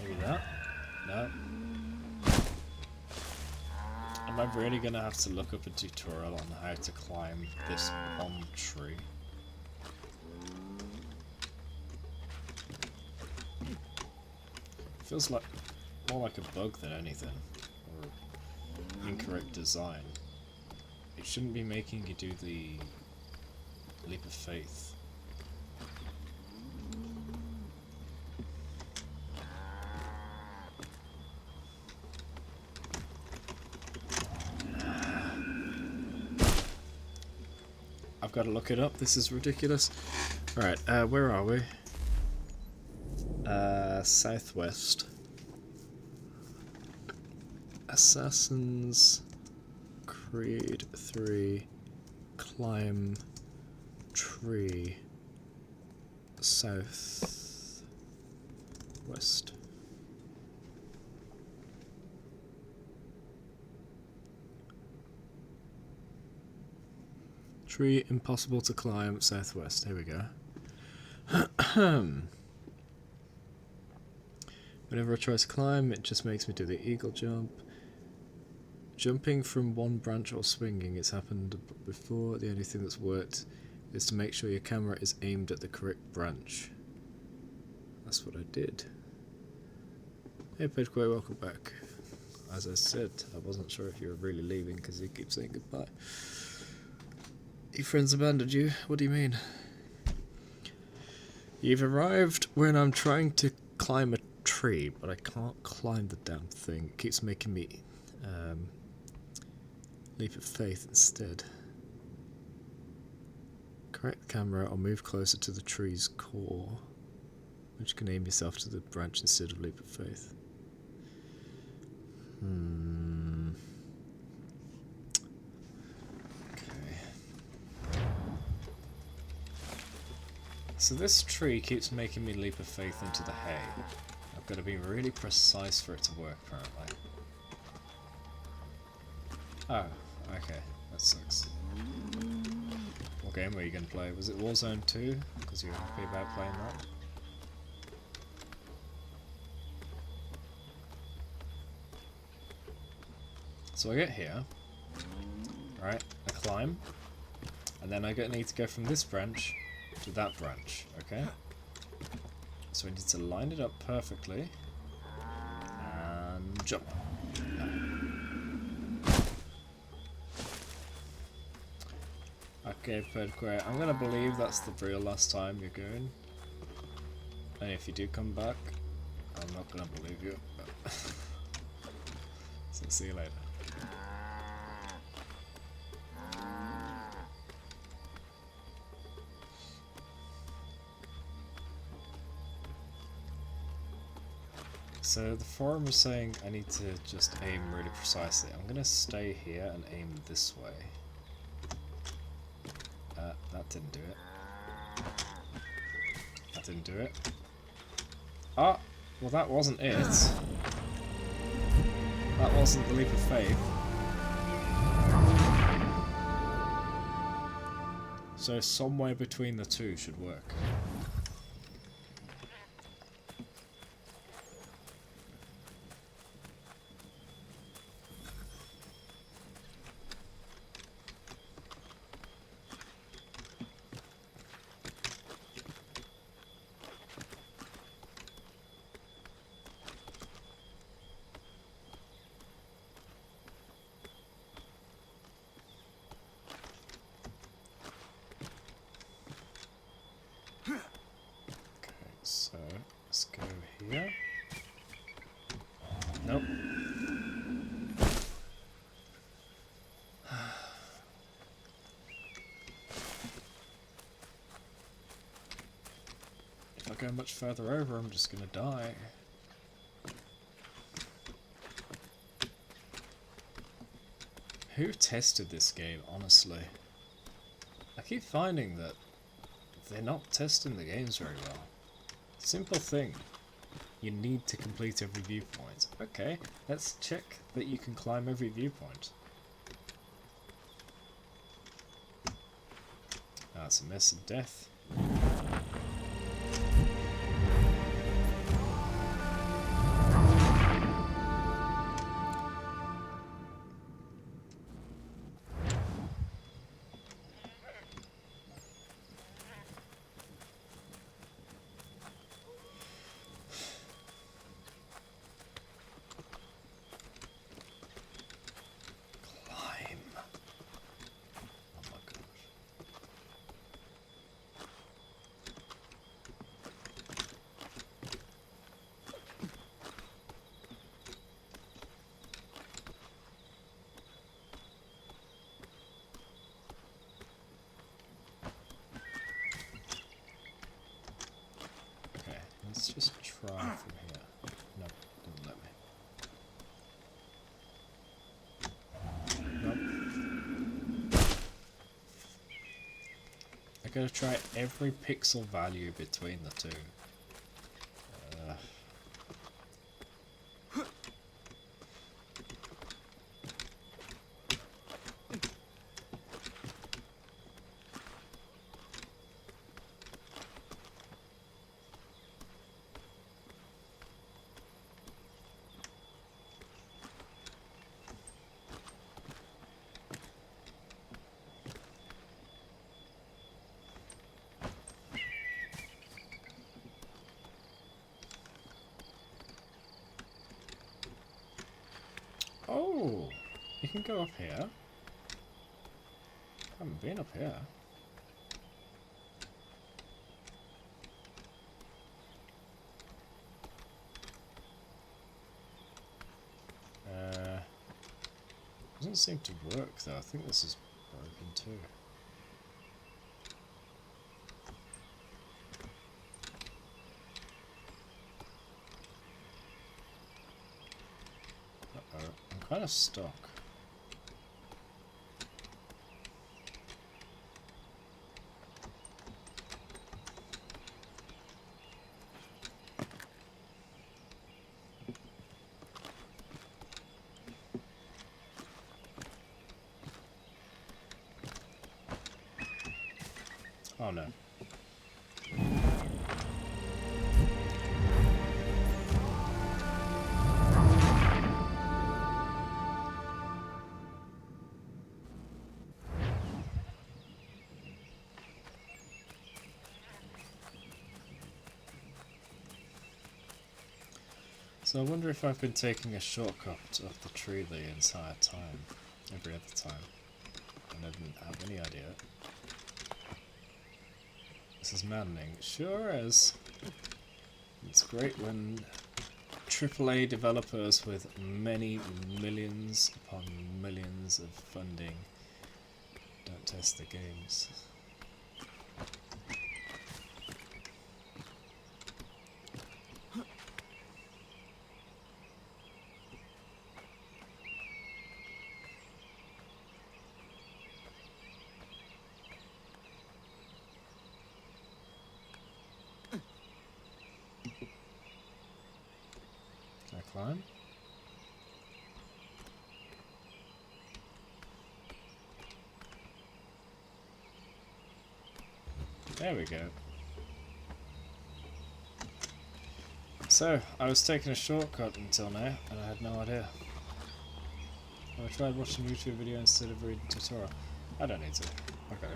Maybe that? No. Am I really gonna have to look up a tutorial on how to climb this one tree? Feels like more like a bug than anything, or incorrect design. It shouldn't be making you do the leap of faith. I've got to look it up. This is ridiculous. Alright, where are we? Southwest. Assassin's Creed 3. Climb tree. South. West. Tree impossible to climb, southwest. Here we go. Whenever I try to climb, it just makes me do the eagle jump. Jumping from one branch or swinging, it's happened before. The only thing that's worked is to make sure your camera is aimed at the correct branch. That's what I did. Hey Pedquay, welcome back. As I said, I wasn't sure if you were really leaving because you keep saying goodbye. Your friends abandoned you? What do you mean? You've arrived when I'm trying to climb a tree, but I can't climb the damn thing. It keeps making me leap of faith instead. Correct camera or move closer to the tree's core, which can aim yourself to the branch instead of leap of faith. So this tree keeps making me leap of faith into the hay. I've got to be really precise for it to work, apparently. Oh, okay. That sucks. What game were you going to play? Was it Warzone 2? Because you were happy about playing that? So I get here. Right, I climb. And then I need to go from this branch to that branch, okay? So we need to line it up perfectly and jump. Okay, Pedquay, I'm gonna believe that's the real last time you're going. And if you do come back, I'm not gonna believe you. So see you later. So the forum is saying I need to just aim really precisely. I'm gonna stay here and aim this way. That didn't do it. That didn't do it. Ah! Well, that wasn't it. That wasn't the leap of faith. So somewhere between the two should work. So, let's go here. Nope. If I go much further over, I'm just gonna die. Who tested this game, honestly? I keep finding that they're not testing the games very well. Simple thing. You need to complete every viewpoint. Okay, let's check that you can climb every viewpoint. That's a mess of death. I gotta try every pixel value between the two. Oh, you can go up here. I haven't been up here. Doesn't seem to work though. I think this is broken too. Uh-oh, I'm kind of stuck. Oh no. So I wonder if I've been taking a shortcut up the tree the entire time, every other time, and I didn't have any idea. This is maddening. Sure is. It's great when AAA developers with many millions upon millions of funding don't test the games. Can I climb? There we go. So, I was taking a shortcut until now, and I had no idea. I tried watching a YouTube video instead of reading a tutorial. I don't need to. Okay.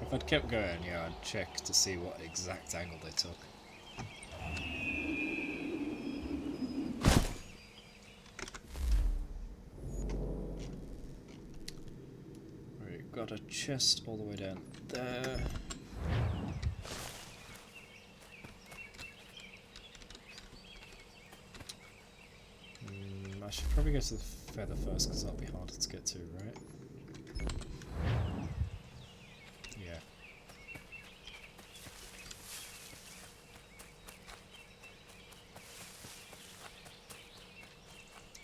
If I'd kept going, yeah, I'd check to see what exact angle they took. Right, got a chest all the way down there. I should probably go to the feather first because that'll be harder to get to, right? Yeah.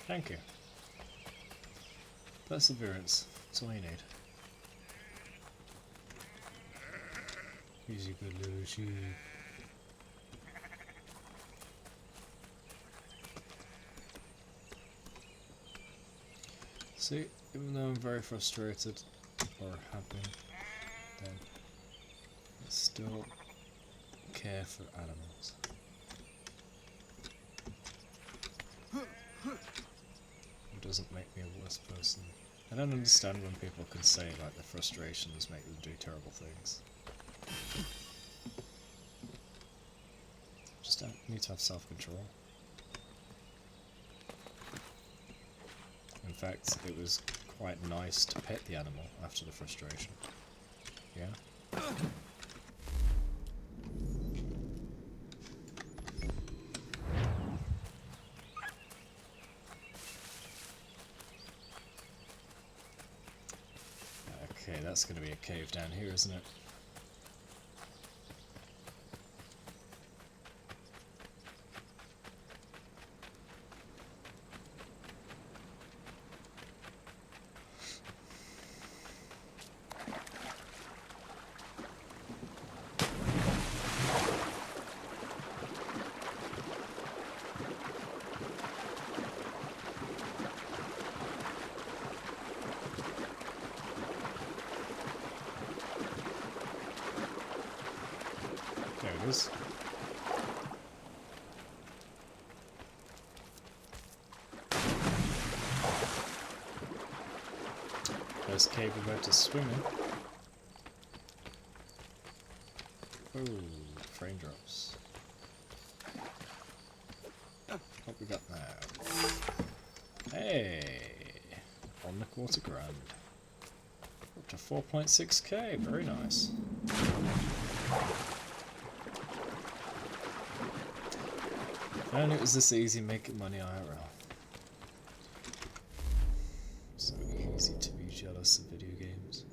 Thank you. Perseverance. That's all you need. Easy good little sheep. See, even though I'm very frustrated, or have been, then I still care for animals. It doesn't make me a worse person. I don't understand when people can say like their frustrations make them do terrible things. Just don't need to have self-control. In fact, it was quite nice to pet the animal after the frustration. Yeah? Okay, that's going to be a cave down here, isn't it? it is. First cave we're about to swim in. Ooh, frame drops. What we got now? Hey! On the $250,000. Up to 4.6k, very nice. If only it was this easy making money IRL. So easy to be jealous of video games.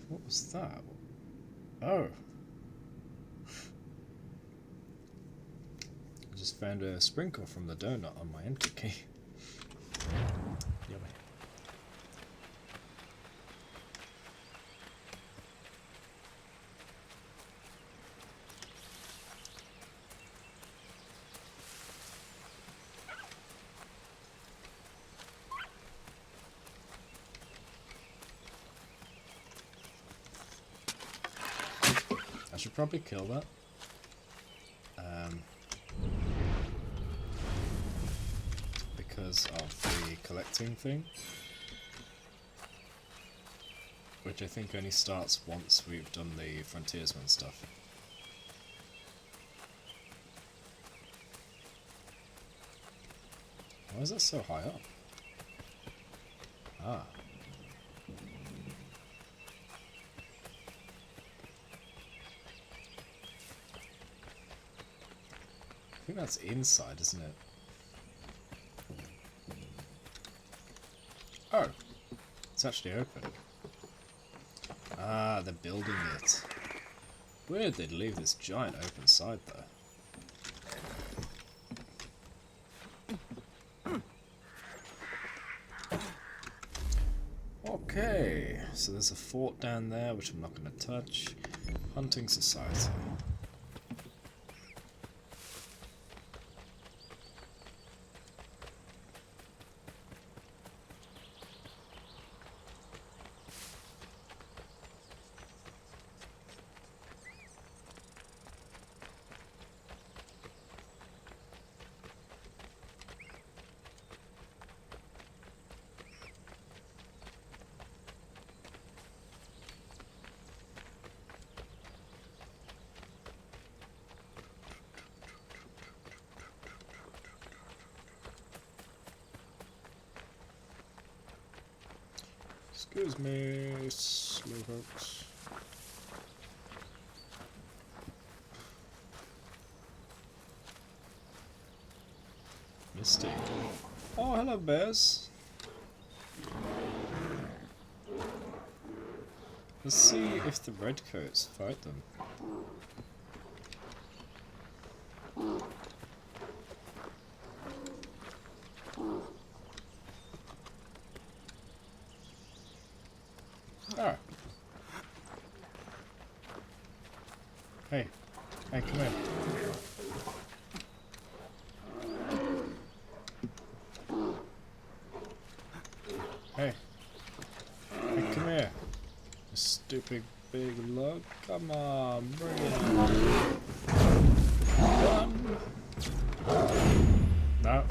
What was that? Oh! I just found a sprinkle from the donut on my enter key. Yummy. I should probably kill that. Because of the collecting thing. Which I think only starts once we've done the frontiersman stuff. Why is that so high up? Ah. I think that's inside, isn't it? Oh, it's actually open. Ah, they're building it. Weird they'd leave this giant open side there. Okay, so there's a fort down there which I'm not going to touch. Hunting society. Excuse me, slow folks. Mistake. Oh, hello, bears. Let's see if the redcoats fight them. Oh. Hey. Hey, come here. Hey. Hey, come here. You stupid big lug. Come on, bring it on. Run. No.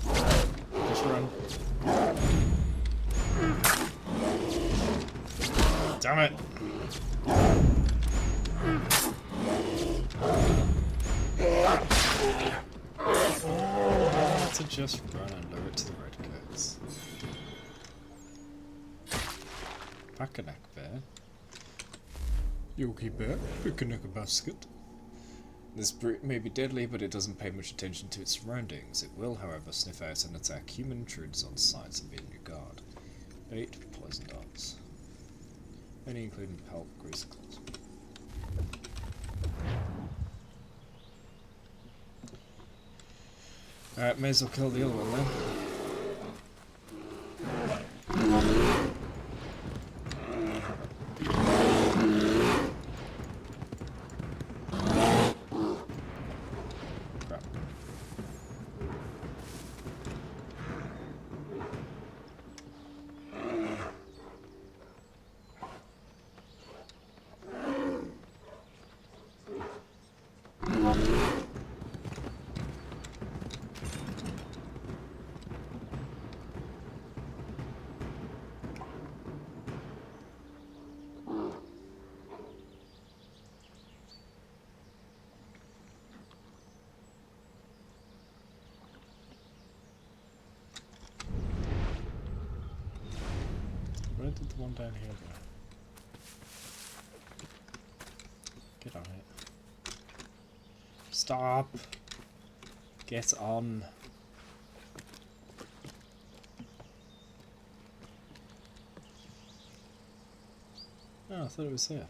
Just run. Damn it. To just run and lure it to the redcoats. Pack-a-neck bear. Yogi bear, pick-a-neck a basket. This brute may be deadly, but it doesn't pay much attention to its surroundings. It will, however, sniff out and attack human intruders on sight and be on your guard. Bait, poison darts. Many including pelt, grease claws. Alright, may as well kill the other one then. Crap. did the one down here go? Get on it. Stop! Get on. Oh, I thought it was here.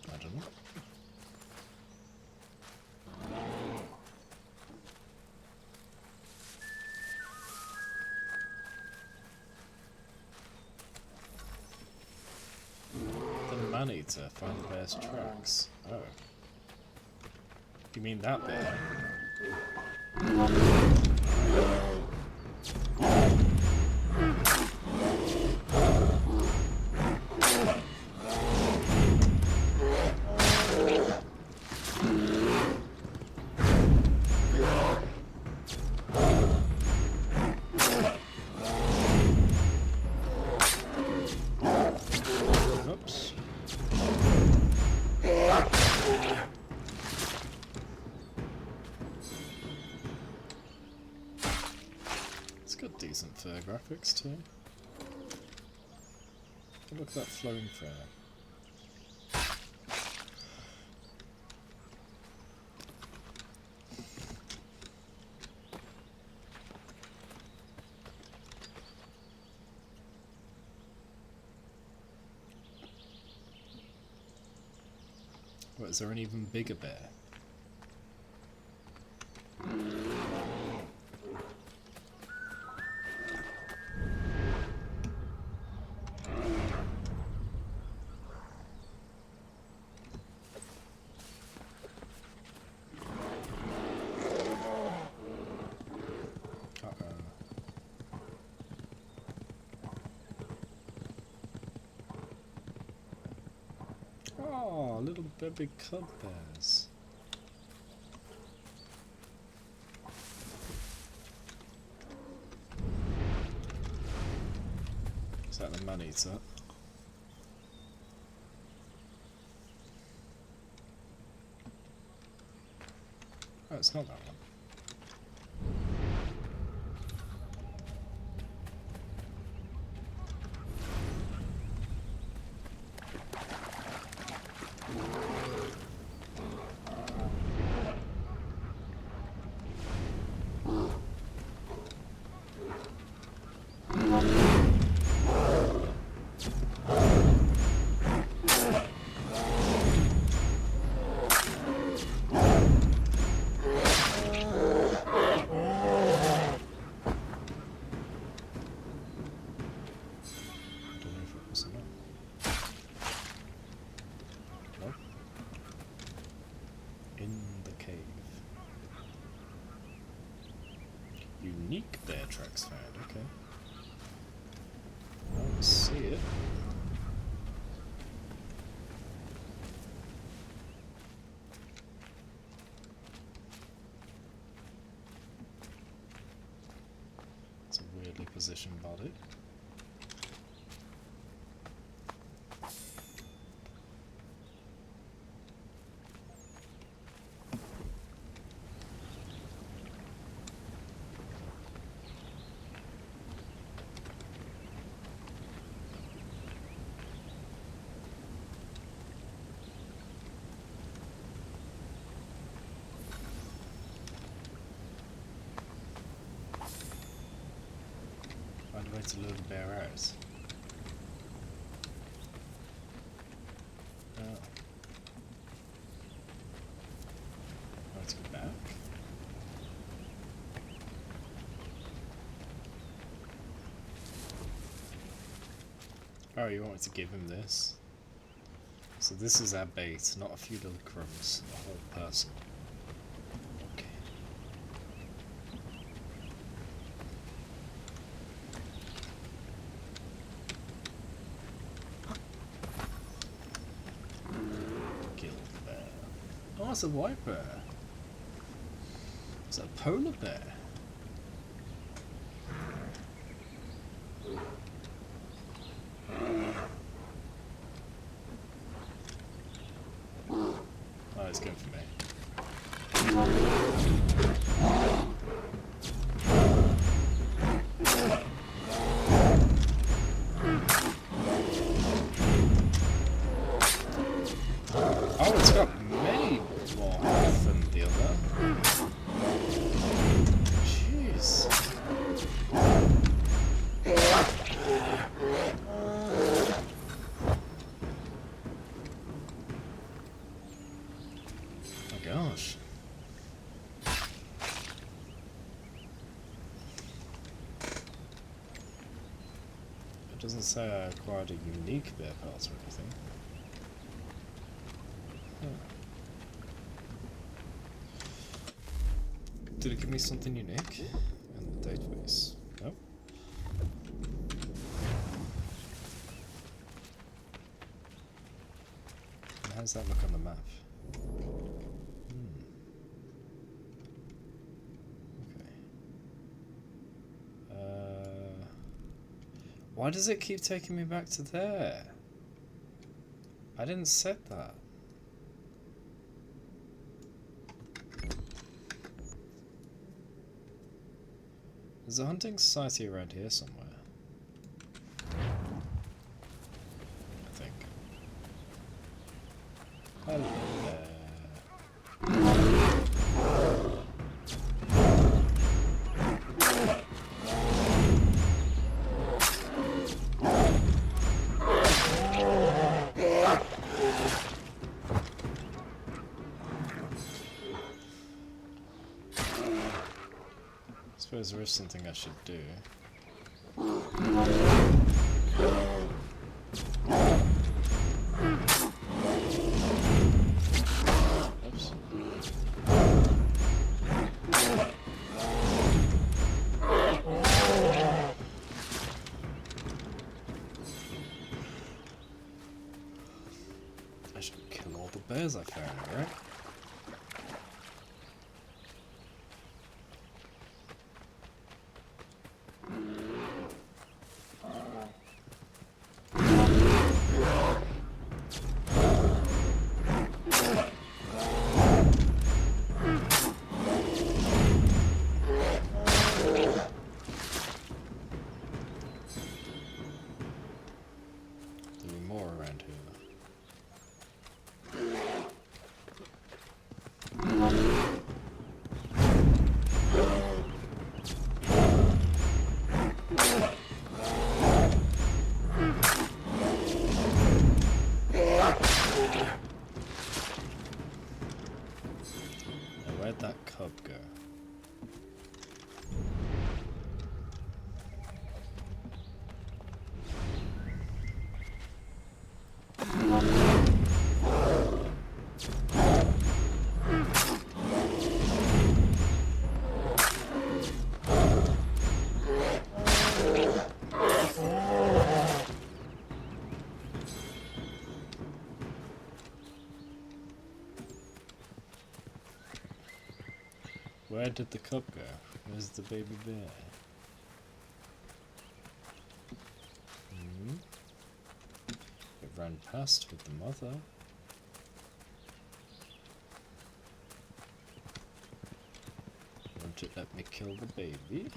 I don't know. The man-eater, find the bear's tracks. Oh. You mean that bear? Oops. It's got decent fur graphics too. Look at that flowing fur. What, is there an even bigger bear? Oh, little baby cub bears. Is that the man-eater? Oh, it's not that one. Unique bear tracks found, okay. I don't see it. It's a weirdly positioned body. Find a way to lure the bear out. Oh. Oh, let's go back. Oh, you want me to give him this? So this is our bait, not a few little crumbs, a whole person. Okay. Kill the bear. Oh, it's a white bear. It's a polar bear. doesn't say I acquired a unique bear part or anything. Huh. Did it give me something unique in the database? Nope. And how does that look on the map? Why does it keep taking me back to there? I didn't set that. There's a hunting society around here somewhere. I think. Hello there. I suppose there is something I should do. Oops. I should kill all the bears I found, right? Where'd that cub go? Where did the cub go? Where's the baby bear? It ran past with the mother. Won't it let me kill the baby?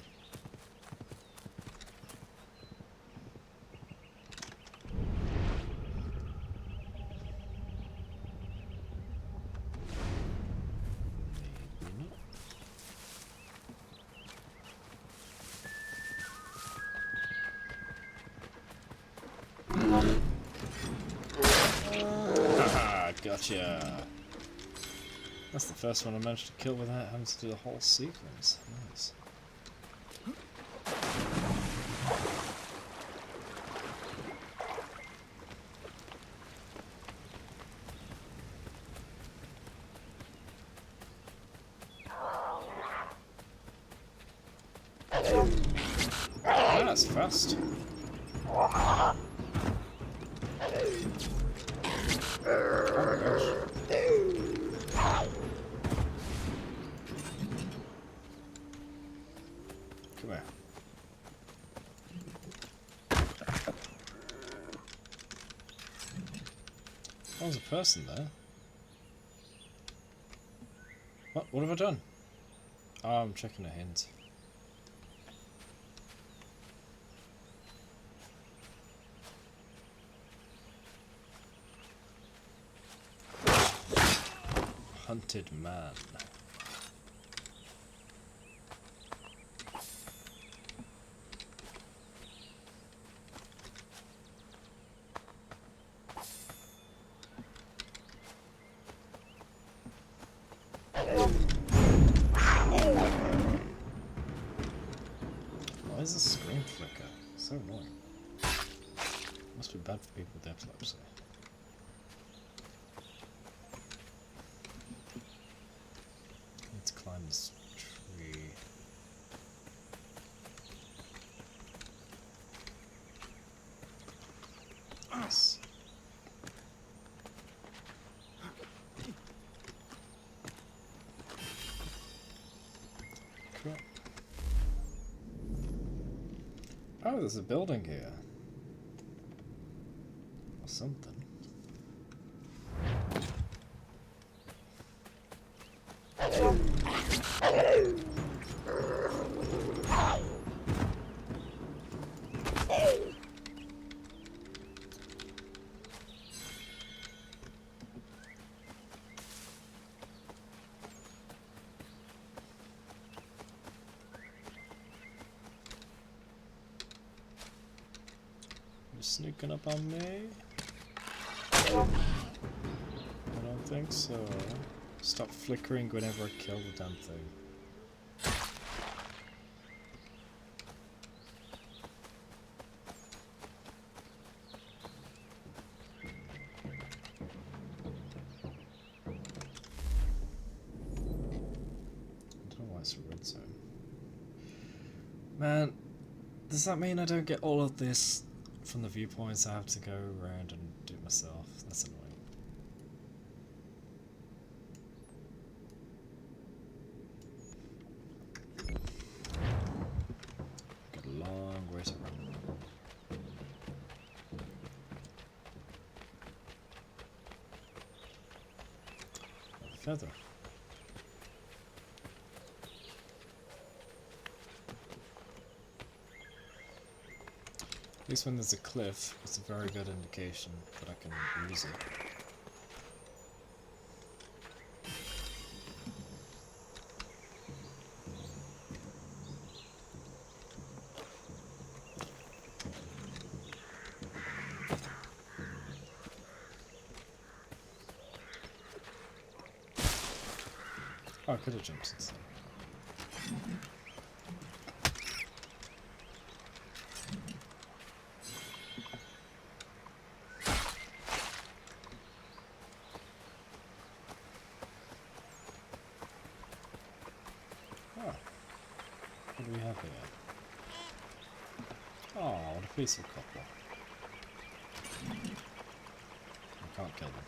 Gotcha. That's the first one I managed to kill without having to do the whole sequence. Nice. That's fast. Come here. Oh, there's a person there. What have I done? Oh, I'm checking a hint. Hunted man. Why is the screen flicker? So annoying. Too bad for people with epilepsy. Let's climb this tree. Yes. Cool. Oh, there's a building here. Or something. You sneaking up on me? I don't think so. Stop flickering whenever I kill the damn thing. I don't know why it's a red zone. Man, does that mean I don't get all of this from the viewpoints? I have to go around and do it myself. That's annoying. Got a long way to run. A feather. At least when there's a cliff, it's a very good indication that I can use it. Oh, I could have jumped since then. What do we have here? Oh, what a piece of copper. I can't kill them.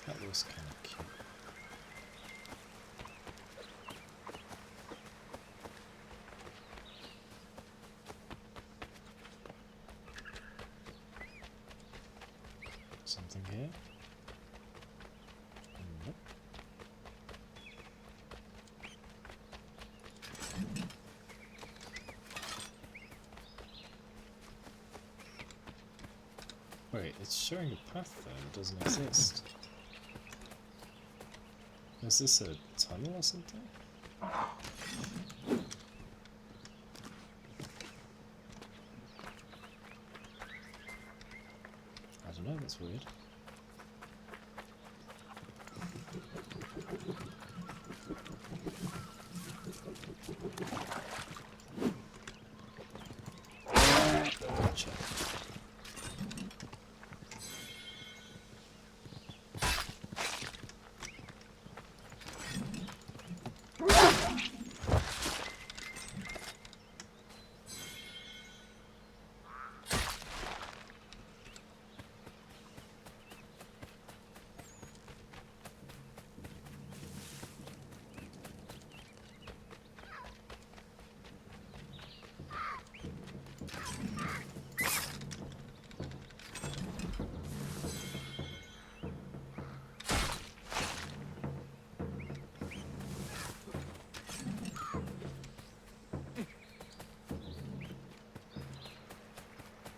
That was kind of cute. Something here? Nope. Wait, it's showing a path there that doesn't exist. Is this a tunnel or something? I don't know, that's weird. Gotcha.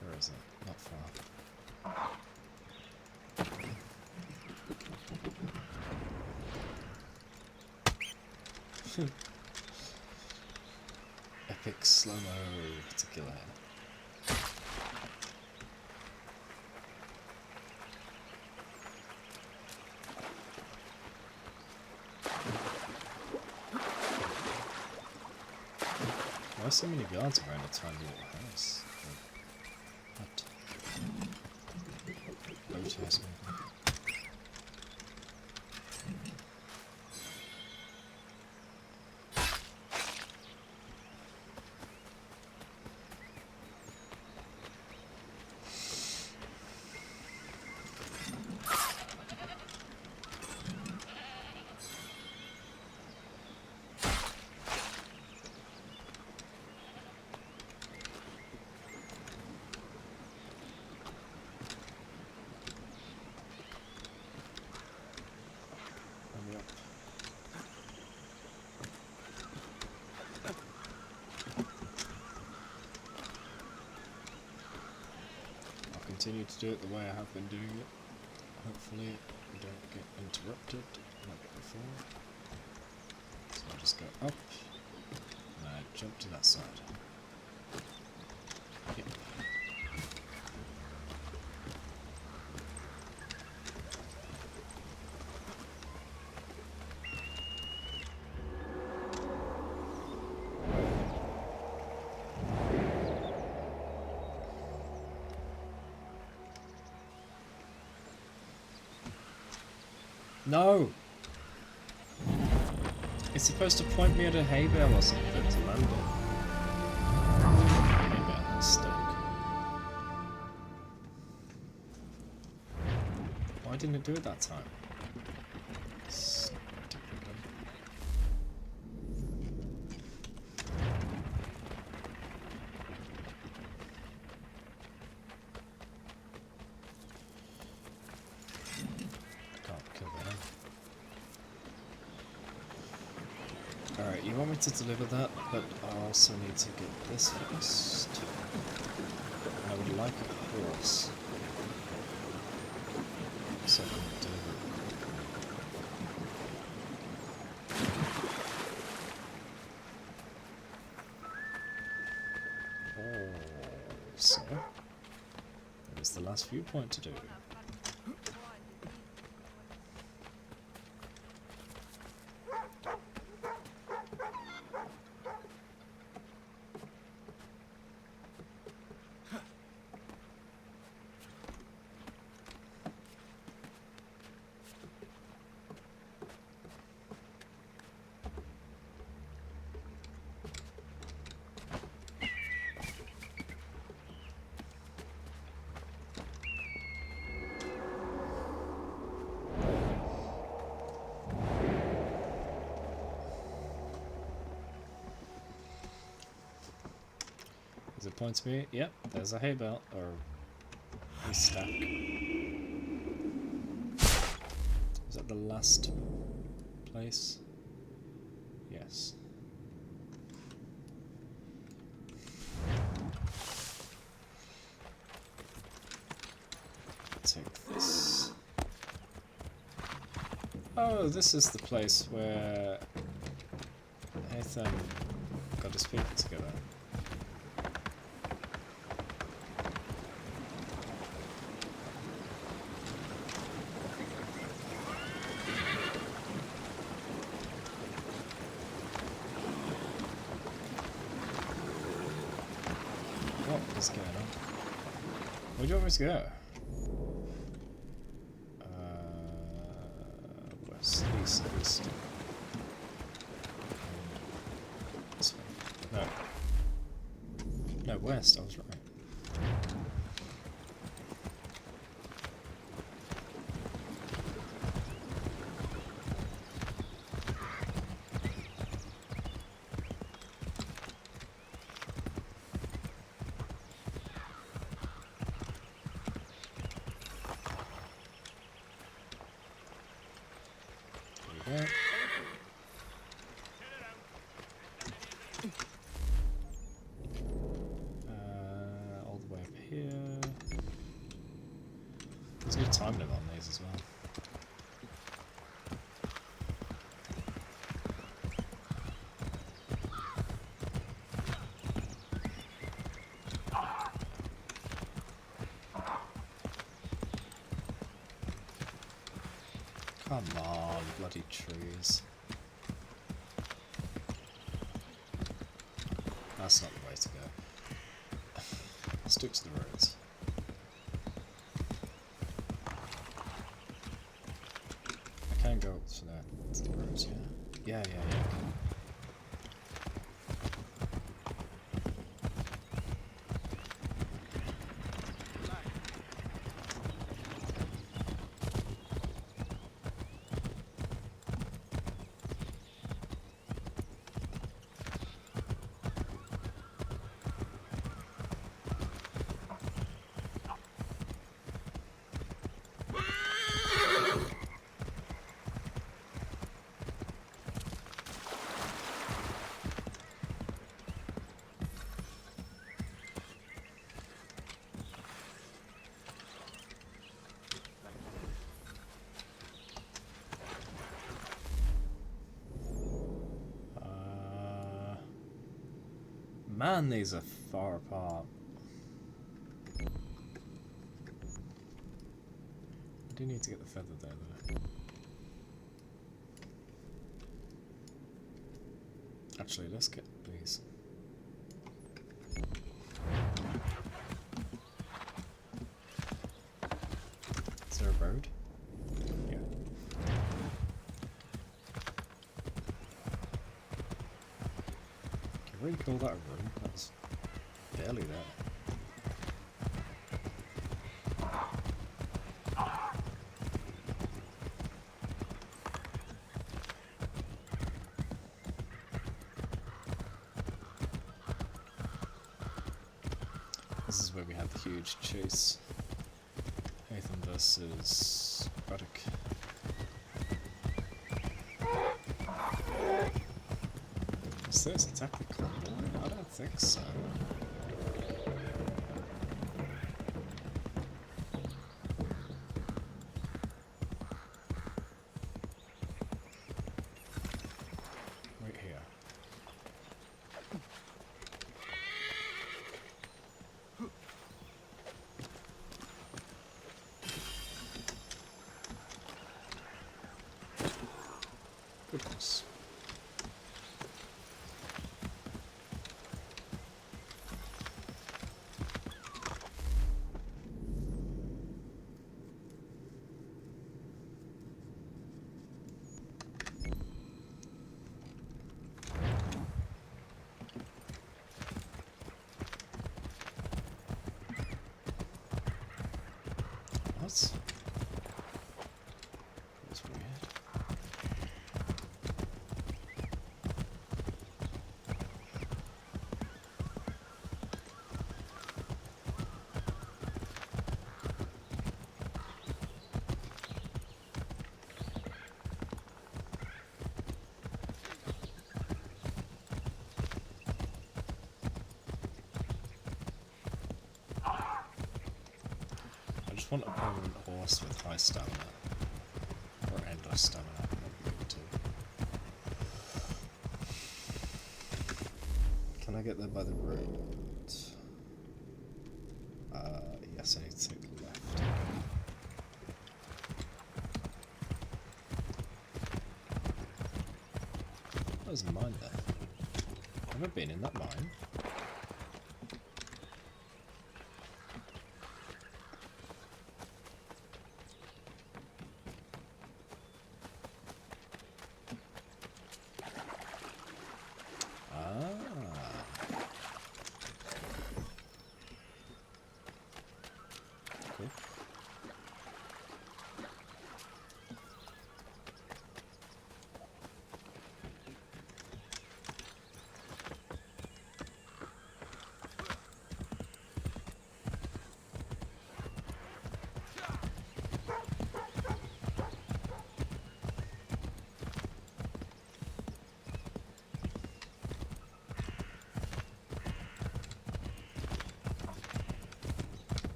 Where is it? Not far. Epic slow-mo particular. Why are so many guards around a tiny little house? What? Boat house maybe? Continue to do it the way I have been doing it. Hopefully we don't get interrupted like before. So I'll just go up and I jump to that side. Yep. No! It's supposed to point me at a hay bale or something to land it. Hay bale has stuck. Why didn't it do it that time? Stupid. Alright, you want me to deliver that, but I also need to get this first. I would like a horse. So I can deliver it. Also, there is the last viewpoint to do. Does it point to me? Yep, there's a hay bale, or a stack. Is that the last place? Yes. Take this. Oh, this is the place where Ethan got his people together. What is going on? Where do you want me to go? West, east, east. This way. No. No, west, I was right. All the way up here. There's no time limit on these as well. Come on, bloody trees. That's not the way to go. Stick to the roads. I can go up to there, to the roads, yeah. Yeah. Man, these are far apart. I do need to get the feather there, though. Actually, let's get these. Is there a road? Yeah. Can you really call that a room? That's barely there. This is where we had the huge chase. Nathan versus Braddock. Is this a tactical one? I don't think so. Right here. Goodness. What? That's weird. I just want a permanent horse with high stamina. Or endless stamina, that would be good too. Can I get there by the road? Yes, I need to take the left. There's a mine there. Have I been in that mine? Cool.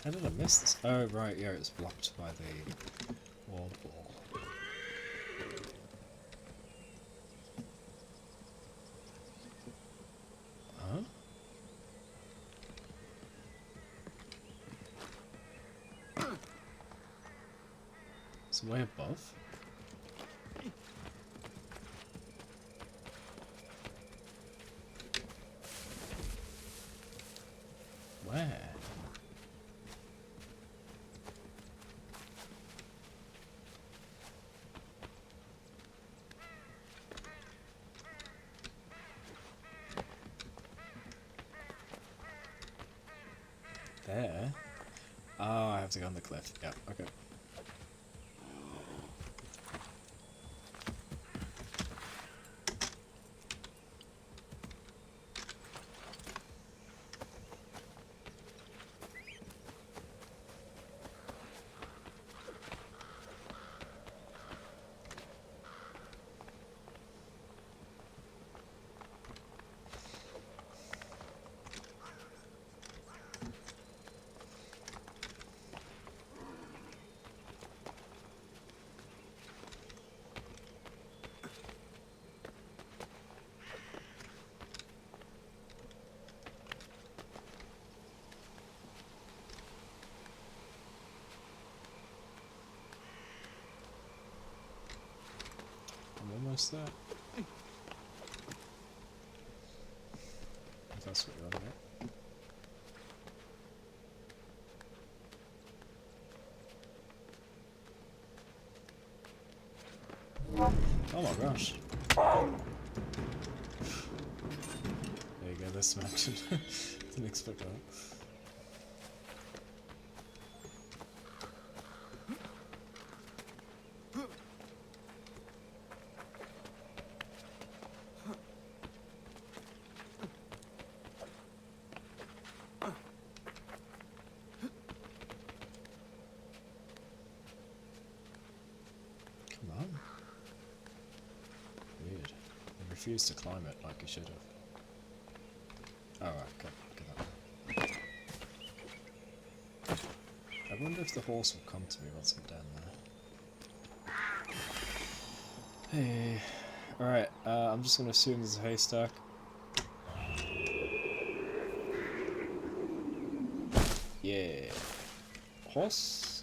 How did I miss this? Oh, right, yeah, it's blocked by the wall. Huh? It's way above. Where? There? Oh, I have to go on the cliff. Yeah, okay. I'm almost there. If that's what you're on about. Oh my gosh. There you go, this smacked. Didn't expect that. Come on. Weird. He refused to climb it like he should have. Oh, right, okay, look at that. I wonder if the horse will come to me once I'm down there. Hey. Alright, I'm just gonna assume there's a haystack. Yeah. Horse?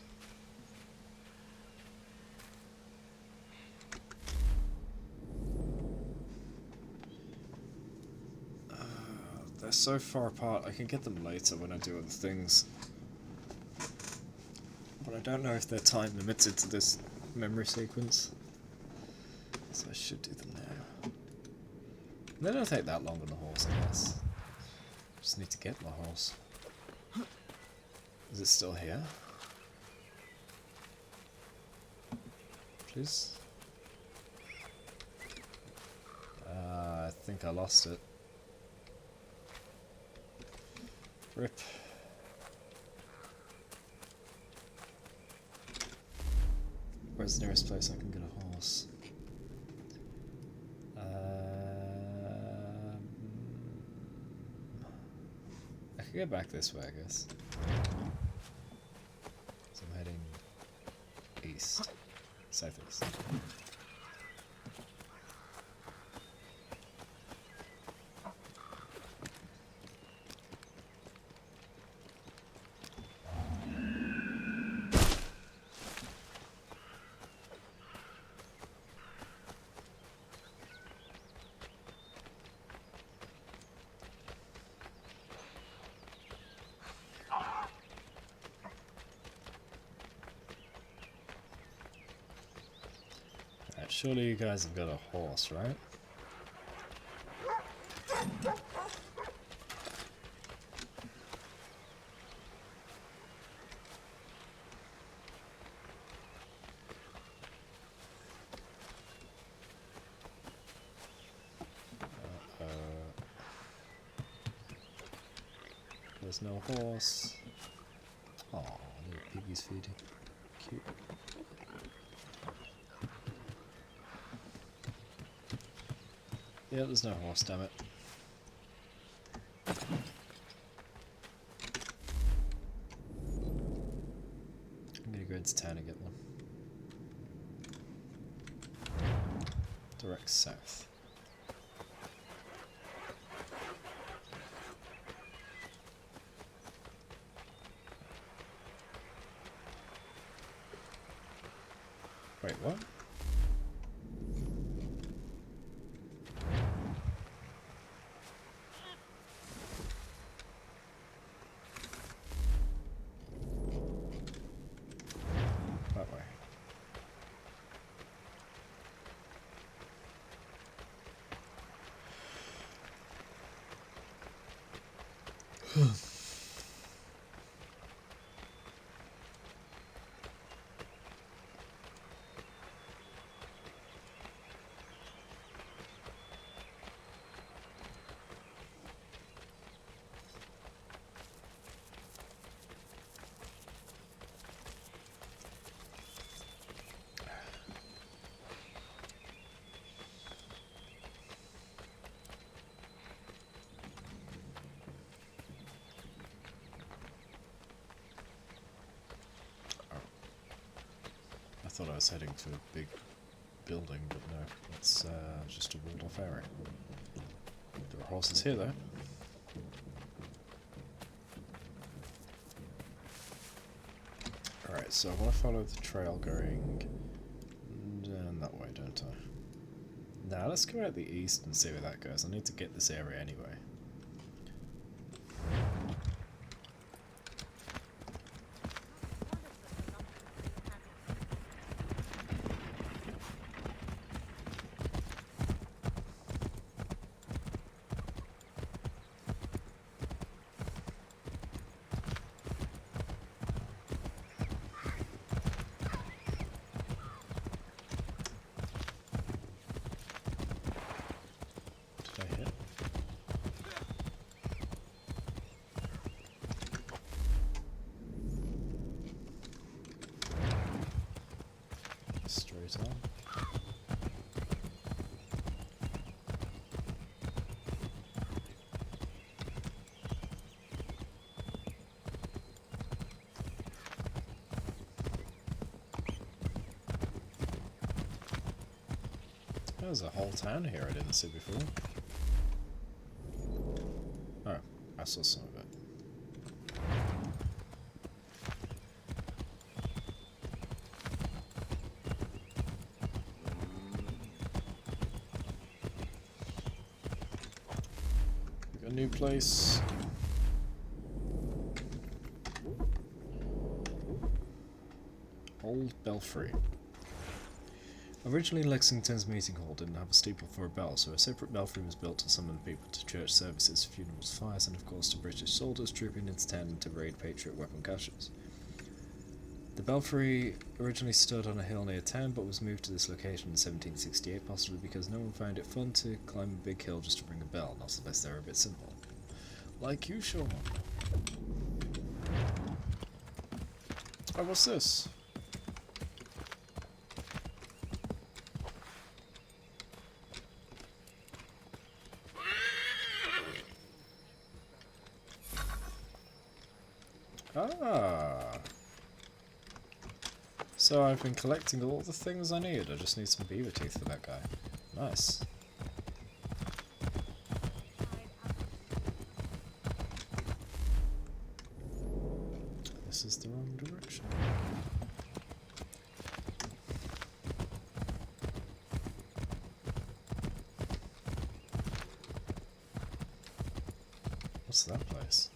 They're so far apart, I can get them later when I do other things. But I don't know if they're time limited to this memory sequence. So I should do them now. They don't take that long on the horse, I guess. Just need to get my horse. Is it still here? Please? I think I lost it. Rip. Where's the nearest place I can get a horse? I could go back this way, I guess. So I'm heading east. Southeast. Surely you guys have got a horse, right? There's no horse. Oh, little piggy's feeding. Cute. Yeah, there's no horse, damn it. I'm gonna go into town and get one. Direct south. Wait, what? That way. I thought I was heading to a big building, but no, it's just a walled off area. There are horses here though. Alright, so I want to follow the trail going down that way, don't I? Now let's go out the east and see where that goes. I need to get this area anyway. Straight on. There's a whole town here I didn't see before. Oh, I saw some of it. A new place. Old Belfry. Originally, Lexington's meeting hall didn't have a steeple for a bell, so a separate belfry was built to summon people to church services, funerals, fires, and of course to British soldiers trooping into town to raid Patriot weapon caches. The belfry originally stood on a hill near town, but was moved to this location in 1768, possibly because no one found it fun to climb a big hill just to ring a bell, not unless they were a bit simple. Like you, Sean. Oh, what's this? Ah. So I've been collecting all the things I need. I just need some beaver teeth for that guy. Nice. This is the wrong direction. What's that place?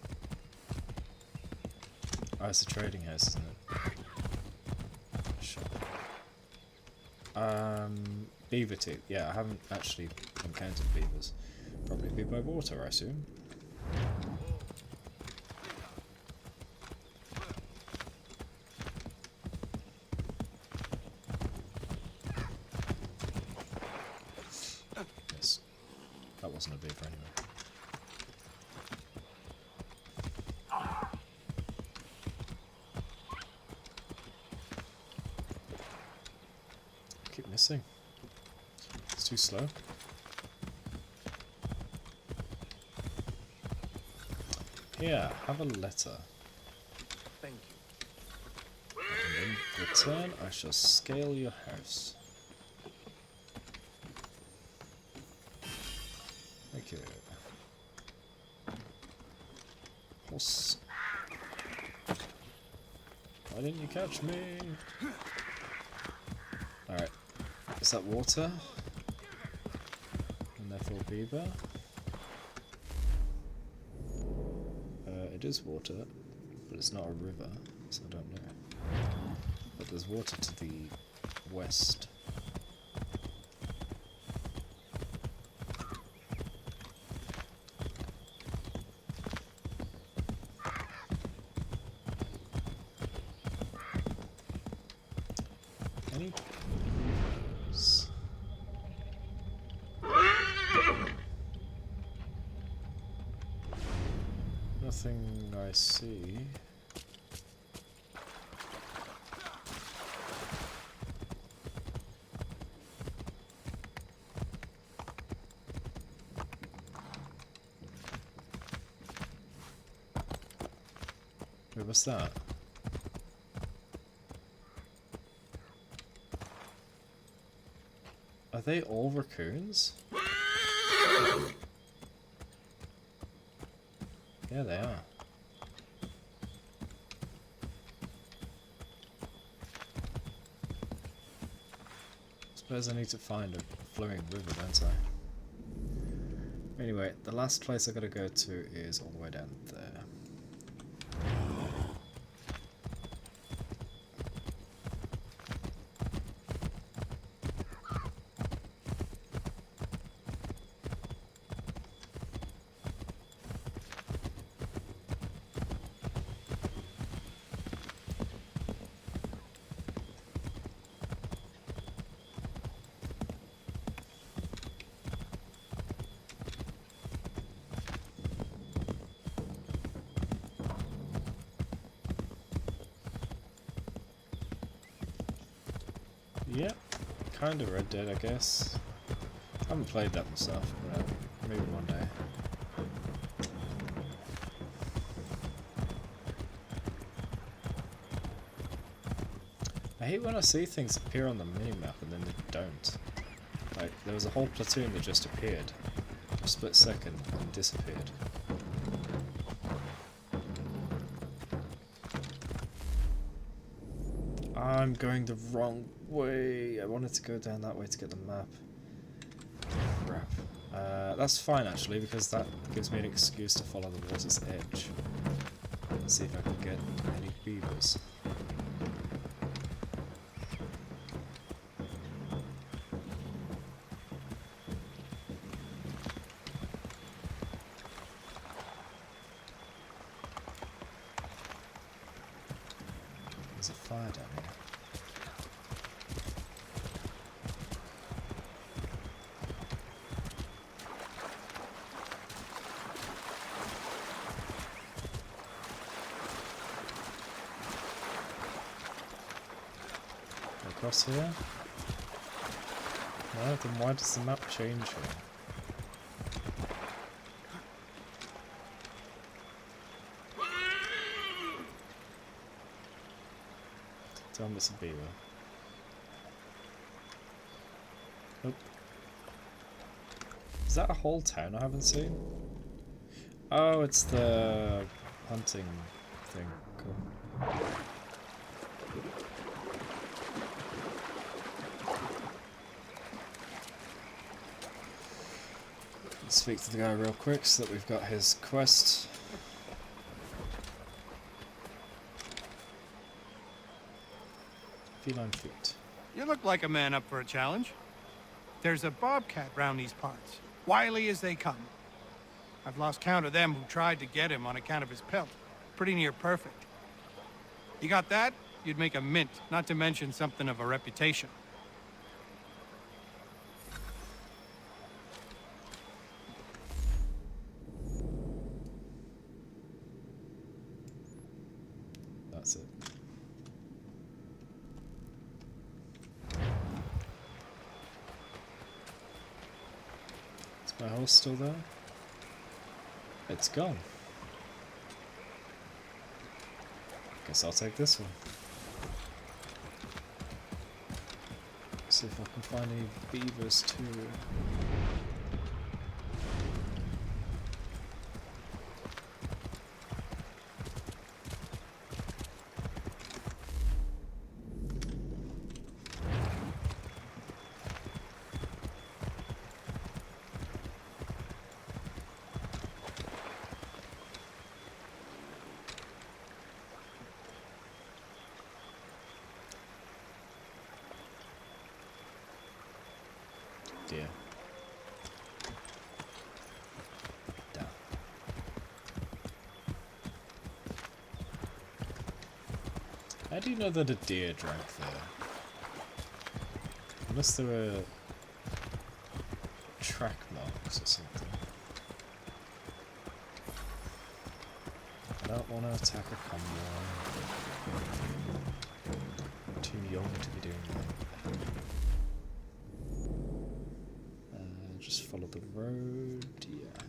Oh, it's a trading house, isn't it? Sure. Beaver tooth. Yeah, I haven't actually encountered beavers. Probably be by water, I assume. Yes. That wasn't a beaver anyway. Keep missing. It's too slow. Here, have a letter. Thank you. And in return, I shall scale your house. Thank you. Horse. Why didn't you catch me? Alright. Is that water? And therefore beaver? It is water, but it's not a river, so I don't know. But there's water to the west. Any beavers? Nothing I see. Wait, what's that? Are they all raccoons? Yeah, they are. Suppose I need to find a flowing river, don't I? Anyway, the last place I gotta go to is all the way down there. Yeah, kind of Red Dead, I guess. I haven't played that myself, but maybe one day. I hate when I see things appear on the minimap and then they don't. Like, there was a whole platoon that just appeared for a split second and disappeared. I'm going the wrong way. I wanted to go down that way to get the map. Crap. That's fine actually, because that gives me an excuse to follow the water's edge and see if I can get any beavers. There's a fire down here. Across here? No, then why does the map change here? Tell me it's a beaver. Nope. Is that a whole town I haven't seen? Oh, it's the hunting thing. Cool. Let's speak to the guy real quick so that we've got his quest. Feline feet. You look like a man up for a challenge. There's a bobcat round these parts, wily as they come. I've lost count of them who tried to get him on account of his pelt. Pretty near perfect. You got that? You'd make a mint, not to mention something of a reputation. That's it. Is my horse still there? It's gone. Guess I'll take this one. See if I can find any beavers too. deer. Damn. How do you know that a deer drank there? Unless there were track marks or something. I don't want to attack a convoy. I'm too young to be doing that. Just follow the road, yeah.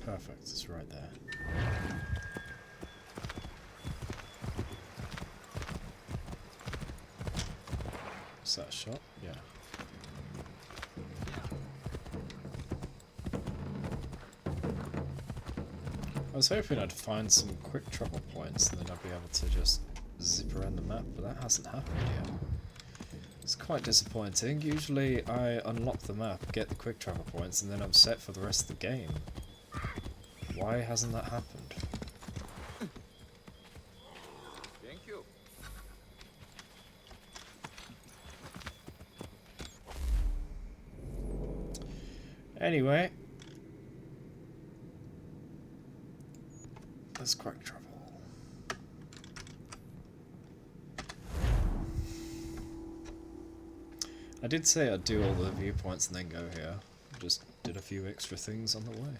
Perfect, it's right there. Is that a shot? Yeah. I was hoping I'd find some quick travel points and then I'd be able to just zip around the map, but that hasn't happened yet. It's quite disappointing. Usually I unlock the map, get the quick travel points, and then I'm set for the rest of the game. Why hasn't that happened? Thank you. Anyway, let's quick travel. I did say I'd do all the viewpoints and then go here. Just did a few extra things on the way.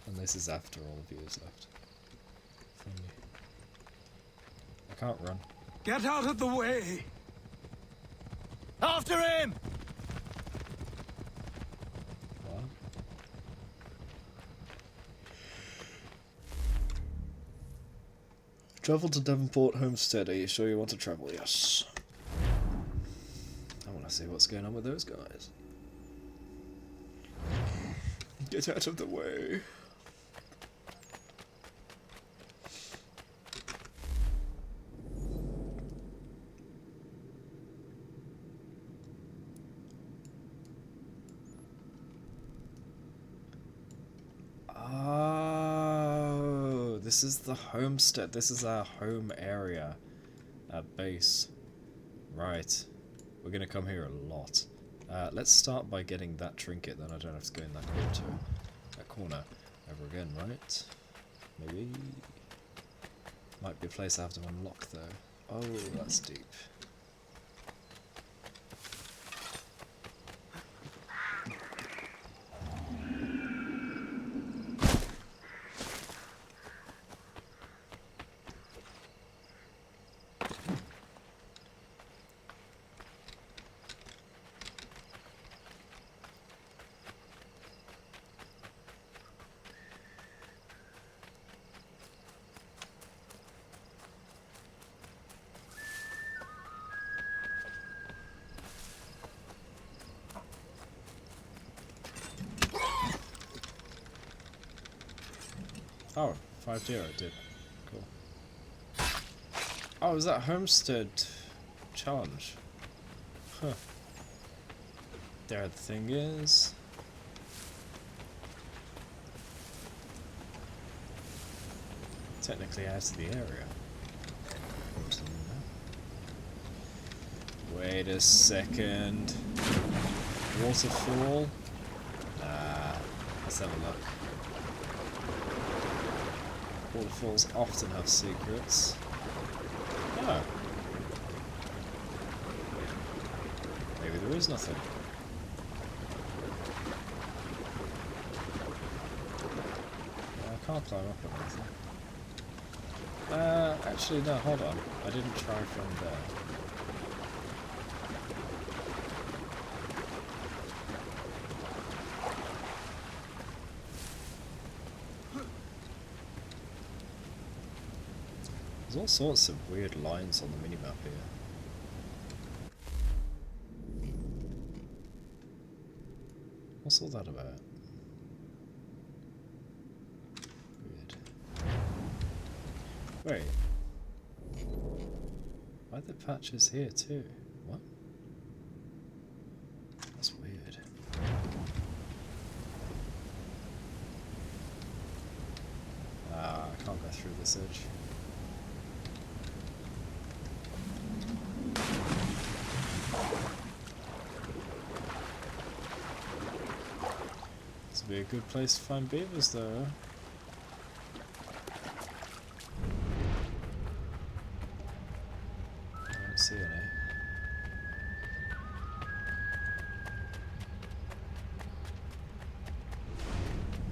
And this is after all the views left. Funny. I can't run. Get out of the way! After him! What? Travel to Devonport Homestead. Are you sure you want to travel? Yes. I want to see what's going on with those guys. Get out of the way. Oh, this is the homestead. This is our home area. Our base. Right. We're going to come here a lot. Let's start by getting that trinket, then I don't have to go in that corner ever again, right? Maybe. Might be a place I have to unlock though. Oh, that's deep. Oh, 5-0 it did. Cool. Oh, is that Homestead challenge? Huh. There the thing is. Technically out of the area. Wait a second. Waterfall? Let's have a look. Waterfalls often have secrets. Oh. Maybe there is nothing. can't climb up or anything. Actually, no, hold on. I didn't try from there. There's all sorts of weird lines on the minimap here. What's all that about? Weird. Wait. Why are the patches here too? What? That's weird. Ah, I can't go through this edge. This would be a good place to find beavers though. I don't see any.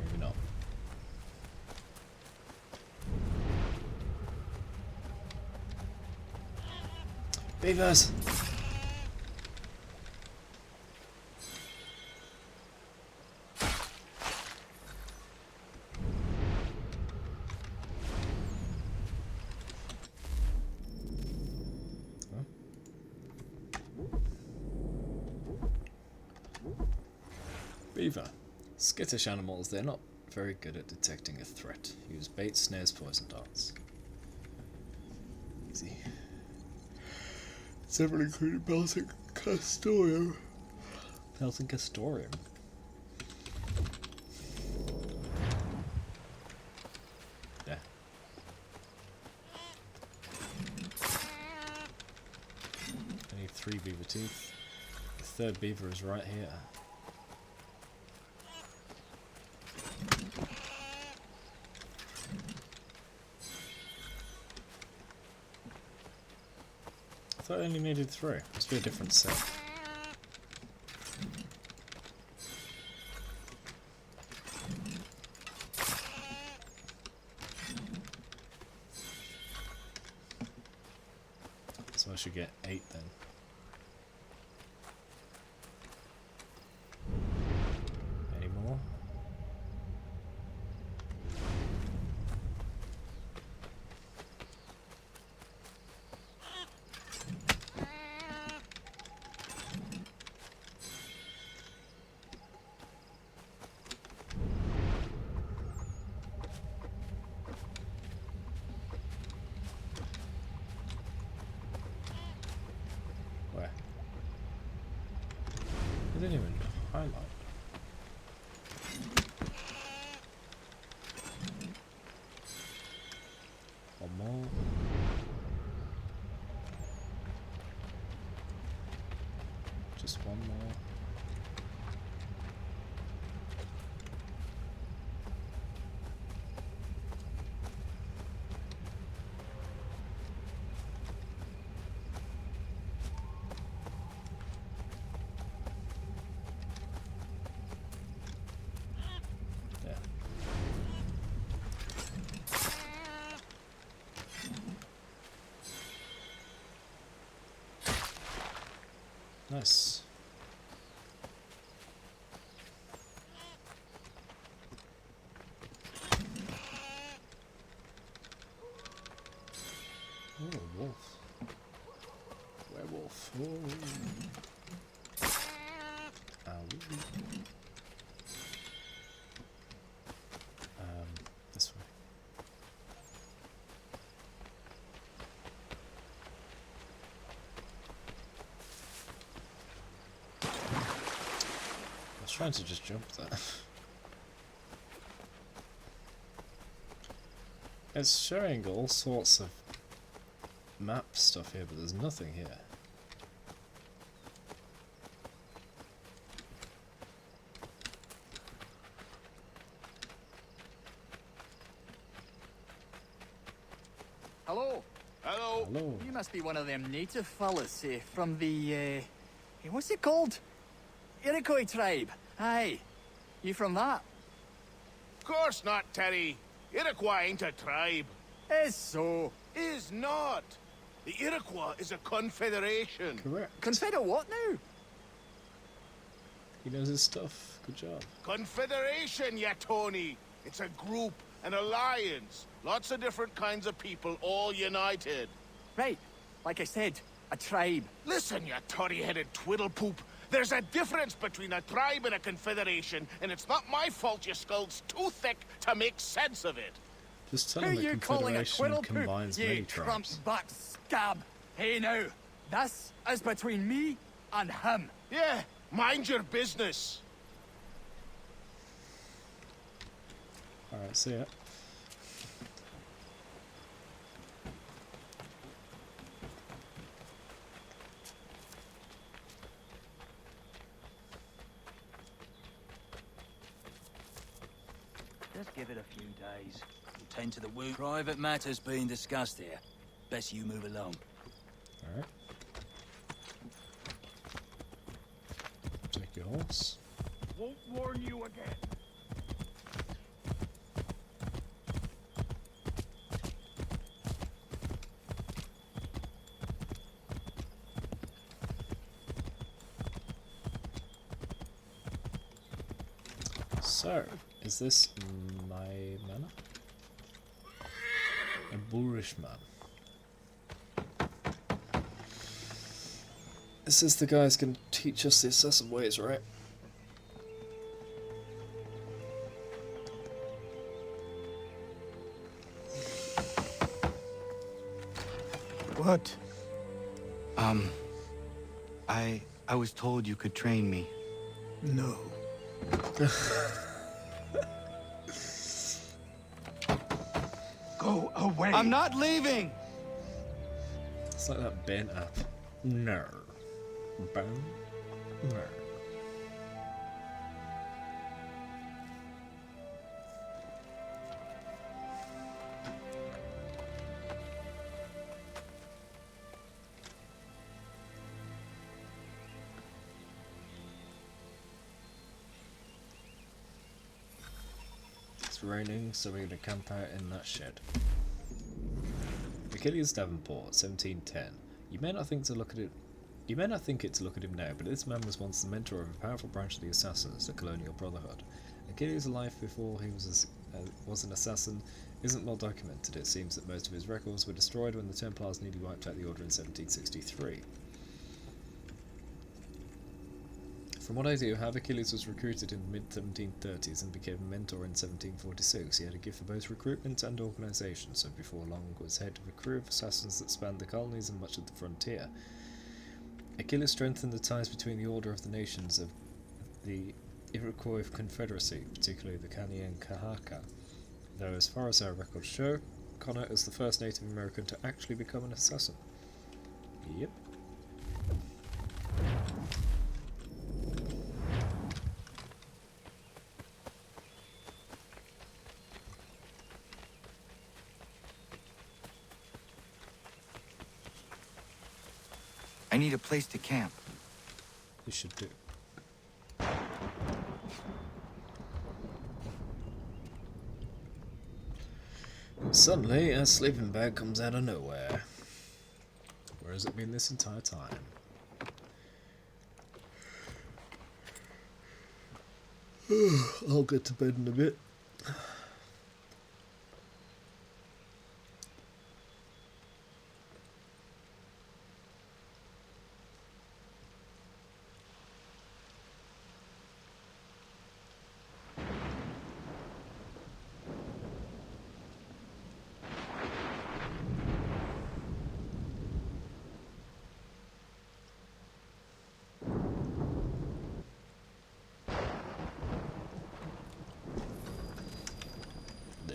Maybe not. Beavers! Beaver. Skittish animals, they're not very good at detecting a threat. Use bait, snares, poison darts. Easy. Several including Belting Castorium. Belting Castorium? Yeah. I need 3 beaver teeth. The third beaver is right here. I thought I only needed 3. Must be a different set. So I should get 8 then. Any more? Where? I didn't even highlight. One more. Just one more. Yeah. Nice. Oh, a wolf. Werewolf. Oh. Ow. This way. I was trying to just jump there. It's showing all sorts of map stuff here, but there's nothing here. Hello. Hello. Hello. You must be one of them native fellas from the, what's it called? Iroquois tribe. Aye. You from that? Of course not, Teddy. Iroquois ain't a tribe. Is so. Is not. The Iroquois is a confederation. Correct. Confederate what now? He knows his stuff. Good job. Confederation, ya Tony. It's a group, an alliance. Lots of different kinds of people, all united. Right. Like I said, a tribe. Listen, you toddy-headed twiddlepoop. There's a difference between a tribe and a confederation, and it's not my fault your skull's too thick to make sense of it. Just tell him the Confederation combines many You tribes. Trump-back scab. Hey now, this is between me and him. Yeah, mind your business. Alright, see ya. Just give it a few days. We'll tend to the wound. Private matters being discussed here. Best you move along. Alright. Take your horse. Won't warn you again. So, is this my manor? A boorish man. This is the guy who's going to teach us the assassin ways, right? What? I was told you could train me. No. Go away. I'm not leaving! It's like that bent app. No. Bam. No. It's raining, so we're going to camp out in that shed. Achilles Davenport, 1710. You may not think it to look at him now, but this man was once the mentor of a powerful branch of the Assassins, the Colonial Brotherhood. Achilles' life before he was an assassin isn't well documented. It seems that most of his records were destroyed when the Templars nearly wiped out the Order in 1763. From what I do, however, Achilles was recruited in the mid-1730s and became a mentor in 1746. He had a gift for both recruitment and organisation, so before long was head of a crew of assassins that spanned the colonies and much of the frontier. Achilles strengthened the ties between the Order of the Nations of the Iroquois Confederacy, particularly the Kansas and Kahaka, though as far as our records show, Connor is the first Native American to actually become an assassin. Yep. I need a place to camp. You should do. Suddenly, a sleeping bag comes out of nowhere. Where has it been this entire time? I'll get to bed in a bit.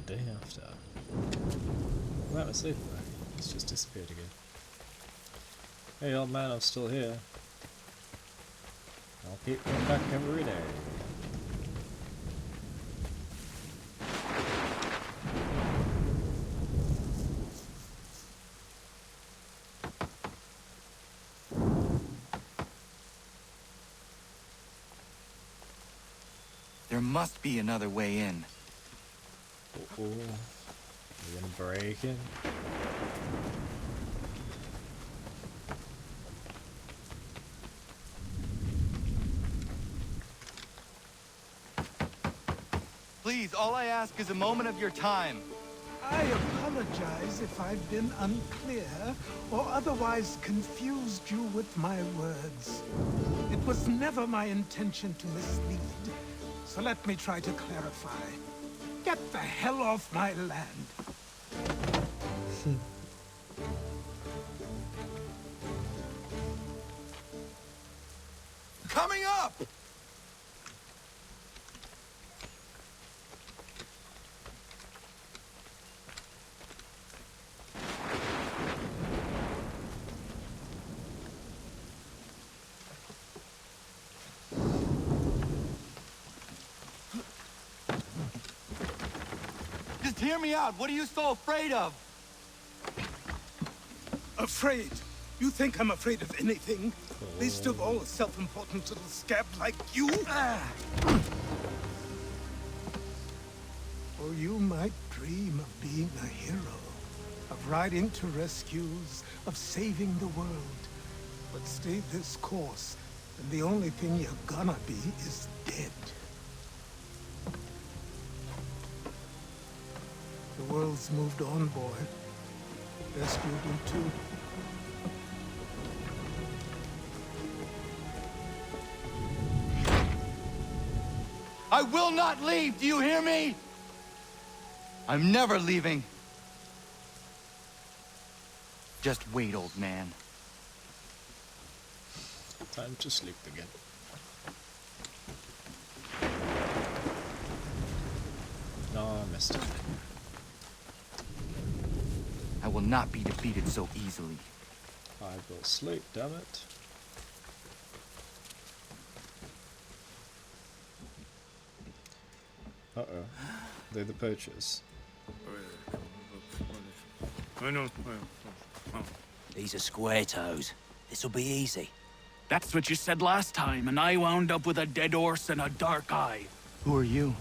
Day after. Well, it's sleeping bag. It's just disappeared again. Hey old man, I'm still here. I'll keep coming back every day. There must be another way in. Oh, we're gonna break in. Please, all I ask is a moment of your time. I apologize if I've been unclear or otherwise confused you with my words. It was never my intention to mislead, so let me try to clarify. Get the hell off my land. Coming up! Just hear me out. What are you so afraid of? Afraid? You think I'm afraid of anything? Least of all a self-important little scab like you? Or you might dream of being a hero, of riding to rescues, of saving the world. But stay this course, and the only thing you're gonna be is dead. The world's moved on, boy. Best you do too. I will not leave, do you hear me? I'm never leaving. Just wait, old man. Time to sleep again. No, I missed it. I will not be defeated so easily. I will sleep, damn it. Uh-oh. They're the poachers. These are square toes. This'll be easy. That's what you said last time, and I wound up with a dead horse and a dark eye. Who are you?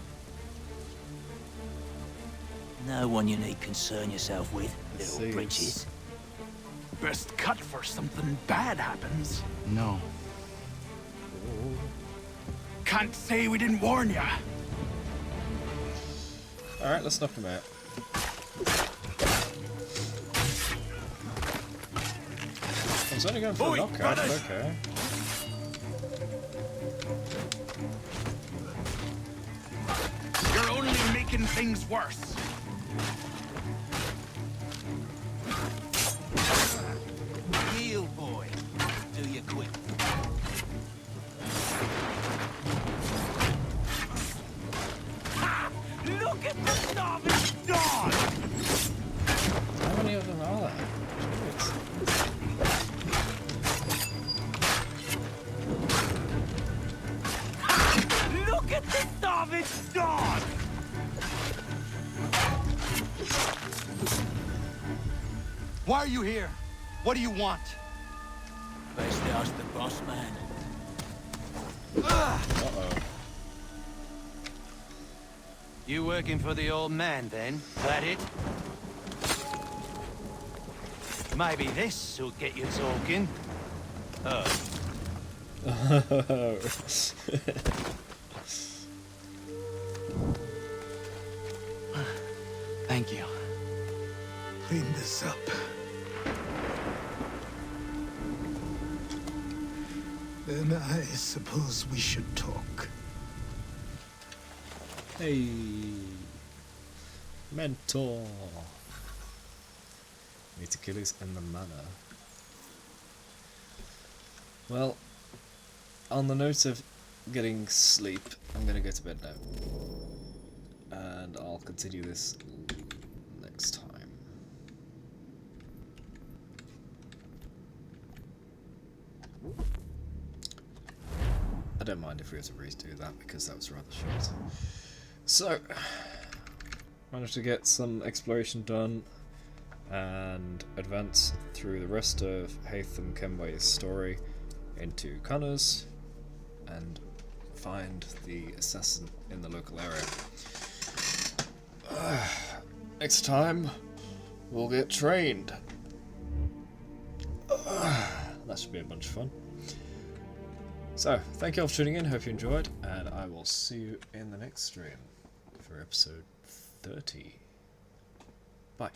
No one you need concern yourself with, little Thieves. britches. Best cut for something bad happens. No. Can't say we didn't warn ya. Alright, let's knock him out. I was only going for a knockout, but okay. You're only making things worse. Yield, boy. Do you quit? Look at the starving dog! How many of them are there? Jeez. Look at the starving dog! Why are you here? What do you want? Best ask the boss man. Uh-oh. You working for the old man, then? That it? Maybe this'll get you talking. Thank you. Clean this up. Then I suppose we should talk. Hey, mentor. Need to kill us in the manor. Well, on the note of getting sleep, I'm gonna go to bed now, and I'll continue this next time. I don't mind if we have to redo that because that was rather short. So, managed to get some exploration done and advance through the rest of Haytham Kenway's story into Connors and find the assassin in the local area. Next time, we'll get trained. That should be a bunch of fun. So, thank you all for tuning in, hope you enjoyed, and I will see you in the next stream for episode 30. Bye.